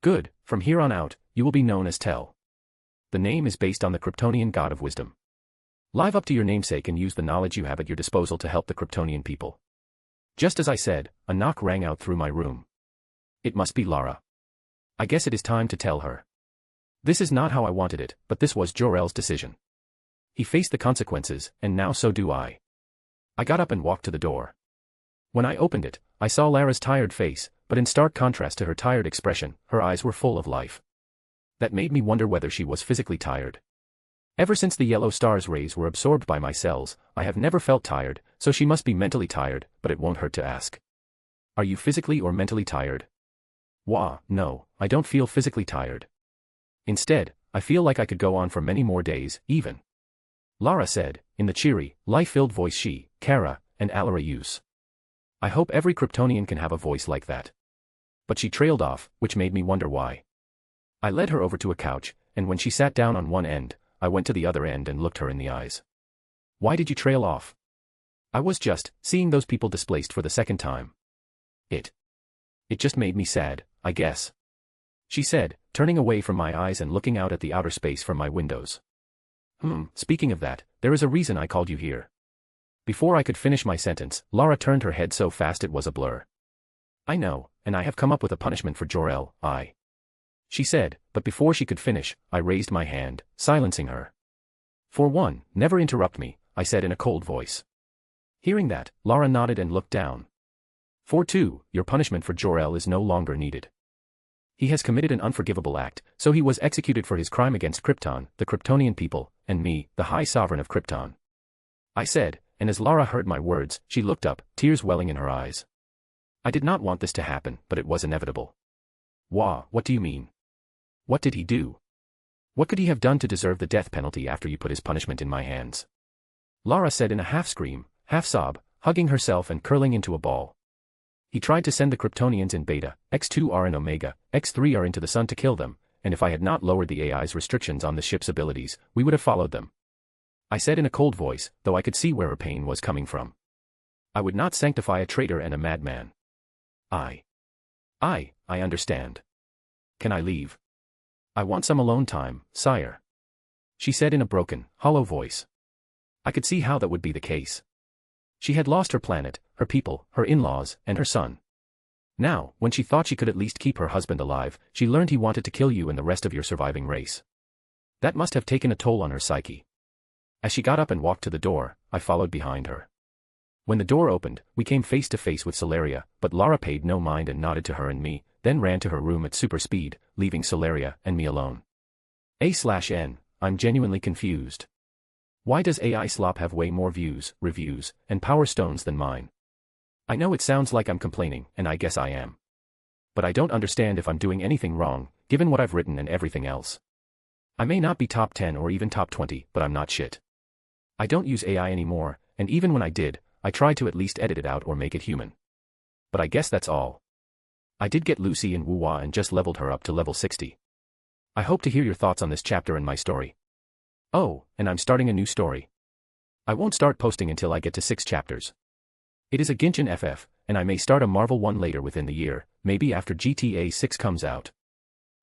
Good, from here on out, you will be known as Tel. The name is based on the Kryptonian god of wisdom. Live up to your namesake and use the knowledge you have at your disposal to help the Kryptonian people. Just as I said, a knock rang out through my room. It must be Lara. I guess it is time to tell her. This is not how I wanted it, but this was Jor-El's decision. He faced the consequences, and now so do I. I got up and walked to the door. When I opened it, I saw Lara's tired face, but in stark contrast to her tired expression, her eyes were full of life. That made me wonder whether she was physically tired. Ever since the yellow star's rays were absorbed by my cells, I have never felt tired, so she must be mentally tired, but it won't hurt to ask. Are you physically or mentally tired? Wah, no, I don't feel physically tired. Instead, I feel like I could go on for many more days, even. Lara said, in the cheery, life-filled voice she, Kara, and Alara use. I hope every Kryptonian can have a voice like that. But she trailed off, which made me wonder why. I led her over to a couch, and when she sat down on one end, I went to the other end and looked her in the eyes. Why did you trail off? I was just seeing those people displaced for the second time. It just made me sad, I guess. She said, turning away from my eyes and looking out at the outer space from my windows. Speaking of that, there is a reason I called you here. Before I could finish my sentence, Lara turned her head so fast it was a blur. I know, and I have come up with a punishment for Jor-El, she said, but before she could finish, I raised my hand, silencing her. For one, never interrupt me, I said in a cold voice. Hearing that, Lara nodded and looked down. For two, your punishment for Jor-El is no longer needed. He has committed an unforgivable act, so he was executed for his crime against Krypton, the Kryptonian people, and me, the High Sovereign of Krypton. I said, and as Lara heard my words, she looked up, tears welling in her eyes. I did not want this to happen, but it was inevitable. Wah, what do you mean? What did he do? What could he have done to deserve the death penalty after you put his punishment in my hands? Lara said in a half-scream, half-sob, hugging herself and curling into a ball. He tried to send the Kryptonians in Beta, X2R and Omega, X3R into the sun to kill them, and if I had not lowered the AI's restrictions on the ship's abilities, we would have followed them. I said in a cold voice, though I could see where her pain was coming from. I would not sanctify a traitor and a madman. I understand. Can I leave? I want some alone time, sire. She said in a broken, hollow voice. I could see how that would be the case. She had lost her planet, her people, her in-laws, and her son. Now, when she thought she could at least keep her husband alive, she learned he wanted to kill you and the rest of your surviving race. That must have taken a toll on her psyche. As she got up and walked to the door, I followed behind her. When the door opened, we came face to face with Solaria, but Lara paid no mind and nodded to her and me, then ran to her room at super speed, leaving Solaria and me alone. A/N, I'm genuinely confused. Why does AI Slop have way more views, reviews, and power stones than mine? I know it sounds like I'm complaining, and I guess I am. But I don't understand if I'm doing anything wrong, given what I've written and everything else. I may not be top 10 or even top 20, but I'm not shit. I don't use AI anymore, and even when I did, I tried to at least edit it out or make it human. But I guess that's all. I did get Lucy and Wu-Wah and just leveled her up to level 60. I hope to hear your thoughts on this chapter and my story. Oh, and I'm starting a new story. I won't start posting until I get to 6 chapters. It is a Genshin FF, and I may start a Marvel one later within the year, maybe after GTA 6 comes out.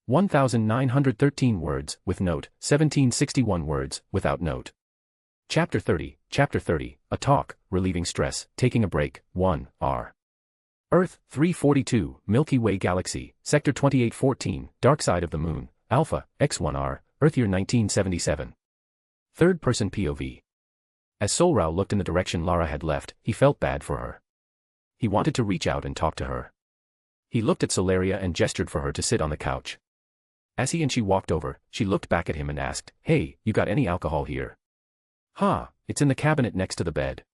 1913 words, with note, 1761 words, without note. Chapter 30, a talk, relieving stress, taking a break, 1, R. Earth, 342, Milky Way Galaxy, Sector 2814, Dark Side of the Moon, Alpha, X1R, Earth year 1977. Third-person POV. As Sol-Rao looked in the direction Lara had left, he felt bad for her. He wanted to reach out and talk to her. He looked at Solaria and gestured for her to sit on the couch. As he and she walked over, she looked back at him and asked, "Hey, you got any alcohol here?" "Ha, it's in the cabinet next to the bed."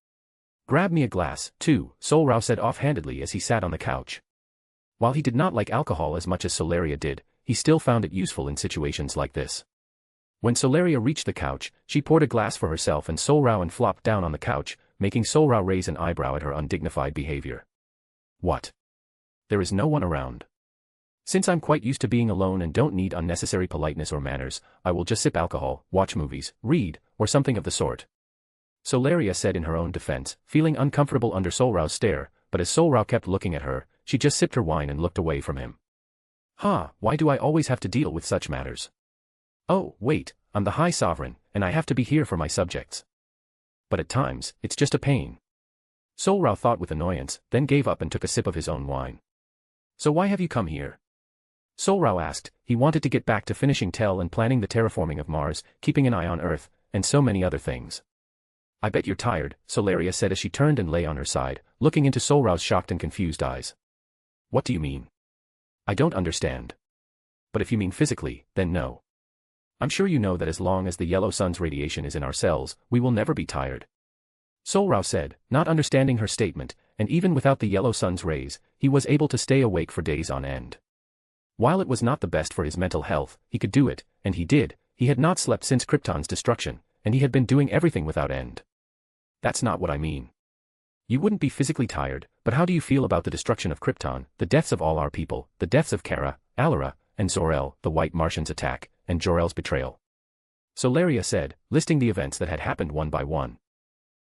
"Grab me a glass, too," Sol-Rao said offhandedly as he sat on the couch. While he did not like alcohol as much as Solaria did, he still found it useful in situations like this. When Solaria reached the couch, she poured a glass for herself and Sol-Rao and flopped down on the couch, making Sol-Rao raise an eyebrow at her undignified behavior. "What? There is no one around. Since I'm quite used to being alone and don't need unnecessary politeness or manners, I will just sip alcohol, watch movies, read, or something of the sort." Solaria said in her own defense, feeling uncomfortable under Sol-Rao's stare, but as Sol-Rao kept looking at her, she just sipped her wine and looked away from him. Why do I always have to deal with such matters? Oh, wait, I'm the High Sovereign, and I have to be here for my subjects. But at times, it's just a pain. Sol-Rao thought with annoyance, then gave up and took a sip of his own wine. "So why have you come here?" Sol-Rao asked. He wanted to get back to finishing Tell and planning the terraforming of Mars, keeping an eye on Earth, and so many other things. "I bet you're tired," Solaria said as she turned and lay on her side, looking into Sol-Rao's shocked and confused eyes. "What do you mean? I don't understand." "But if you mean physically, then no. I'm sure you know that as long as the yellow sun's radiation is in our cells, we will never be tired." Sol-Rao said, not understanding her statement, and even without the yellow sun's rays, he was able to stay awake for days on end. While it was not the best for his mental health, he could do it, and he did. He had not slept since Krypton's destruction, and he had been doing everything without end. "That's not what I mean. You wouldn't be physically tired, but how do you feel about the destruction of Krypton, the deaths of all our people, the deaths of Kara, Alara, and Zor-El, the White Martian's attack, and Jor-El's betrayal?" Solaria said, listing the events that had happened one by one.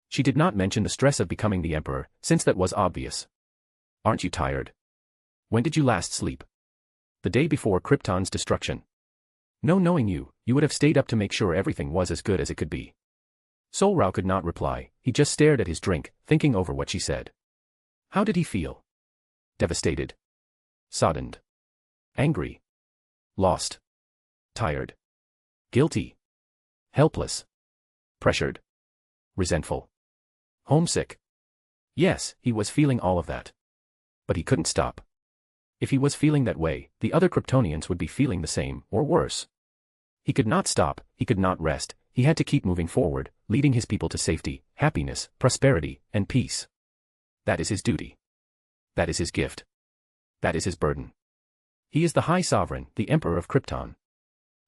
She did not mention the stress of becoming the Emperor, since that was obvious. "Aren't you tired? When did you last sleep?" "The day before Krypton's destruction." "No, knowing you, you would have stayed up to make sure everything was as good as it could be." Sol-Rao could not reply, he just stared at his drink, thinking over what she said. How did he feel? Devastated. Saddened. Angry. Lost. Tired. Guilty. Helpless. Pressured. Resentful. Homesick. Yes, he was feeling all of that. But he couldn't stop. If he was feeling that way, the other Kryptonians would be feeling the same, or worse. He could not stop, he could not rest, he had to keep moving forward, leading his people to safety, happiness, prosperity, and peace. That is his duty. That is his gift. That is his burden. He is the High Sovereign, the Emperor of Krypton.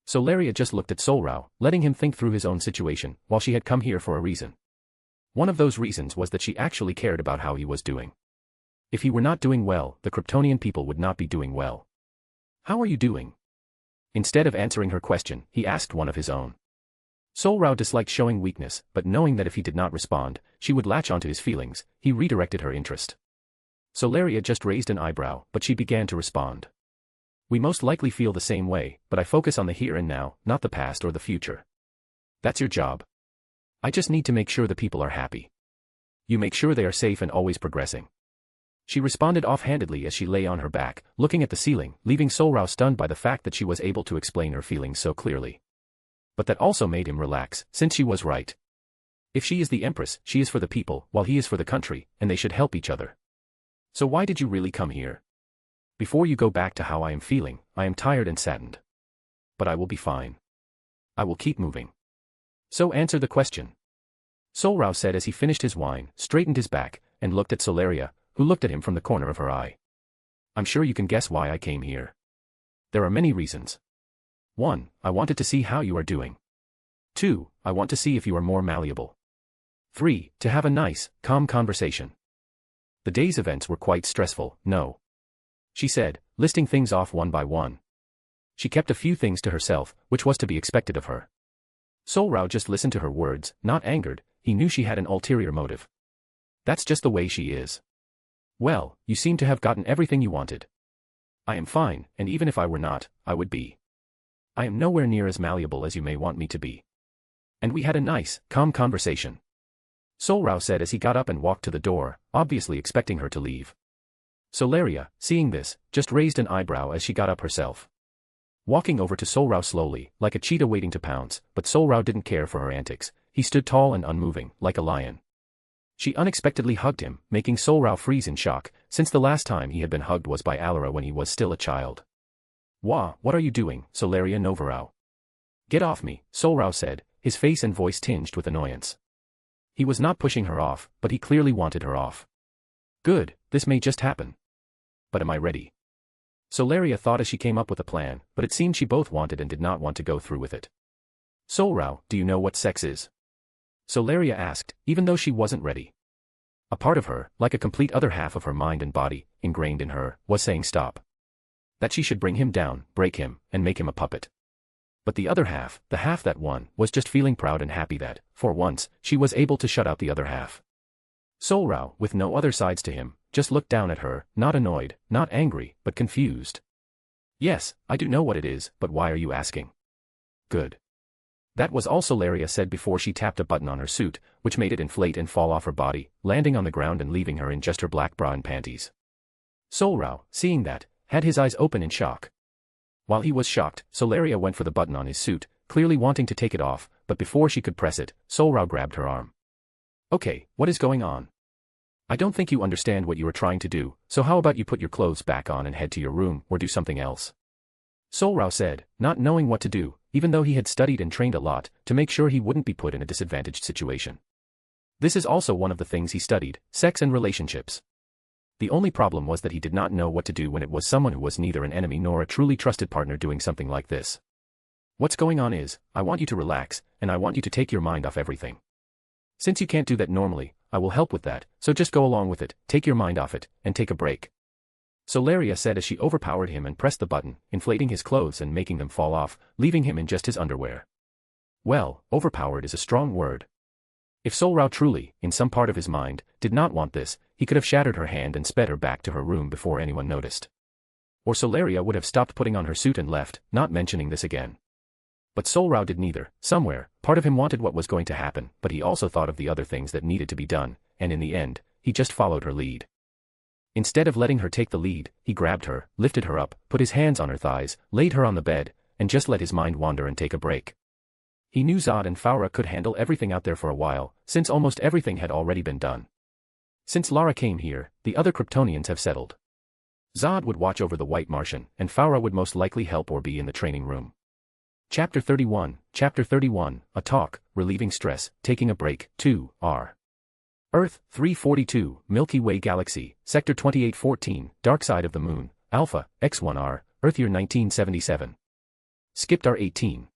Solaria just looked at Sol-Rao, letting him think through his own situation, while she had come here for a reason. One of those reasons was that she actually cared about how he was doing. If he were not doing well, the Kryptonian people would not be doing well. "How are you doing?" Instead of answering her question, he asked one of his own. Sol-Rao disliked showing weakness, but knowing that if he did not respond, she would latch onto his feelings, he redirected her interest. Solaria just raised an eyebrow, but she began to respond. "We most likely feel the same way, but I focus on the here and now, not the past or the future. That's your job. I just need to make sure the people are happy. You make sure they are safe and always progressing." She responded offhandedly as she lay on her back, looking at the ceiling, leaving Sol-Rao stunned by the fact that she was able to explain her feelings so clearly. But that also made him relax, since she was right. If she is the Empress, she is for the people, while he is for the country, and they should help each other. "So why did you really come here?" "Before you go back to how I am feeling, I am tired and saddened. But I will be fine. I will keep moving." "So answer the question." Sol-Rao said as he finished his wine, straightened his back, and looked at Solaria, who looked at him from the corner of her eye. "I'm sure you can guess why I came here. There are many reasons. 1. I wanted to see how you are doing. 2. I want to see if you are more malleable. 3. To have a nice, calm conversation." The day's events were quite stressful, no? She said, listing things off one by one. She kept a few things to herself, which was to be expected of her. Sol-Rao just listened to her words, not angered, he knew she had an ulterior motive. That's just the way she is. Well, you seem to have gotten everything you wanted. I am fine, and even if I were not, I would be. I am nowhere near as malleable as you may want me to be. And we had a nice, calm conversation. Sol-Rao said as he got up and walked to the door, obviously expecting her to leave. Sol-Rao, seeing this, just raised an eyebrow as she got up herself. Walking over to Sol-Rao slowly, like a cheetah waiting to pounce, but Sol-Rao didn't care for her antics. He stood tall and unmoving, like a lion. She unexpectedly hugged him, making Sol-Rao freeze in shock, since the last time he had been hugged was by Alara when he was still a child. Wah, what are you doing, Sol-Rao Novarao? Get off me, Sol-Rao said, his face and voice tinged with annoyance. He was not pushing her off, but he clearly wanted her off. Good, this may just happen. But am I ready? Sol-Rao thought as she came up with a plan, but it seemed she both wanted and did not want to go through with it. Sol-Rao, do you know what sex is? Sol-Rao asked, even though she wasn't ready. A part of her, like a complete other half of her mind and body, ingrained in her, was saying stop. That she should bring him down, break him, and make him a puppet. But the other half, the half that won, was just feeling proud and happy that, for once, she was able to shut out the other half. Sol-Rao, with no other sides to him, just looked down at her, not annoyed, not angry, but confused. Yes, I do know what it is, but why are you asking? Good. That was all Sol-Rao said before she tapped a button on her suit, which made it inflate and fall off her body, landing on the ground and leaving her in just her black bra and panties. Sol-Rao, seeing that, had his eyes open in shock. While he was shocked, Sol-Rao went for the button on his suit, clearly wanting to take it off, but before she could press it, Sol-Rao grabbed her arm. Okay, what is going on? I don't think you understand what you are trying to do, so how about you put your clothes back on and head to your room, or do something else? Sol-Rao said, not knowing what to do, even though he had studied and trained a lot, to make sure he wouldn't be put in a disadvantaged situation. This is also one of the things he studied, sex and relationships. The only problem was that he did not know what to do when it was someone who was neither an enemy nor a truly trusted partner doing something like this. What's going on is, I want you to relax, and I want you to take your mind off everything. Since you can't do that normally, I will help with that, so just go along with it, take your mind off it, and take a break. Sol-Rao said as she overpowered him and pressed the button, inflating his clothes and making them fall off, leaving him in just his underwear. Well, overpowered is a strong word. If Sol-Rao truly, in some part of his mind, did not want this, he could have shattered her hand and sped her back to her room before anyone noticed. Or Sol-Rao would have stopped putting on her suit and left, not mentioning this again. But Sol-Rao did neither. Somewhere, part of him wanted what was going to happen, but he also thought of the other things that needed to be done, and in the end, he just followed her lead. Instead of letting her take the lead, he grabbed her, lifted her up, put his hands on her thighs, laid her on the bed, and just let his mind wander and take a break. He knew Zod and Faura could handle everything out there for a while, since almost everything had already been done. Since Lara came here, the other Kryptonians have settled. Zod would watch over the White Martian, and Faura would most likely help or be in the training room. Chapter 31, a talk, relieving stress, taking a break, 2R. Earth, 342, Milky Way Galaxy, Sector 2814, Dark Side of the Moon, Alpha, X1R, Earth Year 1977. Skipped R18.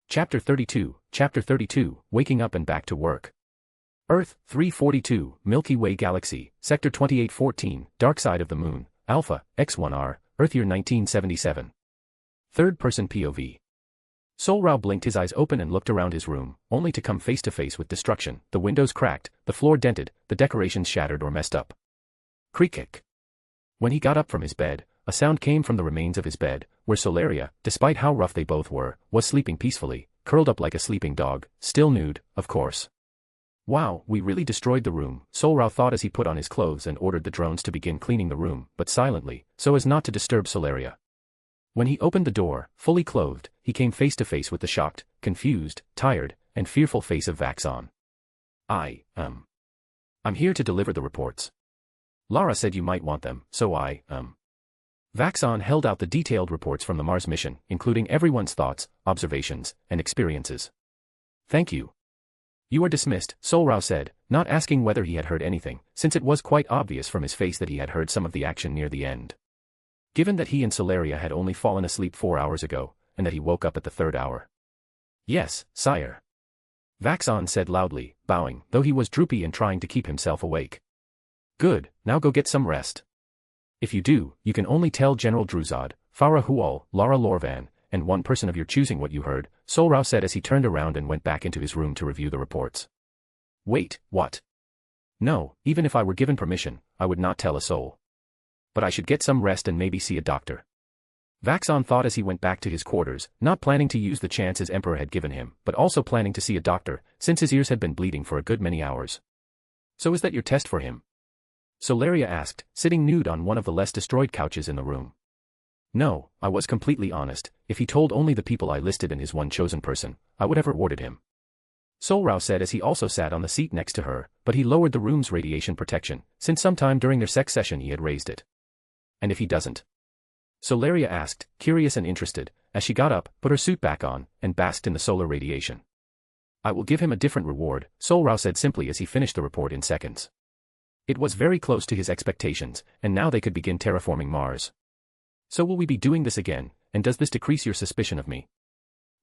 Chapter 32, Waking Up and Back to Work. Earth, 342, Milky Way Galaxy, Sector 2814, Dark Side of the Moon, Alpha, X1R, Earth Year 1977. Third-person POV. Sol-Rao blinked his eyes open and looked around his room, only to come face to face with destruction, the windows cracked, the floor dented, the decorations shattered or messed up. Creak. When he got up from his bed, a sound came from the remains of his bed, where Sol-Rao, despite how rough they both were, was sleeping peacefully, curled up like a sleeping dog, still nude, of course. Wow, we really destroyed the room, Sol-Rao thought as he put on his clothes and ordered the drones to begin cleaning the room, but silently, so as not to disturb Sol-Rao. When he opened the door, fully clothed, he came face to face with the shocked, confused, tired, and fearful face of Vaxon. I'm here to deliver the reports. Lara said you might want them, so Vaxon held out the detailed reports from the Mars mission, including everyone's thoughts, observations, and experiences. Thank you. You are dismissed, Sol-Rao said, not asking whether he had heard anything, since it was quite obvious from his face that he had heard some of the action near the end. Given that he and Sol-Rao had only fallen asleep 4 hours ago, and that he woke up at the 3rd hour. Yes, sire. Vaxon said loudly, bowing, though he was droopy and trying to keep himself awake. Good, now go get some rest. If you do, you can only tell General Druzad, Farah Hual, Lara Lorvan, and one person of your choosing what you heard, Sol-Rao said as he turned around and went back into his room to review the reports. Wait, what? No, even if I were given permission, I would not tell a soul. But I should get some rest and maybe see a doctor. Vaxon thought as he went back to his quarters, not planning to use the chance his emperor had given him, but also planning to see a doctor, since his ears had been bleeding for a good many hours. So is that your test for him? Solaria asked, sitting nude on one of the less destroyed couches in the room. No, I was completely honest. If he told only the people I listed and his one chosen person, I would have rewarded him. Sol-Rao said as he also sat on the seat next to her, but he lowered the room's radiation protection, since sometime during their sex session he had raised it. And if he doesn't? Solaria asked, curious and interested, as she got up, put her suit back on, and basked in the solar radiation. I will give him a different reward, Sol-Rao said simply as he finished the report in seconds. It was very close to his expectations, and now they could begin terraforming Mars. So will we be doing this again, and does this decrease your suspicion of me?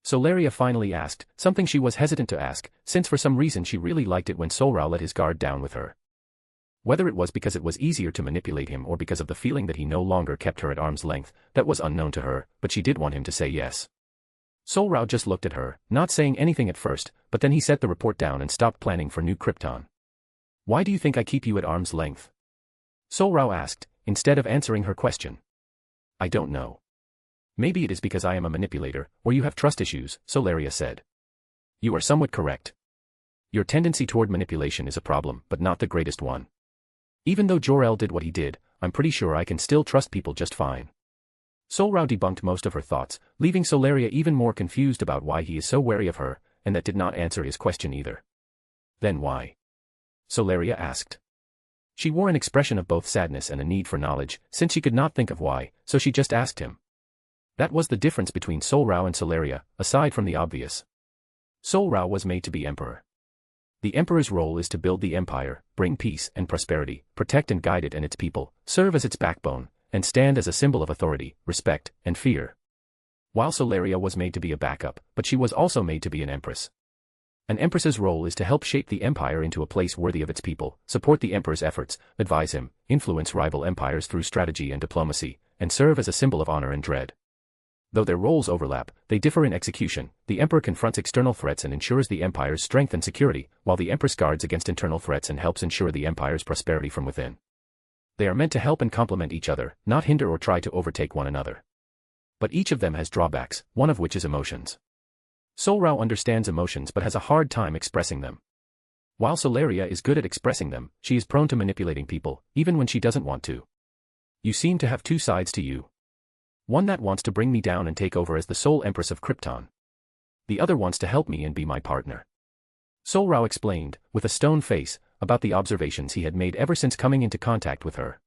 Solaria finally asked, something she was hesitant to ask, since for some reason she really liked it when Sol-Rao let his guard down with her. Whether it was because it was easier to manipulate him or because of the feeling that he no longer kept her at arm's length, that was unknown to her, but she did want him to say yes. Sol-Rao just looked at her, not saying anything at first, but then he set the report down and stopped planning for New Krypton. Why do you think I keep you at arm's length? Sol-Rao asked, instead of answering her question. I don't know. Maybe it is because I am a manipulator, or you have trust issues, Solaria said. You are somewhat correct. Your tendency toward manipulation is a problem, but not the greatest one. Even though Jor-El did what he did, I'm pretty sure I can still trust people just fine. Sol-Rao debunked most of her thoughts, leaving Solaria even more confused about why he is so wary of her, and that did not answer his question either. Then why? Solaria asked. She wore an expression of both sadness and a need for knowledge, since she could not think of why, so she just asked him. That was the difference between Sol-Rao and Solaria, aside from the obvious. Sol-Rao was made to be emperor. The emperor's role is to build the empire, bring peace and prosperity, protect and guide it and its people, serve as its backbone, and stand as a symbol of authority, respect, and fear. While Solaria was made to be a backup, but she was also made to be an empress. An empress's role is to help shape the empire into a place worthy of its people, support the emperor's efforts, advise him, influence rival empires through strategy and diplomacy, and serve as a symbol of honor and dread. Though their roles overlap, they differ in execution. The emperor confronts external threats and ensures the empire's strength and security, while the empress guards against internal threats and helps ensure the empire's prosperity from within. They are meant to help and complement each other, not hinder or try to overtake one another. But each of them has drawbacks, one of which is emotions. Sol-Rao understands emotions but has a hard time expressing them. While Solaria is good at expressing them, she is prone to manipulating people, even when she doesn't want to. You seem to have two sides to you. One that wants to bring me down and take over as the sole Empress of Krypton. The other wants to help me and be my partner. Sol-Rao explained, with a stone face, about the observations he had made ever since coming into contact with her.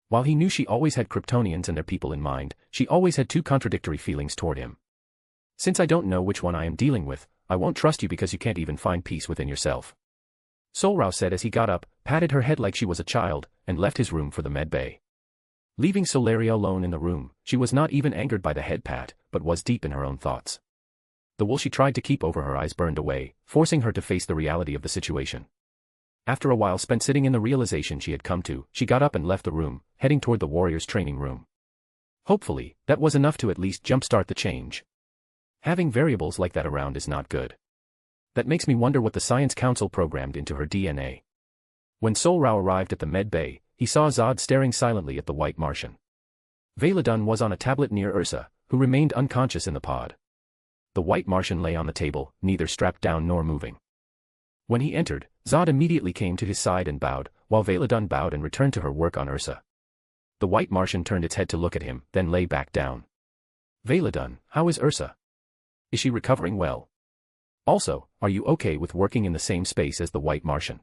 While he knew she always had Kryptonians and their people in mind, she always had two contradictory feelings toward him. Since I don't know which one I am dealing with, I won't trust you because you can't even find peace within yourself. Sol-Rao said as he got up, patted her head like she was a child, and left his room for the med bay. Leaving Solaria alone in the room, she was not even angered by the head pat, but was deep in her own thoughts. The wool she tried to keep over her eyes burned away, forcing her to face the reality of the situation. After a while spent sitting in the realization she had come to, she got up and left the room, heading toward the warrior's training room. Hopefully, that was enough to at least jumpstart the change. Having variables like that around is not good. That makes me wonder what the Science Council programmed into her DNA. When Sol-Rao arrived at the med bay, he saw Zod staring silently at the white Martian. Veladun was on a tablet near Ursa, who remained unconscious in the pod. The white Martian lay on the table, neither strapped down nor moving. When he entered, Zod immediately came to his side and bowed, while Veladun bowed and returned to her work on Ursa. The white Martian turned its head to look at him, then lay back down. Veladun, how is Ursa? Is she recovering well? Also, are you okay with working in the same space as the white Martian?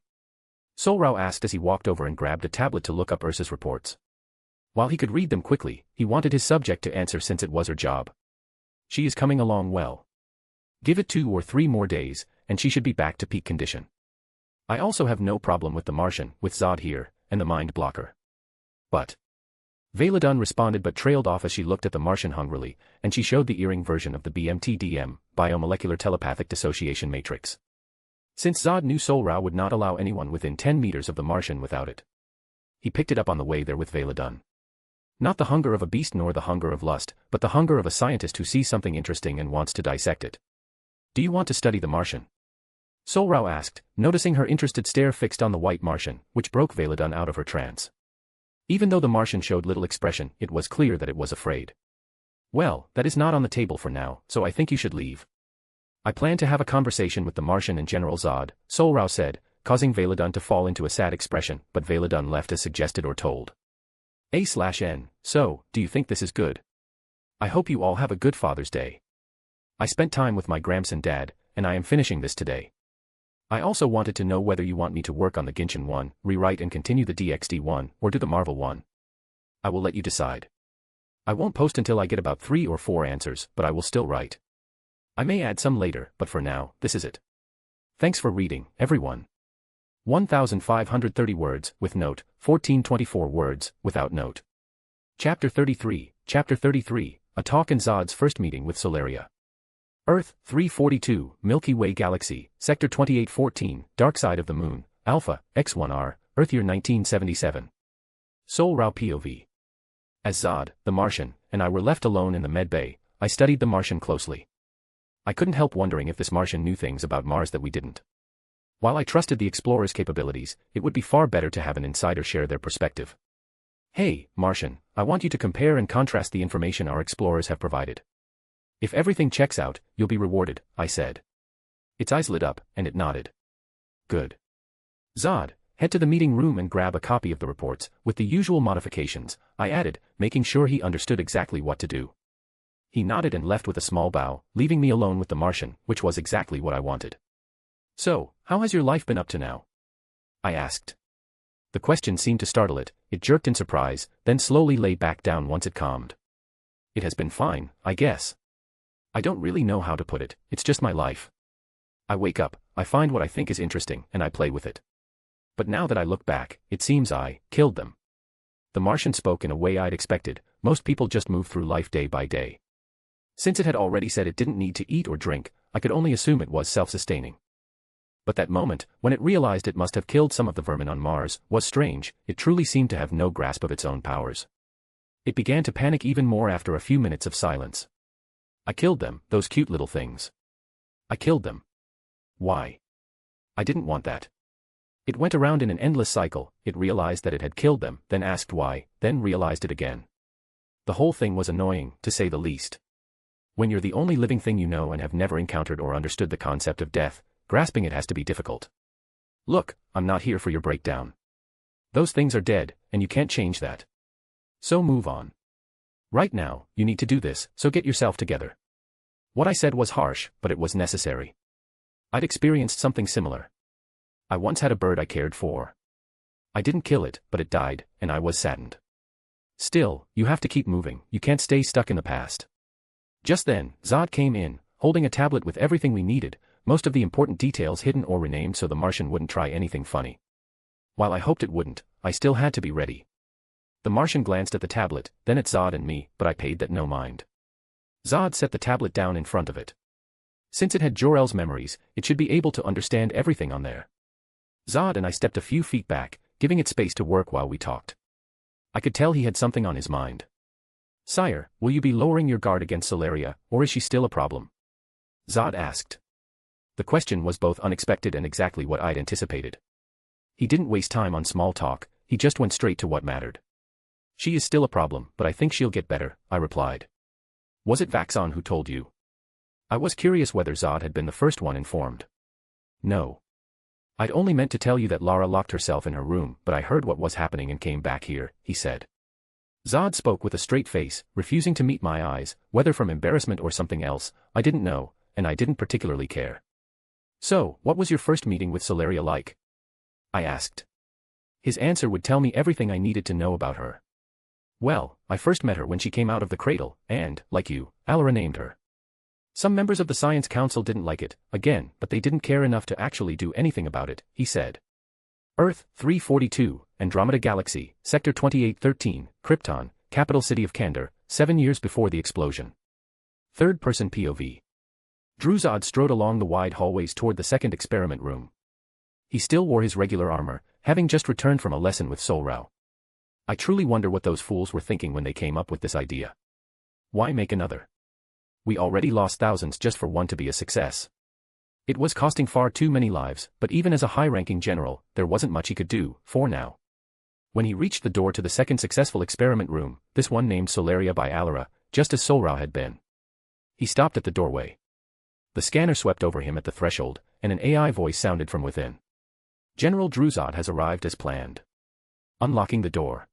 Sol-Rao asked as he walked over and grabbed a tablet to look up Ursa's reports. While he could read them quickly, he wanted his subject to answer since it was her job. She is coming along well. Give it 2 or 3 more days, and she should be back to peak condition. I also have no problem with the Martian, with Zod here, and the mind blocker. But Veladun responded but trailed off as she looked at the Martian hungrily, and she showed the earring version of the BMTDM, Biomolecular Telepathic Dissociation Matrix. Since Zod knew Sol-Rao would not allow anyone within 10 meters of the Martian without it. He picked it up on the way there with Veladun. Not the hunger of a beast nor the hunger of lust, but the hunger of a scientist who sees something interesting and wants to dissect it. Do you want to study the Martian? Sol-Rao asked, noticing her interested stare fixed on the white Martian, which broke Veladun out of her trance. Even though the Martian showed little expression, it was clear that it was afraid. Well, that is not on the table for now, so I think you should leave. I plan to have a conversation with the Martian and General Zod, Sol-Rao said, causing Veladun to fall into a sad expression, but Veladun left as suggested or told. A/N, so, do you think this is good? I hope you all have a good Father's Day. I spent time with my Gramps and Dad, and I am finishing this today. I also wanted to know whether you want me to work on the Genshin one, rewrite and continue the DxD one, or do the Marvel one. I will let you decide. I won't post until I get about 3 or 4 answers, but I will still write. I may add some later, but for now, this is it. Thanks for reading, everyone. 1,530 words, with note, 1,424 words, without note. Chapter 33, A Talk in Zod's First Meeting with Solaria. Earth, 342, Milky Way Galaxy, Sector 2814, Dark Side of the Moon, Alpha, X1R, Earth Year 1977. Sol-Rao POV. As Zod, the Martian, and I were left alone in the medbay, I studied the Martian closely. I couldn't help wondering if this Martian knew things about Mars that we didn't. While I trusted the explorer's capabilities, it would be far better to have an insider share their perspective. Hey, Martian, I want you to compare and contrast the information our explorers have provided. If everything checks out, you'll be rewarded, I said. Its eyes lit up, and it nodded. Good. Zod, head to the meeting room and grab a copy of the reports, with the usual modifications, I added, making sure he understood exactly what to do. He nodded and left with a small bow, leaving me alone with the Martian, which was exactly what I wanted. So, how has your life been up to now? I asked. The question seemed to startle it, it jerked in surprise, then slowly lay back down once it calmed. It has been fine, I guess. I don't really know how to put it, it's just my life. I wake up, I find what I think is interesting, and I play with it. But now that I look back, it seems I killed them. The Martian spoke in a way I'd expected, most people just move through life day by day. Since it had already said it didn't need to eat or drink, I could only assume it was self-sustaining. But that moment, when it realized it must have killed some of the vermin on Mars, was strange, it truly seemed to have no grasp of its own powers. It began to panic even more after a few minutes of silence. I killed them, those cute little things. I killed them. Why? I didn't want that. It went around in an endless cycle, it realized that it had killed them, then asked why, then realized it again. The whole thing was annoying, to say the least. When you're the only living thing you know and have never encountered or understood the concept of death, grasping it has to be difficult. Look, I'm not here for your breakdown. Those things are dead, and you can't change that. So move on. Right now, you need to do this, so get yourself together. What I said was harsh, but it was necessary. I'd experienced something similar. I once had a bird I cared for. I didn't kill it, but it died, and I was saddened. Still, you have to keep moving, you can't stay stuck in the past. Just then, Zod came in, holding a tablet with everything we needed, most of the important details hidden or renamed so the Martian wouldn't try anything funny. While I hoped it wouldn't, I still had to be ready. The Martian glanced at the tablet, then at Zod and me, but I paid that no mind. Zod set the tablet down in front of it. Since it had Jor-El's memories, it should be able to understand everything on there. Zod and I stepped a few feet back, giving it space to work while we talked. I could tell he had something on his mind. Sire, will you be lowering your guard against Solaria, or is she still a problem? Zod asked. The question was both unexpected and exactly what I'd anticipated. He didn't waste time on small talk, he just went straight to what mattered. She is still a problem, but I think she'll get better, I replied. Was it Vaxon who told you? I was curious whether Zod had been the first one informed. No. I'd only meant to tell you that Lara locked herself in her room, but I heard what was happening and came back here, he said. Zod spoke with a straight face, refusing to meet my eyes, whether from embarrassment or something else, I didn't know, and I didn't particularly care. So, what was your first meeting with Solaria like? I asked. His answer would tell me everything I needed to know about her. Well, I first met her when she came out of the cradle, and, like you, Alara named her. Some members of the Science Council didn't like it, again, but they didn't care enough to actually do anything about it, he said. Earth, 342, Andromeda Galaxy, Sector 2813, Krypton, capital city of Kandor, 7 years before the explosion. Third-person POV. Druzod strode along the wide hallways toward the second experiment room. He still wore his regular armor, having just returned from a lesson with Sol-Rao. I truly wonder what those fools were thinking when they came up with this idea. Why make another? We already lost thousands just for one to be a success. It was costing far too many lives, but even as a high-ranking general, there wasn't much he could do, for now. When he reached the door to the second successful experiment room, this one named Solaria by Alara, just as Sol-Rao had been. He stopped at the doorway. The scanner swept over him at the threshold, and an AI voice sounded from within. General Druzad has arrived as planned. Unlocking the door.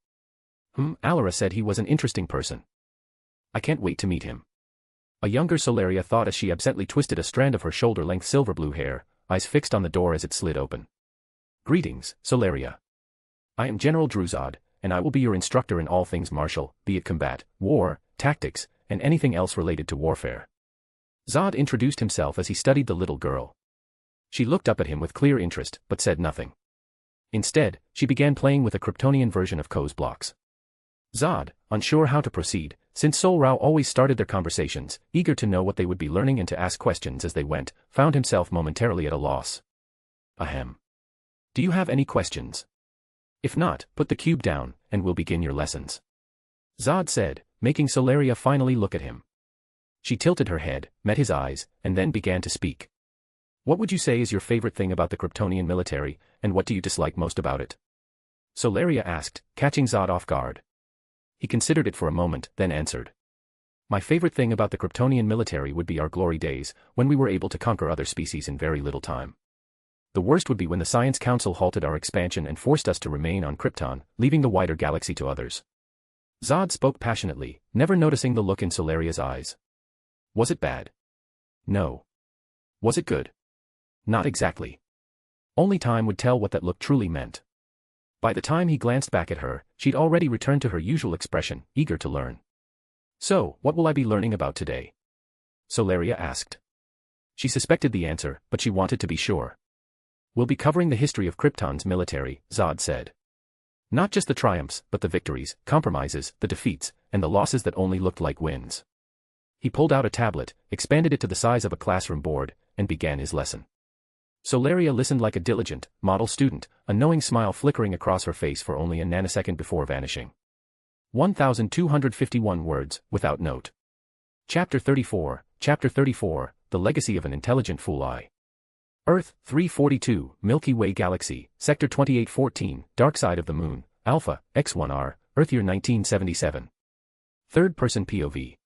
Alara said he was an interesting person. I can't wait to meet him. A younger Solaria thought as she absently twisted a strand of her shoulder-length silver-blue hair, eyes fixed on the door as it slid open. Greetings, Solaria. I am General Druzad, and I will be your instructor in all things martial, be it combat, war, tactics, and anything else related to warfare. Zod introduced himself as he studied the little girl. She looked up at him with clear interest, but said nothing. Instead, she began playing with a Kryptonian version of Ko's blocks. Zod, unsure how to proceed, since Sol-Rao always started their conversations, eager to know what they would be learning and to ask questions as they went, found himself momentarily at a loss. Ahem. Do you have any questions? If not, put the cube down, and we'll begin your lessons. Zod said, making Solaria finally look at him. She tilted her head, met his eyes, and then began to speak. What would you say is your favorite thing about the Kryptonian military, and what do you dislike most about it? Solaria asked, catching Zod off guard. He considered it for a moment, then answered. My favorite thing about the Kryptonian military would be our glory days, when we were able to conquer other species in very little time. The worst would be when the Science Council halted our expansion and forced us to remain on Krypton, leaving the wider galaxy to others. Zod spoke passionately, never noticing the look in Solaria's eyes. Was it bad? No. Was it good? Not exactly. Only time would tell what that look truly meant. By the time he glanced back at her, she'd already returned to her usual expression, eager to learn. So, what will I be learning about today? Solaria asked. She suspected the answer, but she wanted to be sure. We'll be covering the history of Krypton's military, Zod said. Not just the triumphs, but the victories, compromises, the defeats, and the losses that only looked like wins. He pulled out a tablet, expanded it to the size of a classroom board, and began his lesson. Solaria listened like a diligent, model student, a knowing smile flickering across her face for only a nanosecond before vanishing. 1,251 words, without note. Chapter 34, The Legacy of an Intelligent Fool. Earth, 342, Milky Way Galaxy, Sector 2814, Dark Side of the Moon, Alpha, X1R, Earth Year 1977. Third-person POV.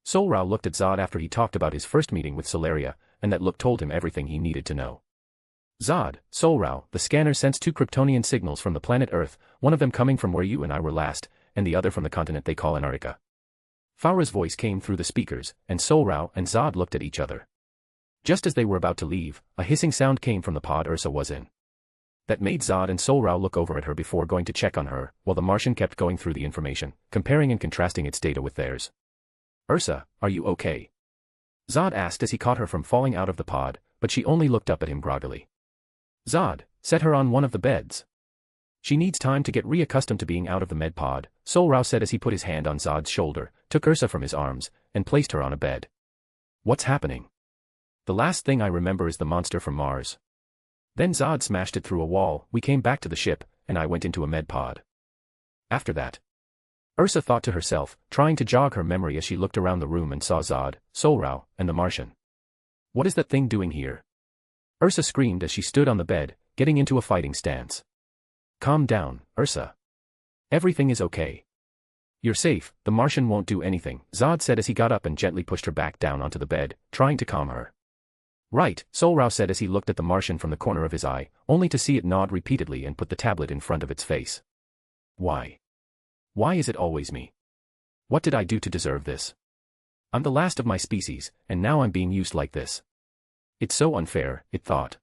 Sol-Rao looked at Zod after he talked about his first meeting with Solaria, and that look told him everything he needed to know. Zod, Sol-Rao, the scanner sensed two Kryptonian signals from the planet Earth, one of them coming from where you and I were last, and the other from the continent they call Antarctica. Faura's voice came through the speakers, and Sol-Rao and Zod looked at each other. Just as they were about to leave, a hissing sound came from the pod Ursa was in. That made Zod and Sol-Rao look over at her before going to check on her, while the Martian kept going through the information, comparing and contrasting its data with theirs. Ursa, are you okay? Zod asked as he caught her from falling out of the pod, but she only looked up at him groggily. Zod, set her on one of the beds. She needs time to get reaccustomed to being out of the med pod, Sol-Rao said as he put his hand on Zod's shoulder, took Ursa from his arms, and placed her on a bed. What's happening? The last thing I remember is the monster from Mars. Then Zod smashed it through a wall, we came back to the ship, and I went into a med pod. After that. Ursa thought to herself, trying to jog her memory as she looked around the room and saw Zod, Sol-Rao, and the Martian. What is that thing doing here? Ursa screamed as she stood on the bed, getting into a fighting stance. Calm down, Ursa. Everything is okay. You're safe, the Martian won't do anything, Zod said as he got up and gently pushed her back down onto the bed, trying to calm her. Right, Sol-Rao said as he looked at the Martian from the corner of his eye, only to see it nod repeatedly and put the tablet in front of its face. Why? Why is it always me? What did I do to deserve this? I'm the last of my species, and now I'm being used like this. It's so unfair, it thought.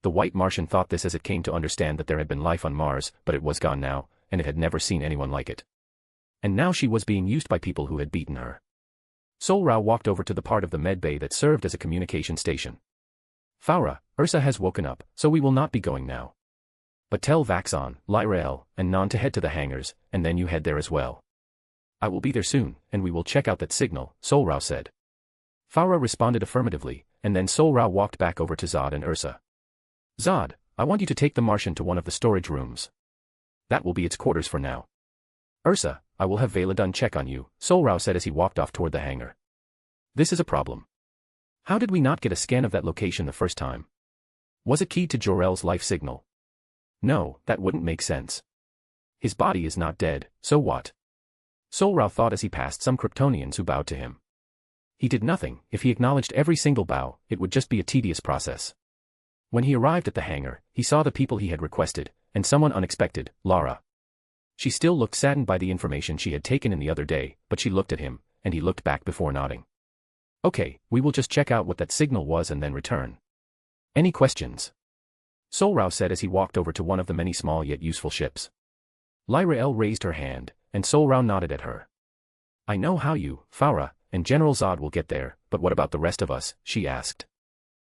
The white Martian thought this as it came to understand that there had been life on Mars, but it was gone now, and it had never seen anyone like it. And now she was being used by people who had beaten her. Sol-Rao walked over to the part of the med bay that served as a communication station. Faura, Ursa has woken up, so we will not be going now. But tell Vaxon, Lyrael, and Non to head to the hangars, and then you head there as well. I will be there soon, and we will check out that signal, Sol-Rao said. Faura responded affirmatively, and then Sol-Rao walked back over to Zod and Ursa. Zod, I want you to take the Martian to one of the storage rooms. That will be its quarters for now. Ursa, I will have Veladun check on you, Sol-Rao said as he walked off toward the hangar. This is a problem. How did we not get a scan of that location the first time? Was it keyed to Jor-El's life signal? No, that wouldn't make sense. His body is not dead, so what? Sol-Rao thought as he passed some Kryptonians who bowed to him. He did nothing. If he acknowledged every single bow, it would just be a tedious process. When he arrived at the hangar, he saw the people he had requested, and someone unexpected, Lara. She still looked saddened by the information she had taken in the other day, but she looked at him, and he looked back before nodding. Okay, we will just check out what that signal was and then return. Any questions? Sol-Rao said as he walked over to one of the many small yet useful ships. Lyra raised her hand, and Sol-Rao nodded at her. I know how you, Farah, and General Zod will get there, but what about the rest of us, she asked.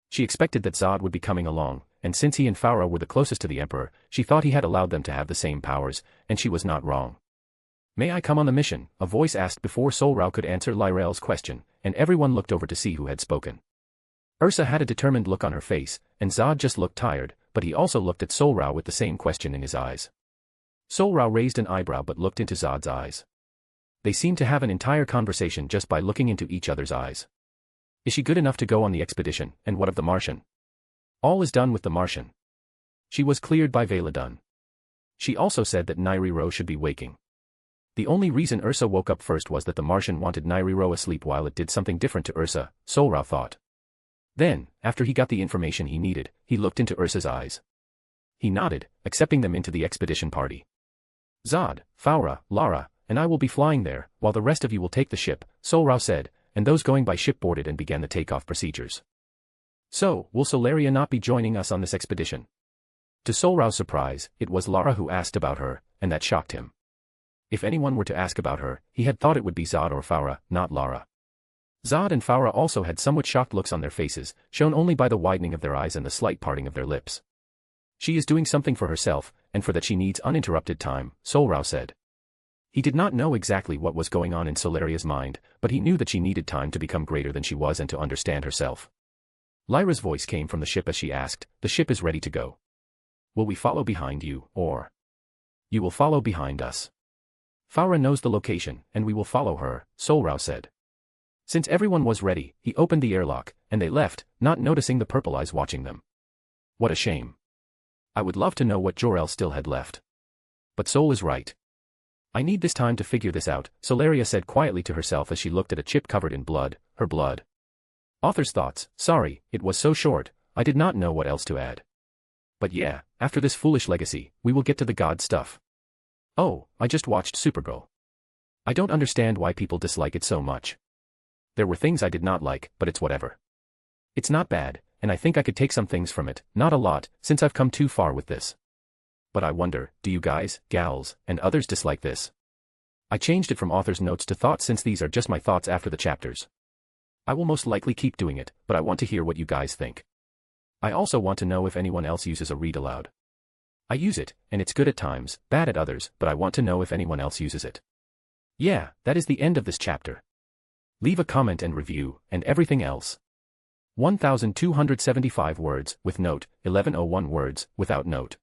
She expected that Zod would be coming along, and since he and Farah were the closest to the Emperor, she thought he had allowed them to have the same powers, and she was not wrong. May I come on the mission? A voice asked before Sol-Rao could answer Lyra's question, and everyone looked over to see who had spoken. Ursa had a determined look on her face, and Zod just looked tired, but he also looked at Sol-Rao with the same question in his eyes. Sol-Rao raised an eyebrow but looked into Zod's eyes. They seemed to have an entire conversation just by looking into each other's eyes. Is she good enough to go on the expedition, and what of the Martian? All is done with the Martian. She was cleared by Veladun. She also said that Nairi-Ro should be waking. The only reason Ursa woke up first was that the Martian wanted Nairi-Ro asleep while it did something different to Ursa, Sol-Rao thought. Then, after he got the information he needed, he looked into Ursa's eyes. He nodded, accepting them into the expedition party. Zod, Farah, Lara, and I will be flying there, while the rest of you will take the ship, Sol-Rao said, and those going by ship boarded and began the takeoff procedures. So, will Solaria not be joining us on this expedition? To Sol-Rao's surprise, it was Lara who asked about her, and that shocked him. If anyone were to ask about her, he had thought it would be Zod or Farah, not Lara. Zod and Farah also had somewhat shocked looks on their faces, shown only by the widening of their eyes and the slight parting of their lips. She is doing something for herself, and for that she needs uninterrupted time, Sol-Rao said. He did not know exactly what was going on in Solaria's mind, but he knew that she needed time to become greater than she was and to understand herself. Lyra's voice came from the ship as she asked, the ship is ready to go. Will we follow behind you, or? You will follow behind us. Farah knows the location, and we will follow her, Sol-Rao said. Since everyone was ready, he opened the airlock, and they left, not noticing the purple eyes watching them. What a shame. I would love to know what Jor-El still had left. But Sol is right. I need this time to figure this out, Solaria said quietly to herself as she looked at a chip covered in blood, her blood. Author's thoughts, sorry, it was so short, I did not know what else to add. But yeah, after this foolish legacy, we will get to the god stuff. Oh, I just watched Supergirl. I don't understand why people dislike it so much. There were things I did not like, but it's whatever. It's not bad, and I think I could take some things from it, not a lot, since I've come too far with this. But I wonder, do you guys, gals, and others dislike this? I changed it from author's notes to thoughts since these are just my thoughts after the chapters. I will most likely keep doing it, but I want to hear what you guys think. I also want to know if anyone else uses a read aloud. I use it, and it's good at times, bad at others, but I want to know if anyone else uses it. Yeah, that is the end of this chapter. Leave a comment and review, and everything else. 1,275 words, with note, 1101 words, without note.